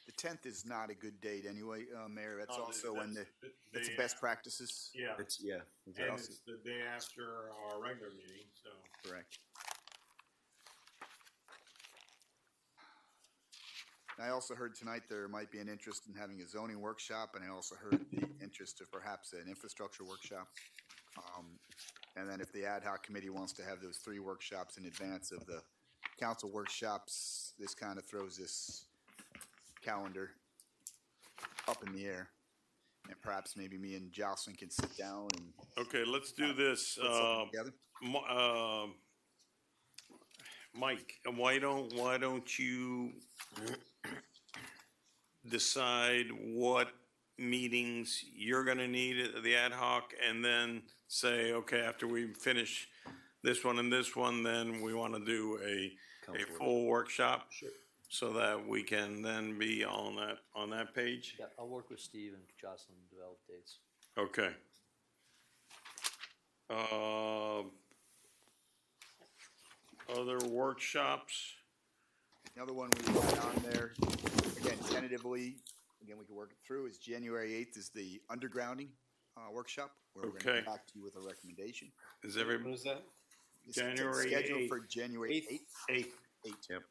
Speaker 5: The 10th is not a good date anyway, Mayor. That's
Speaker 2: No,
Speaker 5: also when
Speaker 2: that's
Speaker 5: it's
Speaker 2: day
Speaker 5: the best
Speaker 2: after.
Speaker 5: practices.
Speaker 2: Yeah.
Speaker 3: And
Speaker 2: it's the day after our regular meeting, so.
Speaker 5: Correct. I also heard tonight there might be an interest in having a zoning workshop, and I also heard the interest of perhaps an infrastructure workshop. And then if the ad hoc committee wants to have those 3 workshops in advance of the council workshops, this kind of throws this calendar up in the air. And perhaps maybe me and Jocelyn can sit down and
Speaker 2: Okay, let's do this.
Speaker 5: put something together.
Speaker 2: Mike, why don't you decide what meetings you're gonna need at the ad hoc, and then say, okay, after we finish this one and this one, then we wanna do a full workshop?
Speaker 11: Sure.
Speaker 2: So that we can then be on that page?
Speaker 11: Yeah, I'll work with Steve and Jocelyn to develop dates.
Speaker 2: Okay. Other workshops?
Speaker 5: Another one we had on there, again, tentatively, again, we can work it through, is January 8th is the undergrounding workshop, where we're going to
Speaker 2: Okay.
Speaker 5: come back to you with a recommendation.
Speaker 2: Is everybody?
Speaker 22: When is that?
Speaker 5: It's
Speaker 2: January
Speaker 5: scheduled
Speaker 2: 8th.
Speaker 5: for January 8th.
Speaker 2: 8th.
Speaker 3: Yep.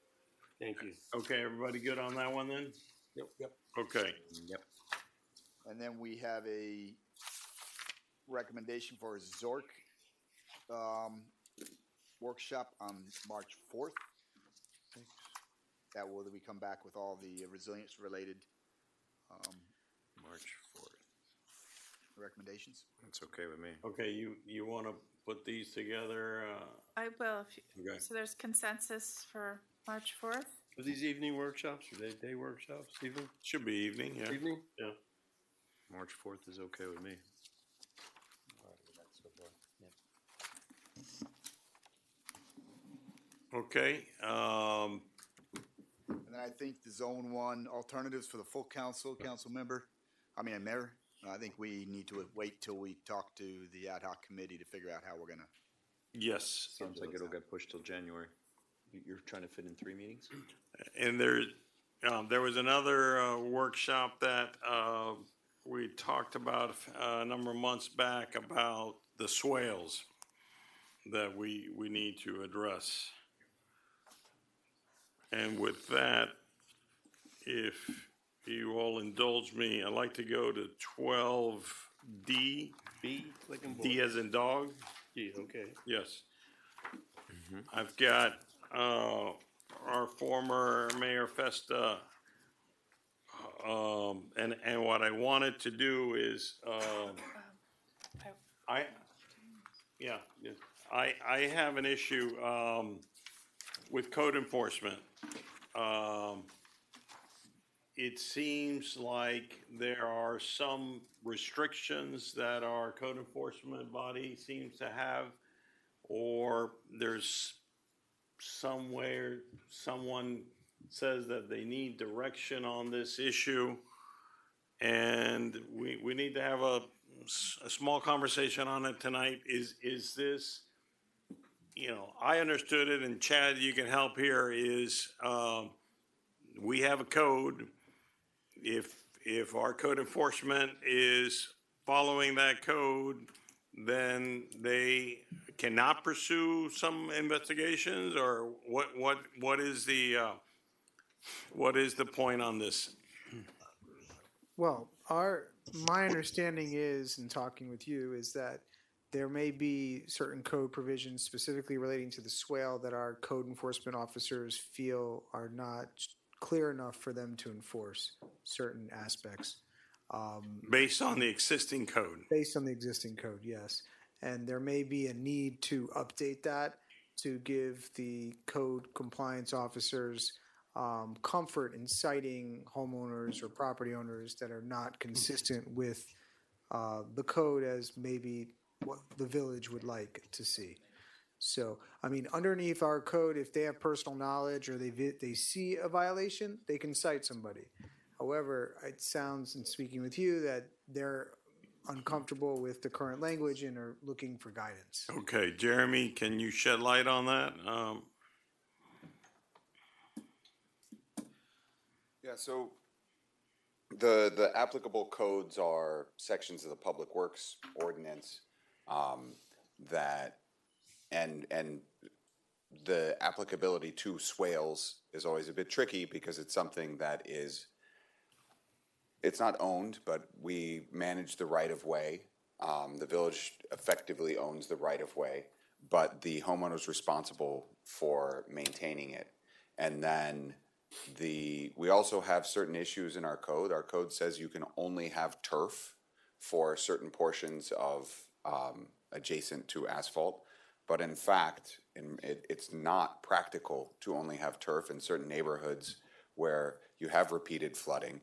Speaker 22: Thank you.
Speaker 2: Okay, everybody good on that one then?
Speaker 6: Yep.
Speaker 2: Okay.
Speaker 3: Yep.
Speaker 5: And then we have a recommendation for a Zork workshop on March 4th. That will, we come back with all the resilience-related
Speaker 3: March 4th.
Speaker 5: recommendations.
Speaker 3: That's okay with me.
Speaker 2: Okay, you wanna put these together?
Speaker 1: I will. If you,
Speaker 2: Okay.
Speaker 1: So there's consensus for March 4th?
Speaker 22: Are these evening workshops, or day workshops, evening?
Speaker 2: Should be evening, yeah.
Speaker 22: Evening? Yeah.
Speaker 3: March 4th is okay with me.
Speaker 11: All right, with that so far. Yeah.
Speaker 2: Okay,
Speaker 5: And then I think the Zone 1 alternatives for the full council member, mayor, I think we need to wait till we talk to the ad hoc committee to figure out how we're gonna.
Speaker 2: yes.
Speaker 3: Sounds like it'll get pushed till January. You're trying to fit in 3 meetings?
Speaker 2: And there was another workshop that we talked about a number of months back about the swales that we need to address. And with that, if you all indulge me, I'd like to go to 12D.
Speaker 22: B, click and
Speaker 2: D as in dog?
Speaker 22: D, okay.
Speaker 2: Yes. I've got our former Mayor Festa, and what I wanted to do is, I have an issue with code enforcement. It seems like there are some restrictions that our code enforcement body seems to have, or there's somewhere someone says that they need direction on this issue, and we need to have a small conversation on it tonight. Is this, I understood it, and Chad, you can help here, is we have a code. If our code enforcement is following that code, then they cannot pursue some investigations, or what is the point on this?
Speaker 17: Well, my understanding is, in talking with you, is that there may be certain code provisions specifically relating to the swale that our code enforcement officers feel are not clear enough for them to enforce certain aspects.
Speaker 2: Based on the existing code?
Speaker 17: Based on the existing code, yes. And there may be a need to update that to give the code compliance officers comfort in citing homeowners or property owners that are not consistent with the code as maybe what the village would like to see. So, underneath our code, if they have personal knowledge or they see a violation, they can cite somebody. However, it sounds, in speaking with you, that they're uncomfortable with the current language and are looking for guidance.
Speaker 2: Okay, Jeremy, can you shed light on that?
Speaker 10: Yeah, so the applicable codes are sections of the Public Works Ordinance that, and the applicability to swales is always a bit tricky because it's something that is, it's not owned, but we manage the right-of-way. The village effectively owns the right-of-way, but the homeowner's responsible for maintaining it. And then we also have certain issues in our code. Our code says you can only have turf for certain portions of adjacent to asphalt. But in fact, it's not practical to only have turf in certain neighborhoods where you have repeated flooding,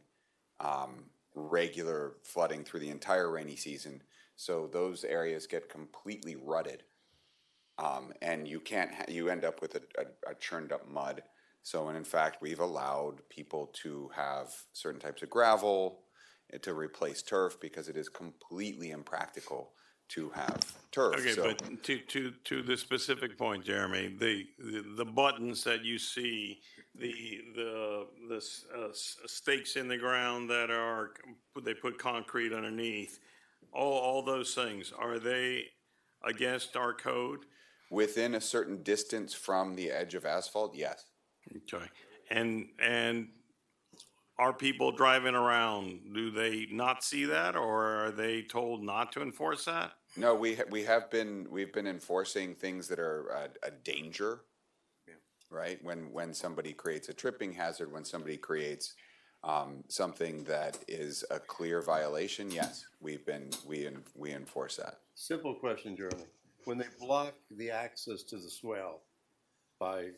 Speaker 10: regular flooding through the entire rainy season. So those areas get completely rutted. And you can't, you end up with a churned up mud. So, and in fact, we've allowed people to have certain types of gravel to replace turf because it is completely impractical to have turf.
Speaker 2: Okay,
Speaker 10: So-
Speaker 2: but to the specific point, Jeremy, the buttons that you see, the stakes in the ground that are, they put concrete underneath, all those things, are they against our code?
Speaker 10: Within a certain distance from the edge of asphalt, yes.
Speaker 2: Okay, and are people driving around, do they not see that, or are they told not to enforce that?
Speaker 10: No, we've been enforcing things that are a danger, right? When somebody creates a tripping hazard, when somebody creates something that is a clear violation, yes, we enforce that.
Speaker 8: Simple question, Jeremy. When they block the access to the swell by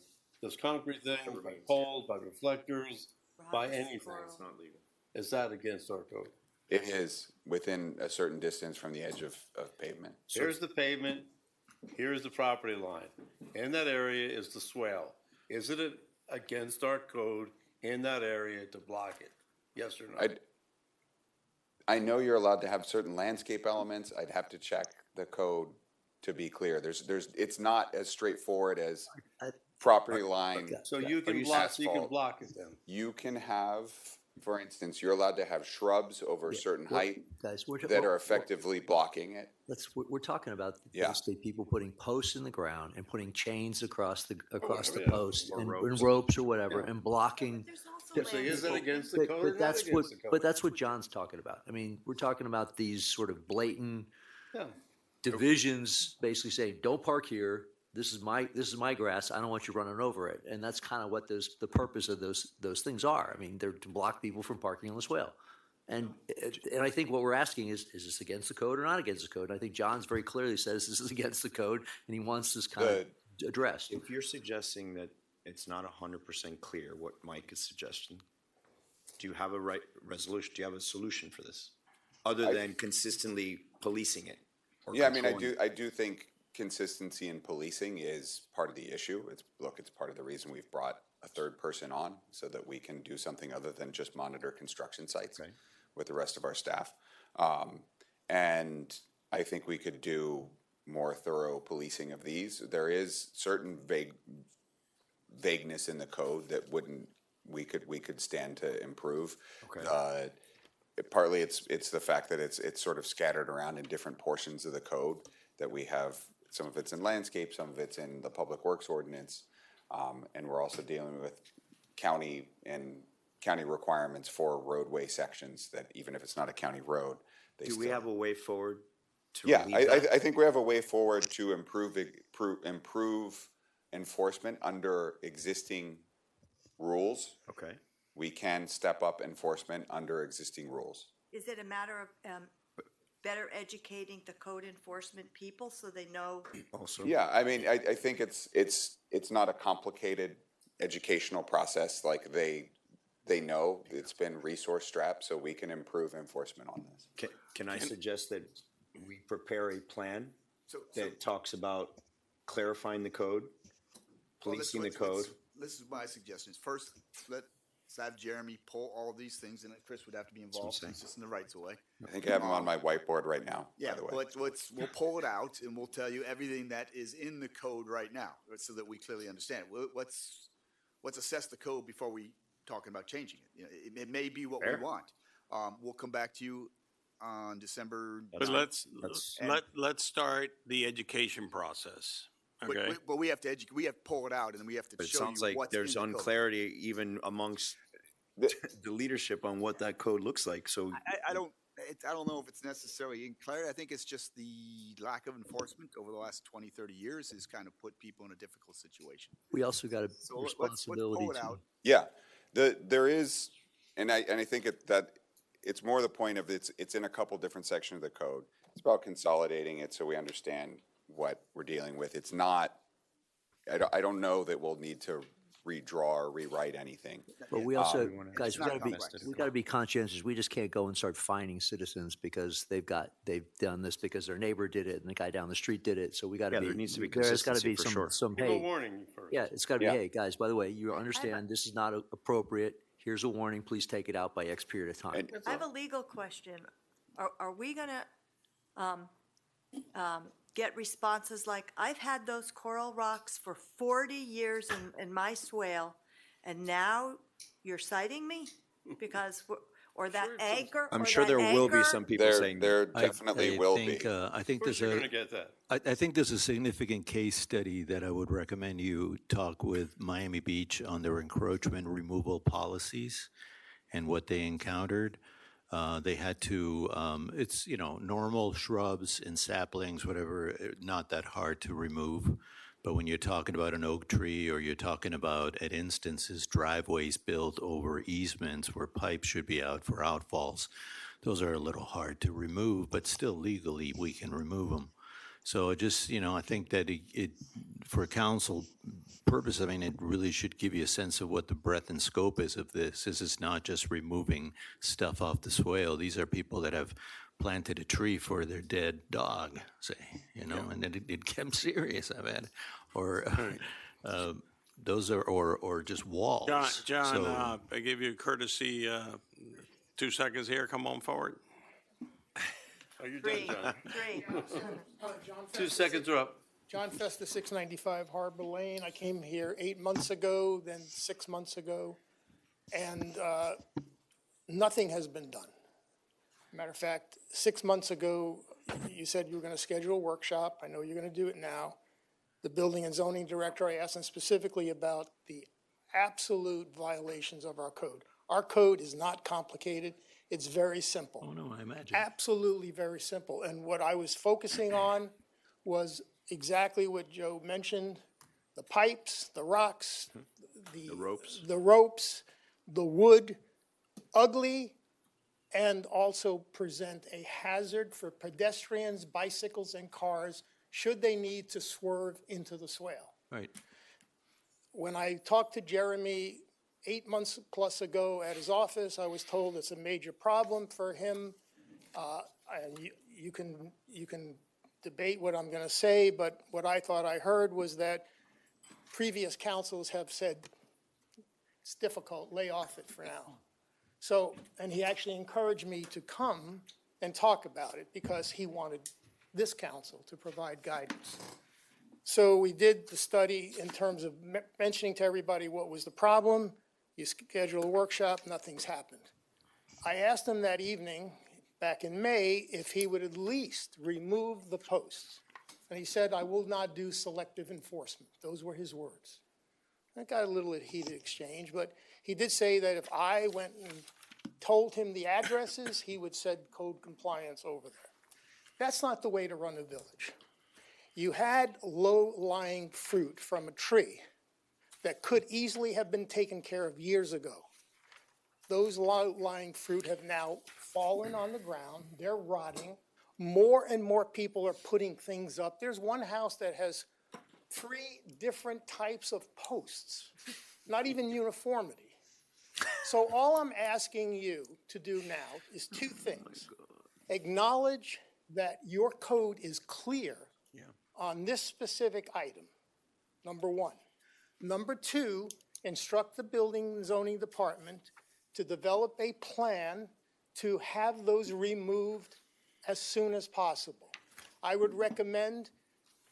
Speaker 8: this concrete thing, by poles, by reflectors, by anything, it's not legal. Is that against our code?
Speaker 10: It is within a certain distance from the edge of pavement.
Speaker 8: Here's the pavement, here's the property line. In that area is the swell. Is it against our code in that area to block it? Yes or no?
Speaker 10: I know you're allowed to have certain landscape elements. I'd have to check the code to be clear. It's not as straightforward as property line.
Speaker 8: So you can block it then?
Speaker 10: You can have, for instance, you're allowed to have shrubs over a certain height
Speaker 11: Guys,
Speaker 10: that are effectively blocking it.
Speaker 11: We're talking about
Speaker 10: Yeah.
Speaker 11: basically people putting posts in the ground and putting chains across the
Speaker 8: yeah.
Speaker 11: post
Speaker 8: Or
Speaker 11: and
Speaker 8: ropes.
Speaker 11: ropes or whatever and blocking.
Speaker 8: So is it against the code or not
Speaker 11: that's what,
Speaker 8: against the code?
Speaker 11: but that's what John's talking about. I mean, we're talking about these sort of blatant
Speaker 8: Yeah.
Speaker 11: divisions, basically saying, don't park here. This is my grass. I don't want you running over it. And that's kind of what the purpose of those things are. I mean, they're to block people from parking on the swale. And I think what we're asking is this against the code or not against the code? And I think John's very clearly says this is against the code, and he wants this kind of addressed.
Speaker 3: If you're suggesting that it's not 100% clear what Mike is suggesting, do you have a resolution? Do you have a solution for this? Other than consistently policing it? or
Speaker 10: Yeah, I mean,
Speaker 3: controlling it?
Speaker 10: I do think consistency in policing is part of the issue. It's part of the reason we've brought a third person on so that we can do something other than just monitor construction sites with the rest of our staff. And I think we could do more thorough policing of these. There is certain vagueness in the code that we could stand to improve.
Speaker 3: Okay.
Speaker 10: Partly it's the fact that it's sort of scattered around in different portions of the code that we have. Some of it's in landscape, some of it's in the public works ordinance, and we're also dealing with county requirements for roadway sections that even if it's not a county road, they
Speaker 3: Do
Speaker 10: still.
Speaker 3: we have a way forward to
Speaker 10: Yeah,
Speaker 3: relieve that?
Speaker 10: I think we have a way forward to improve enforcement under existing rules.
Speaker 3: Okay.
Speaker 10: We can step up enforcement under existing rules.
Speaker 4: Is it a matter of better educating the code enforcement people so they know?
Speaker 3: Also.
Speaker 10: Yeah, I mean, I think it's not a complicated educational process. Like they know it's been resource strapped, so we can improve enforcement on this.
Speaker 3: Can I suggest that we prepare a plan that talks about clarifying the code, policing the code?
Speaker 5: This is my suggestion. First, let's have Jeremy pull all these things, and Chris would have to be involved. He's just in the rights of way.
Speaker 10: I think I have them on my whiteboard right now,
Speaker 5: Yeah,
Speaker 10: by the way.
Speaker 5: we'll pull it out, and we'll tell you everything that is in the code right now, so that we clearly understand. Let's assess the code before we talking about changing it. You know, it may be what
Speaker 10: Fair.
Speaker 5: we want. We'll come back to you on December.
Speaker 2: But
Speaker 5: 9th.
Speaker 2: let's start the education process, okay?
Speaker 5: But we have to educate. We have to pull it out, and we have to
Speaker 3: But it
Speaker 5: show
Speaker 3: sounds
Speaker 5: you
Speaker 3: like
Speaker 5: what's
Speaker 3: there's
Speaker 5: in the code.
Speaker 3: unclarity even amongst the leadership on what that code looks like, so.
Speaker 5: I don't know if it's necessarily in clarity. I think it's just the lack of enforcement over the last 20, 30 years has kind of put people in a difficult situation.
Speaker 11: We also got a
Speaker 5: So let's
Speaker 11: responsibility
Speaker 5: pull it
Speaker 11: to.
Speaker 5: out.
Speaker 10: Yeah, there is, and I think that it's more the point of it's in a couple different sections of the code. It's about consolidating it so we understand what we're dealing with. It's not, I don't know that we'll need to redraw or rewrite anything.
Speaker 11: But we also, guys,
Speaker 5: It's not
Speaker 11: we gotta be conscientious. We just can't go and start fining citizens because they've done this because their neighbor did it and the guy down the street did it. So we gotta
Speaker 3: Yeah,
Speaker 11: be.
Speaker 3: there needs to be
Speaker 11: there's gotta
Speaker 3: consistency
Speaker 11: be
Speaker 3: for
Speaker 11: some,
Speaker 3: sure.
Speaker 11: some,
Speaker 22: Give a
Speaker 11: hey,
Speaker 22: warning first.
Speaker 11: yeah, it's gotta be,
Speaker 10: Yeah.
Speaker 11: hey, guys, by the way, you understand this is not appropriate. Here's a warning. Please take it out by X period of time.
Speaker 10: And
Speaker 4: I have a legal question. Are we gonna, get responses like, I've had those coral rocks for 40 years in my swale, and now you're citing me? Because, or that anchor,
Speaker 3: I'm
Speaker 4: or
Speaker 3: sure
Speaker 4: that
Speaker 3: there will be
Speaker 4: anchor?
Speaker 3: some people saying that.
Speaker 10: There definitely will
Speaker 19: think,
Speaker 10: be.
Speaker 19: I think
Speaker 22: Of course
Speaker 19: there's
Speaker 22: you're
Speaker 19: a.
Speaker 22: gonna get that.
Speaker 19: I think there's a significant case study that I would recommend you talk with Miami Beach on their encroachment removal policies and what they encountered. They had to, it's, normal shrubs and saplings, whatever, not that hard to remove. But when you're talking about an oak tree or you're talking about, at instances, driveways built over easements where pipes should be out for outfalls, those are a little hard to remove, but still legally we can remove them. So it just, I think that it for council purpose, I mean, it really should give you a sense of what the breadth and scope is of this. This is not just removing stuff off the swale. These are people that have planted a tree for their dead dog, say, and then it kept serious, I bet. Or those are, or just walls.
Speaker 2: John,
Speaker 19: So-
Speaker 2: I give you a courtesy, 2 seconds here. Come on forward.
Speaker 22: Are you done, John?
Speaker 4: Three.
Speaker 22: 2 seconds are up.
Speaker 12: John Festa, 695 Harbor Lane. I came here 8 months ago, then 6 months ago, and nothing has been done. Matter of fact, 6 months ago, you said you were going to schedule a workshop. I know you're going to do it now. The building and zoning director, I asked him specifically about the absolute violations of our code. Our code is not complicated. It's very simple.
Speaker 19: Oh, no, I imagine.
Speaker 12: Absolutely very simple. And what I was focusing on was exactly what Joe mentioned, the pipes, the rocks, the ropes, the wood, ugly, and also present a hazard for pedestrians, bicycles, and cars should they need to swerve into the swale.
Speaker 19: Right.
Speaker 12: When I talked to Jeremy 8 months plus ago at his office, I was told it's a major problem for him. And you can debate what I'm going to say, but what I thought I heard was that previous councils have said it's difficult, lay off it for now. So, and he actually encouraged me to come and talk about it because he wanted this council to provide guidance. So we did the study in terms of mentioning to everybody what was the problem. You schedule a workshop, nothing's happened. I asked him that evening, back in May, if he would at least remove the posts. And he said, I will not do selective enforcement. Those were his words. That got a little heated exchange, but he did say that if I went and told him the addresses, he would send code compliance over there. That's not the way to run a village. You had low-lying fruit from a tree that could easily have been taken care of years ago. Those low-lying fruit have now fallen on the ground. They're rotting. More and more people are putting things up. There's one house that has 3 different types of posts, not even uniformity. So all I'm asking you to do now is 2 things. Acknowledge that your code is clear on this specific item, number 1. Number 2, instruct the building and zoning department to develop a plan to have those removed as soon as possible. I would recommend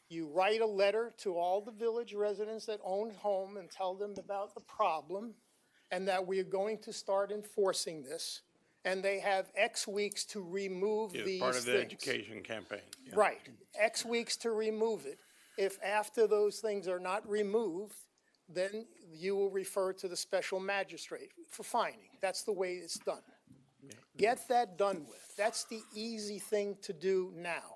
Speaker 12: you write a letter to all the village residents that own home and tell them about the problem and that we are going to start enforcing this. And they have X weeks to remove these things.
Speaker 2: Part of the education campaign.
Speaker 12: Right, X weeks to remove it. If after those things are not removed, then you will refer to the special magistrate for fining. That's the way it's done. Get that done with. That's the easy thing to do now.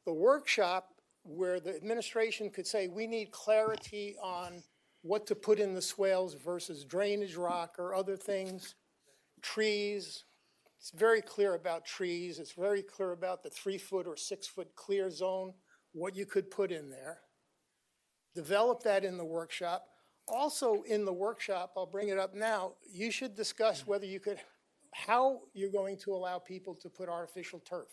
Speaker 12: The workshop where the administration could say, we need clarity on what to put in the swales versus drainage rock or other things, trees, It's very clear about trees. It's very clear about the 3-foot or 6-foot clear zone, what you could put in there. Develop that in the workshop. Also in the workshop, I'll bring it up now, you should discuss whether you could, how you're going to allow people to put artificial turf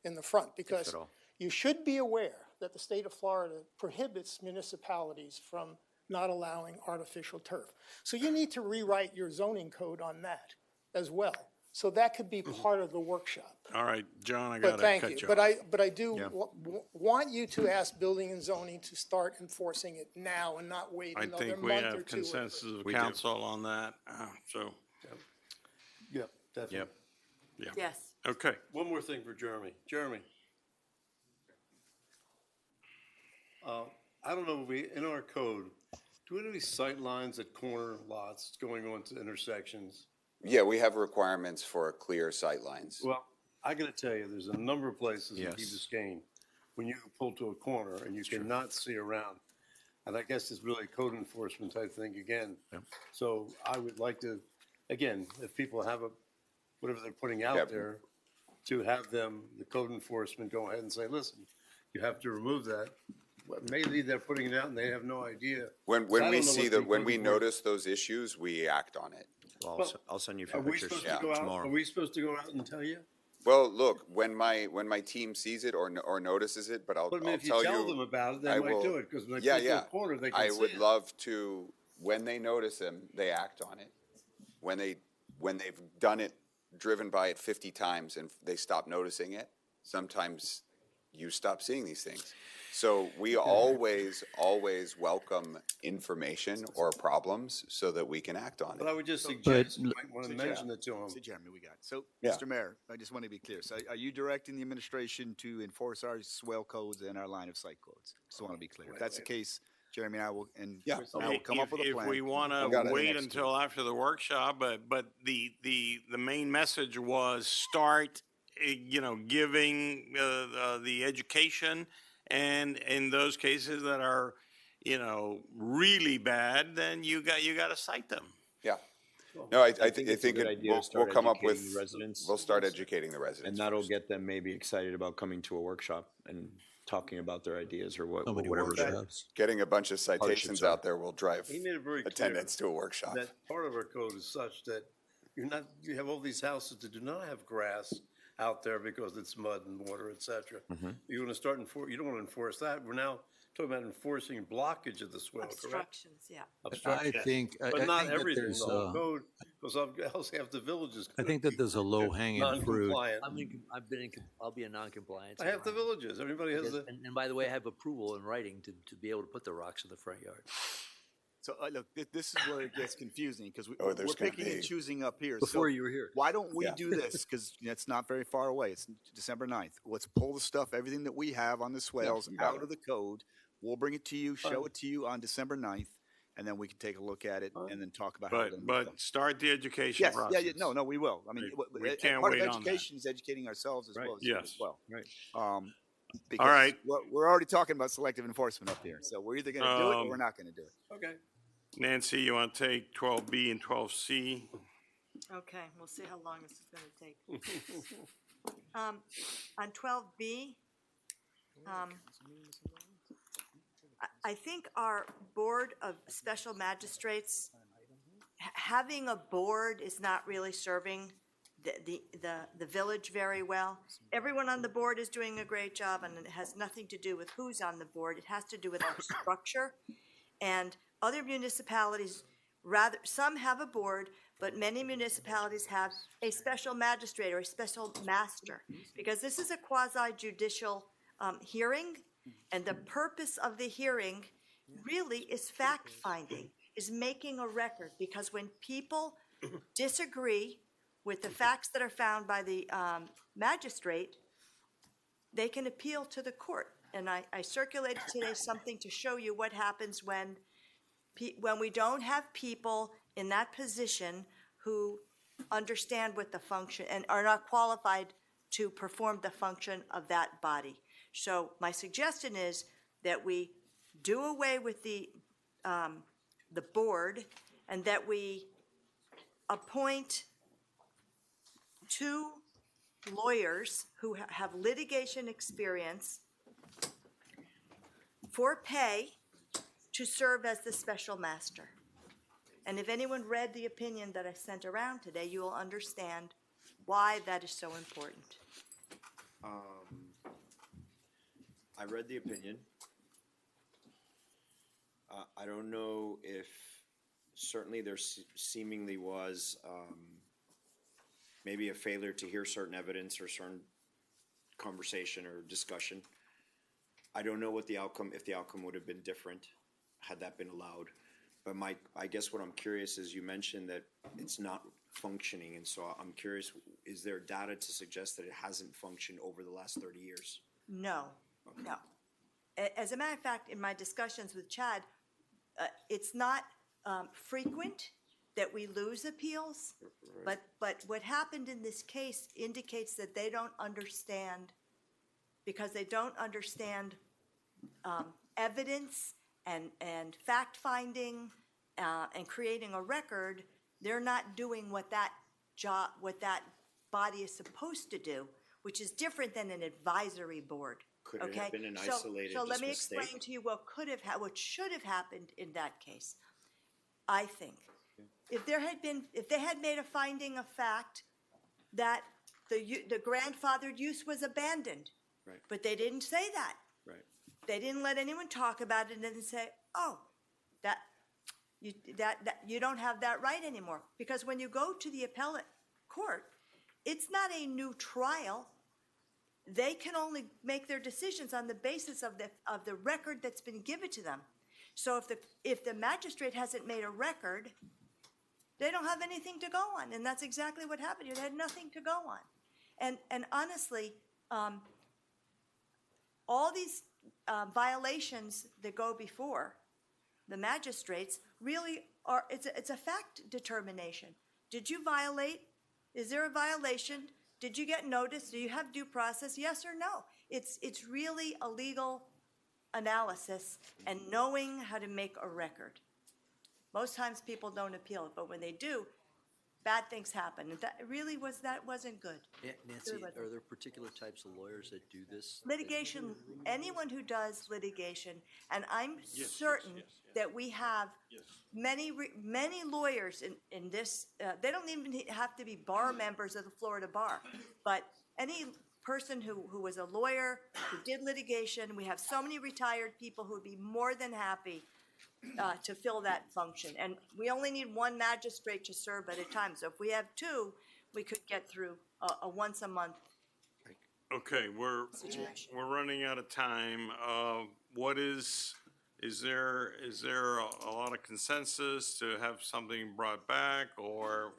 Speaker 12: in the front, because you should be aware that the state of Florida prohibits municipalities from not allowing artificial turf. So you need to rewrite your zoning code on that as well. So that could be part of the workshop.
Speaker 2: All right, John, I
Speaker 12: But
Speaker 2: gotta
Speaker 12: thank
Speaker 2: cut
Speaker 12: you.
Speaker 2: you
Speaker 12: But
Speaker 2: off.
Speaker 12: I do want you to ask building and zoning to start enforcing it now and not wait
Speaker 2: I
Speaker 12: another
Speaker 2: think we
Speaker 12: month or
Speaker 2: have
Speaker 12: two.
Speaker 2: consensus of
Speaker 8: We do.
Speaker 2: council on that, so,
Speaker 22: Yep, definitely.
Speaker 8: Yep.
Speaker 2: yeah.
Speaker 4: Yes.
Speaker 2: Okay.
Speaker 22: One more thing for Jeremy. Jeremy. I don't know, in our code, do we have any sight lines at corner lots going on to intersections?
Speaker 10: Yeah, we have requirements for clear sight lines.
Speaker 22: Well, I gotta tell you, there's a number of places in
Speaker 10: Yes.
Speaker 22: Key Biscayne, when you pull to a corner and you cannot see around. And I guess it's really a code enforcement type thing again. So I would like to, again, if people have whatever they're putting out
Speaker 10: Yep.
Speaker 22: there, to have them, the code enforcement, go ahead and say, listen, you have to remove that. Well, maybe they're putting it out and they have no idea.
Speaker 10: When
Speaker 22: I
Speaker 10: we
Speaker 22: don't know
Speaker 10: see
Speaker 22: what
Speaker 10: that,
Speaker 22: the
Speaker 10: when
Speaker 22: code
Speaker 10: we
Speaker 22: enforcement-
Speaker 10: notice those issues, we act on it.
Speaker 22: Well,
Speaker 3: I'll send you a
Speaker 22: Are
Speaker 3: few
Speaker 22: we
Speaker 3: pictures
Speaker 22: supposed to go out,
Speaker 3: tomorrow.
Speaker 22: are we supposed to go out and tell you?
Speaker 10: Well, look, when my team sees it or notices it, but I'll
Speaker 22: But I mean, if you
Speaker 10: tell
Speaker 22: tell them about it, they
Speaker 10: I
Speaker 22: might
Speaker 10: will-
Speaker 22: do it, because when they
Speaker 10: Yeah,
Speaker 22: pull to
Speaker 10: yeah.
Speaker 22: a corner, they can
Speaker 10: I
Speaker 22: see
Speaker 10: would
Speaker 22: it.
Speaker 10: love to, when they notice them, they act on it. When they've done it, driven by it 50 times and they stop noticing it, sometimes you stop seeing these things. So we always welcome information or problems so that we can act on it.
Speaker 22: But I would just suggest, you might want to mention it to them.
Speaker 5: So Jeremy, we got it. So,
Speaker 10: Yeah.
Speaker 5: Mr. Mayor, I just want to be clear. So are you directing the administration to enforce our swell codes and our line of sight codes? Just want to be clear. If that's the case, Jeremy and I will, and I will come up with a plan.
Speaker 2: If we want
Speaker 5: We got
Speaker 2: to
Speaker 5: it
Speaker 2: wait
Speaker 5: next
Speaker 2: until after the workshop, but the main message was start, giving the education, and in those cases that are, really bad, then you got to cite them.
Speaker 10: Yeah. No, I
Speaker 3: think
Speaker 10: think
Speaker 3: it's a good idea to
Speaker 10: we'll
Speaker 3: start
Speaker 10: come up
Speaker 3: educating
Speaker 10: with,
Speaker 3: the residents.
Speaker 10: we'll start educating the residents.
Speaker 3: And that'll get them maybe excited about coming to a workshop and talking about their ideas or
Speaker 10: Somebody
Speaker 3: whatever.
Speaker 10: wants
Speaker 3: they
Speaker 10: that.
Speaker 3: have.
Speaker 10: Getting a bunch of citations out there will drive
Speaker 22: He made it very clear
Speaker 10: attendance to a workshop.
Speaker 22: that part of our code is such that you have all these houses that do not have grass out there because it's mud and water, et cetera.
Speaker 3: Mhm.
Speaker 22: You're gonna start you don't want to enforce that. We're now talking about enforcing blockage of the swell, correct?
Speaker 4: Obstructions, yeah.
Speaker 22: Obstruction.
Speaker 19: think- I
Speaker 22: But
Speaker 19: think
Speaker 22: not
Speaker 19: that
Speaker 22: everything,
Speaker 19: there's,
Speaker 22: the whole code, because else half the village is.
Speaker 19: I think that there's a low-hanging fruit.
Speaker 22: Non-compliant.
Speaker 18: I'll be in non-compliance.
Speaker 22: Half the villages, everybody has
Speaker 18: Because-
Speaker 22: the.
Speaker 18: And by the way, I have approval in writing to be able to put the rocks in the front yard.
Speaker 5: So look, this is where it gets confusing because
Speaker 10: Oh,
Speaker 5: we're
Speaker 10: there's gonna
Speaker 5: picking and
Speaker 10: be-
Speaker 5: choosing up here.
Speaker 18: Before you were here.
Speaker 5: Why don't we
Speaker 10: Yeah.
Speaker 5: do this? Because it's not very far away. It's December 9th. Let's pull the stuff, everything that we have on the swales
Speaker 10: you got
Speaker 5: out
Speaker 10: it.
Speaker 5: of the code. We'll bring it to you, show it to you on December 9th, and then we can take a look at it and then talk about how we're gonna move
Speaker 2: But start the education
Speaker 5: Yes,
Speaker 2: process.
Speaker 5: yeah, no, we will. I mean,
Speaker 2: We can't
Speaker 5: part
Speaker 2: wait
Speaker 5: of
Speaker 2: on that.
Speaker 5: education is educating ourselves as well as you
Speaker 2: Yes.
Speaker 5: as well.
Speaker 2: Right.
Speaker 5: Because
Speaker 2: All right.
Speaker 5: we're already talking about selective enforcement up here, so we're either going to do it or
Speaker 2: Um,
Speaker 5: we're not going to do it.
Speaker 22: Okay.
Speaker 2: Nancy, you want to take 12B and 12C?
Speaker 4: Okay, we'll see how long this is gonna take. On 12B, I think our Board of Special Magistrates, having a board is not really serving the village very well. Everyone on the board is doing a great job, and it has nothing to do with who's on the board. It has to do with our structure. And other municipalities, some have a board, but many municipalities have a special magistrate or a special master, because this is a quasi-judicial hearing, and the purpose of the hearing really is fact-finding, is making a record, because when people disagree with the facts that are found by the magistrate, they can appeal to the court. And I circulated today something to show you what happens when we don't have people in that position who understand what the function and are not qualified to perform the function of that body. So my suggestion is that we do away with the board and that we appoint two lawyers who have litigation experience for pay to serve as the special master. And if anyone read the opinion that I sent around today, you will understand why that is so important.
Speaker 3: I read the opinion. I don't know if, certainly there seemingly was maybe a failure to hear certain evidence or certain conversation or discussion. I don't know what the outcome, if the outcome would have been different had that been allowed. But I guess what I'm curious is, you mentioned that it's not functioning, and so I'm curious, is there data to suggest that it hasn't functioned over the last 30 years?
Speaker 4: No, no. As a matter of fact, in my discussions with Chad, it's not frequent that we lose appeals, but what happened in this case indicates that they don't understand, because they don't understand evidence and fact-finding and creating a record. They're not doing what that job, what that body is supposed to do, which is different than an advisory board.
Speaker 3: Could it
Speaker 4: Okay?
Speaker 3: have been an
Speaker 4: So-
Speaker 3: isolated
Speaker 4: So let me
Speaker 3: mistake?
Speaker 4: explain to you what what should have happened in that case. I think, if they had made a finding of fact that the grandfathered use was abandoned,
Speaker 3: Right.
Speaker 4: but they didn't say that.
Speaker 3: Right.
Speaker 4: They didn't let anyone talk about it and then say, oh, that you don't have that right anymore. Because when you go to the appellate court, it's not a new trial. They can only make their decisions on the basis of the record that's been given to them. So if the magistrate hasn't made a record, they don't have anything to go on, and that's exactly what happened. They had nothing to go on. And honestly, all these violations that go before the magistrates really are, it's a fact determination. Did you violate? Is there a violation? Did you get notice? Do you have due process? Yes or no? It's really a legal analysis and knowing how to make a record. Most times people don't appeal it, but when they do, bad things happen. And that wasn't good.
Speaker 18: Nancy,
Speaker 4: Really wasn't.
Speaker 18: are there particular types of lawyers that do this?
Speaker 4: Litigation, anyone who does litigation, and I'm certain that we have many lawyers in this, they don't even have to be bar members of the Florida Bar, but any person who was a lawyer, who did litigation, we have so many retired people who would be more than happy to fill that function. And we only need one magistrate to serve at a time. So if we have two, we could get through a once a month.
Speaker 2: Okay, we're running out of time. Is there a lot of consensus to have something brought back, or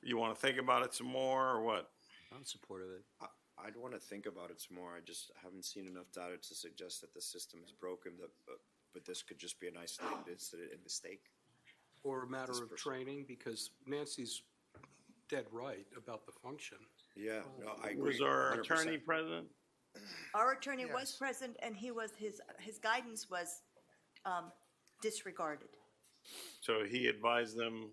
Speaker 2: you want to think about it some more, or what?
Speaker 18: I'm supportive of it.
Speaker 3: I'd want to think about it some more. I just haven't seen enough data to suggest that the system is broken, but this could just be an isolated incident and mistake.
Speaker 6: Or a matter of training, because Nancy's dead right about the function.
Speaker 3: Yeah, no, I agree.
Speaker 2: Was our
Speaker 3: 100%.
Speaker 2: attorney present?
Speaker 4: Our attorney was present, and his guidance was disregarded.
Speaker 2: So he advised them.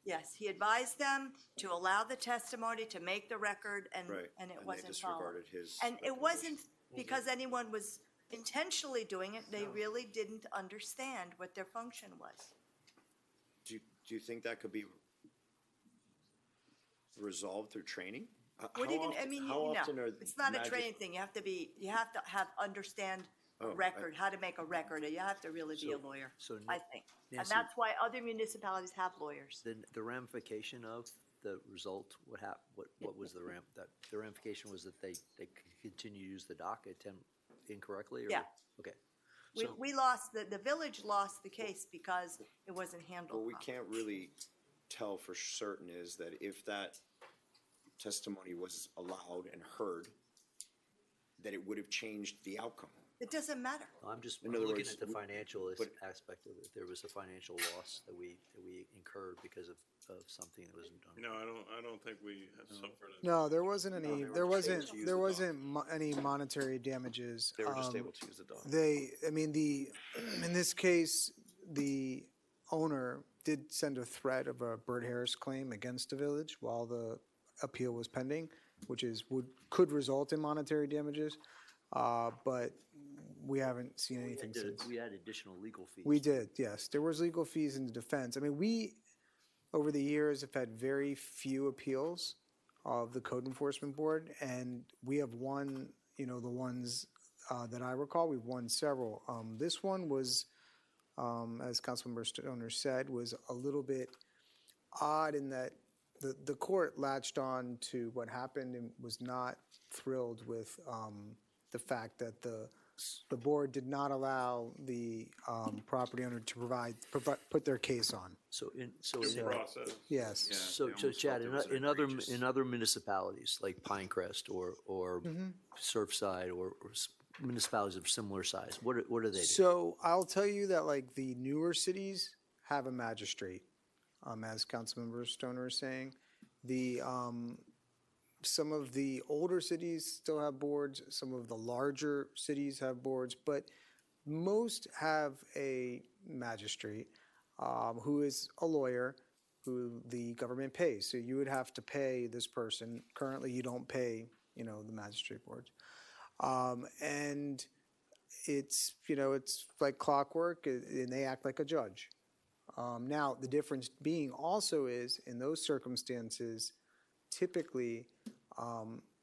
Speaker 4: Yes, he advised them to allow the testimony, to make the record, and
Speaker 3: Right,
Speaker 4: and it
Speaker 3: and they
Speaker 4: wasn't followed.
Speaker 3: disregarded his
Speaker 4: And it wasn't because anyone was intentionally doing it. They really didn't understand what their function was.
Speaker 3: Do you think that could be resolved through training?
Speaker 4: What do you mean? I mean,
Speaker 3: how
Speaker 4: no,
Speaker 3: often are
Speaker 4: it's not a
Speaker 3: magis-
Speaker 4: training thing. You have to understand a
Speaker 3: Oh,
Speaker 4: record, how to make a record. You have to really be a lawyer,
Speaker 18: so
Speaker 4: I think. And
Speaker 18: Nancy-
Speaker 4: that's why other municipalities have lawyers.
Speaker 18: Then the ramification of the result, what was the the ramification was that they could continue to use the docket incorrectly, or?
Speaker 4: Yeah.
Speaker 18: Okay.
Speaker 4: We lost, the village lost the case because it wasn't handled
Speaker 3: What we
Speaker 4: properly.
Speaker 3: can't really tell for certain is that if that testimony was allowed and heard, that it would have changed the outcome.
Speaker 4: It doesn't matter.
Speaker 18: I'm just
Speaker 3: In other
Speaker 18: looking
Speaker 3: words,
Speaker 18: at the financial
Speaker 3: but-
Speaker 18: aspect of it. There was a financial loss that we incurred because of something that wasn't done.
Speaker 2: No, I don't think we have suffered.
Speaker 17: No, there wasn't any,
Speaker 3: they
Speaker 17: there
Speaker 3: were just able
Speaker 17: wasn't,
Speaker 3: to use
Speaker 17: there
Speaker 3: the
Speaker 17: wasn't any monetary damages.
Speaker 3: They were just able to use the dog.
Speaker 17: In this case, the owner did send a threat of a Bert Harris claim against the village while the appeal was pending, which is, could result in monetary damages. But we haven't seen anything since.
Speaker 18: We had additional legal fees.
Speaker 17: We did, yes. There was legal fees in the defense. I mean, we, over the years, have had very few appeals of the Code Enforcement Board, and we have won, the ones that I recall, we've won several. This one was, as Councilmember Stoner said, was a little bit odd in that the court latched on to what happened and was not thrilled with the fact that the board did not allow the property owner to put their case on. Yes.
Speaker 18: So Chad, in other municipalities like Pinecrest or Surfside or municipalities of similar size, what do they do?
Speaker 17: So I'll tell you that like the newer cities have a magistrate, as Councilmember Stoner is saying. Some of the older cities still have boards. Some of the larger cities have boards, but most have a magistrate who is a lawyer who the government pays. So you would have to pay this person. Currently, you don't pay, the magistrate boards. And it's, it's like clockwork, and they act like a judge. Now, the difference being also is in those circumstances, typically,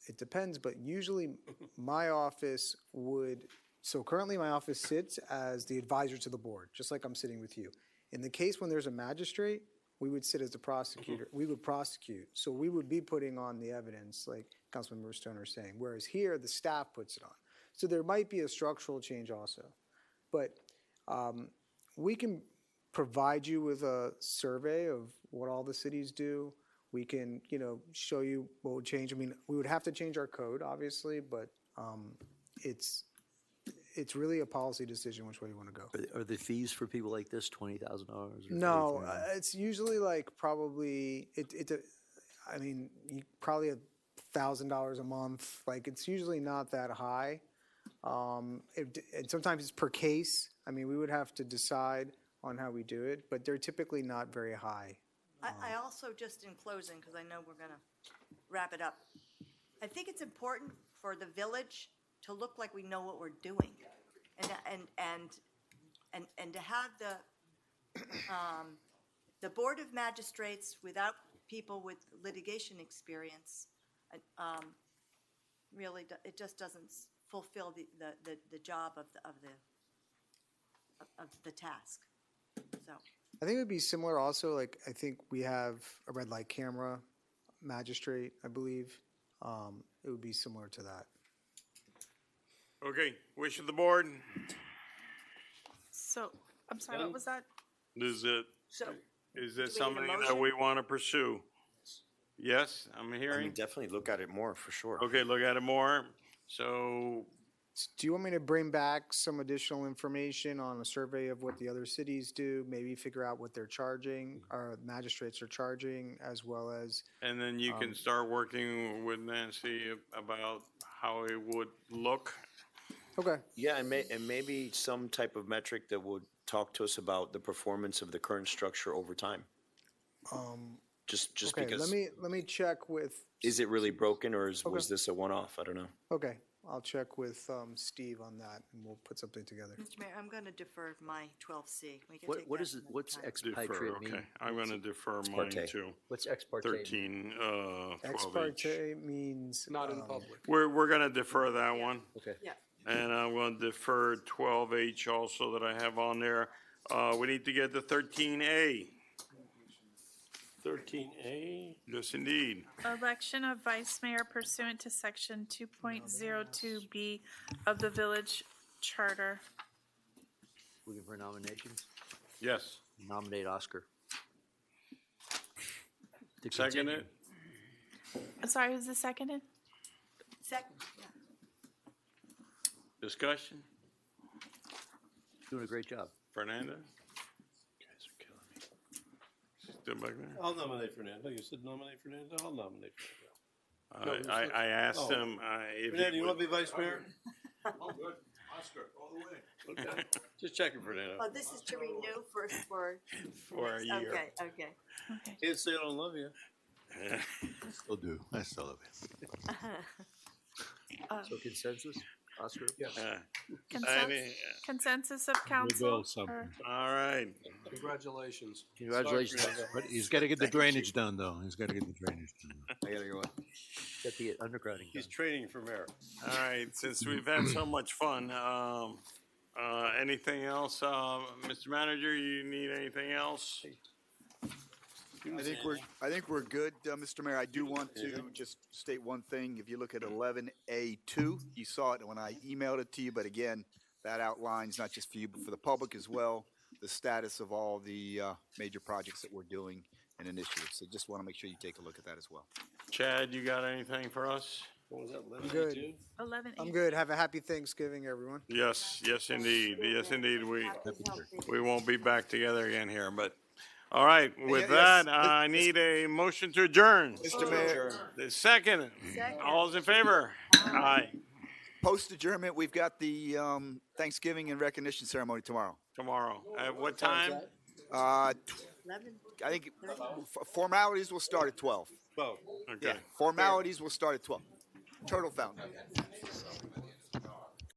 Speaker 17: it depends, but usually my office so currently my office sits as the advisor to the board, just like I'm sitting with you. In the case when there's a magistrate, we would sit as the prosecutor. We would prosecute. So we would be putting on the evidence, like Councilmember Stoner is saying, whereas here, the staff puts it on. So there might be a structural change also. But we can provide you with a survey of what all the cities do. We can, show you what would change. I mean, we would have to change our code, obviously, but it's really a policy decision which way you want to go.
Speaker 18: Are the fees for people like this $20,000?
Speaker 17: No, it's usually like probably I mean, you probably $1,000 a month. Like it's usually not that high. And sometimes it's per case. I mean, we would have to decide on how we do it, but they're typically not very high.
Speaker 4: I also, just in closing, because I know we're going to wrap it up, I think it's important for the village to look like we know what we're doing, and to have the Board of Magistrates without people with litigation experience, really, it just doesn't fulfill the job of the task. So.
Speaker 17: I think it would be similar also, like, I think we have a red light camera magistrate, I believe. It would be similar to that.
Speaker 2: Okay, wish of the board.
Speaker 1: So, I'm sorry, what was that?
Speaker 2: Is it
Speaker 4: do we need a
Speaker 2: something that
Speaker 4: motion?
Speaker 2: we want to pursue? Yes, I'm
Speaker 3: I
Speaker 2: hearing.
Speaker 3: mean, definitely look at it more, for sure.
Speaker 2: Okay, look at it more. So,
Speaker 17: Do you want me to bring back some additional information on a survey of what the other cities do? Maybe figure out what they're charging, or magistrates are charging, as well as,
Speaker 2: and then you can start working with Nancy about how it would look.
Speaker 17: okay.
Speaker 3: Yeah, and maybe some type of metric that would talk to us about the performance of the current structure over time. Just
Speaker 17: Okay,
Speaker 3: because,
Speaker 17: let me check with,
Speaker 3: is it really broken, or was this a one-off? I don't know.
Speaker 17: okay, I'll check with Steve on that, and we'll put something together.
Speaker 4: Mr. Mayor, I'm going to defer my 12C. We can
Speaker 18: What
Speaker 4: take
Speaker 18: what
Speaker 4: that
Speaker 18: is it?
Speaker 4: another
Speaker 18: What's
Speaker 4: time.
Speaker 18: expatriate mean?
Speaker 2: Okay, I'm going to defer mine
Speaker 3: parte.
Speaker 2: too.
Speaker 18: What's ex parte?
Speaker 2: 13, 12
Speaker 17: Ex
Speaker 2: each.
Speaker 17: parte means.
Speaker 6: Not in public.
Speaker 2: We're going to defer that one.
Speaker 18: Okay.
Speaker 4: Yeah.
Speaker 2: And I'm going to defer 12H also that I have on there. We need to get the 13A.
Speaker 22: 13A?
Speaker 2: Yes, indeed.
Speaker 1: Election of vice mayor pursuant to section 2.02B of the village charter.
Speaker 18: Looking for nominations?
Speaker 2: Yes.
Speaker 18: Nominate Oscar. To
Speaker 2: Second
Speaker 18: continue.
Speaker 2: it?
Speaker 1: I'm sorry, who's the seconded?
Speaker 4: Second, yeah.
Speaker 2: Discussion?
Speaker 18: Doing a great job.
Speaker 2: Fernanda? You guys are killing me. Still back there?
Speaker 22: I'll nominate Fernando. You said nominate Fernando? I'll nominate Fernando. No,
Speaker 2: I asked
Speaker 22: Oh.
Speaker 2: him if
Speaker 22: Fernando,
Speaker 2: he
Speaker 22: you
Speaker 2: would.
Speaker 22: want to be vice mayor?
Speaker 13: Oh, good. Oscar, all the way.
Speaker 22: Okay. Just checking, Fernando.
Speaker 4: Oh, this is to renew for
Speaker 2: For a year.
Speaker 4: Okay, okay.
Speaker 1: Okay.
Speaker 22: Can't say I don't love you.
Speaker 19: Still do. I still love it.
Speaker 18: So consensus, Oscar?
Speaker 6: Yes.
Speaker 1: Consensus of council? or-
Speaker 2: All right.
Speaker 6: Congratulations.
Speaker 18: Congratulations.
Speaker 19: But he's got to get the drainage done, though. He's got to get the drainage done.
Speaker 18: I gotta go. Get the undergrounding
Speaker 8: He's
Speaker 18: done.
Speaker 8: training for mayor.
Speaker 2: All right, since we've had so much fun, anything else? Mr. Manager, you need anything else?
Speaker 5: I think we're good, Mr. Mayor. I do want to just state one thing. If you look at 11A2, you saw it when I emailed it to you, but again, that outlines not just for you, but for the public as well, the status of all the major projects that we're doing and initiatives. So just want to make sure you take a look at that as well.
Speaker 2: Chad, you got anything for us?
Speaker 8: What was that,
Speaker 17: I'm good.
Speaker 1: 11.
Speaker 17: I'm good. Have a happy Thanksgiving, everyone.
Speaker 2: Yes, yes, indeed. Yes, indeed. We won't be back together again here, but, all right, with
Speaker 5: Yes,
Speaker 2: that, I need a motion to adjourn.
Speaker 5: Mr. Mayor.
Speaker 2: The second. All those in favor? Aye.
Speaker 5: Post adjournment, we've got the Thanksgiving and recognition ceremony tomorrow.
Speaker 2: Tomorrow. At what time?
Speaker 5: I think formalities will start at 12.
Speaker 2: 12.
Speaker 5: Yeah,
Speaker 2: Okay.
Speaker 5: formalities will start at 12. Turtle Fountain.